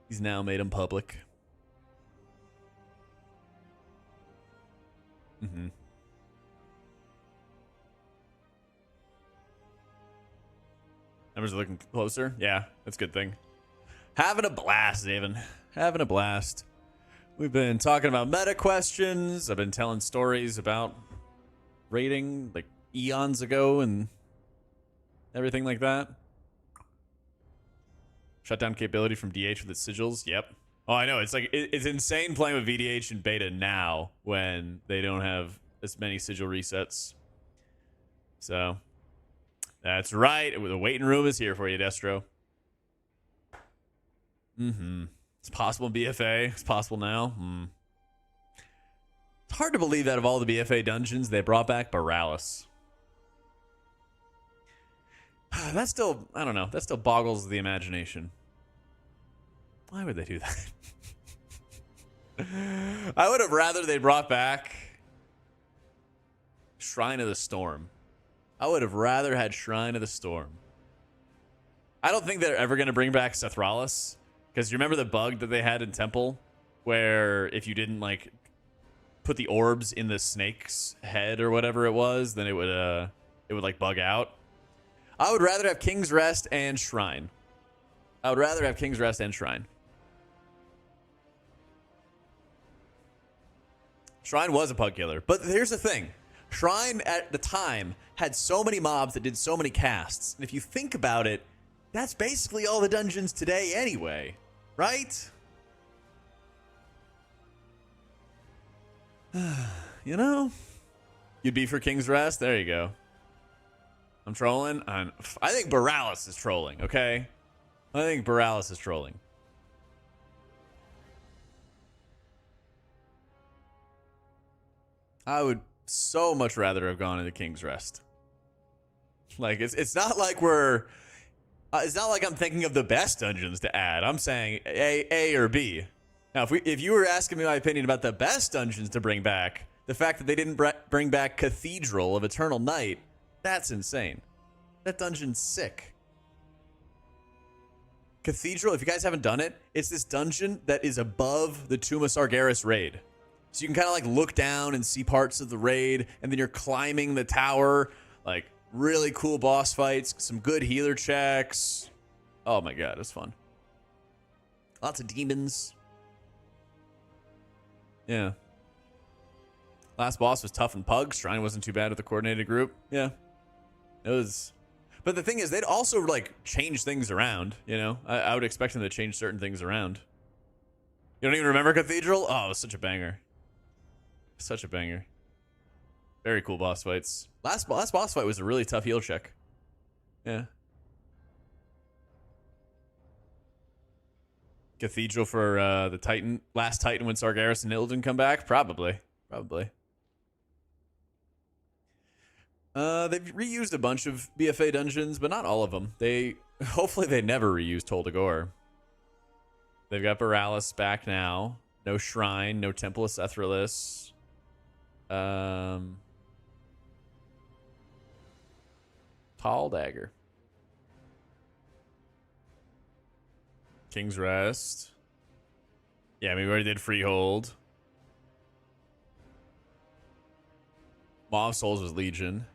Speaker 1: He's now made him public. Numbers are looking closer. Yeah, that's a good thing. Having a blast, David. Having a blast. We've been talking about meta questions. I've been telling stories about raiding like eons ago and everything like that. Shutdown capability from DH with its sigils. Yep. Oh, I know. It's like it's insane playing with VDH and beta now when they don't have as many sigil resets. So that's right. The waiting room is here for you, Destro. It's possible in BFA. It's possible now. It's hard to believe that of all the BFA dungeons, they brought back Borealis. That still, I don't know. That still boggles the imagination. Why would they do that? I would have rather they brought back Shrine of the Storm. I would have rather had Shrine of the Storm. I don't think they're ever going to bring back Sethralis. Because you remember the bug that they had in Temple? Where if you didn't, like, put the orbs in the snake's head or whatever it was, then it would like, bug out. I would rather have King's Rest and Shrine. I would rather have King's Rest and Shrine. Shrine was a pug killer. But here's the thing. Shrine at the time had so many mobs that did so many casts. And if you think about it, that's basically all the dungeons today anyway, right? You know, you'd be for King's Rest. There you go. I'm trolling. I think Borealis is trolling, okay? I think Borealis is trolling. I would so much rather have gone into King's Rest. Like, it's not like we're... it's not like I'm thinking of the best dungeons to add. I'm saying A or B. Now, if you were asking me my opinion about the best dungeons to bring back, the fact that they didn't bring back Cathedral of Eternal Night, that's insane. That dungeon's sick. Cathedral, if you guys haven't done it, it's this dungeon that is above the Tomb of Sargeras raid. So you can kind of like look down and see parts of the raid, and then you're climbing the tower. Like, really cool boss fights, some good healer checks. Oh my god, it's fun. Lots of demons. Yeah. Last boss was tough and pug. Shrine wasn't too bad with the coordinated group. Yeah. It was... But the thing is, they'd also, like, change things around, you know? I would expect them to change certain things around. You don't even remember Cathedral? Oh, it was such a banger. Such a banger. Very cool boss fights. Last boss fight was a really tough heal check. Yeah. Cathedral for the Titan. Last Titan when Sargeras and Illidan come back? Probably. Probably. They've reused a bunch of BFA dungeons, but not all of them. Hopefully they never reuse Tol Dagor. They've got Borealis back now. No Shrine, no Temple of Sethralis. Tall Dagger. King's Rest. Yeah, I mean, we already did Freehold. Maw of Souls was Legion.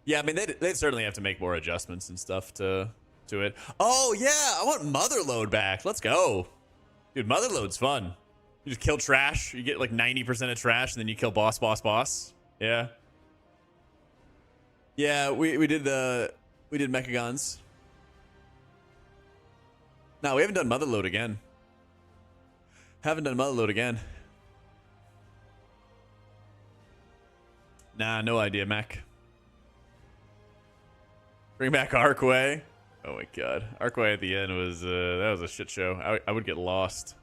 Speaker 1: Yeah, I mean, they'd certainly have to make more adjustments and stuff to it. Oh, yeah, I want Motherload back. Let's go. Dude, Motherload's fun. You just kill trash. You get like 90% of trash, and then you kill boss. Yeah. Yeah, we did Mechagons. No, we haven't done Motherload again. Haven't done Motherload again. Nah, no idea, Mech. Bring back Arcway. Oh my god. Arcway at the end was, that was a shit show. I would get lost.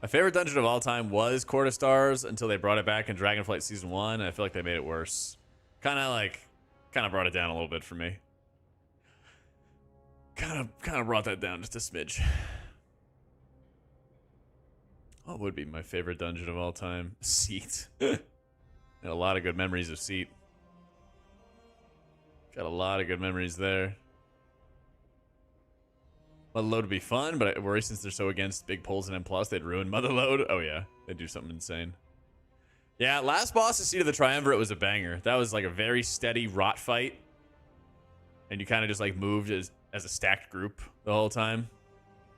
Speaker 1: My favorite dungeon of all time was Court of Stars until they brought it back in Dragonflight Season 1, and I feel like they made it worse. Kind of brought it down a little bit for me. Kind of brought that down just a smidge. What would be my favorite dungeon of all time? Seat. Got a lot of good memories of Seat. Got a lot of good memories there. Motherload would be fun, but I worry since they're so against big pulls and M+, they'd ruin Motherload. Oh yeah, they'd do something insane. Yeah, last boss of Seat of the Triumvirate was a banger. That was like a very steady rot fight. And you kind of just like moved as a stacked group the whole time.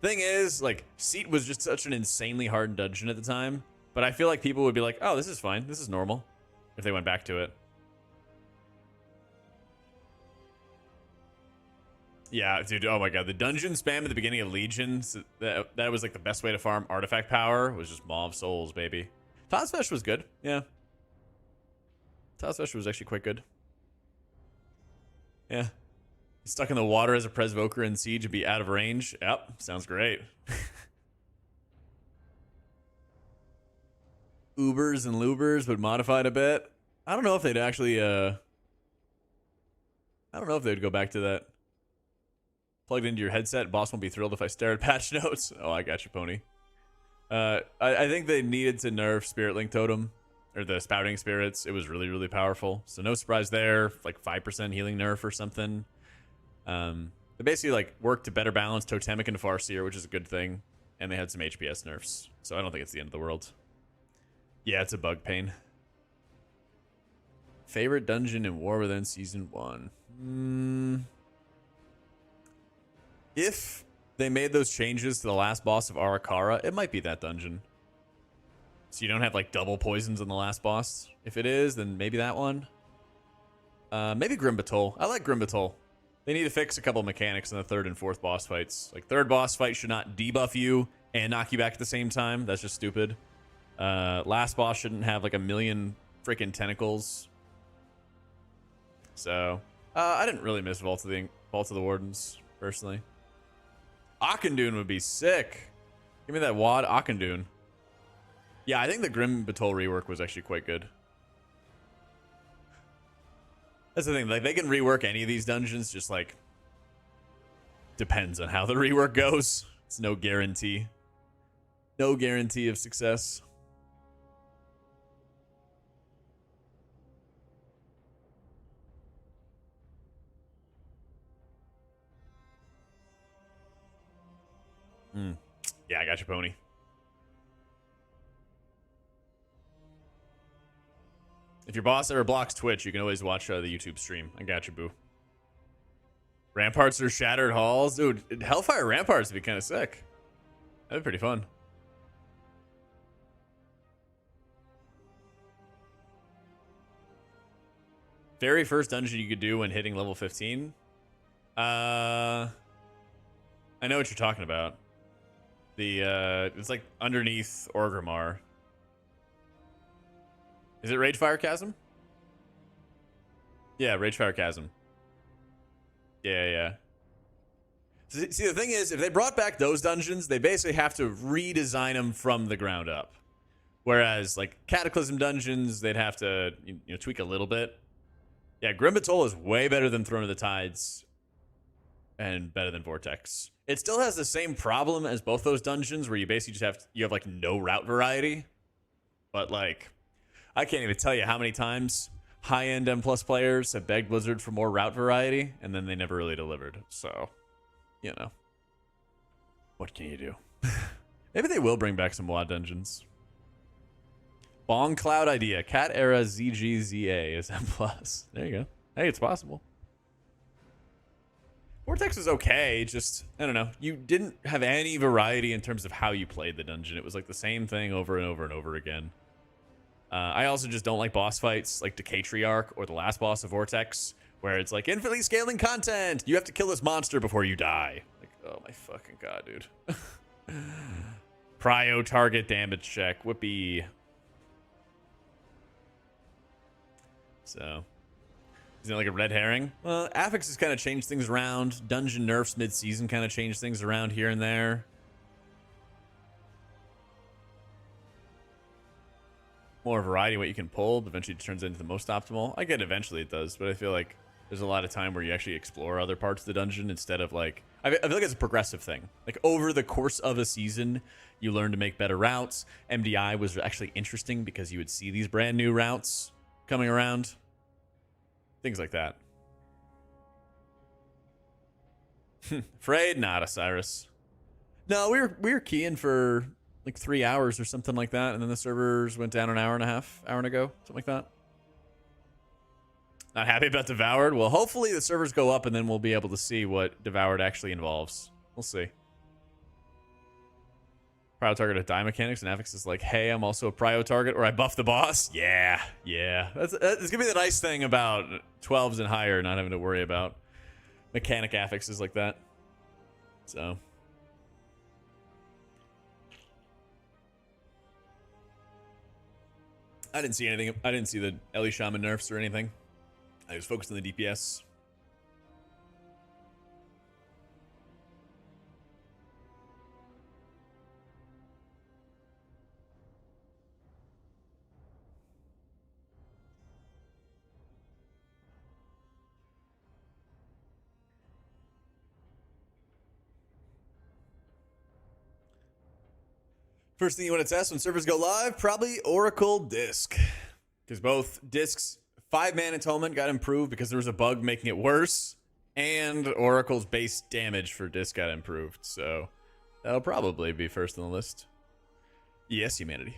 Speaker 1: Thing is, like, Seat was just such an insanely hard dungeon at the time. But I feel like people would be like, oh, this is fine. This is normal. If they went back to it. Yeah, dude, oh my god. The dungeon spam at the beginning of Legion, that was like the best way to farm artifact power, was just Maw of Souls, baby. Tozfesh was good, yeah. Tozfesh was actually quite good. Yeah. Stuck in the water as a Presvoker in Siege and be out of range. Yep, sounds great. Ubers and Lubers, but modified a bit. I don't know if they'd actually, I don't know if they'd go back to that. Plugged into your headset, boss won't be thrilled if I stare at patch notes. Oh, I got you, Pony. I think they needed to nerf Spirit Link Totem, or the Spouting Spirits. It was really, really powerful. So no surprise there. Like 5% healing nerf or something. They basically like worked to better balance Totemic and Farseer, which is a good thing. And they had some HPS nerfs. So I don't think it's the end of the world. Yeah, it's a bug pain. Favorite dungeon in War Within Season 1? If they made those changes to the last boss of Arakara, it might be that dungeon. So you don't have like double poisons on the last boss. If it is, then maybe that one. Maybe Grim Batol. I like Grim Batol. They need to fix a couple mechanics in the third and fourth boss fights. Like third boss fight should not debuff you and knock you back at the same time. That's just stupid. Last boss shouldn't have like a million freaking tentacles. So I didn't really miss Vault of the Wardens personally. Akendune would be sick. Give me that wad Akendune. Yeah, I think the Grim Batol rework was actually quite good. That's the thing. Like they can rework any of these dungeons, just like depends on how the rework goes. It's no guarantee. No guarantee of success. Yeah, I got you, Pony. If your boss ever blocks Twitch, you can always watch the YouTube stream. I got you, boo. Ramparts or Shattered Halls? Dude, Hellfire Ramparts would be kind of sick. That'd be pretty fun. Very first dungeon you could do when hitting level 15? I know what you're talking about. It's like underneath Orgrimmar. Is it Ragefire Chasm? Yeah, Ragefire Chasm. Yeah. See, the thing is, if they brought back those dungeons, they basically have to redesign them from the ground up. Whereas, like, Cataclysm dungeons, they'd have to tweak a little bit. Yeah, Grim Batol is way better than Throne of the Tides and better than Vortex. It still has the same problem as both those dungeons where you basically just have like no route variety. But like, I can't even tell you how many times high-end M+ players have begged Blizzard for more route variety, and then they never really delivered. So, what can you do? Maybe they will bring back some WoD dungeons. Bong Cloud idea. Cat era ZGZA is M+. There you go. Hey, it's possible. Vortex was okay, just, I don't know. You didn't have any variety in terms of how you played the dungeon. It was like the same thing over and over and over again. I also just don't like boss fights like Decatriarch or the last boss of Vortex, where it's like infinitely scaling content. You have to kill this monster before you die. Like, oh my fucking god, dude. Prio target damage check. Whoopee. So, is it like a red herring? Well, Affix has kind of changed things around. Dungeon nerfs mid-season kind of changed things around here and there. More variety what you can pull, but eventually it turns into the most optimal. I get eventually it does, but I feel like there's a lot of time where you actually explore other parts of the dungeon instead of like... I feel like it's a progressive thing. Like over the course of a season, you learn to make better routes. MDI was actually interesting because you would see these brand new routes coming around. Things like that. Afraid not, Osiris. No, we were keying for like 3 hours or something like that, and then the servers went down an hour and a half, hour and ago, something like that. Not happy about Devoured? Well, hopefully the servers go up, and then we'll be able to see what Devoured actually involves. We'll see. Prio target at die mechanics, and Affix is like, hey, I'm also a prio target, or I buff the boss. Yeah. That's gonna be the nice thing about 12s and higher, not having to worry about mechanic affixes like that. So. I didn't see anything. I didn't see the Ellie Shaman nerfs or anything. I was focused on the DPS. First thing you want to test when servers go live, probably Oracle Disc. Because both Disc's 5-man atonement got improved because there was a bug making it worse, and Oracle's base damage for Disc got improved. So that'll probably be first on the list. Yes, humanity.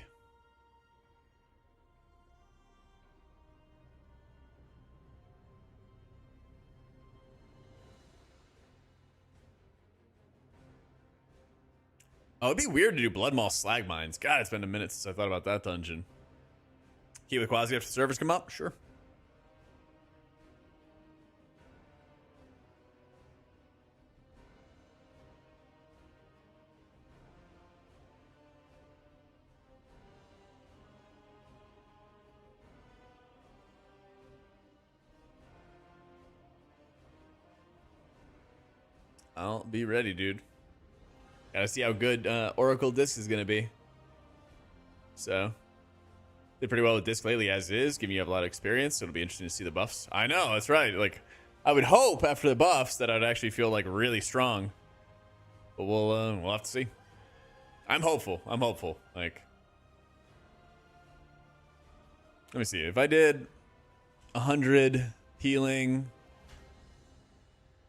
Speaker 1: Oh, it'd be weird to do Blood Maw Slag Mines. God, it's been a minute since I thought about that dungeon. Keep with Quasi after servers come up? Sure. I'll be ready, dude. Gotta see how good Oracle Disc is gonna be. So, did pretty well with Disc lately as is, giving you a lot of experience. So it'll be interesting to see the buffs. I know, that's right. Like, I would hope after the buffs that I'd actually feel like really strong. But we'll have to see. I'm hopeful. I'm hopeful. Like, let me see. If I did 100 healing,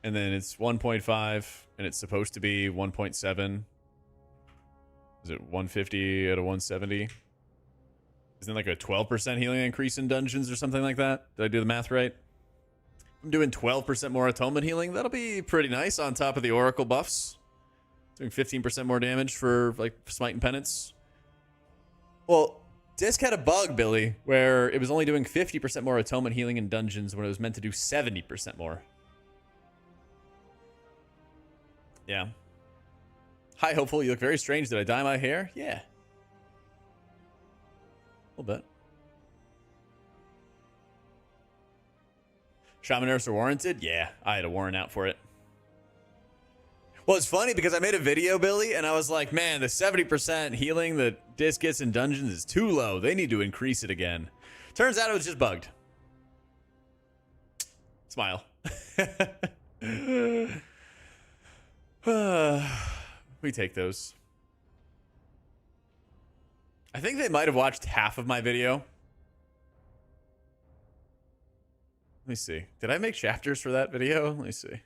Speaker 1: and then it's 1.5, and it's supposed to be 1.7. Is it 150 out of 170? Isn't it like a 12% healing increase in dungeons or something like that? Did I do the math right? I'm doing 12% more atonement healing. That'll be pretty nice on top of the Oracle buffs. Doing 15% more damage for like Smite and Penance. Well, Disc had a bug, Billy, where it was only doing 50% more atonement healing in dungeons when it was meant to do 70% more. Yeah. Hi, hopeful. You look very strange. Did I dye my hair? Yeah. A little bit. Shaman nerfs are warranted? Yeah, I had a warrant out for it. Well, it's funny because I made a video, Billy, and I was like, man, the 70% healing that Disc gets in dungeons is too low. They need to increase it again. Turns out it was just bugged. Smile. We take those. I think they might have watched half of my video. Let me see. Did I make chapters for that video? Let me see.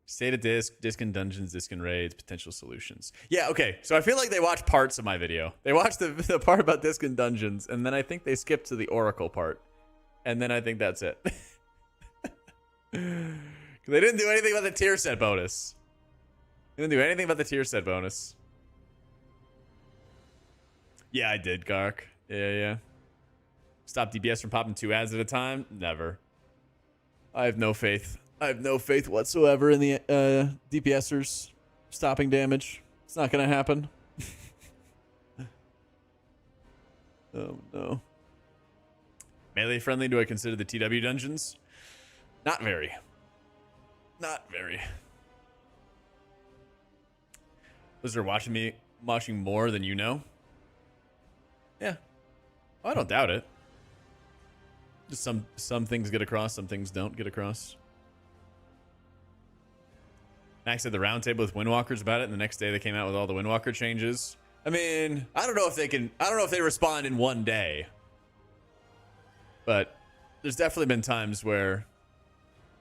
Speaker 1: State of Disc, Disc in Dungeons, Disc in Raids, potential solutions. Yeah, okay. So I feel like they watched parts of my video. They watched the part about Disc in Dungeons, and then I think they skipped to the Oracle part. And then I think that's it. They didn't do anything about the tier set bonus. They didn't do anything about the tier set bonus. Yeah, I did, Gark. Yeah. Stop DPS from popping 2 ads at a time? Never. I have no faith. I have no faith whatsoever in the DPSers stopping damage. It's not going to happen. Oh, no. Melee friendly, do I consider the TW dungeons? Not very. Not very. Was there watching more than you know? Yeah. Well, I don't doubt it. Just some things get across, some things don't get across. Max had the roundtable with Windwalkers about it, and the next day they came out with all the Windwalker changes. I mean, I don't know if they respond in one day. But there's definitely been times where,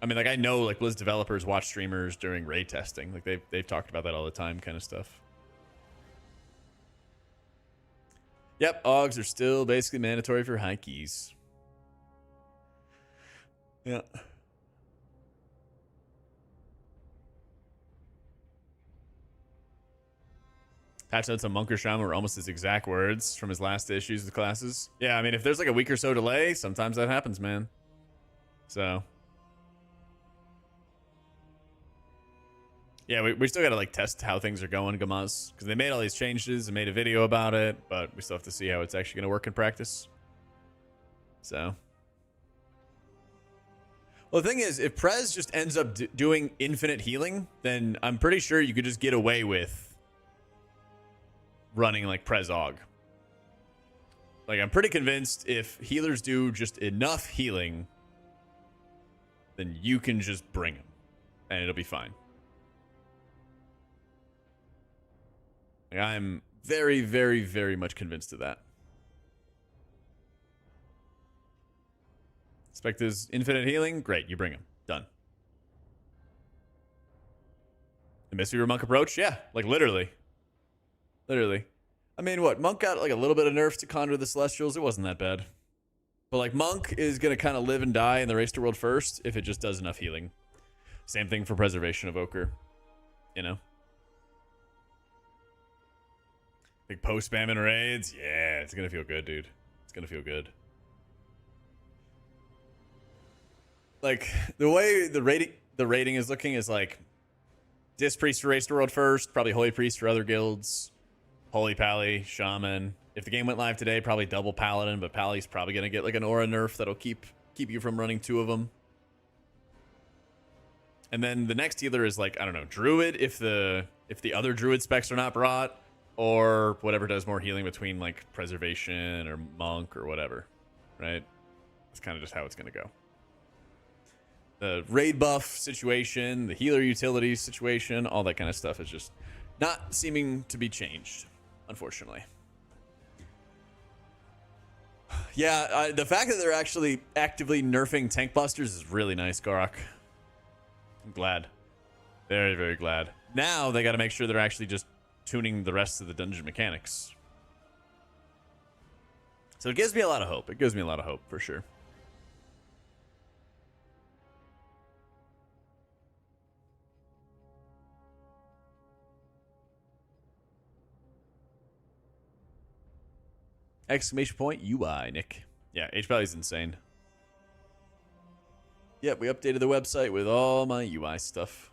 Speaker 1: I mean, like, I know, like, Blizz developers watch streamers during raid testing. Like, they've talked about that all the time, kind of stuff. Yep, AUGs are still basically mandatory for high keys. Yeah. Patch notes on Monk or Shaman were almost his exact words from his last issues of the classes. Yeah, I mean, if there's like a week or so delay, sometimes that happens, man. So. Yeah, we still got to like test how things are going, Gamaz. Because they made all these changes and made a video about it, but we still have to see how it's actually going to work in practice. So. Well, the thing is, if Prez just ends up doing infinite healing, then I'm pretty sure you could just get away with running like Prez AUG. Like, I'm pretty convinced if healers do just enough healing, then you can just bring them and it'll be fine. Like, I'm very, very, very much convinced of that. Expect is infinite healing? Great, you bring him. Done. The Mystery Monk approach? Yeah, like literally. Literally. I mean, what? Monk got like a little bit of nerfs to conjure the Celestials. It wasn't that bad. But like, Monk is going to kind of live and die in the Race to World first if it just does enough healing. Same thing for Preservation Evoker. You know? Big post spam in raids. Yeah, it's gonna feel good, dude. It's gonna feel good. Like the way the rating is looking is like Disc Priest for Race to World first, probably Holy Priest for other guilds, Holy Pally, Shaman. If the game went live today, probably double Paladin, but Pally's probably gonna get like an aura nerf that'll keep you from running 2 of them. And then the next healer is like, I don't know, Druid if the other Druid specs are not brought, or whatever does more healing between like Preservation or Monk or whatever, right? That's kind of just how it's gonna go. The raid buff situation, the healer utility situation, all that kind of stuff is just not seeming to be changed, unfortunately. Yeah, the fact that they're actually actively nerfing tank busters is really nice, Gorok. I'm glad. Very, very glad. Now they got to make sure they're actually just tuning the rest of the dungeon mechanics. So it gives me a lot of hope. It gives me a lot of hope, for sure. Exclamation point UI, Nick. Yeah, H-Valley is insane. Yep, we updated the website with all my UI stuff.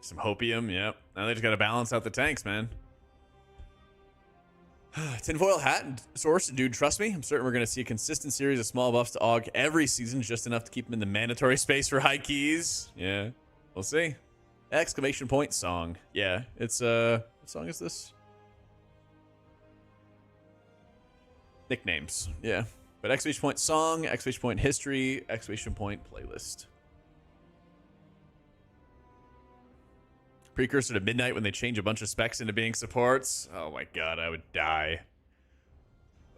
Speaker 1: Some hopium, yep. Now they just got to balance out the tanks, man. Tinfoil hat and source, dude, trust me. I'm certain we're going to see a consistent series of small buffs to AUG every season, just enough to keep them in the mandatory space for high keys. Yeah, we'll see. Exclamation point song. Yeah, it's what song is this? Nicknames. Yeah. But exclamation point song, exclamation point history, exclamation point playlist. Precursor to midnight when they change a bunch of specs into being supports. Oh my god, I would die.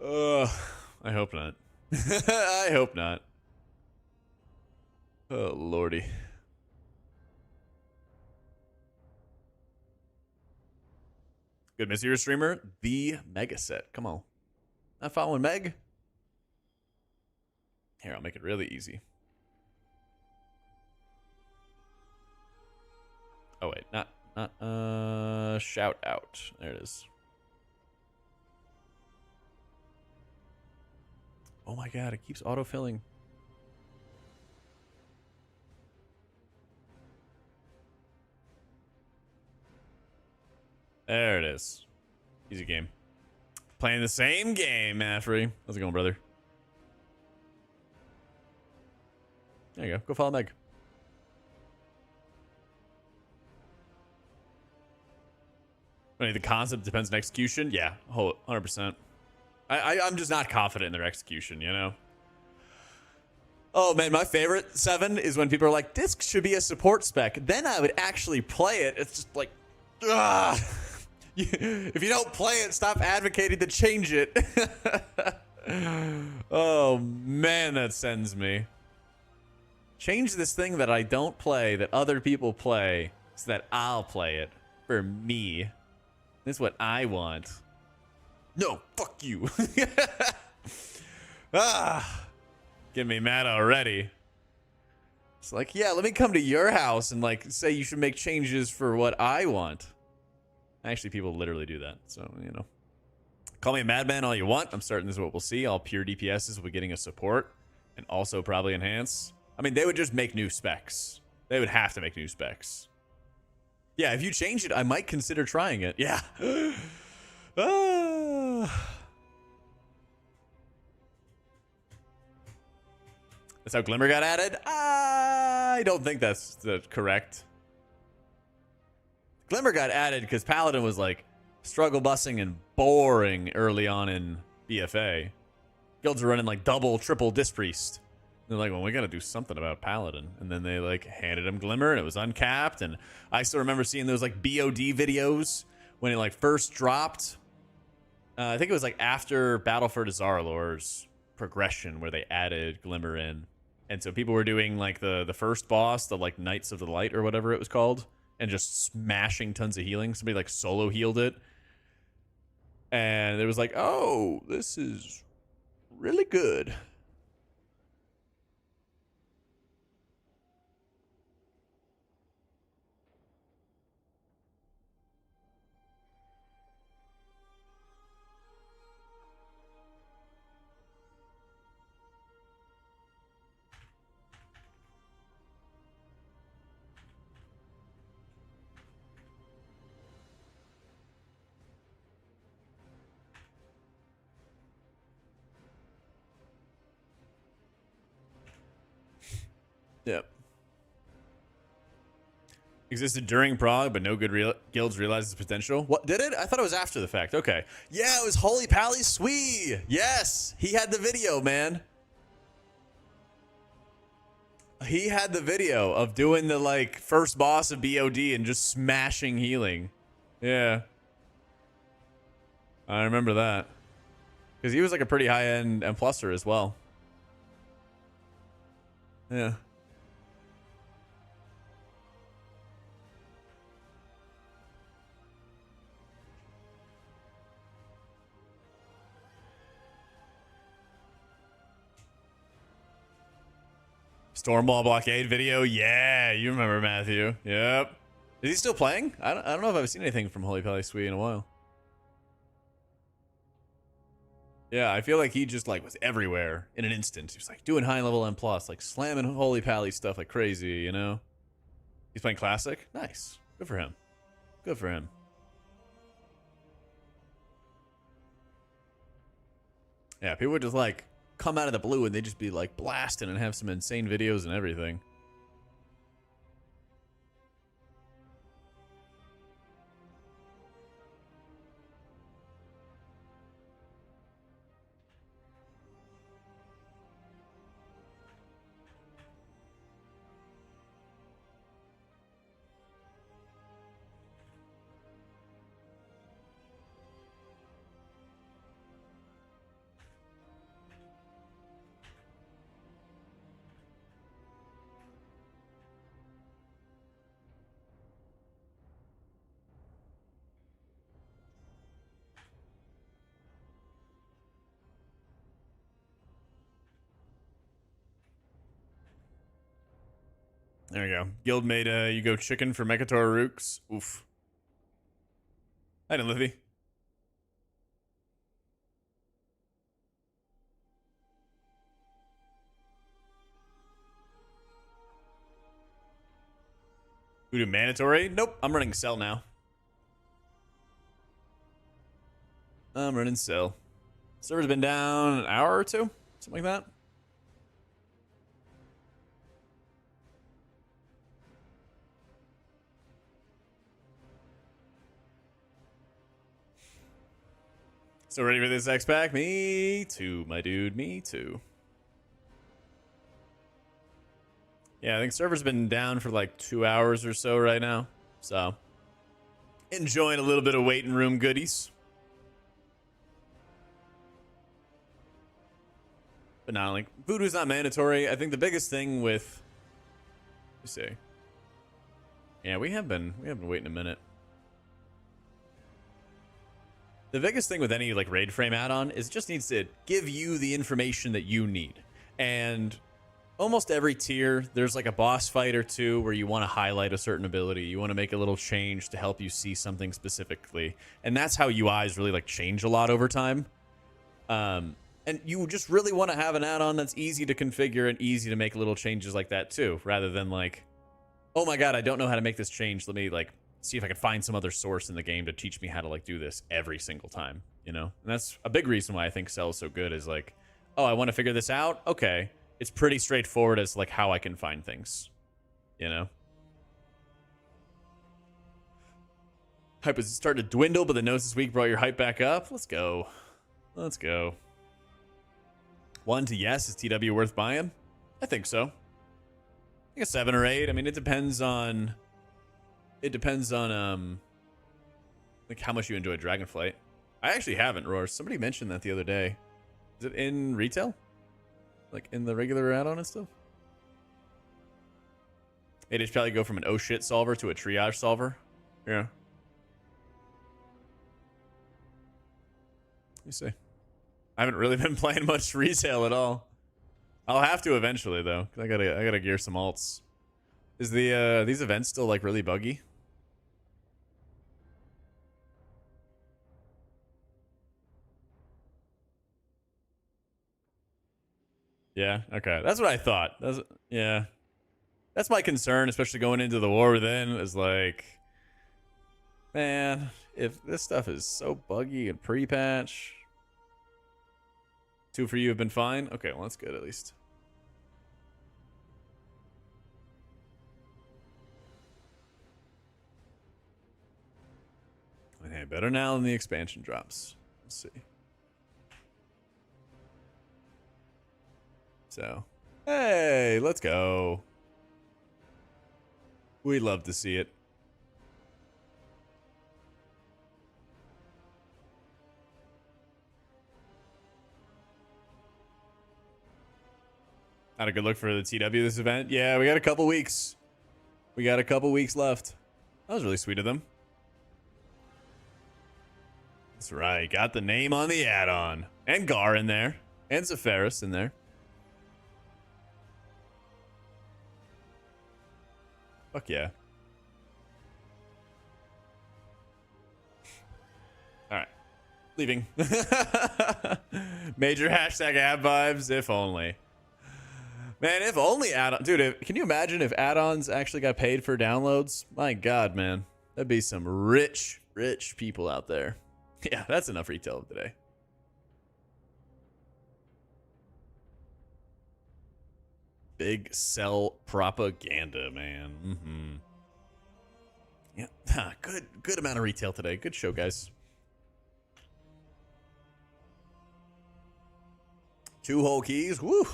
Speaker 1: Ugh, I hope not. I hope not. Oh lordy. Good miss your streamer, the Mega Set. Come on. Not following Meg? Here, I'll make it really easy. Oh wait, not shout out. There it is. Oh my god, it keeps autofilling. There it is. Easy game. Playing the same game, Maffrey. How's it going, brother? There you go. Go follow Meg. The concept depends on execution. Yeah, 100%. I'm just not confident in their execution, you know? Oh, man, my favorite 7 is when people are like, disc should be a support spec. Then I would actually play it. It's just like, ugh. If you don't play it, stop advocating to change it. Oh, man, that sends me. Change this thing that I don't play, that other people play, so that I'll play it for me. This is what I want. No, fuck you. Get me mad already. It's like, yeah, let me come to your house and like say you should make changes for what I want. Actually, people literally do that. So, you know. Call me a madman all you want. I'm certain this is what we'll see. All pure DPSs will be getting a support and also probably enhance. I mean, they would just make new specs. They would have to make new specs. Yeah, if you change it, I might consider trying it. Yeah. That's how Glimmer got added? I don't think that's correct. Glimmer got added because Paladin was like struggle bussing and boring early on in BFA. Guilds were running like double, triple Disc Priest. They're like, well, we got to do something about Paladin. And then they like handed him Glimmer and it was uncapped. And I still remember seeing those like BOD videos when it like first dropped. I think it was like after Battle for Dazar'alor's progression where they added Glimmer in. And so people were doing like the first boss, the like Knights of the Light or whatever it was called, and just smashing tons of healing. Somebody like solo healed it. And it was like, oh, this is really good. Yep. Existed during Prague, but no good guilds realized its potential. What, did it? I thought it was after the fact. Okay. Yeah, it was Holy Pally Swee. Yes, he had the video, man. He had the video of doing the like first boss of BOD and just smashing healing. Yeah. I remember that. Because he was like a pretty high-end M+er as well. Yeah. Stormball blockade video. Yeah, you remember Matthew. Yep. Is he still playing? I don't know if I've seen anything from Holy Pally Sweet in a while. Yeah, I feel like he just like was everywhere in an instant. He was like doing high level M+, like slamming Holy Pally stuff like crazy, you know? He's playing Classic? Nice. Good for him. Good for him. Yeah, people would just like come out of the blue and they'd just be like blasting and have some insane videos and everything. There we go. Guild made you go chicken for Mekator Rooks. Oof. Hi, Livy. We do mandatory? Nope. I'm running Cell now. I'm running Cell. Server's been down an hour or two, something like that. So ready for this X pack? Me too, my dude. Me too. Yeah, I think server's been down for like 2 hours or so right now. So enjoying a little bit of waiting room goodies. But not like Voodoo's not mandatory. I think the biggest thing with let's see. Yeah, we have been waiting a minute. The biggest thing with any like raid frame add-on is it just needs to give you the information that you need. And almost every tier, there's like a boss fight or two where you want to highlight a certain ability. You want to make a little change to help you see something specifically. And that's how UIs really like change a lot over time. And you just really want to have an add-on that's easy to configure and easy to make little changes like that too, rather than like, oh my god, I don't know how to make this change. Let me like see if I can find some other source in the game to teach me how to like do this every single time, you know? And that's a big reason why I think Cell is so good is like, oh, I want to figure this out. Okay. It's pretty straightforward as like how I can find things, you know? Hype was starting to dwindle, but the notes this week brought your hype back up. Let's go. Let's go. 1 to yes, is TW worth buying? I think so. I think a 7 or 8. I mean, it depends on like how much you enjoy Dragonflight. I actually haven't, Roar. Somebody mentioned that the other day. Is it in retail? Like in the regular add-on and stuff? It is probably go from an oh shit solver to a triage solver. Yeah. Let me see. I haven't really been playing much retail at all. I'll have to eventually though, 'cause I gotta gear some alts. Is the these events still like really buggy? Yeah, okay. That's what I thought. Yeah. That's my concern, especially going into the war then, is like, man, if this stuff is so buggy and pre-patch. 2 for you have been fine? Okay, well, that's good at least. Okay, better now than the expansion drops. Let's see. So, hey, let's go. We love to see it. Not a good look for the TW this event. Yeah, we got a couple weeks. We got a couple weeks left. That was really sweet of them. That's right. Got the name on the add-on. And Gar in there. And Zephyris in there. Fuck yeah. Alright. Leaving. Major hashtag ad vibes, if only. Man, if only add-on. Dude, can you imagine if add-ons actually got paid for downloads? My God, man. That'd be some rich, rich people out there. Yeah, that's enough retail of the day. Big sell propaganda, man. Yeah, good amount of retail today. Good show, guys. 2 whole keys. Woo.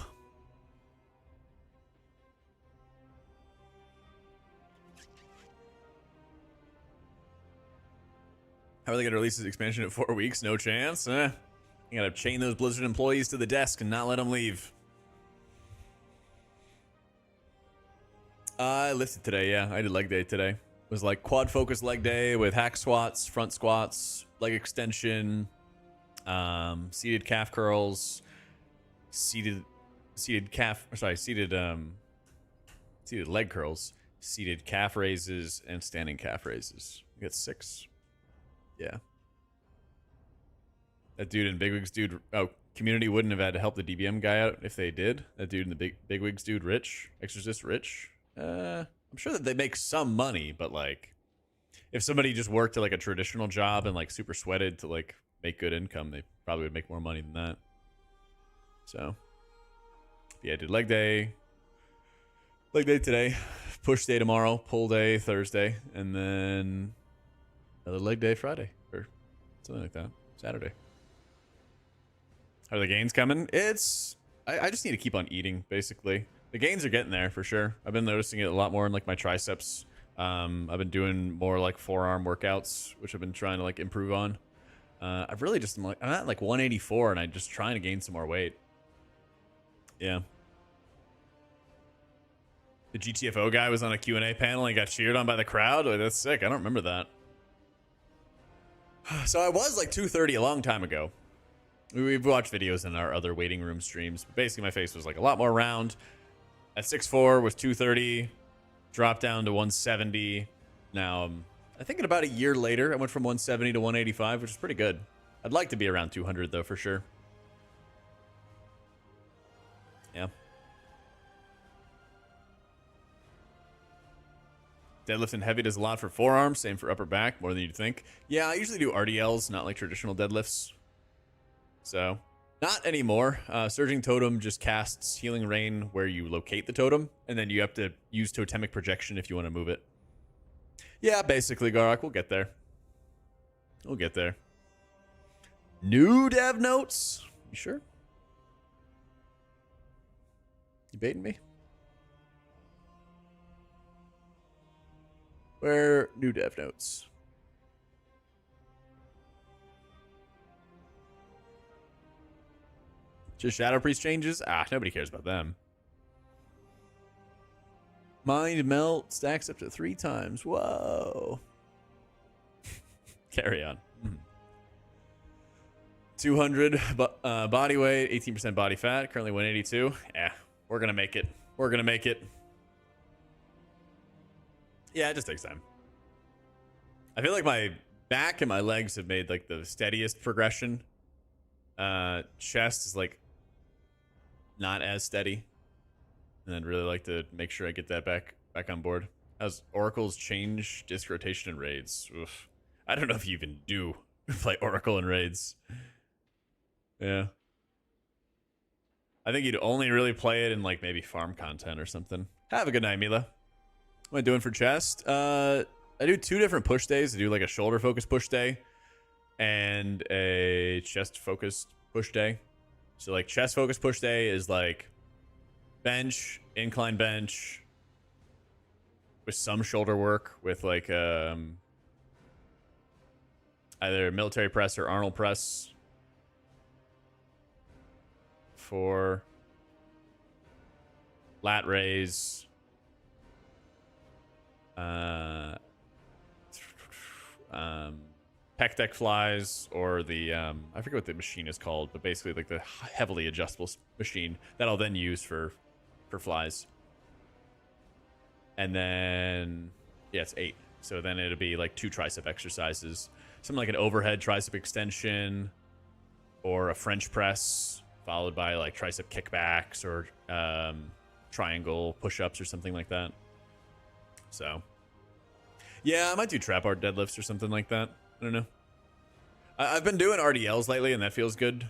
Speaker 1: How are they going to release this expansion in 4 weeks? No chance. You got to chain those Blizzard employees to the desk and not let them leave. I lifted today, yeah. I did leg day today. It was like quad focus leg day with hack squats, front squats, leg extension, seated calf curls, seated leg curls, seated calf raises, and standing calf raises. We got 6. Yeah. That dude in Bigwigs dude. Oh, community wouldn't have had to help the DBM guy out if they did. That dude in the Bigwigs dude, Rich, Exorcist Rich. I'm sure that they make some money, but like, if somebody just worked at like a traditional job and like super sweated to like make good income, they probably would make more money than that. So, yeah, I did leg day today, push day tomorrow, pull day Thursday, and then another leg day Friday or something like that. Saturday. Are the gains coming? I just need to keep on eating, basically. The gains are getting there for sure. I've been noticing it a lot more in like my triceps. I've been doing more like forearm workouts, which I've been trying to like improve on. I'm at like 184 and I'm just trying to gain some more weight. Yeah. The GTFO guy was on a Q&A panel and got cheered on by the crowd. Oh, that's sick. I don't remember that. So I was like 230 a long time ago. We've watched videos in our other waiting room streams. But basically, my face was like a lot more round. At 6'4", was 230. Dropped down to 170. Now, I think in about a year later, I went from 170 to 185, which is pretty good. I'd like to be around 200, though, for sure. Yeah. Deadlifting heavy does a lot for forearms, same for upper back, more than you'd think. Yeah, I usually do RDLs, not like traditional deadlifts. So, not anymore. Surging Totem just casts Healing Rain where you locate the totem, and then you have to use Totemic Projection if you want to move it. Yeah, basically, Garak, we'll get there. We'll get there. New dev notes? You sure? You baiting me? Where new dev notes? Just Shadow Priest changes? Ah, nobody cares about them. Mind Melt stacks up to 3 times. Whoa. Carry on. 200 body weight, 18% body fat, currently 182. Yeah, we're going to make it. We're going to make it. Yeah, it just takes time. I feel like my back and my legs have made like the steadiest progression. Chest is like not as steady. And I'd really like to make sure I get that back on board. How's Oracle's change, disc rotation, and raids? Oof. I don't know if you even do play Oracle and raids. Yeah. I think you'd only really play it in like maybe farm content or something. Have a good night, Mila. What am I doing for chest? I do 2 different push days. I do like a shoulder focus push day and a chest focused push day. So like chest focused push day is like bench, incline bench with some shoulder work with like either military press or Arnold press for lat raise. Pec deck flies, or the I forget what the machine is called, but basically like the heavily adjustable machine that I'll then use for flies. And then yeah, it's 8. So then it'll be like 2 tricep exercises, something like an overhead tricep extension or a French press followed by like tricep kickbacks or triangle push-ups or something like that. So yeah, I might do trap art deadlifts or something like that. I don't know. I've been doing RDLs lately, and that feels good.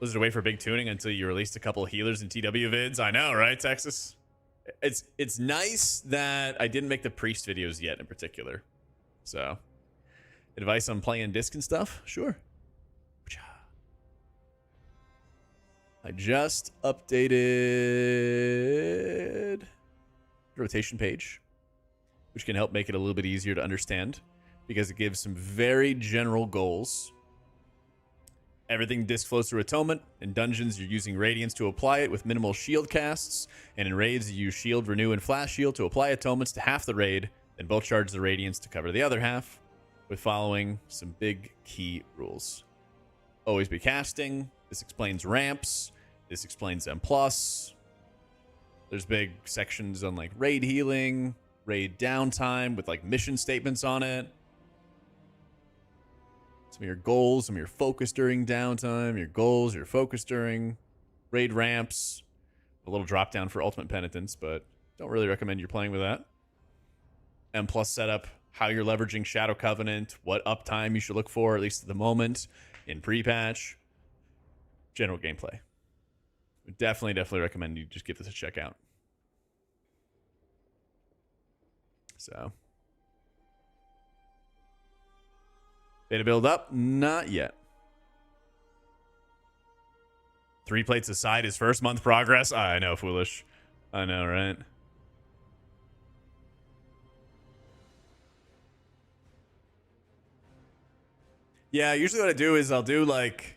Speaker 1: Was it a wait for big tuning until you released a couple of healers and TW vids? I know, right, Texas? It's nice that I didn't make the priest videos yet in particular. So, advice on playing disc and stuff? Sure. I just updated rotation page, which can help make it a little bit easier to understand because it gives some very general goals. Everything disc flows through atonement. In dungeons, you're using radiance to apply it with minimal shield casts, and in raids, you use shield, renew, and flash shield to apply atonements to half the raid, then both charge the radiance to cover the other half, with following some big key rules. Always be casting. This explains ramps. This explains M+. There's big sections on like raid healing, raid downtime with like mission statements on it. Some of your goals, some of your focus during downtime, your goals, your focus during raid ramps. A little drop down for ultimate penitence, but don't really recommend you're playing with that. M+ setup, how you're leveraging Shadow Covenant, what uptime you should look for, at least at the moment, in pre-patch. General gameplay. Definitely recommend you just give this a check out. So. Beta build up? Not yet. 3 plates aside is first month progress? I know, foolish. I know, right? Yeah, usually what I do is I'll do like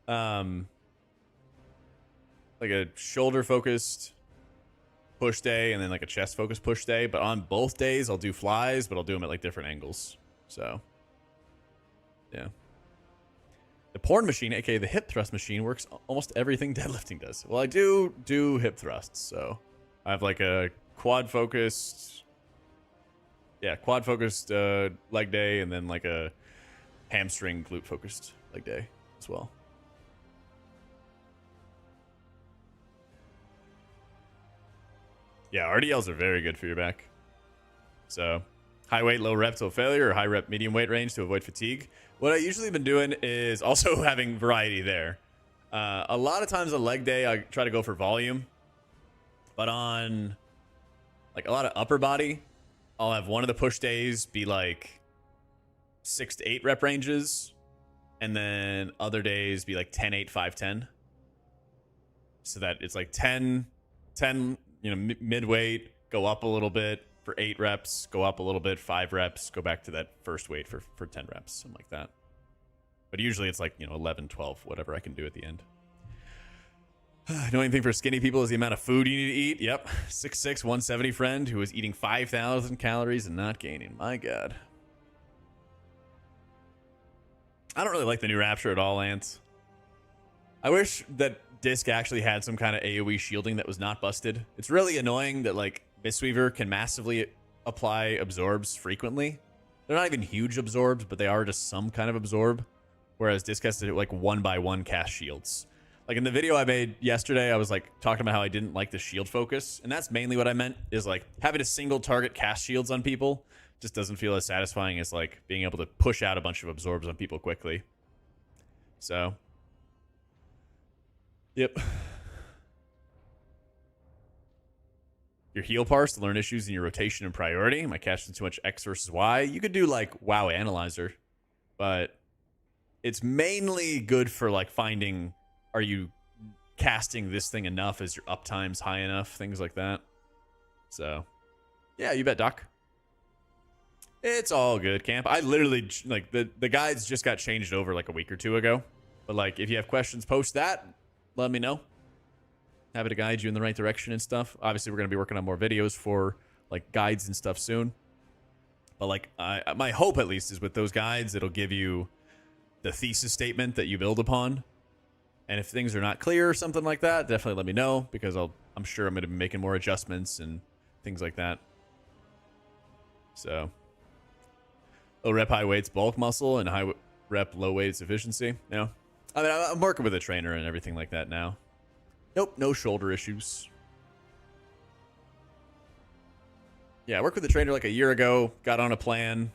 Speaker 1: a shoulder focused push day and then like a chest focused push day, but on both days I'll do flies, but I'll do them at like different angles. So yeah. The porn machine, aka the hip thrust machine, works almost everything deadlifting does. Well, I do hip thrusts, so I have like a quad focused leg day, and then like a hamstring glute focused leg day as well. Yeah, RDLs are very good for your back. So, high weight, low rep till failure, or high rep, medium weight range to avoid fatigue. What I usually been doing is also having variety there. A lot of times on leg day, I try to go for volume. But on like a lot of upper body, I'll have one of the push days be like 6 to 8 rep ranges. And then other days be like 10, 8, 5, 10. So that it's like 10, mid-weight, go up a little bit for 8 reps, go up a little bit, 5 reps, go back to that first weight for 10 reps, something like that. But usually it's like, 11, 12, whatever I can do at the end. The only thing for skinny people is the amount of food you need to eat. Yep. 6'6", 170 friend who is eating 5,000 calories and not gaining. My God. I don't really like the new Rapture at all, Lance. I wish that Disc actually had some kind of AoE shielding that was not busted. It's really annoying that like Mistweaver can massively apply absorbs frequently. They're not even huge absorbs, but they are just some kind of absorb. Whereas Disc has to do like 1x1 cast shields. Like in the video I made yesterday, I was like talking about how I didn't like the shield focus. And that's mainly what I meant, is like having a single target cast shields on people just doesn't feel as satisfying as like being able to push out a bunch of absorbs on people quickly. So, yep. your heal parse to learn issues in your rotation and priority. Am I casting too much X versus Y? You could do like WoW Analyzer, but it's mainly good for like finding, are you casting this thing enough? Is your uptime's high enough? Things like that. So, yeah, you bet, Doc. It's all good, Camp. I literally, like, the guides just got changed over like a week or two ago. But like, if you have questions post that, let me know. Happy to guide you in the right direction and stuff. Obviously, we're going to be working on more videos for like guides and stuff soon. But like, my hope at least is with those guides, it'll give you the thesis statement that you build upon. And if things are not clear or something like that, definitely let me know, because I'm sure I'm going to be making more adjustments and things like that. So, low rep, high weights, bulk muscle, and high rep, low weights efficiency. You know, I mean, I'm working with a trainer and everything like that now. Nope, no shoulder issues. Yeah, I worked with a trainer like a year ago, got on a plan,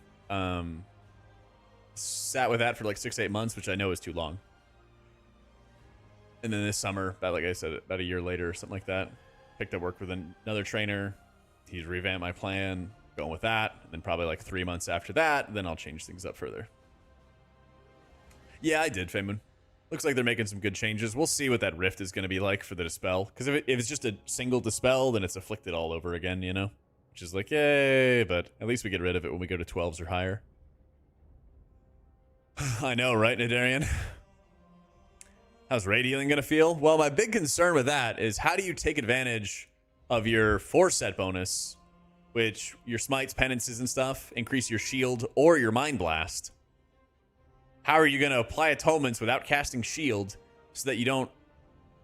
Speaker 1: sat with that for like 6 to 8 months, which I know is too long. And then this summer, about like I said, about a year later or something like that, picked up work with another trainer. He's revamped my plan, going with that. And then probably like 3 months after that, then I'll change things up further. Yeah, I did, Feynman. Looks like they're making some good changes. We'll see what that rift is going to be like for the dispel. Because if it's just a single dispel, then it's afflicted all over again, you know? Which is like, yay, but at least we get rid of it when we go to 12s or higher. I know, right, Nadarian? How's raid healing going to feel? Well, my big concern with that is how do you take advantage of your 4-set bonus, which your smites, penances, and stuff, increase your shield or your mind blast. How are you going to apply atonements without casting shield so that you don't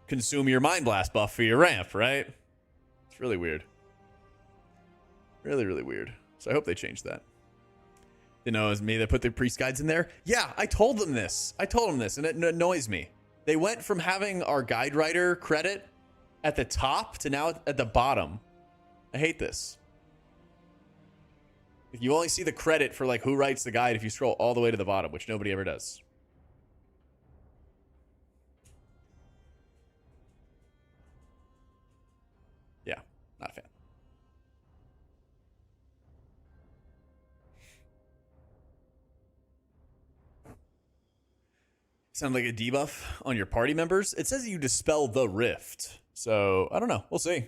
Speaker 1: consume your mind blast buff for your ramp, right? It's really weird. Really, really weird. So I hope they change that. You know, it was me that put the priest guides in there. Yeah, I told them this. And it annoys me. They went from having our guide writer credit at the top to now at the bottom. I hate this. You only see the credit for like who writes the guide if you scroll all the way to the bottom, which nobody ever does. Yeah, not a fan. Sound like a debuff on your party members? It says you dispel the rift. So, I don't know. We'll see.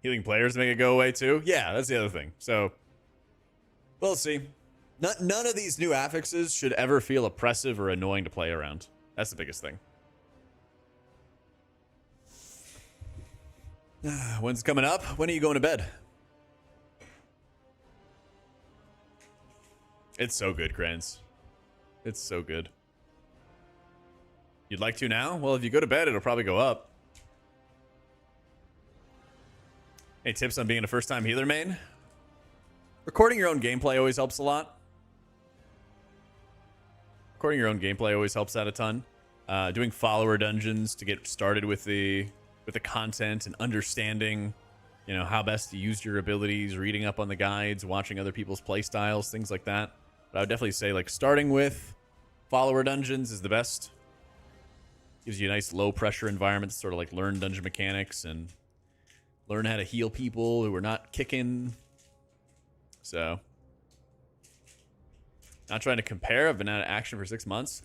Speaker 1: Healing players to make it go away too? Yeah, that's the other thing. So, we'll see. None of these new affixes should ever feel oppressive or annoying to play around. That's the biggest thing. When's coming up? When are you going to bed? It's so good, Crans. It's so good. You'd like to now? Well, if you go to bed, it'll probably go up. Any tips on being a first-time healer main? Recording your own gameplay always helps a lot. Recording your own gameplay always helps out a ton. Doing follower dungeons to get started with the content and understanding, you know, how best to use your abilities, reading up on the guides, watching other people's play styles, things like that. But I would definitely say like starting with follower dungeons is the best. Gives you a nice low pressure environment to sort of like learn dungeon mechanics and learn how to heal people who are not kicking. So, not trying to compare. I've been out of action for 6 months.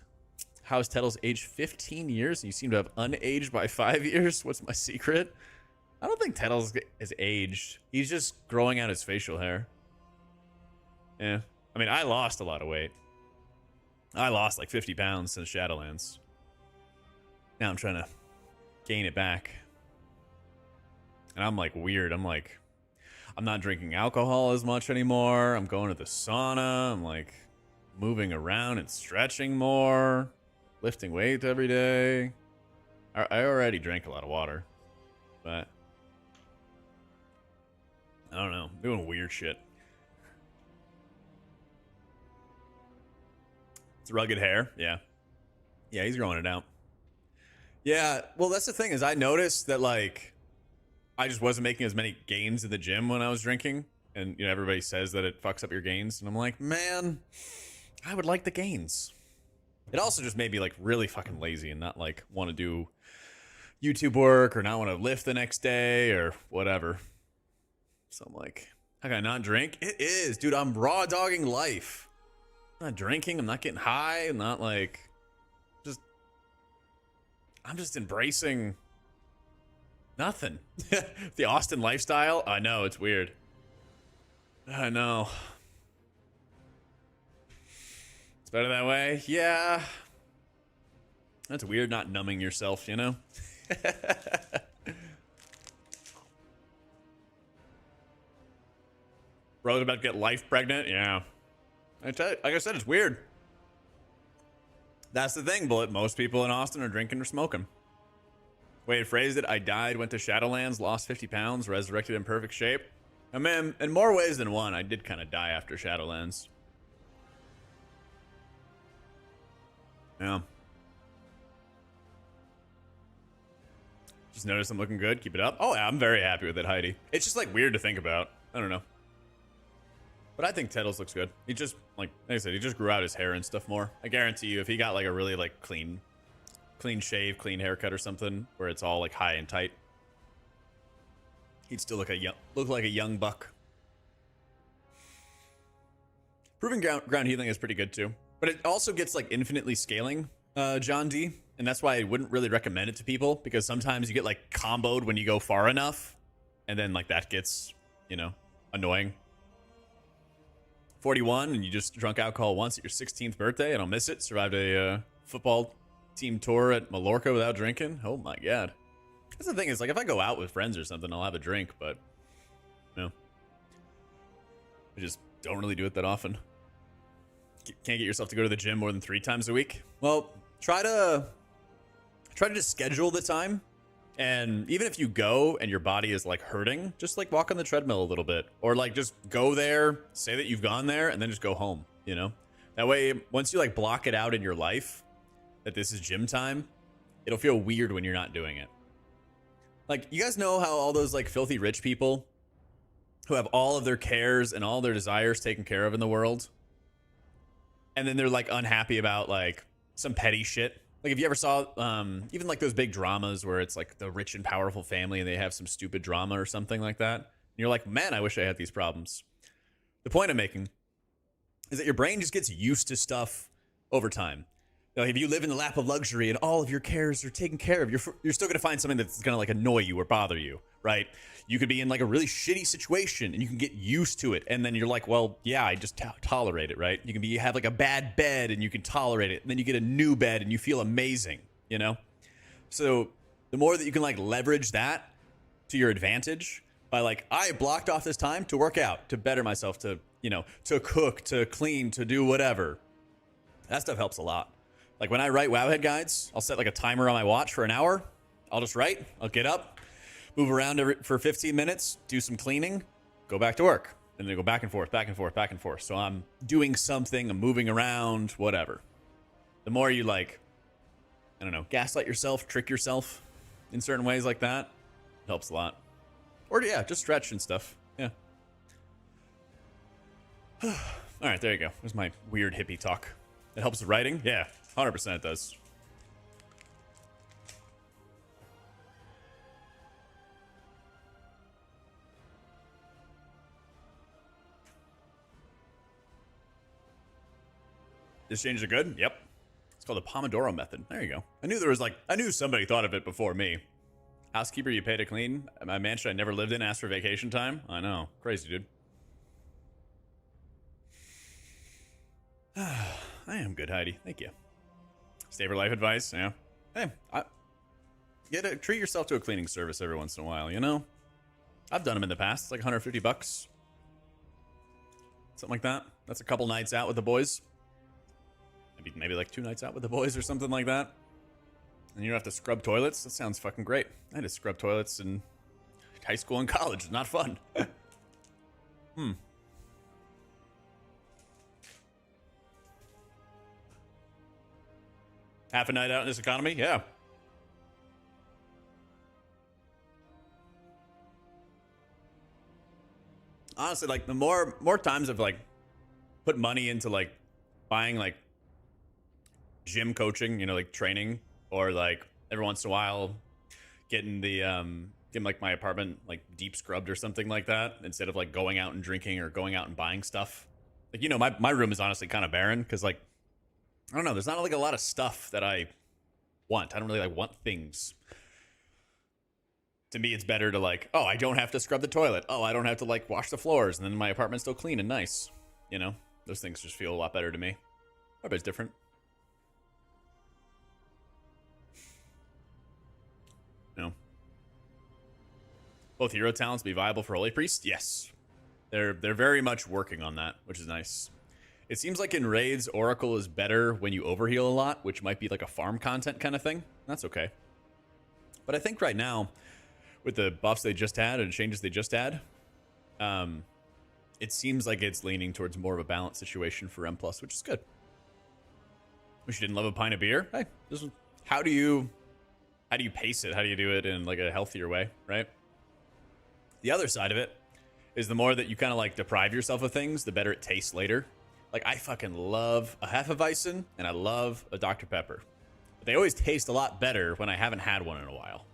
Speaker 1: How's Tettle's aged 15 years? You seem to have unaged by 5 years. What's my secret? I don't think Tettle's is aged. He's just growing out his facial hair. Yeah. I mean, I lost a lot of weight. I lost like 50 pounds since Shadowlands. Now I'm trying to gain it back. And I'm like weird. I'm not drinking alcohol as much anymore. I'm going to the sauna. I'm like moving around and stretching more. Lifting weights every day. I already drank a lot of water. But I don't know. I'm doing weird shit. It's rugged hair. Yeah. Yeah, he's growing it out. Yeah, well, that's the thing is I noticed that like I just wasn't making as many gains in the gym when I was drinking, and you know everybody says that it fucks up your gains, and I'm like, man, I would like the gains. It also just made me like really fucking lazy and not like want to do YouTube work or not want to lift the next day or whatever. So I'm like, how can I not drink? It is, dude. I'm raw dogging life. I'm not drinking. I'm not getting high. I'm not like, I'm just embracing nothing. The Austin lifestyle. I know it's weird. I know. It's better that way. Yeah. That's weird. Not numbing yourself, you know. Bro's about to get life pregnant. Yeah. Like I said, it's weird. That's the thing, Bullet. Most people in Austin are drinking or smoking. Way to phrase it, I died, went to Shadowlands, lost 50 pounds, resurrected in perfect shape. I mean, in more ways than one, I did kind of die after Shadowlands. Yeah. Just noticed I'm looking good. Keep it up. Oh, yeah, I'm very happy with it, Heidi. It's just like weird to think about. I don't know. But I think Tettles looks good. He just, like I said, he just grew out his hair and stuff more. I guarantee you, if he got like a really like clean shave, clean haircut or something, where it's all like high and tight, he'd still look like a young buck. Proving ground healing is pretty good too, but it also gets like infinitely scaling, John D, and that's why I wouldn't really recommend it to people, because sometimes you get like comboed when you go far enough, and then like that gets, you know, annoying. 41 and you just drunk alcohol once at your 16th birthday. I don't miss it. Survived a football team tour at Mallorca without drinking. Oh my god. That's the thing, is like if I go out with friends or something, I'll have a drink, but you know, I just don't really do it that often. Can't get yourself to go to the gym more than 3 times a week. Well, try to just schedule the time. And even if you go and your body is like hurting, just like walk on the treadmill a little bit, or like just go there, say that you've gone there, and then just go home, you know? That way, once you like block it out in your life that this is gym time, it'll feel weird when you're not doing it. Like, you guys know how all those like filthy rich people who have all of their cares and all their desires taken care of in the world, and then they're like unhappy about like some petty shit. Like, if you ever saw, even like those big dramas where it's like the rich and powerful family and they have some stupid drama or something like that, and you're like, man, I wish I had these problems. The point I'm making is that your brain just gets used to stuff over time. Like, if you live in the lap of luxury and all of your cares are taken care of, you're still going to find something that's going to like annoy you or bother you, right? You could be in like a really shitty situation and you can get used to it, and then you're like, well, yeah, I just tolerate it, right? You can have like a bad bed and you can tolerate it, and then you get a new bed and you feel amazing, you know? So the more that you can like leverage that to your advantage by like, I blocked off this time to work out, to better myself, to, you know, to cook, to clean, to do whatever. That stuff helps a lot. Like when I write Wowhead guides, I'll set like a timer on my watch for an hour. I'll just write, I'll get up, move around for 15 minutes, do some cleaning, go back to work. And then go back and forth, back and forth, back and forth. So I'm doing something, I'm moving around, whatever. The more you like, I don't know, gaslight yourself, trick yourself in certain ways like that, it helps a lot. Or yeah, just stretch and stuff. Yeah. All right, there you go. There's my weird hippie talk. It helps with writing? Yeah, 100% it does. This changes are good? Yep. It's called the Pomodoro method. There you go. I knew somebody thought of it before me. Housekeeper you pay to clean. My mansion I never lived in asked for vacation time. I know. Crazy, dude. I am good, Heidi. Thank you. Stay for life advice. Yeah. Hey, treat yourself to a cleaning service every once in a while, you know? I've done them in the past. It's like $150. Something like that. That's a couple nights out with the boys. Maybe like 2 nights out with the boys or something like that. And you don't have to scrub toilets. That sounds fucking great. I had to scrub toilets in high school and college. It's not fun. Half a night out in this economy? Yeah. honestly, like the more times I've like put money into like buying like gym coaching, you know, like training, or like every once in a while getting like my apartment like deep scrubbed or something like that, instead of like going out and drinking or going out and buying stuff. Like, you know, my room is honestly kind of barren because like I don't know, there's not like a lot of stuff that I want. I don't really like want things. To me, it's better to like, oh, I don't have to scrub the toilet. Oh, I don't have to like wash the floors, and then my apartment's still clean and nice. You know, those things just feel a lot better to me. Everybody's different. You know, both hero talents be viable for Holy Priest? Yes, they're very much working on that, which is nice. It seems like in raids, Oracle is better when you overheal a lot, which might be like a farm content kind of thing. That's okay. But I think right now, with the buffs they just had and changes they just had, it seems like it's leaning towards more of a balanced situation for M+, which is good. Wish you didn't love a pint of beer. Hey, this is, how do you pace it? How do you do it in like a healthier way, right? The other side of it is the more that you kind of like deprive yourself of things, the better it tastes later. Like, I fucking love a Hefeweizen and I love a Dr. Pepper. But they always taste a lot better when I haven't had one in a while.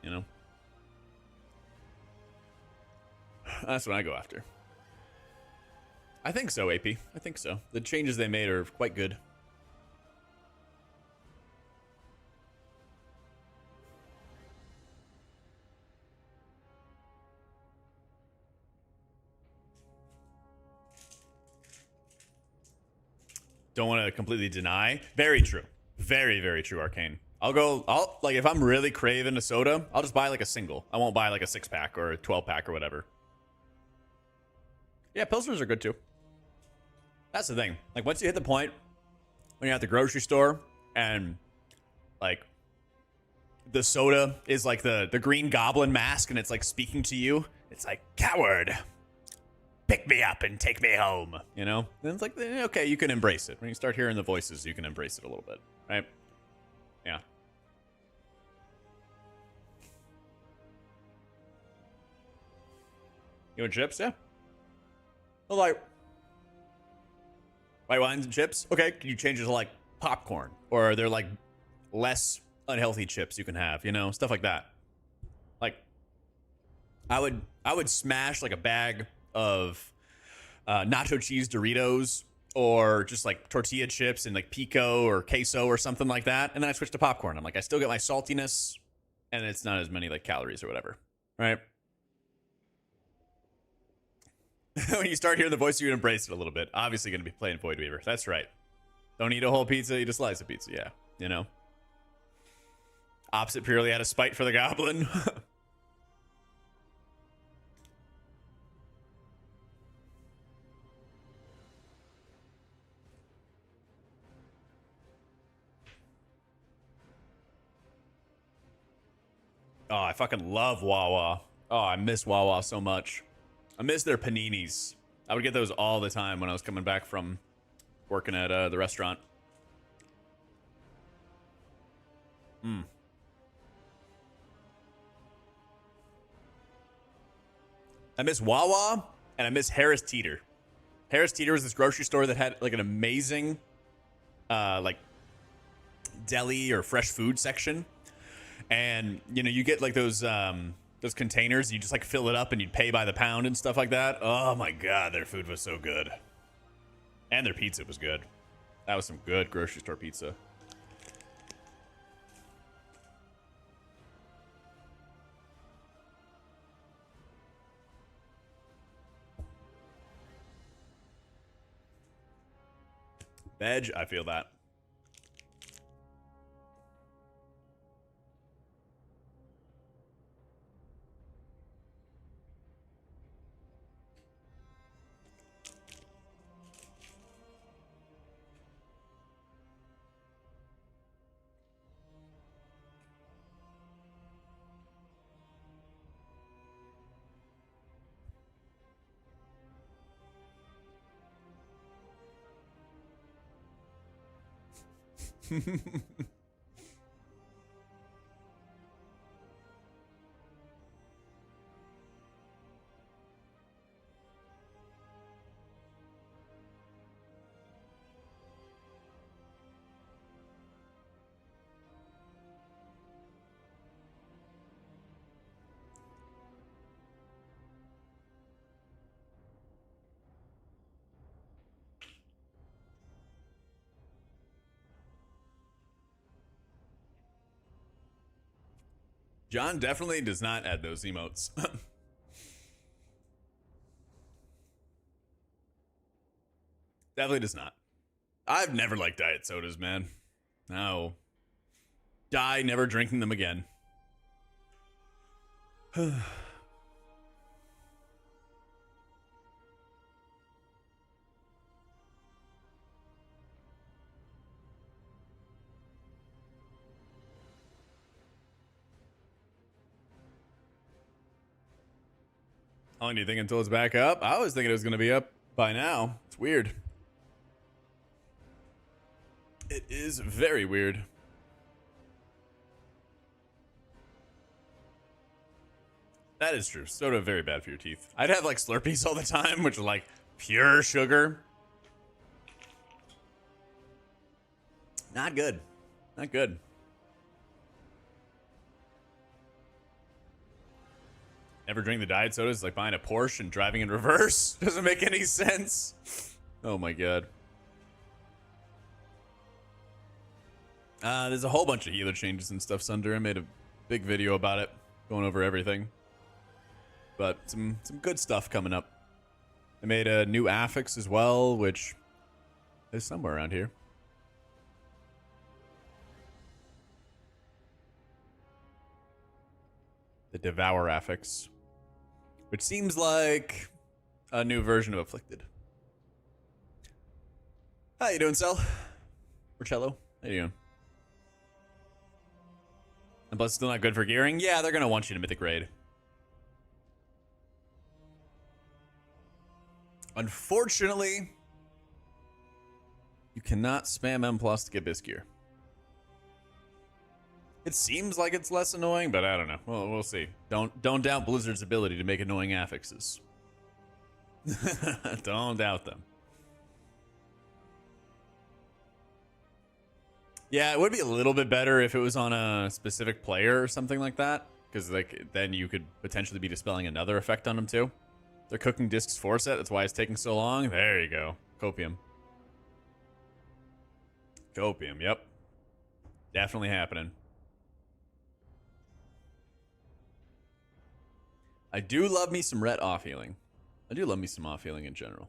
Speaker 1: You know? That's what I go after. I think so, AP. I think so. The changes they made are quite good. Don't want to completely deny. Very true. Very, very true, Arcane. I'll like, if I'm really craving a soda, I'll just buy like a single. I won't buy like a 6-pack or a 12-pack or whatever. Yeah, Pilsners are good too. That's the thing. Like, once you hit the point when you're at the grocery store and like the soda is like the green goblin mask and it's like speaking to you, it's like, coward, pick me up and take me home, you know? Then it's like, okay, you can embrace it. When you start hearing the voices, you can embrace it a little bit, right? Yeah. You want chips? Yeah. Well, like, white wines and chips? Okay, can you change it to like popcorn? Or are there like less unhealthy chips you can have, you know? Stuff like that. Like, I would smash like a bag of nacho cheese Doritos, or just like tortilla chips and like pico or queso or something like that, and then I switch to popcorn. I'm like, I still get my saltiness, and it's not as many like calories or whatever, right? When you start hearing the voice, you embrace it a little bit. Obviously going to be playing Void Weaver. That's right. Don't eat a whole pizza, eat a slice of pizza. Yeah, you know. Opposite purely out of spite for the goblin. Oh, I fucking love Wawa. Oh, I miss Wawa so much. I miss their paninis. I would get those all the time when I was coming back from working at the restaurant. I miss Wawa, and I miss Harris Teeter. Harris Teeter was this grocery store that had like an amazing like deli or fresh food section. And, you know, you get like those containers, you just like fill it up and you'd pay by the pound and stuff like that. Oh my God, their food was so good. And their pizza was good. That was some good grocery store pizza. Veg, I feel that. John definitely does not add those emotes. Definitely does not. I've never liked diet sodas, man. No. Die never drinking them again. How long do you think until it's back up? I was thinking it was going to be up by now. It's weird. It is very weird. That is true. Soda very bad for your teeth. I'd have like Slurpees all the time, which are like pure sugar. Not good. Not good. Never drink the diet sodas. Like buying a Porsche and driving in reverse. Doesn't make any sense. Oh my god. There's a whole bunch of healer changes and stuff, Sunder. I made a big video about it, going over everything. But some good stuff coming up. I made a new affix as well, which is somewhere around here. The Devour affix, which seems like a new version of Afflicted. How you doing, Cell? Marcello? How you doing? And plus, still not good for gearing? Yeah, they're going to want you to Mythic Raid. Unfortunately, you cannot spam M+ to get Bis gear. It seems like it's less annoying, but I don't know. Well, we'll see. Don't doubt Blizzard's ability to make annoying affixes. Don't doubt them. Yeah, it would be a little bit better if it was on a specific player or something like that, because like then you could potentially be dispelling another effect on them too. They're cooking discs 4 set. That's why it's taking so long. There you go. Copium. Copium. Yep. Definitely happening. I do love me some ret off healing. I do love me some off healing in general.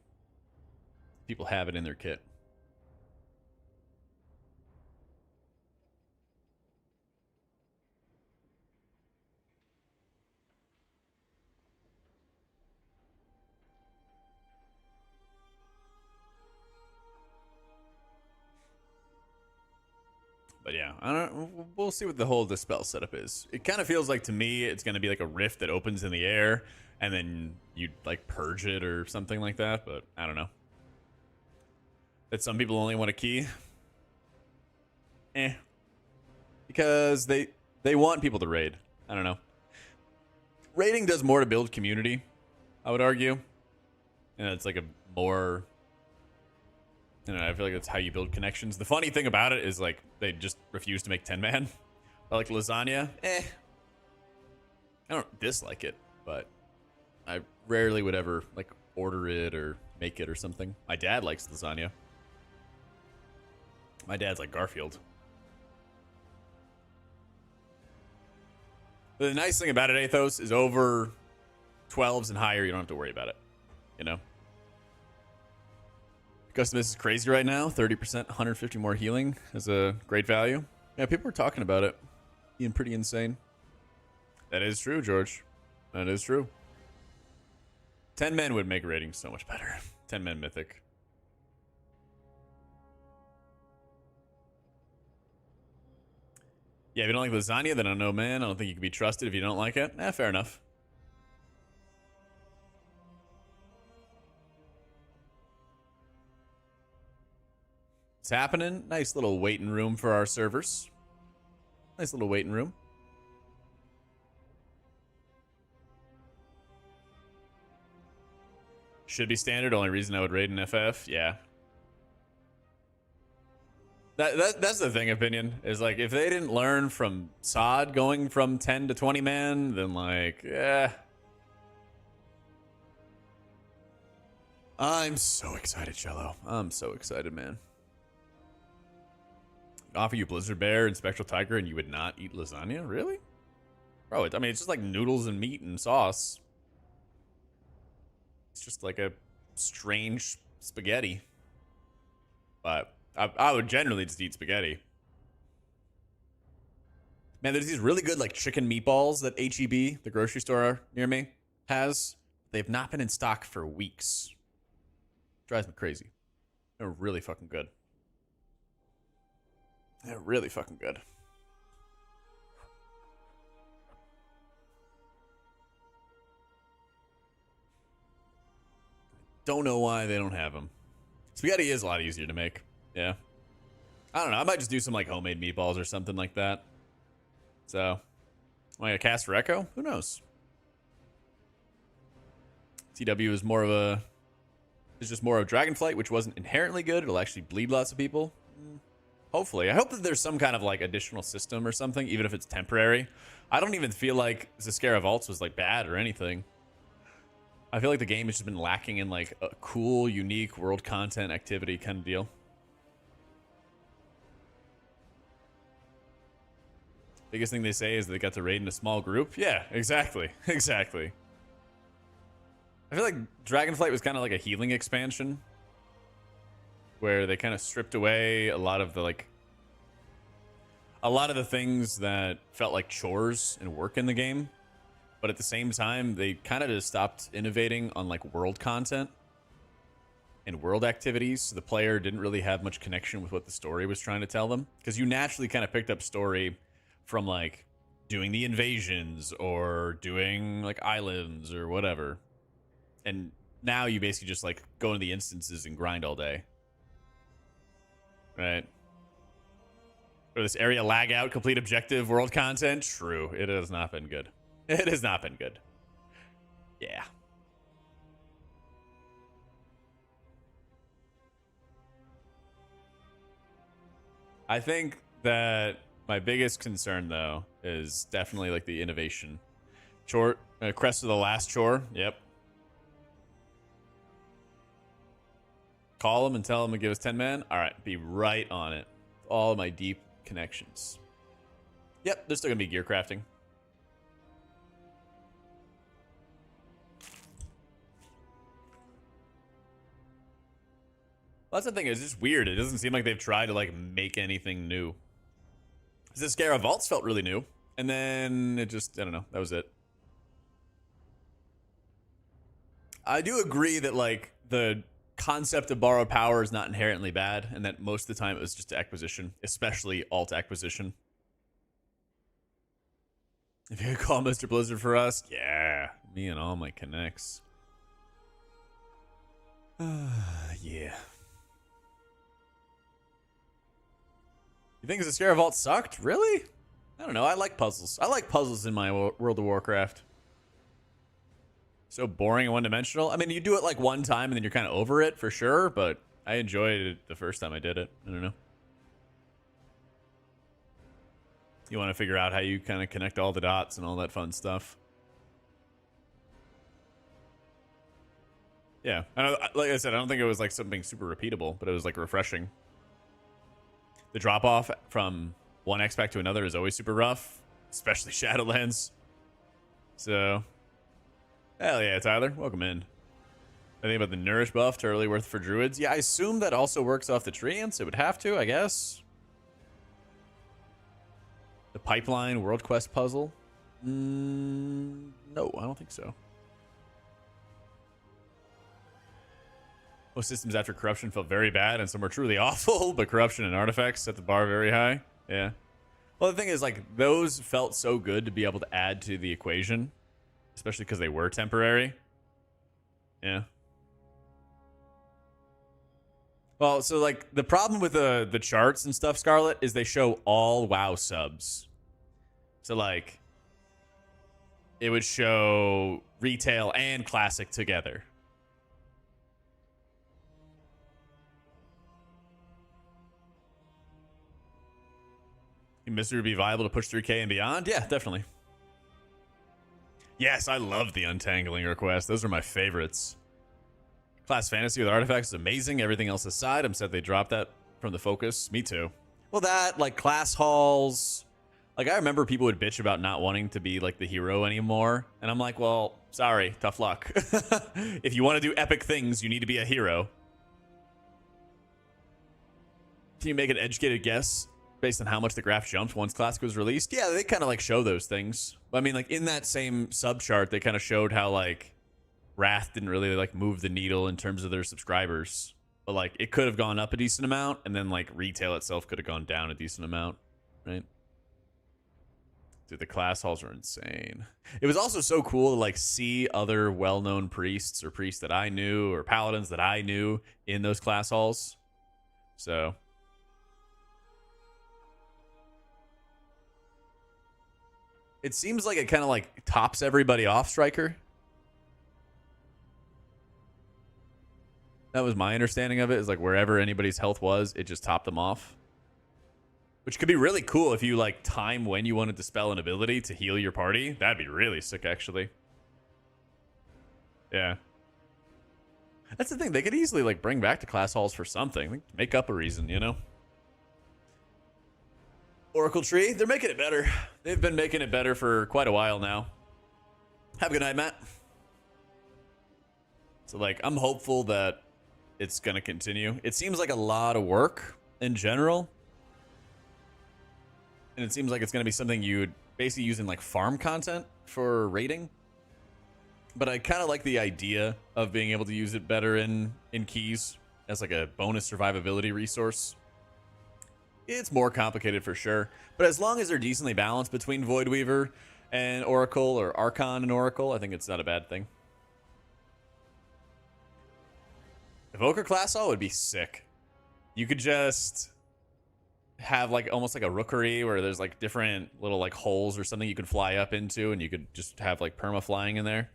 Speaker 1: People have it in their kit. But yeah, I don't. We'll see what the whole dispel setup is. It kind of feels like to me it's going to be like a rift that opens in the air, and then you like purge it or something like that. But I don't know. That some people only want a key. Because they want people to raid. I don't know. Raiding does more to build community, I would argue, and it's like a more. I don't know, I feel like that's how you build connections. The funny thing about it is, like, they just refuse to make 10-man. I like lasagna. I don't dislike it, but I rarely would ever, like, order it or make it or something. My dad likes lasagna. My dad's like Garfield. But the nice thing about it, Athos, is over 12s and higher, you don't have to worry about it. You know? Custom is crazy right now. 30%, 150 more healing is a great value. Yeah, people are talking about it. Being pretty insane. That is true, George. That is true. 10 men would make rating so much better. 10 men mythic. Yeah, if you don't like lasagna, then I don't know, man. I don't think you can be trusted if you don't like it. Fair enough. It's happening. Nice little waiting room for our servers. Nice little waiting room. Should be standard. Only reason I would raid an FF. Yeah. That's the thing, opinion. Is like, if they didn't learn from SOD going from 10 to 20 man, then like, yeah. I'm so excited, Cello. I'm so excited, man. Offer you Blizzard Bear and Spectral Tiger and you would not eat lasagna? Really? Bro, I mean, it's just like noodles and meat and sauce. It's just like a strange spaghetti. But I would generally just eat spaghetti. Man, there's these really good like chicken meatballs that HEB, the grocery store near me, has. They've not been in stock for weeks. Drives me crazy. They're really fucking good. They're really fucking good. Don't know why they don't have them. Spaghetti is a lot easier to make. Yeah. I don't know. I might just do some like homemade meatballs or something like that. So, am I gonna cast for Echo? Who knows? TW is more of a... It's just more of Dragonflight, which wasn't inherently good. It'll actually bleed lots of people. Hopefully. I hope that there's some kind of like additional system or something, even if it's temporary. I don't even feel like Zeskara Vaults was like bad or anything. I feel like the game has just been lacking in like a cool, unique world content activity kind of deal. Biggest thing they say is they got to raid in a small group. Yeah, exactly. Exactly. I feel like Dragonflight was kind of like a healing expansion where they kind of stripped away a lot of the like a lot of the things that felt like chores and work in the game. But at the same time, they kind of just stopped innovating on like world content and world activities. So the player didn't really have much connection with what the story was trying to tell them. Because you naturally kind of picked up story from like doing the invasions or doing like islands or whatever. And now you basically just like go into the instances and grind all day. Right? Or this area lag out, complete objective, world content. True. It has not been good. It has not been good. Yeah. I think that my biggest concern, though, is definitely like the innovation. Chore, Crest of the Last Chore. Yep. Call him and tell him to give us 10 man. All right, be right on it. All of my deep connections. Yep, there's still gonna be gear crafting. Well, that's the thing. It's just weird. It doesn't seem like they've tried to like make anything new. Zeskara Vaults felt really new, and then it just, I don't know. That was it. I do agree that like the concept of borrowed power is not inherently bad, and that most of the time it was just acquisition, especially alt acquisition. If you could call Mr. Blizzard for us, yeah, me and all my connects. Yeah. You think Zeskara Vault sucked? Really? I don't know. I like puzzles. I like puzzles in my World of Warcraft. So boring and one-dimensional. I mean, you do it like one time and then you're kind of over it for sure, but I enjoyed it the first time I did it. I don't know. You want to figure out how you kind of connect all the dots and all that fun stuff. Yeah. Like I said, I don't think it was like something super repeatable, but it was like refreshing. The drop-off from one X-Pack to another is always super rough, especially Shadowlands. So... Hell yeah, Tyler. Welcome in. I think about the Nourish buff to early worth for druids. Yeah, I assume that also works off the treants. It would have to, I guess. The Pipeline World Quest puzzle? No, I don't think so. Most systems after corruption felt very bad and some were truly awful, but corruption and artifacts set the bar very high. Yeah. Well, the thing is, like, those felt so good to be able to add to the equation. Especially because they were temporary. Yeah. Well, so like the problem with the charts and stuff, Scarlet, is they show all WoW subs. So like it would show retail and classic together. You miss it would be viable to push 3K and beyond? Yeah, definitely. Yes, I love the untangling request. Those are my favorites. Class fantasy with artifacts is amazing. Everything else aside, I'm sad they dropped that from the focus. Me too. Well, that, like class halls, Like, I remember people would bitch about not wanting to be like the hero anymore, and I'm like, well, sorry, tough luck. If you want to do epic things, you need to be a hero. Can you make an educated guess based on how much the graph jumped once Classic was released? Yeah, they kind of like show those things. But I mean, like in that same sub chart, they kind of showed how like Wrath didn't really like move the needle in terms of their subscribers, but like it could have gone up a decent amount, and then like retail itself could have gone down a decent amount, right? Dude, the class halls are insane. It was also so cool to like see other well-known priests or priests that I knew or paladins that I knew in those class halls. So it seems like it kind of like tops everybody off, Striker. That was my understanding of it, is like wherever anybody's health was, it just topped them off. Which could be really cool if you like time when you want to dispel an ability to heal your party. That'd be really sick, actually. Yeah. That's the thing. They could easily like bring back the class halls for something. Like, make up a reason, you know? Oracle Tree, they're making it better. They've been making it better for quite a while now. Have a good night, Matt. So like, I'm hopeful that it's going to continue. It seems like a lot of work in general. And it seems like it's going to be something you would basically use in like farm content for raiding. But I kind of like the idea of being able to use it better in keys as like a bonus survivability resource. It's more complicated for sure. But as long as they're decently balanced between Void Weaver and Oracle, or Archon and Oracle, I think it's not a bad thing. Evoker class hall would be sick. You could just have like almost like a rookery where there's like different little like holes or something you could fly up into, and you could just have like perma flying in there.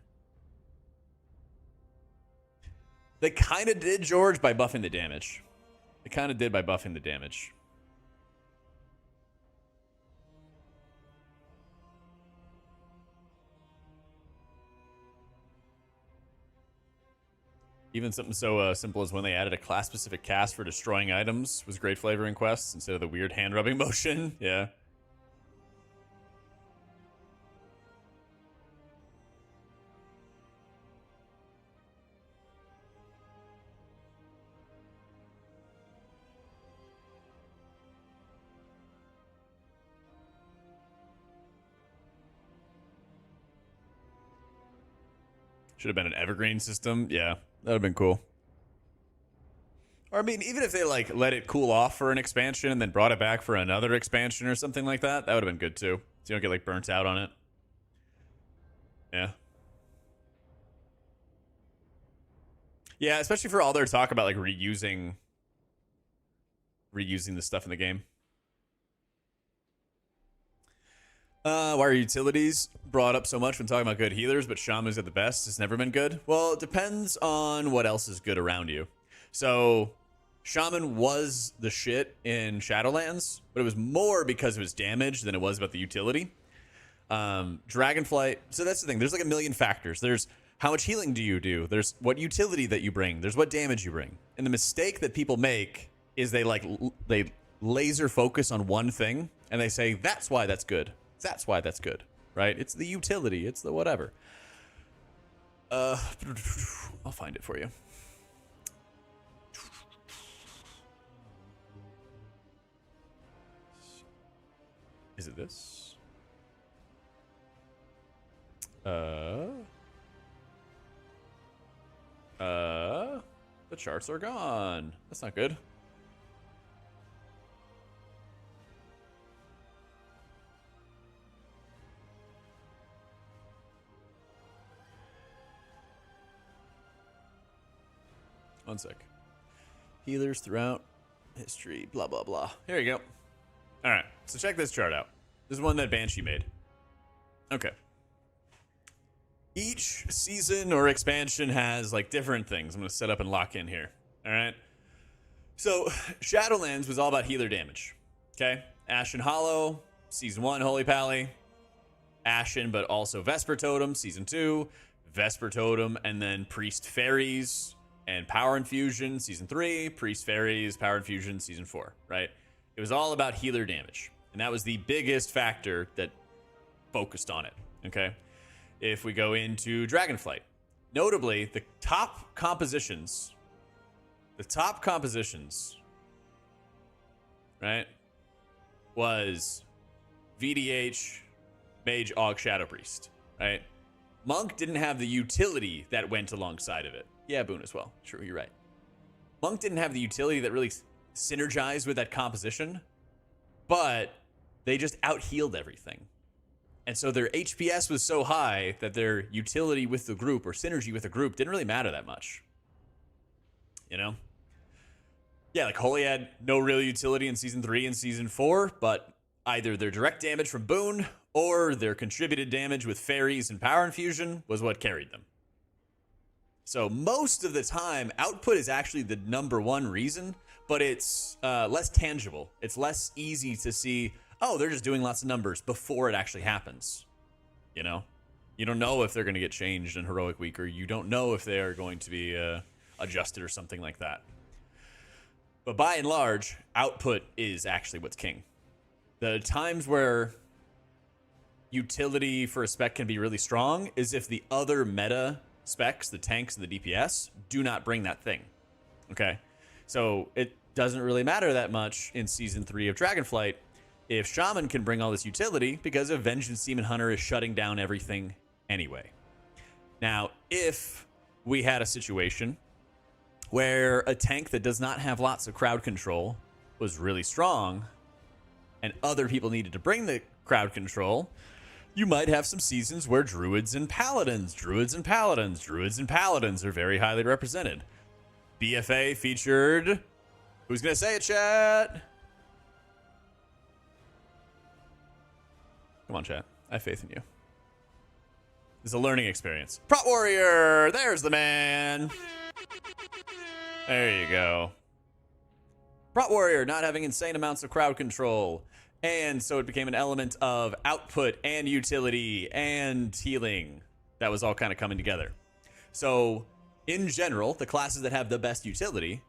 Speaker 1: They kind of did, George, by buffing the damage. They kind of did by buffing the damage. Even something so simple as when they added a class-specific cast for destroying items was great flavoring quests instead of the weird hand-rubbing motion. Yeah. Should have been an evergreen system. Yeah, that would have been cool. Or, I mean, even if they, like, let it cool off for an expansion and then brought it back for another expansion or something like that, that would have been good, too. So you don't get, like, burnt out on it. Yeah. Yeah, especially for all their talk about, like, reusing the stuff in the game. Why are utilities brought up so much when talking about good healers, but Shaman's at the best? It's never been good. Well, it depends on what else is good around you. So, Shaman was the shit in Shadowlands, but it was more because of his damage than it was about the utility. Dragonflight, so that's the thing. There's like a million factors. There's how much healing do you do? There's what utility that you bring. There's what damage you bring. And the mistake that people make is they laser focus on one thing, and they say, that's why that's good. That's why that's good, right? It's the utility. It's the whatever. I'll find it for you. Is it this? The charts are gone. That's not good. One sec. Healers throughout history, blah, blah, blah. Here you go. All right, so check this chart out. This is one that Banshee made. Okay. Each season or expansion has, like, different things. I'm going to set up and lock in here. All right? So, Shadowlands was all about healer damage. Okay? Ashen Hollow, Season 1, Holy Pally. Ashen, but also Vesper Totem, Season 2. Vesper Totem, and then Priest Fairies and Power Infusion, Season 3, Priest Fairies, Power Infusion, Season 4, right? It was all about healer damage. And that was the biggest factor that focused on it, okay? If we go into Dragonflight, notably, the top compositions, right, was VDH, Mage, Aug, Shadow Priest, right? Monk didn't have the utility that went alongside of it. Yeah, Boone as well. True, you're right. Monk didn't have the utility that really synergized with that composition, but they just out-healed everything. And so their HPS was so high that their utility with the group or synergy with the group didn't really matter that much. You know? Yeah, like Holy had no real utility in Season 3 and Season 4, but either their direct damage from Boone or their contributed damage with fairies and power infusion was what carried them. So most of the time, output is actually the #1 reason, but it's less tangible. It's less easy to see, oh, they're just doing lots of numbers before it actually happens. You know? You don't know if they're going to get changed in Heroic Week, or you don't know if they are going to be adjusted or something like that. But by and large, output is actually what's king. The times where utility for a spec can be really strong is if the other meta specs, the tanks and the DPS, do not bring that thing. Okay? So it doesn't really matter that much in Season 3 of Dragonflight if Shaman can bring all this utility, because a Vengeance Demon Hunter is shutting down everything anyway. Now, if we had a situation where a tank that does not have lots of crowd control was really strong, and other people needed to bring the crowd control, you might have some seasons where Druids and Paladins are very highly represented. BFA featured... Who's going to say it, chat? Come on, chat. I have faith in you. It's a learning experience. Prot Warrior! There's the man! There you go. Prot Warrior not having insane amounts of crowd control. And so it became an element of output and utility and healing. That was all kind of coming together. So, in general, the classes that have the best utility,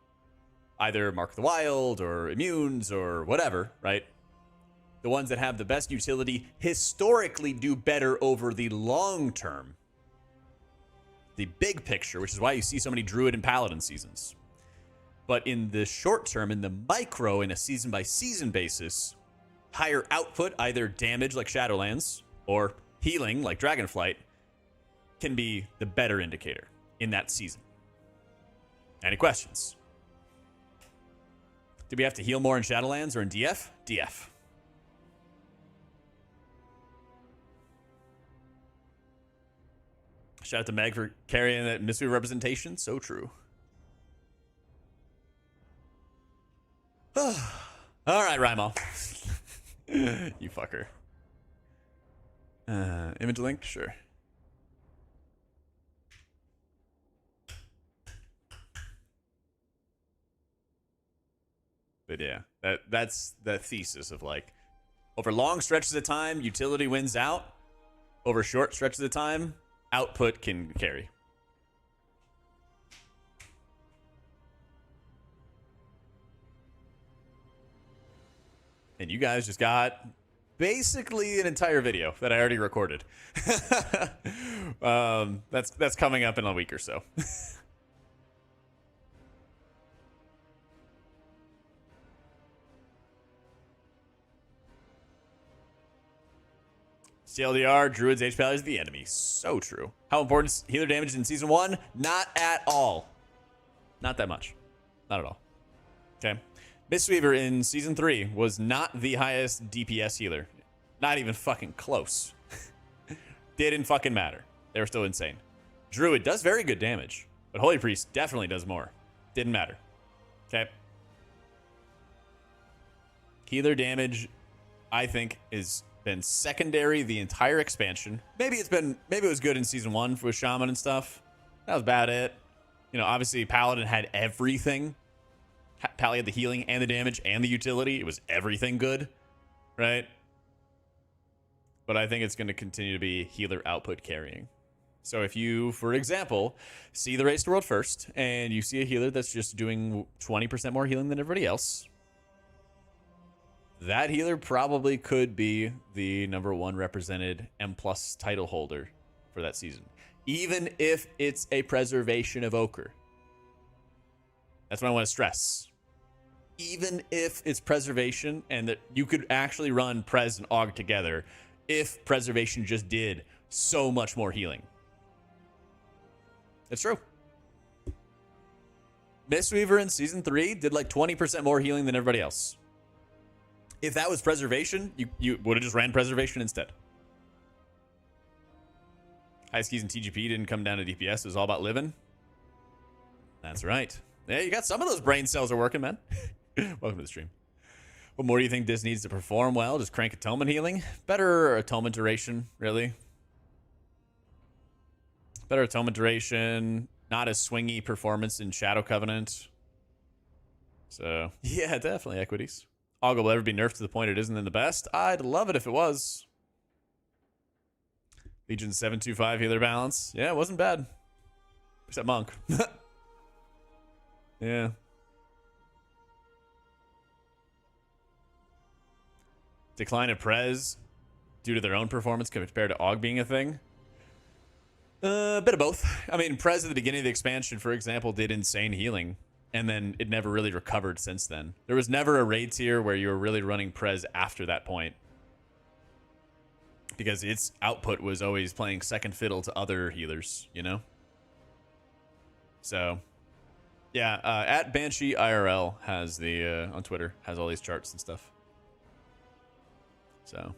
Speaker 1: either Mark of the Wild or Immunes or whatever, right? The ones that have the best utility historically do better over the long term. The big picture, which is why you see so many Druid and Paladin seasons. But in the short term, in the micro, in a season-by-season basis, higher output, either damage like Shadowlands or healing like Dragonflight, can be the better indicator in that season. Any questions? Do we have to heal more in Shadowlands or in DF? DF. Shout out to Meg for carrying that mystery representation. So true. All right, Rymal. You fucker. Image link? Sure. But yeah, that's the thesis of like, over long stretches of time, utility wins out. Over short stretches of time, output can carry. And you guys just got basically an entire video that I already recorded. That's coming up in a week or so. CLDR, Druids, HP values of the enemy. So true. How important is healer damage in Season 1? Not at all. Not that much. Not at all. Okay. Mistweaver in Season 3 was not the highest DPS healer. Not even fucking close. Didn't fucking matter. They were still insane. Druid does very good damage, but Holy Priest definitely does more. Didn't matter. Okay. Healer damage, I think, is been secondary the entire expansion. Maybe it was good in Season 1 with Shaman and stuff. That was about it. You know, obviously Paladin had everything. Pally had the healing and the damage and the utility. It was everything good, right? But I think it's going to continue to be healer output carrying. So if you, for example, see the Race to World first, and you see a healer that's just doing 20% more healing than everybody else, that healer probably could be the #1 represented M+ title holder for that season, even if it's a preservation of Ochre. That's what I want to stress. Even if it's preservation and that you could actually run Prez and Aug together if preservation just did so much more healing. It's true. Mistweaver in season 3 did like 20% more healing than everybody else. If that was preservation, you would have just ran preservation instead. High skis and TGP didn't come down to DPS. It was all about living. That's right. Yeah, you got some of those brain cells are working, man. Welcome to the stream. What more do you think this needs to perform well? Just crank atonement healing? Better atonement duration, really. Better atonement duration. Not as swingy performance in Shadow Covenant. So, yeah, definitely equities. Aug will ever be nerfed to the point it isn't in the best? I'd love it if it was. Legion 725 healer balance. Yeah, it wasn't bad. Except Monk. Yeah. Decline of Prez due to their own performance compared to Aug being a thing? A bit of both. I mean, Prez at the beginning of the expansion, for example, did insane healing, and then it never really recovered since then. There was never a raid tier where you were really running Prez after that point, because its output was always playing second fiddle to other healers, you know? So, yeah, at Banshee IRL has the, on Twitter, has all these charts and stuff. So,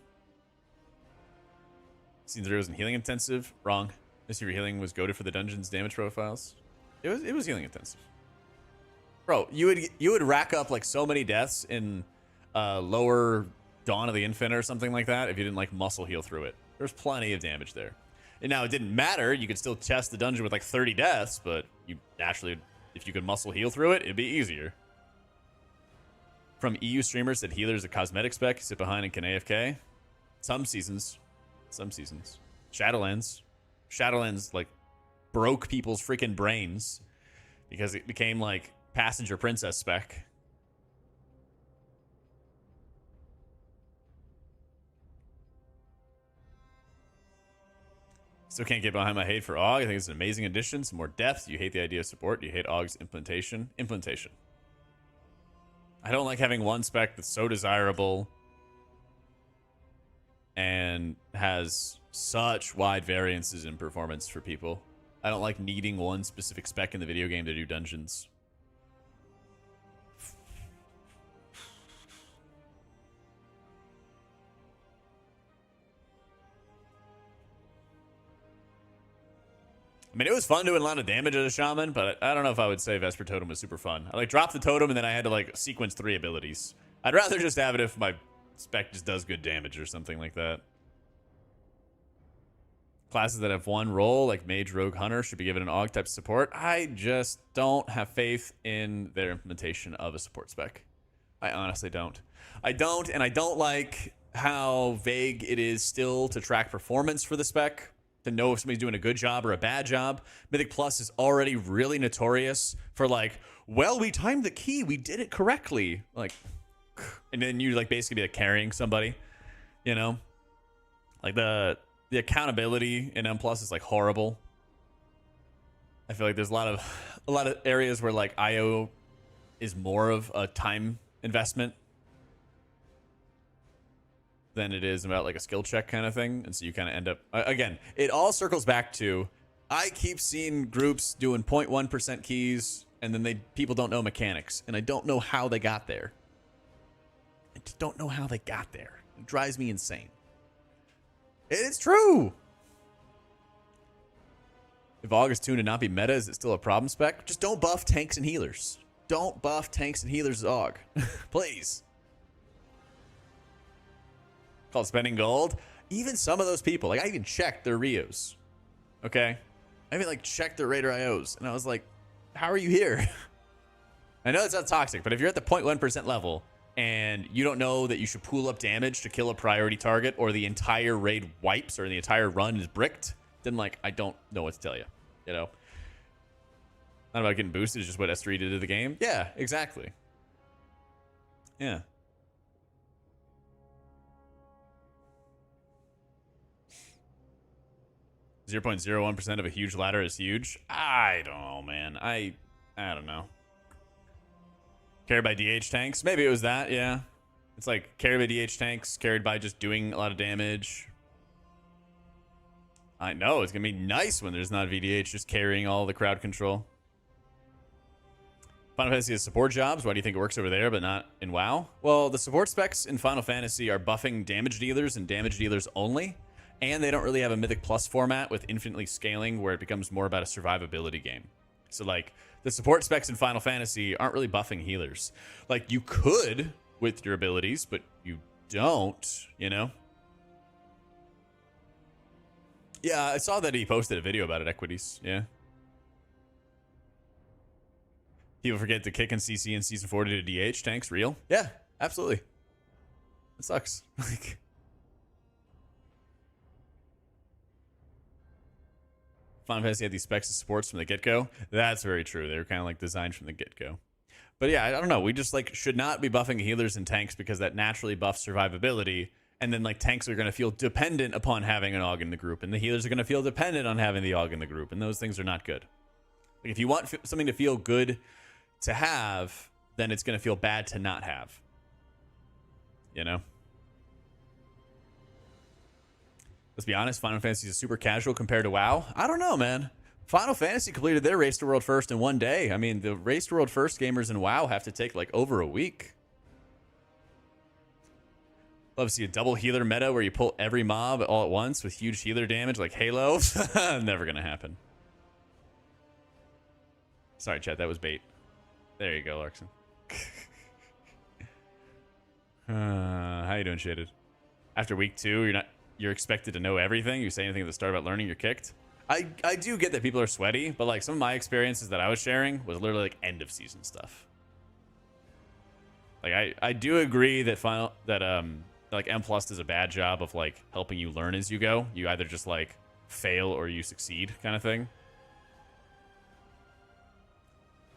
Speaker 1: season 3 wasn't healing intensive. Wrong. Mystery healing was goated for the dungeon's damage profiles. It was healing intensive. Bro, you would rack up like so many deaths in lower Dawn of the Infinite or something like that if you didn't like muscle heal through it. There's plenty of damage there. And now it didn't matter. You could still test the dungeon with like 30 deaths, but you naturally, if you could muscle heal through it, it'd be easier. From EU streamers that healer's a cosmetic spec, sit behind and can AFK. Some seasons. Shadowlands like broke people's freaking brains because it became like passenger princess spec. Still can't get behind my hate for Aug. I think it's an amazing addition. Some more depth. You hate the idea of support. You hate Aug's implementation. I don't like having one spec that's so desirable and has such wide variances in performance for people. I don't like needing one specific spec in the video game to do dungeons. I mean, it was fun doing a lot of damage as a shaman, but I don't know if I would say Vesper Totem was super fun. I like dropped the totem and then I had to like sequence 3 abilities. I'd rather just have it if my spec just does good damage or something like that. Classes that have one role, like Mage, Rogue, Hunter, should be given an Aug type support. I just don't have faith in their implementation of a support spec. I honestly don't. I don't like how vague it is still to track performance for the spec, to know if somebody's doing a good job or a bad job. Mythic Plus is already really notorious for like, well, we timed the key, we did it correctly. Like, and then you like basically be like carrying somebody, you know? Like the accountability in M Plus is like horrible. I feel like there's a lot of areas where like IO is more of a time investment than it is about like a skill check kind of thing. And so you kind of end up, again, it all circles back to, I keep seeing groups doing 0.1% keys and then people don't know mechanics. And I don't know how they got there. I just don't know how they got there. It drives me insane. It's true. If August tuned to not be meta, is it still a problem spec? Just don't buff tanks and healers. Don't buff tanks and healers as Aug. Please. Called spending gold. Even some of those people, like I even checked their Rios. Okay? I even like checked their Raider IOs. And I was like, how are you here? I know it's not toxic, but if you're at the 0.1% level and you don't know that you should pool up damage to kill a priority target or the entire raid wipes or the entire run is bricked, then like I don't know what to tell you. You know? Not about getting boosted, it's just what S3 did to the game. Yeah, exactly. Yeah. 0.01% of a huge ladder is huge. I don't know, man. I don't know. Carried by DH tanks? Maybe it was that, yeah. It's like carried by DH tanks, carried by just doing a lot of damage. I know, it's going to be nice when there's not VDH just carrying all the crowd control. Final Fantasy has support jobs. Why do you think it works over there but not in WoW? Well, the support specs in Final Fantasy are buffing damage dealers and damage dealers only. And they don't really have a Mythic Plus format with infinitely scaling where it becomes more about a survivability game. So, like, the support specs in Final Fantasy aren't really buffing healers. Like, you could with your abilities, but you don't, you know? Yeah, I saw that he posted a video about it, Equities. Yeah. People forget to kick and CC in Season 40 to DH tanks. Real? Yeah, absolutely. It sucks. Like, Final Fantasy had these specs of supports from the get-go. That's very true. They were kind of like designed from the get-go. But yeah, I don't know. We just like should not be buffing healers and tanks because that naturally buffs survivability. And then like tanks are going to feel dependent upon having an AUG in the group, and the healers are going to feel dependent on having the AUG in the group, and those things are not good. Like if you want something to feel good to have, then it's going to feel bad to not have. You know? Let's be honest, Final Fantasy is super casual compared to WoW. I don't know, man. Final Fantasy completed their Race to World First in one day. I mean, the Race to World First gamers in WoW have to take like over a week. Love to see a double healer meta where you pull every mob all at once with huge healer damage like Halo. Never gonna happen. Sorry, chat, that was bait. There you go, Larkson. How you doing, Shaded? After week 2, you're expected to know everything. You say anything at the start about learning, you're kicked. I do get that people are sweaty, but like some of my experiences that I was sharing was literally like end of season stuff. Like I do agree that like M+ does a bad job of like helping you learn as you go. You either just like fail or you succeed kind of thing.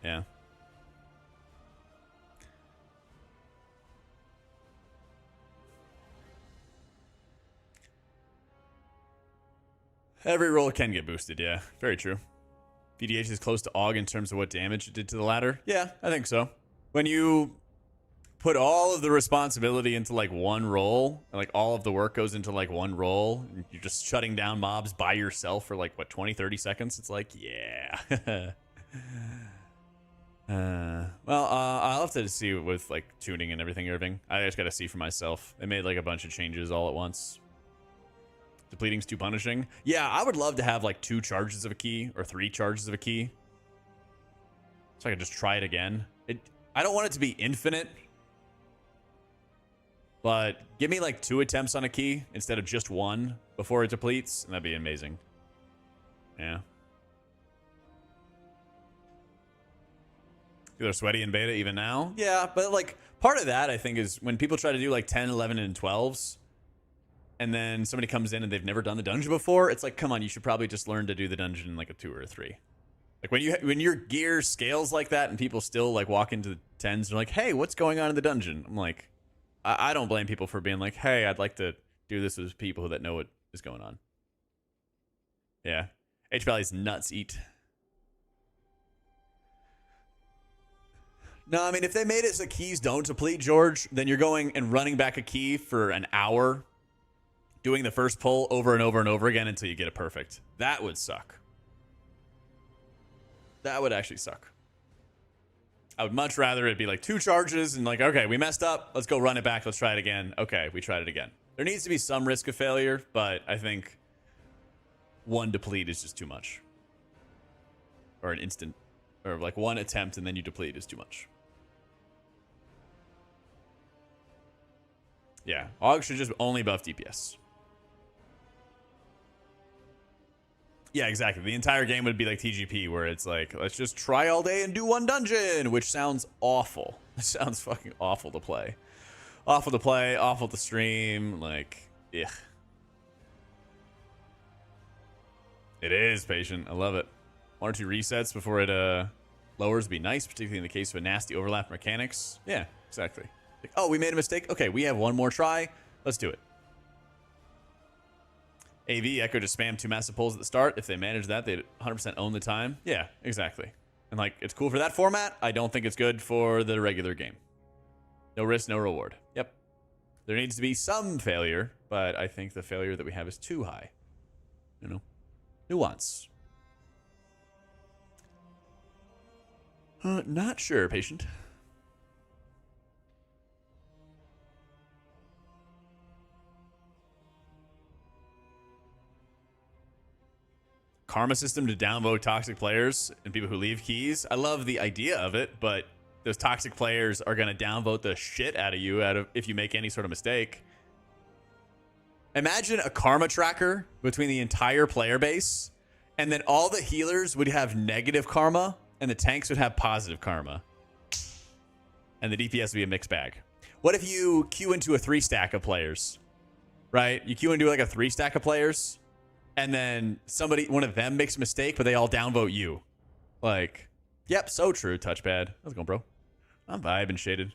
Speaker 1: Yeah. Every roll can get boosted, yeah. Very true. VDH is close to AUG in terms of what damage it did to the ladder. Yeah, I think so. When you put all of the responsibility into like one roll, and like all of the work goes into like one roll, and you're just shutting down mobs by yourself for like what, 20-30 seconds, it's like, yeah. Well, I'll have to see with like tuning and everything, Irving. I just gotta see for myself. They made like a bunch of changes all at once. Depleting's too punishing. Yeah, I would love to have like 2 charges of a key or 3 charges of a key, so I could just try it again. I don't want it to be infinite, but give me like 2 attempts on a key instead of just 1 before it depletes, and that'd be amazing. Yeah. People are sweaty in beta even now. Yeah, but like part of that I think is when people try to do like 10, 11, and 12s, and then somebody comes in and they've never done the dungeon before, it's like, come on, you should probably just learn to do the dungeon in like a 2 or a 3. Like when your gear scales like that and people still like walk into the 10s, they're like, hey, what's going on in the dungeon? I'm like, I don't blame people for being like, hey, I'd like to do this with people that know what is going on. Yeah. H Valley's nuts eat. No, I mean, if they made it so keys don't deplete, George, then you're going and running back a key for an hour, doing the first pull over and over and over again until you get it perfect. That would suck. That would actually suck. I would much rather it be like 2 charges and like, okay, we messed up. Let's go run it back. Let's try it again. Okay, we tried it again. There needs to be some risk of failure, but I think 1 deplete is just too much. Or an instant, or like 1 attempt and then you deplete is too much. Yeah, AUG should just only buff DPS. Yeah, exactly. The entire game would be like TGP, where it's like, let's just try all day and do 1 dungeon, which sounds awful. It sounds fucking awful to play. Awful to play, awful to stream, like, ugh. It is patient. I love it. 1 or 2 resets before it lowers would be nice, particularly in the case of a nasty overlap mechanics. Yeah, exactly. Like, oh, we made a mistake? Okay, we have 1 more try. Let's do it. AV, Echo just spam 2 massive pulls at the start. If they manage that, they'd 100% own the time. Yeah, exactly. And like, it's cool for that format. I don't think it's good for the regular game. No risk, no reward. Yep. There needs to be some failure, but I think the failure that we have is too high. You know, nuance. Not sure, patient. Karma system to downvote toxic players and people who leave keys. I love the idea of it, but those toxic players are going to downvote the shit out of you if you make any sort of mistake. Imagine a karma tracker between the entire player base, and then all the healers would have negative karma, and the tanks would have positive karma. And the DPS would be a mixed bag. What if you queue into a 3-stack of players, right? You queue into like a 3-stack of players, and then one of them makes a mistake, but they all downvote you. Like, yep, so true, Touchpad. How's it going, bro? I'm vibing, Shaded.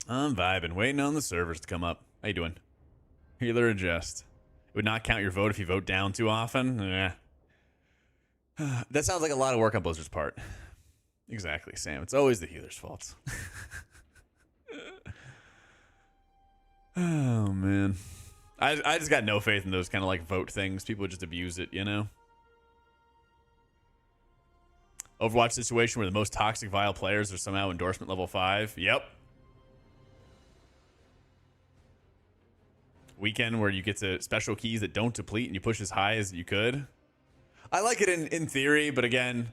Speaker 1: I'm vibing, waiting on the servers to come up. How you doing? Healer adjust. It would not count your vote if you vote down too often. That sounds like a lot of work on Blizzard's part. Exactly, Sam. It's always the healer's fault. Oh, man. I just got no faith in those kind of like vote things. People would just abuse it, you know? Overwatch situation where the most toxic vile players are somehow endorsement level 5. Yep. Weekend where you get to special keys that don't deplete and you push as high as you could. I like it in theory, but again,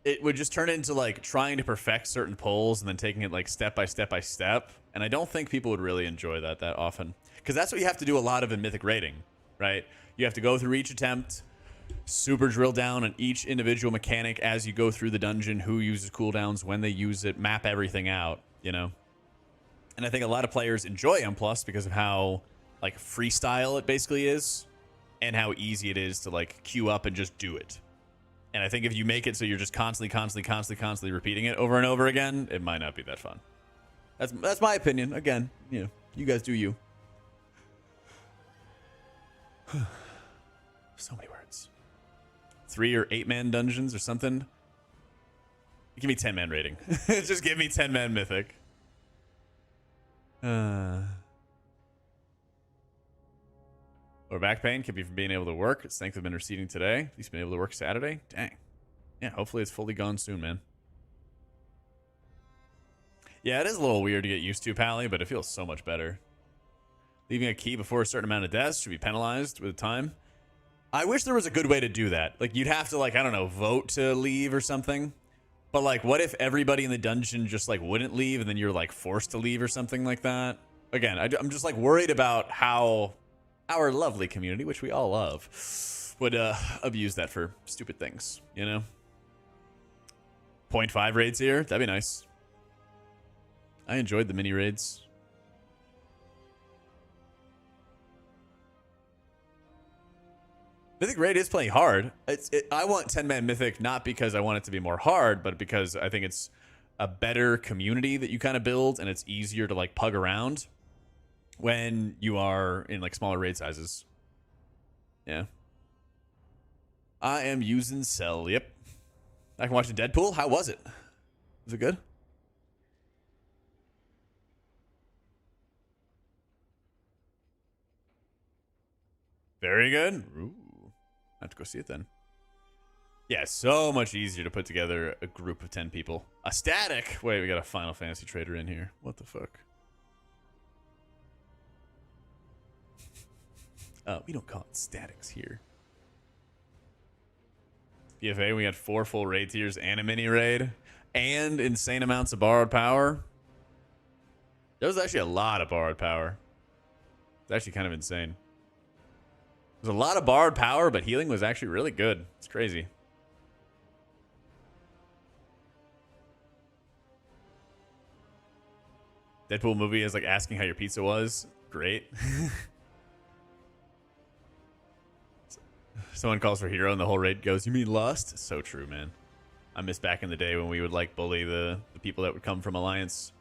Speaker 1: it would just turn into like trying to perfect certain pulls and then taking it like step by step by step. And I don't think people would really enjoy that often. Because that's what you have to do a lot of in Mythic raiding, right? You have to go through each attempt, super drill down on each individual mechanic as you go through the dungeon, who uses cooldowns, when they use it, map everything out, you know? And I think a lot of players enjoy M+ because of how like freestyle it basically is and how easy it is to like queue up and just do it. And I think if you make it so you're just constantly repeating it over and over again, it might not be that fun. That's my opinion. Again, you know, you guys do you. So many words. 3 or 8-man dungeons or something. Give me 10-man rating. Just give me 10-man Mythic. Or back pain kept you from being able to work. It's thanks have been receding today. At least been able to work Saturday. Dang. Yeah, hopefully it's fully gone soon, man. Yeah, it is a little weird to get used to, Pally, but it feels so much better. Leaving a key before a certain amount of deaths should be penalized with time. I wish there was a good way to do that. Like, you'd have to, like, I don't know, vote to leave or something. But, like, what if everybody in the dungeon just, like, wouldn't leave and then you're, like, forced to leave or something like that? Again, I'm just, like, worried about how our lovely community, which we all love, would abuse that for stupid things, you know? 0.5 raids here. That'd be nice. I enjoyed the mini raids. Mythic raid is playing hard. I want 10-man Mythic not because I want it to be more hard, but because I think it's a better community that you kind of build and it's easier to like pug around when you are in like smaller raid sizes. Yeah. I am using Cell. Yep. I can watch Deadpool. How was it? Was it good? Very good. Ooh. I have to go see it then. Yeah, so much easier to put together a group of 10 people. A static. Wait, we got a Final Fantasy trader in here. What the fuck? Oh, we don't call it statics here. BFA, we got 4 full raid tiers and a mini raid. And insane amounts of borrowed power. There was actually a lot of borrowed power. It's actually kind of insane. There's a lot of borrowed power, but healing was actually really good. It's crazy. Deadpool movie is like asking how your pizza was. Great. Someone calls for hero and the whole raid goes, "You mean Lost?" So true, man. I miss back in the day when we would like bully the people that would come from Alliance.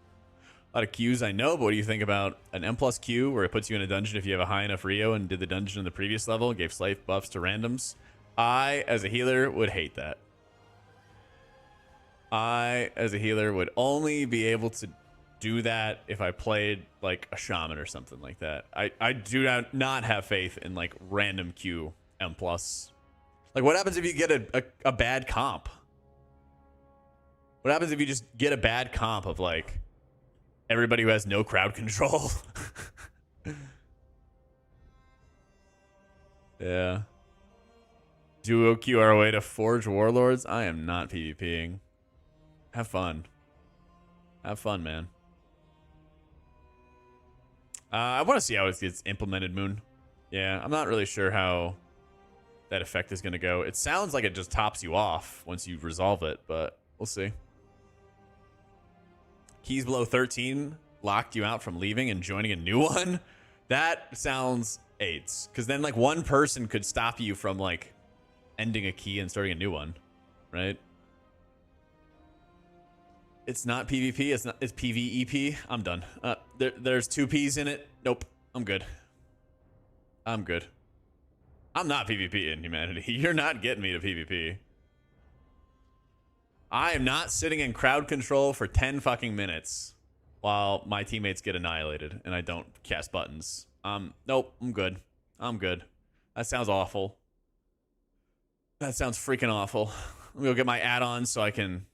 Speaker 1: A lot of Qs I know, but what do you think about an M plus Q where it puts you in a dungeon if you have a high enough Rio and did the dungeon in the previous level, gave slight buffs to randoms? I, as a healer, would hate that. I, as a healer, would only be able to do that if I played like a Shaman or something like that. I do not have faith in like random Q M plus. Like, what happens if you get a bad comp? What happens if you just get a bad comp of like everybody who has no crowd control? Yeah. Duo QROA to Forge Warlords? I am not PvPing. Have fun. Have fun, man. I want to see how it gets implemented, Moon. Yeah, I'm not really sure how that effect is going to go. It sounds like it just tops you off once you resolve it, but we'll see. Keys below 13 locked you out from leaving and joining a new one? That sounds AIDS. Because then, like, one person could stop you from, like, ending a key and starting a new one, right? It's not PvP. It's PvEP. I'm done. There's 2 Ps in it. Nope. I'm good. I'm good. I'm not PvP in humanity. You're not getting me to PvP. I am not sitting in crowd control for 10 fucking minutes while my teammates get annihilated and I don't cast buttons. Nope. I'm good. I'm good. That sounds awful. That sounds freaking awful. Let me go get my add-ons so I can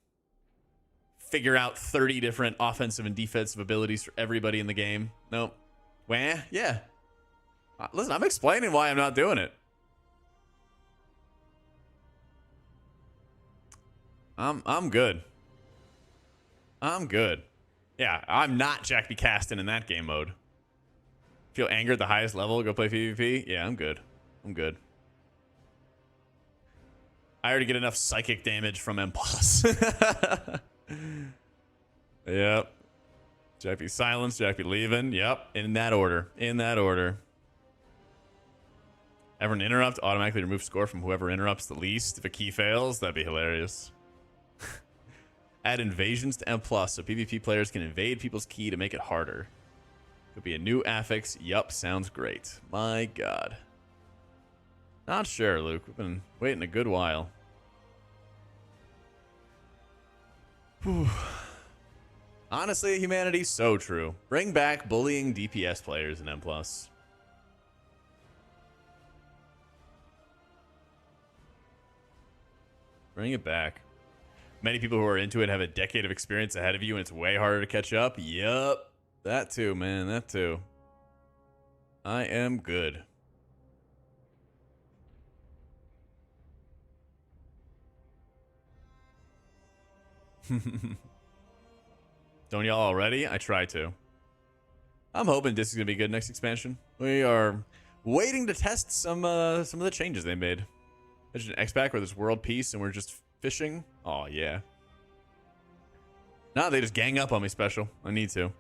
Speaker 1: figure out 30 different offensive and defensive abilities for everybody in the game. Nope. Wah? Yeah. Listen, I'm explaining why I'm not doing it. I'm good. I'm good. Yeah, I'm not Jack B. Caston in that game mode. Feel anger at the highest level, go play PvP? Yeah, I'm good. I'm good. I already get enough psychic damage from M+. Yep. Jack B. Silence, Jack B. Leaving. Yep, in that order. In that order. Ever an interrupt, automatically remove score from whoever interrupts the least. If a key fails, that'd be hilarious. Add invasions to M+, so PvP players can invade people's key to make it harder. Could be a new affix. Yup, sounds great. My god. Not sure, Luke. We've been waiting a good while. Whew. Honestly, humanity, so true. Bring back bullying DPS players in M+. Bring it back. Many people who are into it have a decade of experience ahead of you, and it's way harder to catch up. Yup. That too, man. That too. I am good. Don't y'all already? I try to. I'm hoping this is going to be good next expansion. We are waiting to test some of the changes they made. There's an X-Pack where there's world peace and we're just fishing. Oh, yeah. No, they just gang up on me special. I need to.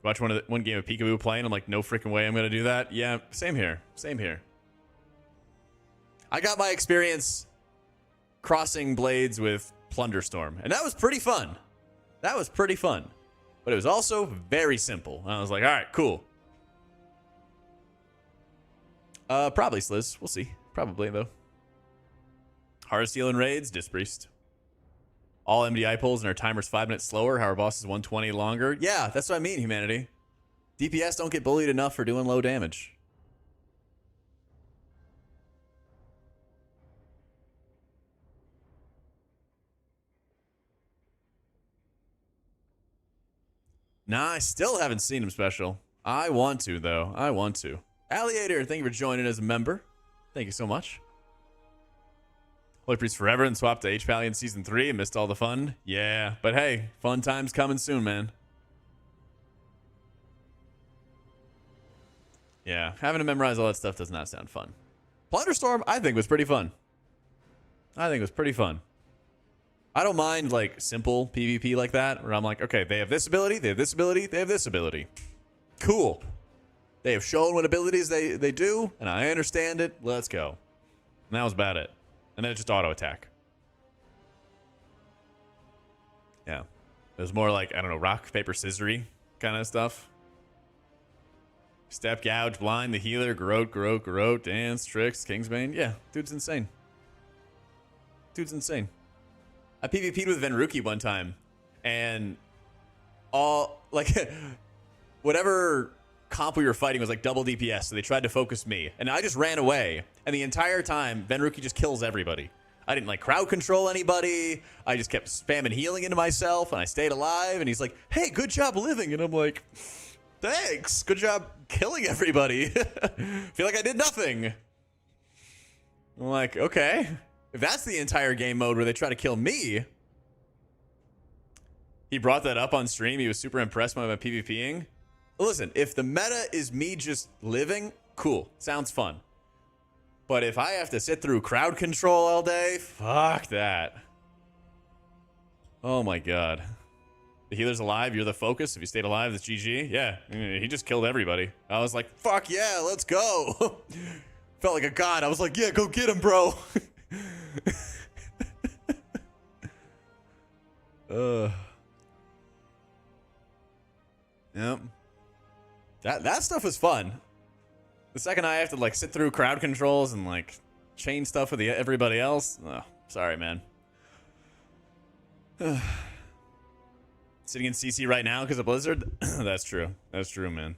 Speaker 1: Watch one game of Peekaboo playing. I'm like, no freaking way I'm going to do that. Yeah, same here. Same here. I got my experience crossing blades with Plunderstorm, and that was pretty fun. That was pretty fun. But it was also very simple. I was like, all right, cool. Probably Sliz. We'll see. Probably, though. Hard Steel and Raids, Dispriest. All MDI pulls and our timer's 5 minutes slower. How our boss is 120 longer. Yeah, that's what I mean, humanity. DPS don't get bullied enough for doing low damage. Nah, I still haven't seen him special. I want to, though. I want to. Alliator, thank you for joining as a member. Thank you so much. Holy Priest forever and swapped to H-Pally in Season 3 and missed all the fun. Yeah, but hey, fun times coming soon, man. Yeah, having to memorize all that stuff does not sound fun. Plunderstorm, I think, was pretty fun. I think it was pretty fun. I don't mind, like, simple PvP like that, where I'm like, okay, they have this ability, they have this ability, they have this ability. Cool. They have shown what abilities they do, and I understand it. Let's go. And that was about it. And then it just auto attack. Yeah. It was more like, I don't know, rock, paper, scissory kind of stuff. Step, gouge, blind, the healer, garrote, dance, tricks, Kingsbane. Yeah, dude's insane. Dude's insane. I PvP'd with Venruki one time, and all, like, whatever comp we were fighting was like double DPS, so they tried to focus me. And I just ran away, and the entire time, Venruki just kills everybody. I didn't, like, crowd control anybody. I just kept spamming healing into myself, and I stayed alive, and he's like, hey, good job living. And I'm like, thanks. Good job killing everybody. Feel like I did nothing. I'm like, okay. If that's the entire game mode where they try to kill me. He brought that up on stream. He was super impressed by my PvPing. Listen, if the meta is me just living, cool. Sounds fun. But if I have to sit through crowd control all day, fuck that. Oh my god. The healer's alive, you're the focus. If you stayed alive, that's GG. Yeah, he just killed everybody. I was like, fuck yeah, let's go. Felt like a god. I was like, yeah, go get him, bro. Yep. That stuff was fun. The second I have to, like, sit through crowd controls and, like, chain stuff with everybody else, oh, sorry, man. Sitting in CC right now because of Blizzard? That's true. That's true, man.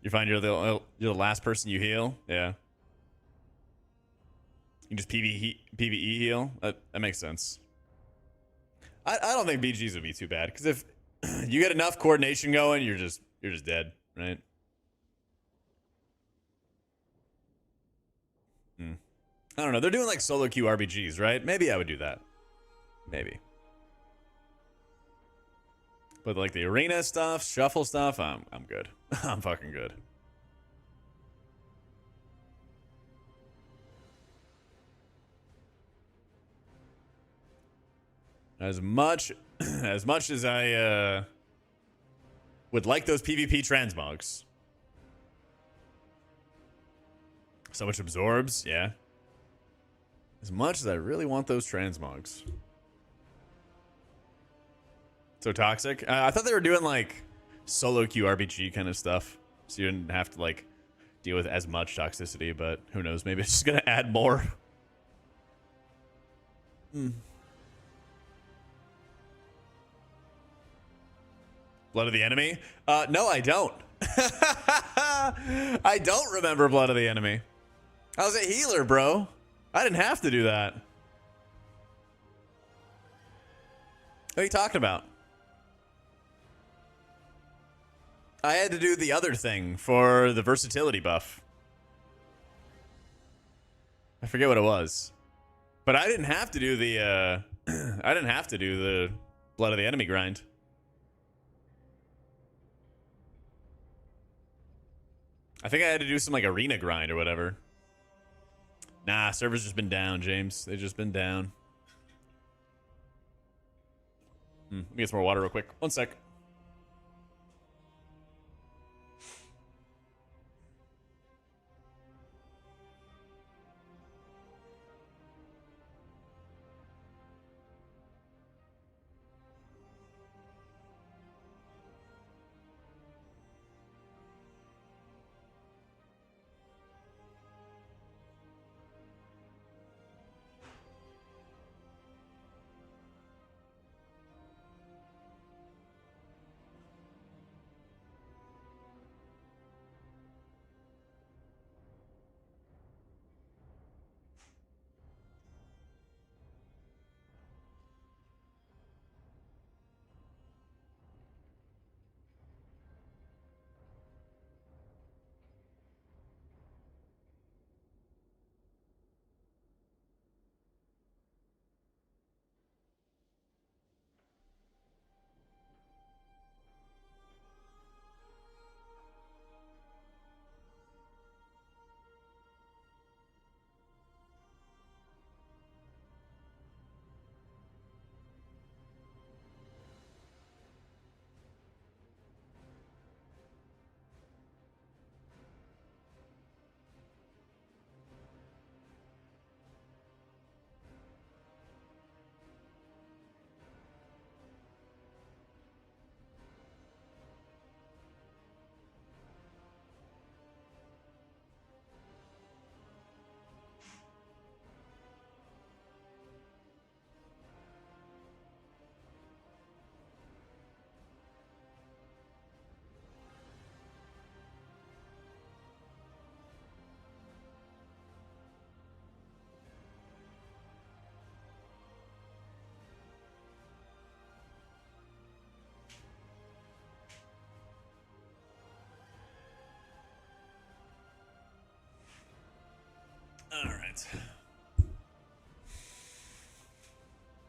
Speaker 1: You find you're the last person you heal? Yeah. You just PvE heal? That makes sense. I don't think BGs would be too bad, because if you get enough coordination going, you're just dead, right? I don't know. They're doing like solo queue RBGs, right? Maybe I would do that. Maybe. But like the arena stuff, shuffle stuff, I'm good. I'm fucking good. As much as I would like those PvP transmogs. So much absorbs, yeah. As much as I really want those transmogs. So toxic. I thought they were doing like solo queue RPG kind of stuff, so you didn't have to like deal with as much toxicity. But who knows? Maybe it's just gonna add more. Blood of the Enemy? No, I don't. I don't remember Blood of the Enemy. I was a healer, bro. I didn't have to do that. What are you talking about? I had to do the other thing for the versatility buff. I forget what it was. But I didn't have to do the I didn't have to do the Blood of the Enemy grind. I think I had to do some like arena grind or whatever. Nah, server's just been down, James. They've just been down. Let me get some more water real quick. One sec.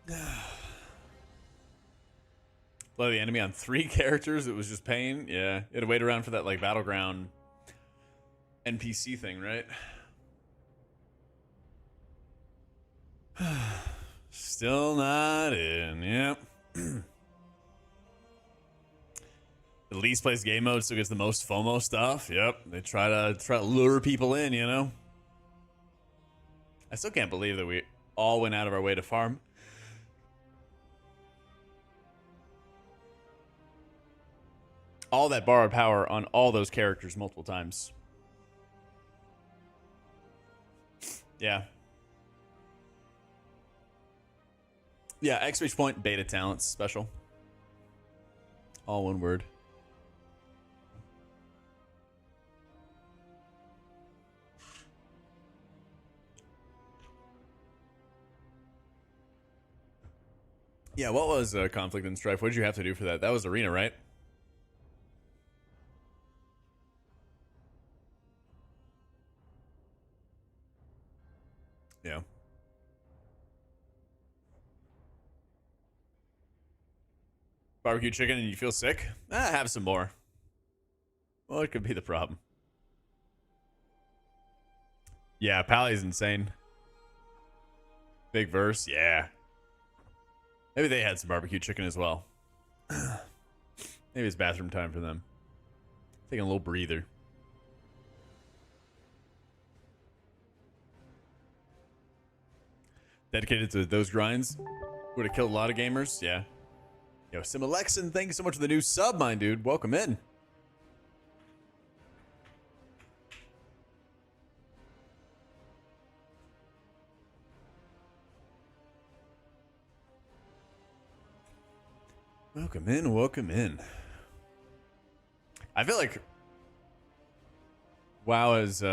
Speaker 1: right. Play the enemy on 3 characters. It was just pain. Yeah, you had to wait around for that like battleground NPC thing, right? Still not in. Yep. The least plays game mode still gets the most FOMO stuff. Yep. They try to lure people in, you know. I still can't believe that we all went out of our way to farm. All that borrowed power on all those characters multiple times. Yeah. Yeah, exclamation point, beta talents, special. All one word. Yeah, what was Conflict and Strife? What did you have to do for that? That was Arena, right? Yeah. Barbecue chicken and you feel sick? Have some more. Well, it could be the problem. Yeah, Pally's insane. Big verse, yeah. Maybe they had some barbecue chicken as well. Maybe it's bathroom time for them. Taking a little breather. Dedicated to those grinds. Would have killed a lot of gamers. Yeah. Yo, Similexin, thank you so much for the new sub, my dude. Welcome in. Welcome in, welcome in. I feel like WoW has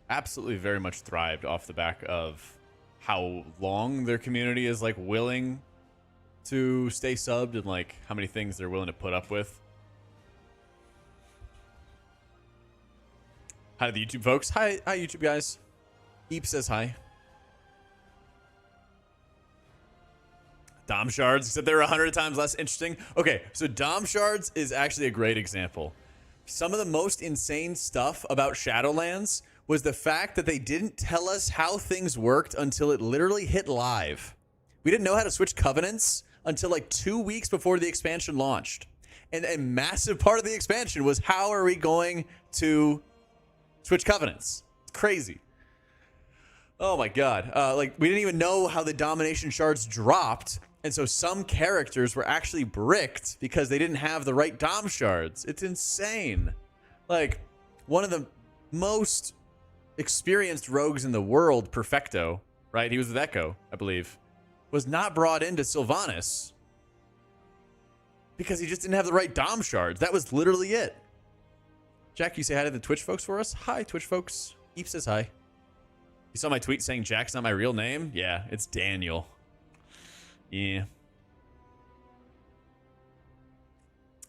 Speaker 1: absolutely very much thrived off the back of how long their community is like willing to stay subbed and like how many things they're willing to put up with. Hi to the YouTube folks. Hi YouTube guys. Eep says hi. Dom shards, except they're 100 times less interesting. Okay, so Dom shards is actually a great example. Some of the most insane stuff about Shadowlands was the fact that they didn't tell us how things worked until it literally hit live. We didn't know how to switch covenants until like 2 weeks before the expansion launched. And a massive part of the expansion was how are we going to switch covenants? It's crazy. Oh my god. Like we didn't even know how the domination shards dropped. And so some characters were actually bricked because they didn't have the right dom shards. It's insane. Like one of the most experienced rogues in the world, Perfecto, right? He was with Echo, I believe, was not brought into Sylvanas because he just didn't have the right dom shards. That was literally it. Jack, you say hi to the Twitch folks for us? Hi, Twitch folks. Eve says hi. You saw my tweet saying Jack's not my real name? Yeah, it's Daniel. Yeah.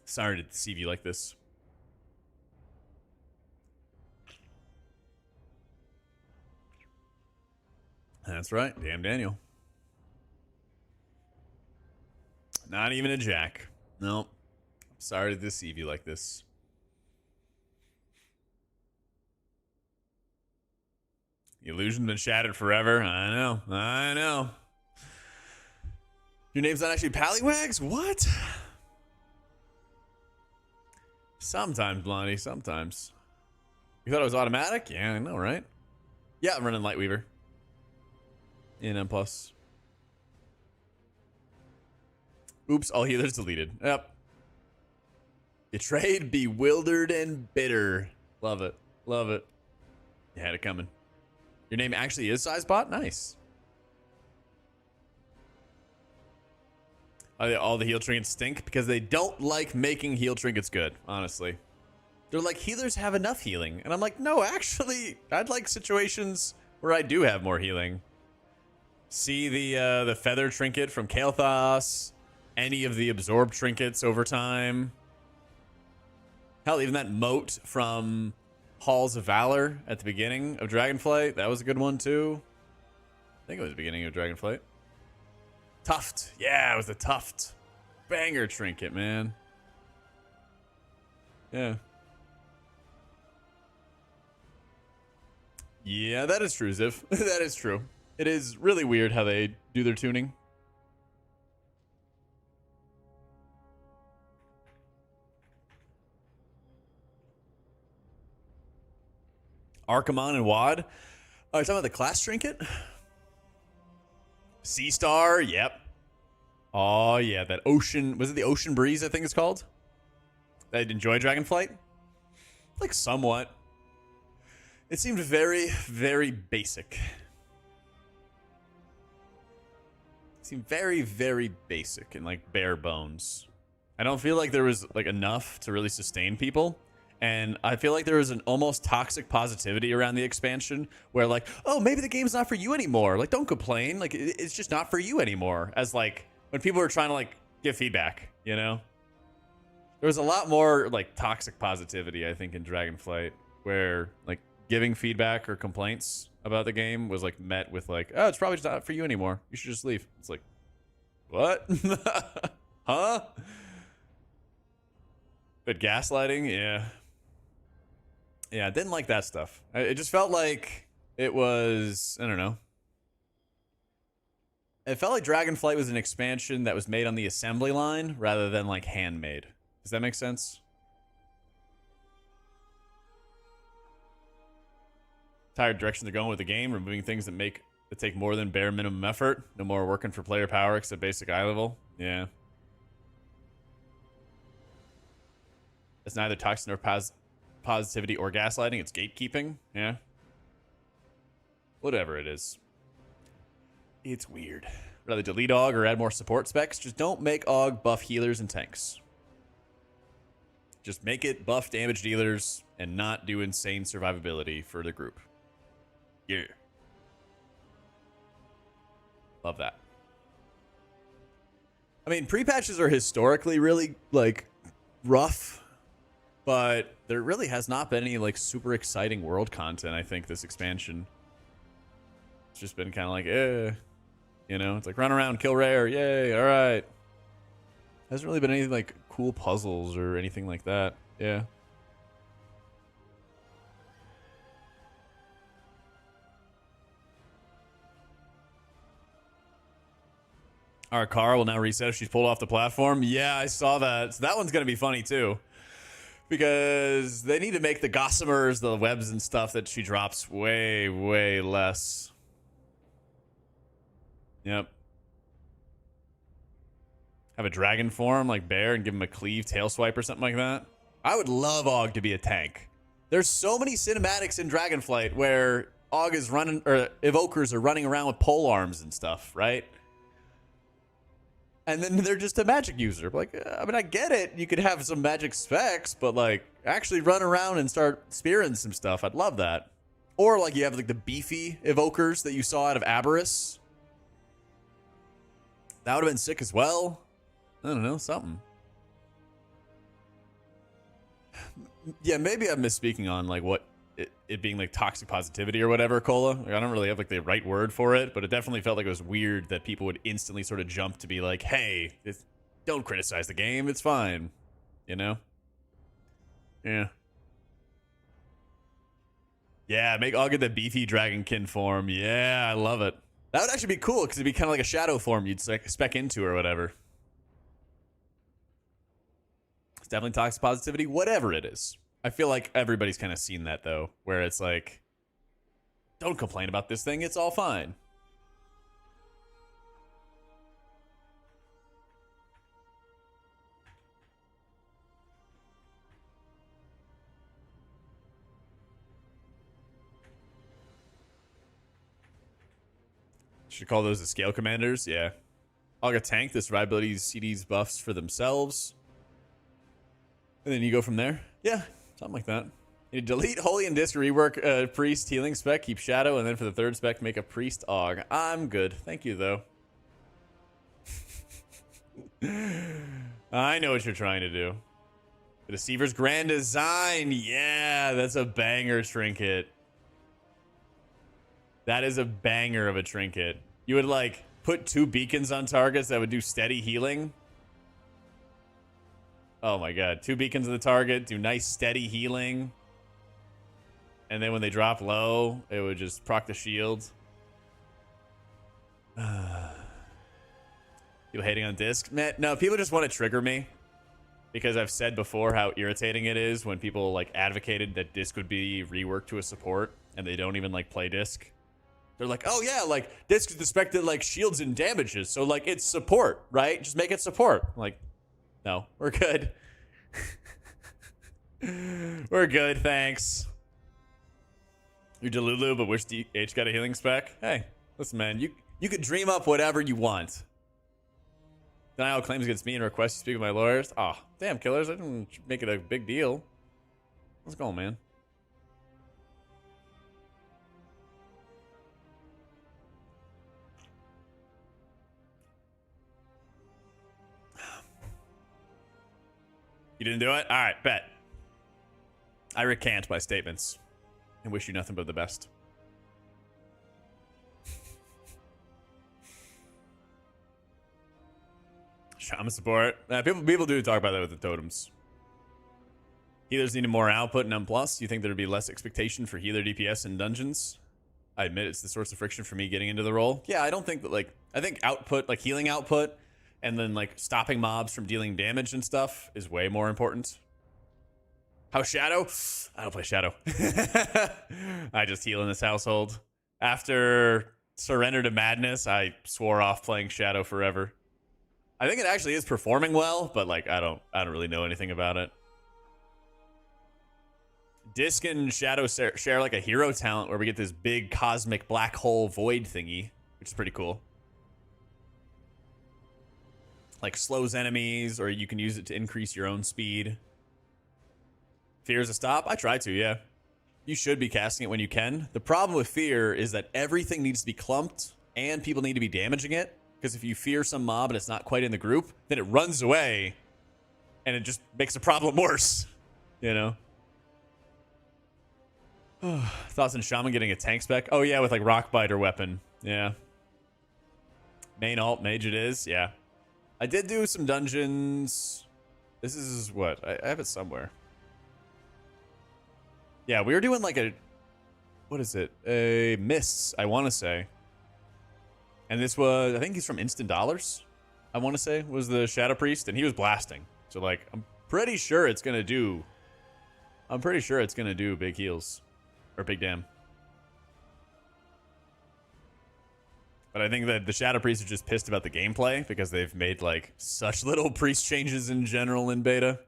Speaker 1: Sorry to deceive you like this. That's right. Damn Daniel. Not even a Jack. Nope. Sorry to deceive you like this. The illusion's been shattered forever. I know. I know. Your name's not actually Pallywags? What? Sometimes, Blondie. Sometimes. You thought it was automatic? Yeah, I know, right? Yeah, I'm running Lightweaver. In M+. Oops, all healers deleted. Yep. Betrayed, bewildered, and bitter. Love it. Love it. You had it coming. Your name actually is Sizebot? Nice. All the heal trinkets stink because they don't like making heal trinkets good, honestly. They're like, healers have enough healing. And I'm like, no, actually, I'd like situations where I do have more healing. See the feather trinket from Kael'thas. Any of the absorb trinkets over time. Hell, even that moat from Halls of Valor at the beginning of Dragonflight. That was a good one too. I think it was the beginning of Dragonflight. Tuft. Yeah, it was the Tuft. Banger trinket, man. Yeah. Yeah, that is true, Ziv. That is true. It is really weird how they do their tuning. Archimon and Wad. Oh, you're talking about the class trinket? Sea Star, yep. Oh, yeah, that ocean... Was it the Ocean Breeze, I think it's called? I'd enjoy Dragonflight? Like, somewhat. It seemed very, very basic. It seemed very, very basic and, like, bare bones. I don't feel like there was, like, enough to really sustain people. And I feel like there was an almost toxic positivity around the expansion where like, oh, maybe the game's not for you anymore. Like, don't complain. Like, it's just not for you anymore. As like when people were trying to like give feedback, you know, there was a lot more like toxic positivity, I think, in Dragonflight where like giving feedback or complaints about the game was like met with like, oh, it's probably just not for you anymore. You should just leave. It's like, what? Huh? But gaslighting, yeah. Yeah, I didn't like that stuff. It just felt like it was, I don't know. It felt like Dragonflight was an expansion that was made on the assembly line rather than like handmade. Does that make sense? Tired direction they're going with the game, removing things that take more than bare minimum effort. No more working for player power except basic eye level. Yeah. It's neither toxic nor positivity or gaslighting. It's gatekeeping. Yeah. Whatever it is. It's weird. Rather delete AUG or add more support specs. Just don't make AUG buff healers and tanks. Just make it buff damage dealers and not do insane survivability for the group. Yeah. Love that. I mean, pre-patches are historically really, like, rough. But there really has not been any, like, super exciting world content, I think, this expansion. It's just been kind of like, you know? It's like, run around, kill rare, yay, alright. Hasn't really been anything, like, cool puzzles or anything like that. Yeah. Our car will now reset if she's pulled off the platform. Yeah, I saw that. So that one's going to be funny, too. Because they need to make the gossamers, the webs and stuff that she drops way, way less. Yep. Have a dragon form like Bear and give him a cleave tail swipe or something like that. I would love AUG to be a tank. There's so many cinematics in Dragonflight where AUG is running, or evokers are running around with pole arms and stuff, right? And then they're just a magic user. Like, I mean, I get it. You could have some magic specs, but like actually run around and start spearing some stuff. I'd love that. Or like you have like the beefy evokers that you saw out of Aberrus. That would have been sick as well. I don't know, something. Yeah, maybe I'm misspeaking on like what it being like toxic positivity or whatever, Cola. Like, I don't really have like the right word for it, but it definitely felt like it was weird that people would instantly sort of jump to be like, hey, don't criticize the game, it's fine. You know? Yeah. Yeah, make AUG the beefy dragonkin form. Yeah, I love it. That would actually be cool because it'd be kind of like a shadow form you'd spec into or whatever. It's definitely toxic positivity, whatever it is. I feel like everybody's kind of seen that, though, where it's like, don't complain about this thing, it's all fine. Should call those the scale commanders, yeah. I'll get tank, the survivability CDs buffs for themselves. And then you go from there. Yeah, something like that. You delete Holy and Disc, rework Priest healing spec, keep Shadow, and then for the third spec, make a Priest AUG. I'm good. Thank you, though. I know what you're trying to do. The Deceiver's Grand Design. Yeah, that's a banger trinket. That is a banger of a trinket. You would like put 2 beacons on targets that would do steady healing. Oh my god. 2 beacons on the target, do nice steady healing. And then when they drop low, it would just proc the shield. People hating on disc? Man, no, people just want to trigger me. Because I've said before how irritating it is when people like advocated that disc would be reworked to a support and they don't even like play disc. They're like, oh yeah, like disc is the spec that like shields and damages, so like it's support, right? Just make it support. I'm like, no, we're good. We're good, thanks. You're Delulu, but wish DH got a healing spec? Hey, listen, man, you could dream up whatever you want. Denial claims against me and requests to speak with my lawyers. Oh, damn, killers. I didn't make it a big deal. Let's go, man. You didn't do it? All right, bet. I recant my statements and wish you nothing but the best. Shaman support. People do talk about that with the totems. Healers needed more output in M+. Do you think there would be less expectation for healer DPS in dungeons? I admit it's the source of friction for me getting into the role. Yeah, I don't think that, like, I think output, like healing output, and then, like, stopping mobs from dealing damage and stuff is way more important. How Shadow? I don't play Shadow. I just heal in this household. After Surrender to Madness, I swore off playing Shadow forever. I think it actually is performing well, but like I don't really know anything about it. Disc and Shadow share like a hero talent where we get this big cosmic black hole void thingy, which is pretty cool. Like slows enemies, or you can use it to increase your own speed. Fear is a stop? I try to, yeah. You should be casting it when you can. The problem with Fear is that everything needs to be clumped and people need to be damaging it. Because if you fear some mob and it's not quite in the group, then it runs away and it just makes the problem worse. You know? Thoughts on Shaman getting a tank spec? Oh yeah, with like rock biter weapon. Yeah. Main alt mage it is. Yeah. I did do some dungeons. This is what? I have it somewhere. Yeah, we were doing like a... What is it? A Mists, I want to say. And this was, I think he's from Instant Dollars, I want to say, was the Shadow Priest, and he was blasting. So, like, I'm pretty sure it's going to do big heals. Or big dam. But I think that the Shadow Priests are just pissed about the gameplay because they've made, like, such little priest changes in general in beta.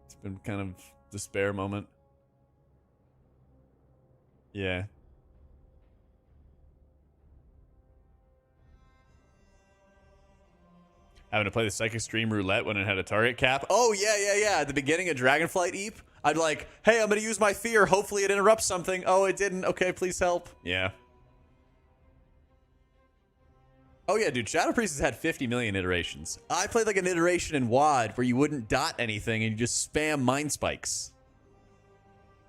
Speaker 1: It's been kind of despair moment. Yeah. Having to play the Psychic Stream Roulette when it had a target cap. Oh, yeah. At the beginning of Dragonflight Eep, I'd like, hey, I'm going to use my fear. Hopefully it interrupts something. Oh, it didn't. Okay, please help. Yeah. Oh, yeah, dude. Shadow Priest has had 50 million iterations. I played like an iteration in WoD where you wouldn't dot anything and you just spam Mind Spikes.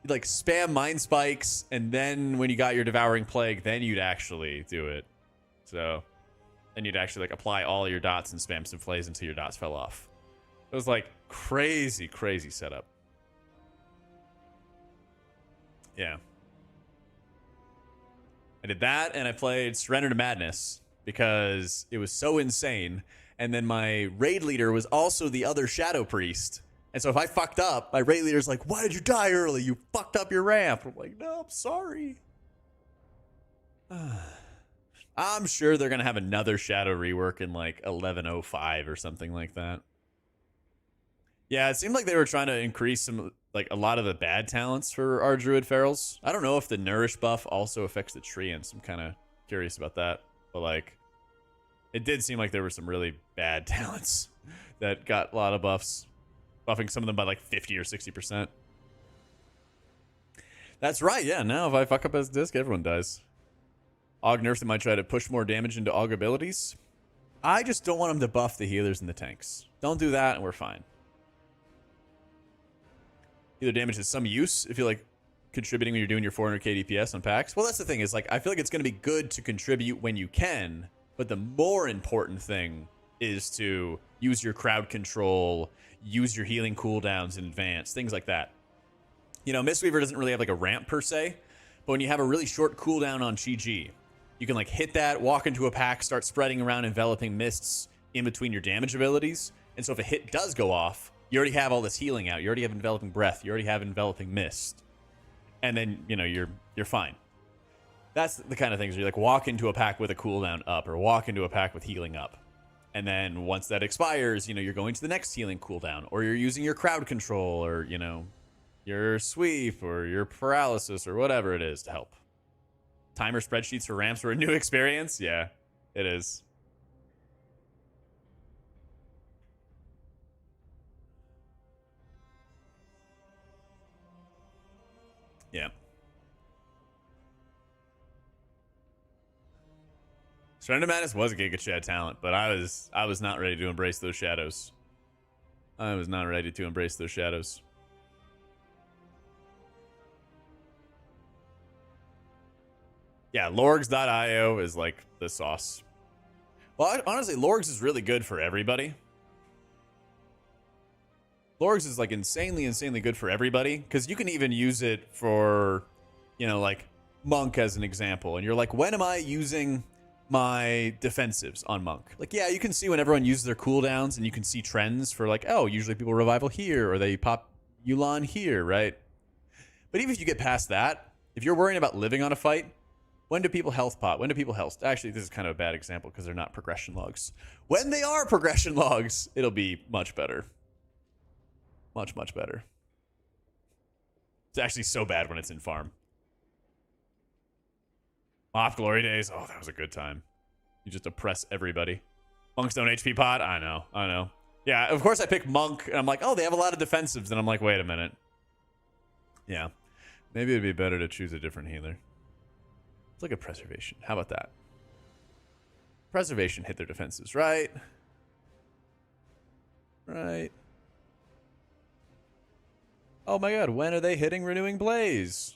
Speaker 1: You'd like spam Mind Spikes, and then when you got your Devouring Plague, then you'd actually do it. So... and you'd actually like apply all your dots and spam some flays until your dots fell off. It was like crazy setup. Yeah. I did that, and I played Surrender to Madness because it was so insane. And then my raid leader was also the other Shadow Priest. And so if I fucked up, my raid leader's like, why did you die early? You fucked up your ramp. I'm like, no, I'm sorry. I'm sure they're going to have another Shadow rework in like 11.05 or something like that. Yeah, it seemed like they were trying to increase some, like a lot of the bad talents for our Druid Ferals. I don't know if the Nourish buff also affects the Treants. I'm kind of curious about that. But like, it did seem like there were some really bad talents that got a lot of buffs. Buffing some of them by like 50 or 60%. That's right, yeah. Now if I fuck up as disc, everyone dies. Aug nerfs that might try to push more damage into Aug abilities. I just don't want them to buff the healers and the tanks. Don't do that and we're fine. Either damage has some use if you're like contributing when you're doing your 400k DPS on packs. Well, that's the thing is like I feel like it's going to be good to contribute when you can, but the more important thing is to use your crowd control, use your healing cooldowns in advance, things like that. You know, Mistweaver doesn't really have like a ramp per se, but when you have a really short cooldown on GG, you can like hit that, walk into a pack, start spreading around enveloping mists in between your damage abilities. And so if a hit does go off, you already have all this healing out. You already have enveloping breath. You already have enveloping mist. And then, you know, you're fine. That's the kind of things where you like walk into a pack with a cooldown up or walk into a pack with healing up. And then once that expires, you know, you're going to the next healing cooldown, or you're using your crowd control, or, you know, your sweep or your paralysis or whatever it is to help. Timer spreadsheets for ramps were a new experience. Yeah, it is. Yeah. Surrender Madness was a Giga Chad talent, but I was not ready to embrace those shadows. I was not ready to embrace those shadows. Yeah, Lorgs.io is like the sauce. Well, honestly, Lorgs is really good for everybody. Lorgs is like insanely good for everybody, because you can even use it for, you know, like Monk as an example. And you're like, when am I using my defensives on Monk? Like, yeah, you can see when everyone uses their cooldowns, and you can see trends for like, oh, usually people revival here, or they pop Yulan here, right? But even if you get past that, if you're worrying about living on a fight, when do people health pot? When do people health? Actually, this is kind of a bad example because they're not progression logs. When they are progression logs, it'll be much better. Much better. It's actually so bad when it's in farm. Mop Glory Days. Oh, that was a good time. You just oppress everybody. Monks don't HP pot. I know. Yeah, of course I pick Monk, and I'm like, oh, they have a lot of defensives. And I'm like, wait a minute. Yeah. Maybe it'd be better to choose a different healer. Let's look at Preservation. How about that? Preservation hit their defenses, right? Right. Oh my god, when are they hitting Renewing Blaze?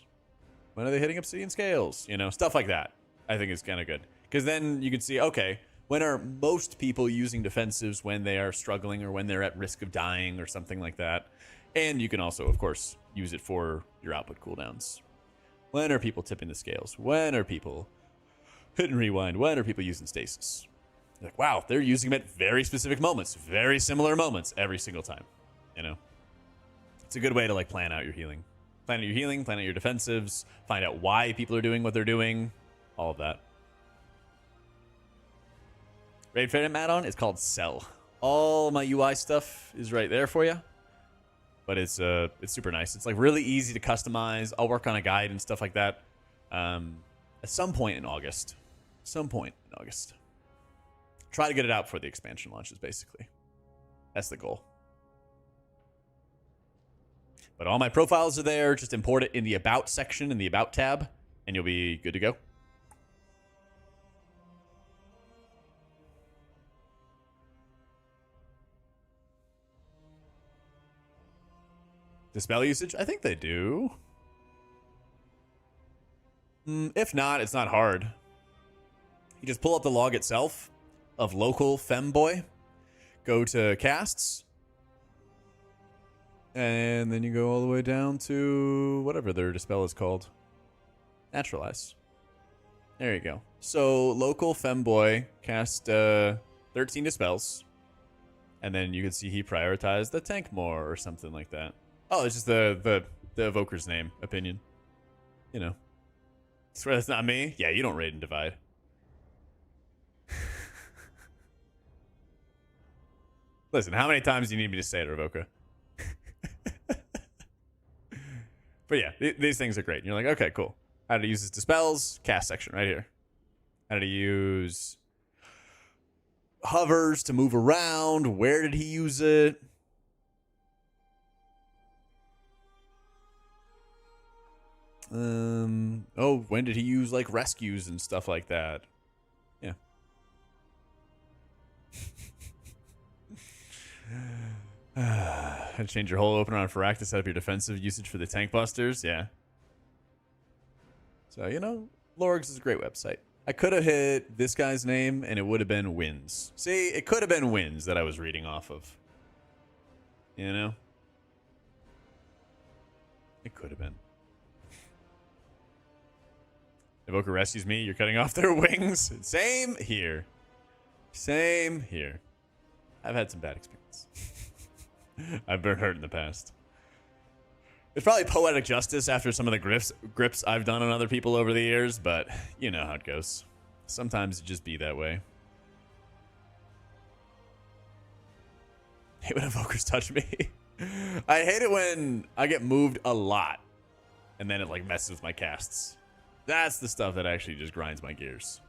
Speaker 1: When are they hitting Obsidian Scales? You know, stuff like that. I think is kind of good. Because then you can see, okay, when are most people using defensives when they are struggling or when they're at risk of dying or something like that? And you can also, of course, use it for your output cooldowns. When are people tipping the scales? When are people hit and rewind? When are people using stasis? You're like, wow, they're using them at very specific moments, very similar moments every single time. You know, it's a good way to like plan out your healing, plan out your defensives, find out why people are doing what they're doing, all of that. Raid Fandom add-on is called Cell. All my UI stuff is right there for you. But it's super nice. It's like really easy to customize. I'll work on a guide and stuff like that at some point in August. Try to get it out before the expansion launches, basically. That's the goal. But all my profiles are there. Just import it in the About section, in the About tab, and you'll be good to go. Dispel usage? I think they do. If not, it's not hard. You just pull up the log itself of local femboy, go to casts, and then you go all the way down to whatever their dispel is called. Naturalize. There you go. So local femboy cast 13 dispels, and then you can see he prioritized the tank more or something like that. Oh, it's just the evoker's name, opinion. You know. Swear that's not me? Yeah, you don't raid and divide. Listen, how many times do you need me to say it, Revoca? But yeah, these things are great. And you're like, okay, cool. How to use his dispels? Cast section right here. How to use hovers to move around. Where did he use it? Oh, when did he use like rescues and stuff like that? Yeah. Had to change your whole opener on Farak to set up your defensive usage for the tank busters. Yeah. So, you know, Lorgs is a great website. I could have hit this guy's name and it would have been Wins. See, it could have been Wins that I was reading off of. You know? It could have been. Evoker rescues me. You're cutting off their wings. Same here. Same here. I've had some bad experience. I've been hurt in the past. It's probably poetic justice after some of the grips I've done on other people over the years, but you know how it goes. Sometimes it just be that way. I hate when evokers touch me. I hate it when I get moved a lot and then it like messes with my casts. That's the stuff that actually just grinds my gears.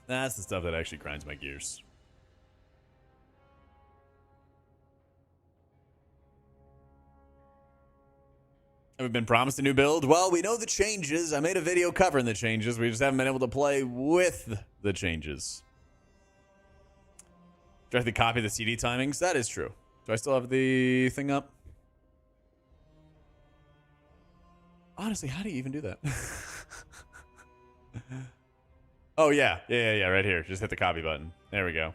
Speaker 1: That's the stuff that actually grinds my gears. Have we been promised a new build? Well, we know the changes. I made a video covering the changes. We just haven't been able to play with the changes. Directly copy the CD timings? That is true. Do I still have the thing up? Honestly, how do you even do that? Oh, yeah. Yeah, right here. Just hit the copy button. There we go.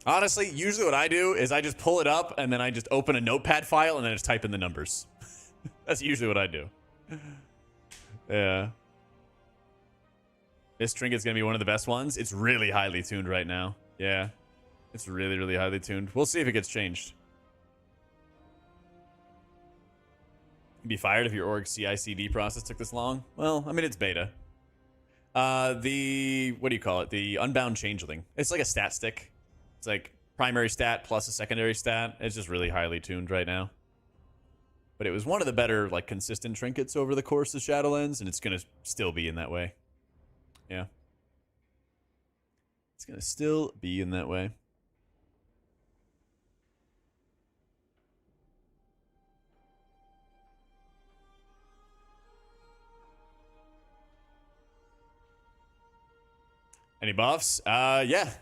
Speaker 1: Honestly, usually what I do is I just pull it up and then I just open a notepad file and then I just type in the numbers. That's usually what I do. Yeah. This trinket's going to be one of the best ones. It's really highly tuned right now. Yeah. It's really, really highly tuned. We'll see if it gets changed. You'd be fired if your org CI/CD process took this long. Well, I mean, it's beta. What do you call it? The Unbound Changeling. It's like a stat stick. It's like primary stat plus a secondary stat. It's just really highly tuned right now. But it was one of the better, like, consistent trinkets over the course of Shadowlands, and it's going to still be in that way. Yeah. It's going to still be in that way. Any buffs? Yeah.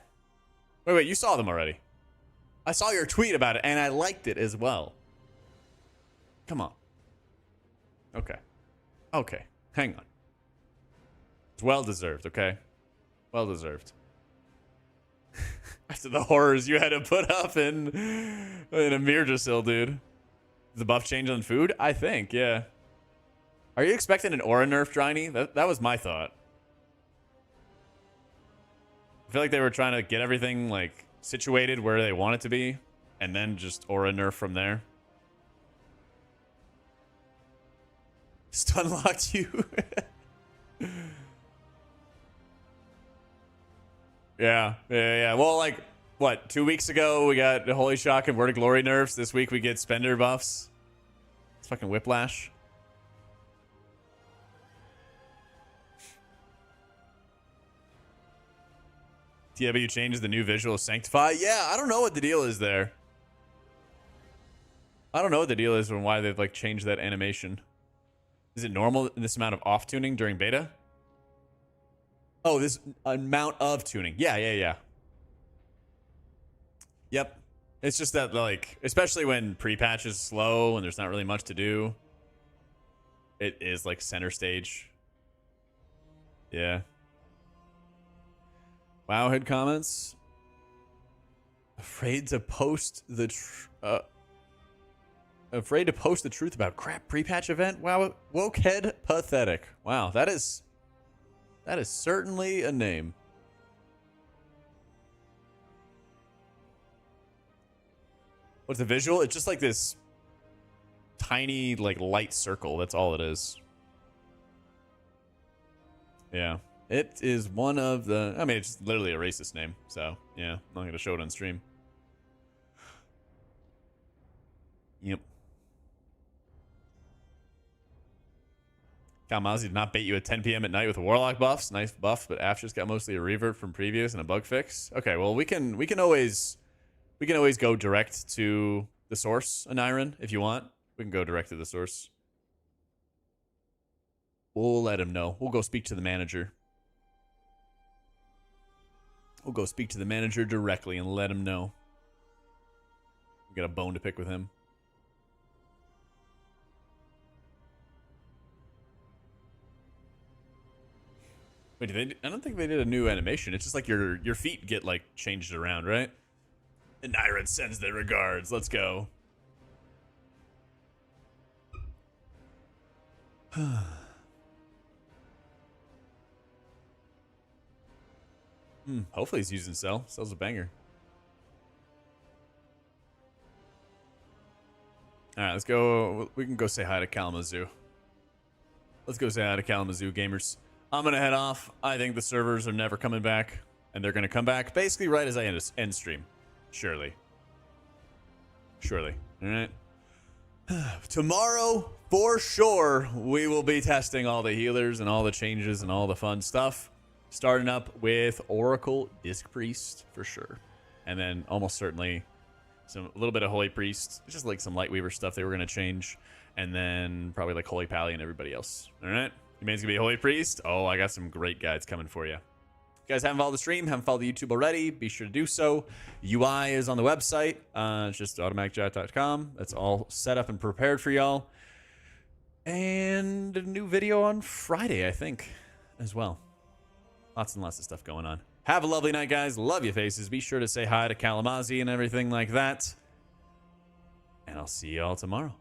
Speaker 1: Wait, you saw them already. I saw your tweet about it, and I liked it as well. Come on. Okay. Okay. Hang on. It's well deserved, okay? Well deserved. After the horrors you had to put up in a Mirdrasil, dude. The buff change on food? I think, yeah. Are you expecting an aura nerf, Dryny? That was my thought. I feel like they were trying to get everything, like, situated where they want it to be, and then just aura nerf from there. Stun locked you. Yeah. Well, like, what, 2 weeks ago we got the Holy Shock and Word of Glory nerfs. This week we get Spender buffs. It's fucking whiplash. TW changes the new visual Sanctify. Yeah, I don't know what the deal is there. I don't know what the deal is and why they've, like, changed that animation. Is it normal, this amount of off tuning during beta? Oh, this amount of tuning. Yeah. Yep. It's just that, like, especially when pre-patch is slow and there's not really much to do, it is, like, center stage. Yeah. Wowhead comments. Afraid to post the truth about crap pre-patch event. Wow, wokehead pathetic. Wow, that is certainly a name. What's the visual? It's just like this tiny, like, light circle. That's all it is. Yeah. It is one of the... I mean, it's literally a racist name. So, yeah. I'm not going to show it on stream. Yep. Kalmazi did not bait you at 10 p.m. at night with Warlock buffs. Nice buff, but After's got mostly a revert from previous and a bug fix. Okay, well, we can always go direct to the source, Aniran, if you want. We can go direct to the source. We'll let him know. We'll go speak to the manager. We'll go speak to the manager directly and let him know. We got a bone to pick with him. Wait, I don't think they did a new animation. It's just like your feet get like changed around, right? And Nyrid sends their regards. Let's go. Hopefully he's using Cell. Cell's a banger. Alright, let's go. We can go say hi to Kalamazoo. Let's go say hi to Kalamazoo, gamers. I'm going to head off. I think the servers are never coming back. And they're going to come back basically right as I end stream. Surely. Surely. Alright. Tomorrow, for sure, we will be testing all the healers and all the changes and all the fun stuff. Starting up with Oracle Disc Priest, for sure. And then almost certainly a little bit of Holy Priest. It's just like some Lightweaver stuff they were going to change. And then probably like Holy Pally and everybody else. Alright? Your main's going to be Holy Priest? Oh, I got some great guides coming for you. If you guys haven't followed the stream, haven't followed the YouTube already, be sure to do so. UI is on the website. It's just AutomaticJak.com. That's all set up and prepared for y'all. And a new video on Friday, I think, as well. Lots and lots of stuff going on. Have a lovely night, guys. Love you faces. Be sure to say hi to Kalamazoo and everything like that. And I'll see y'all tomorrow.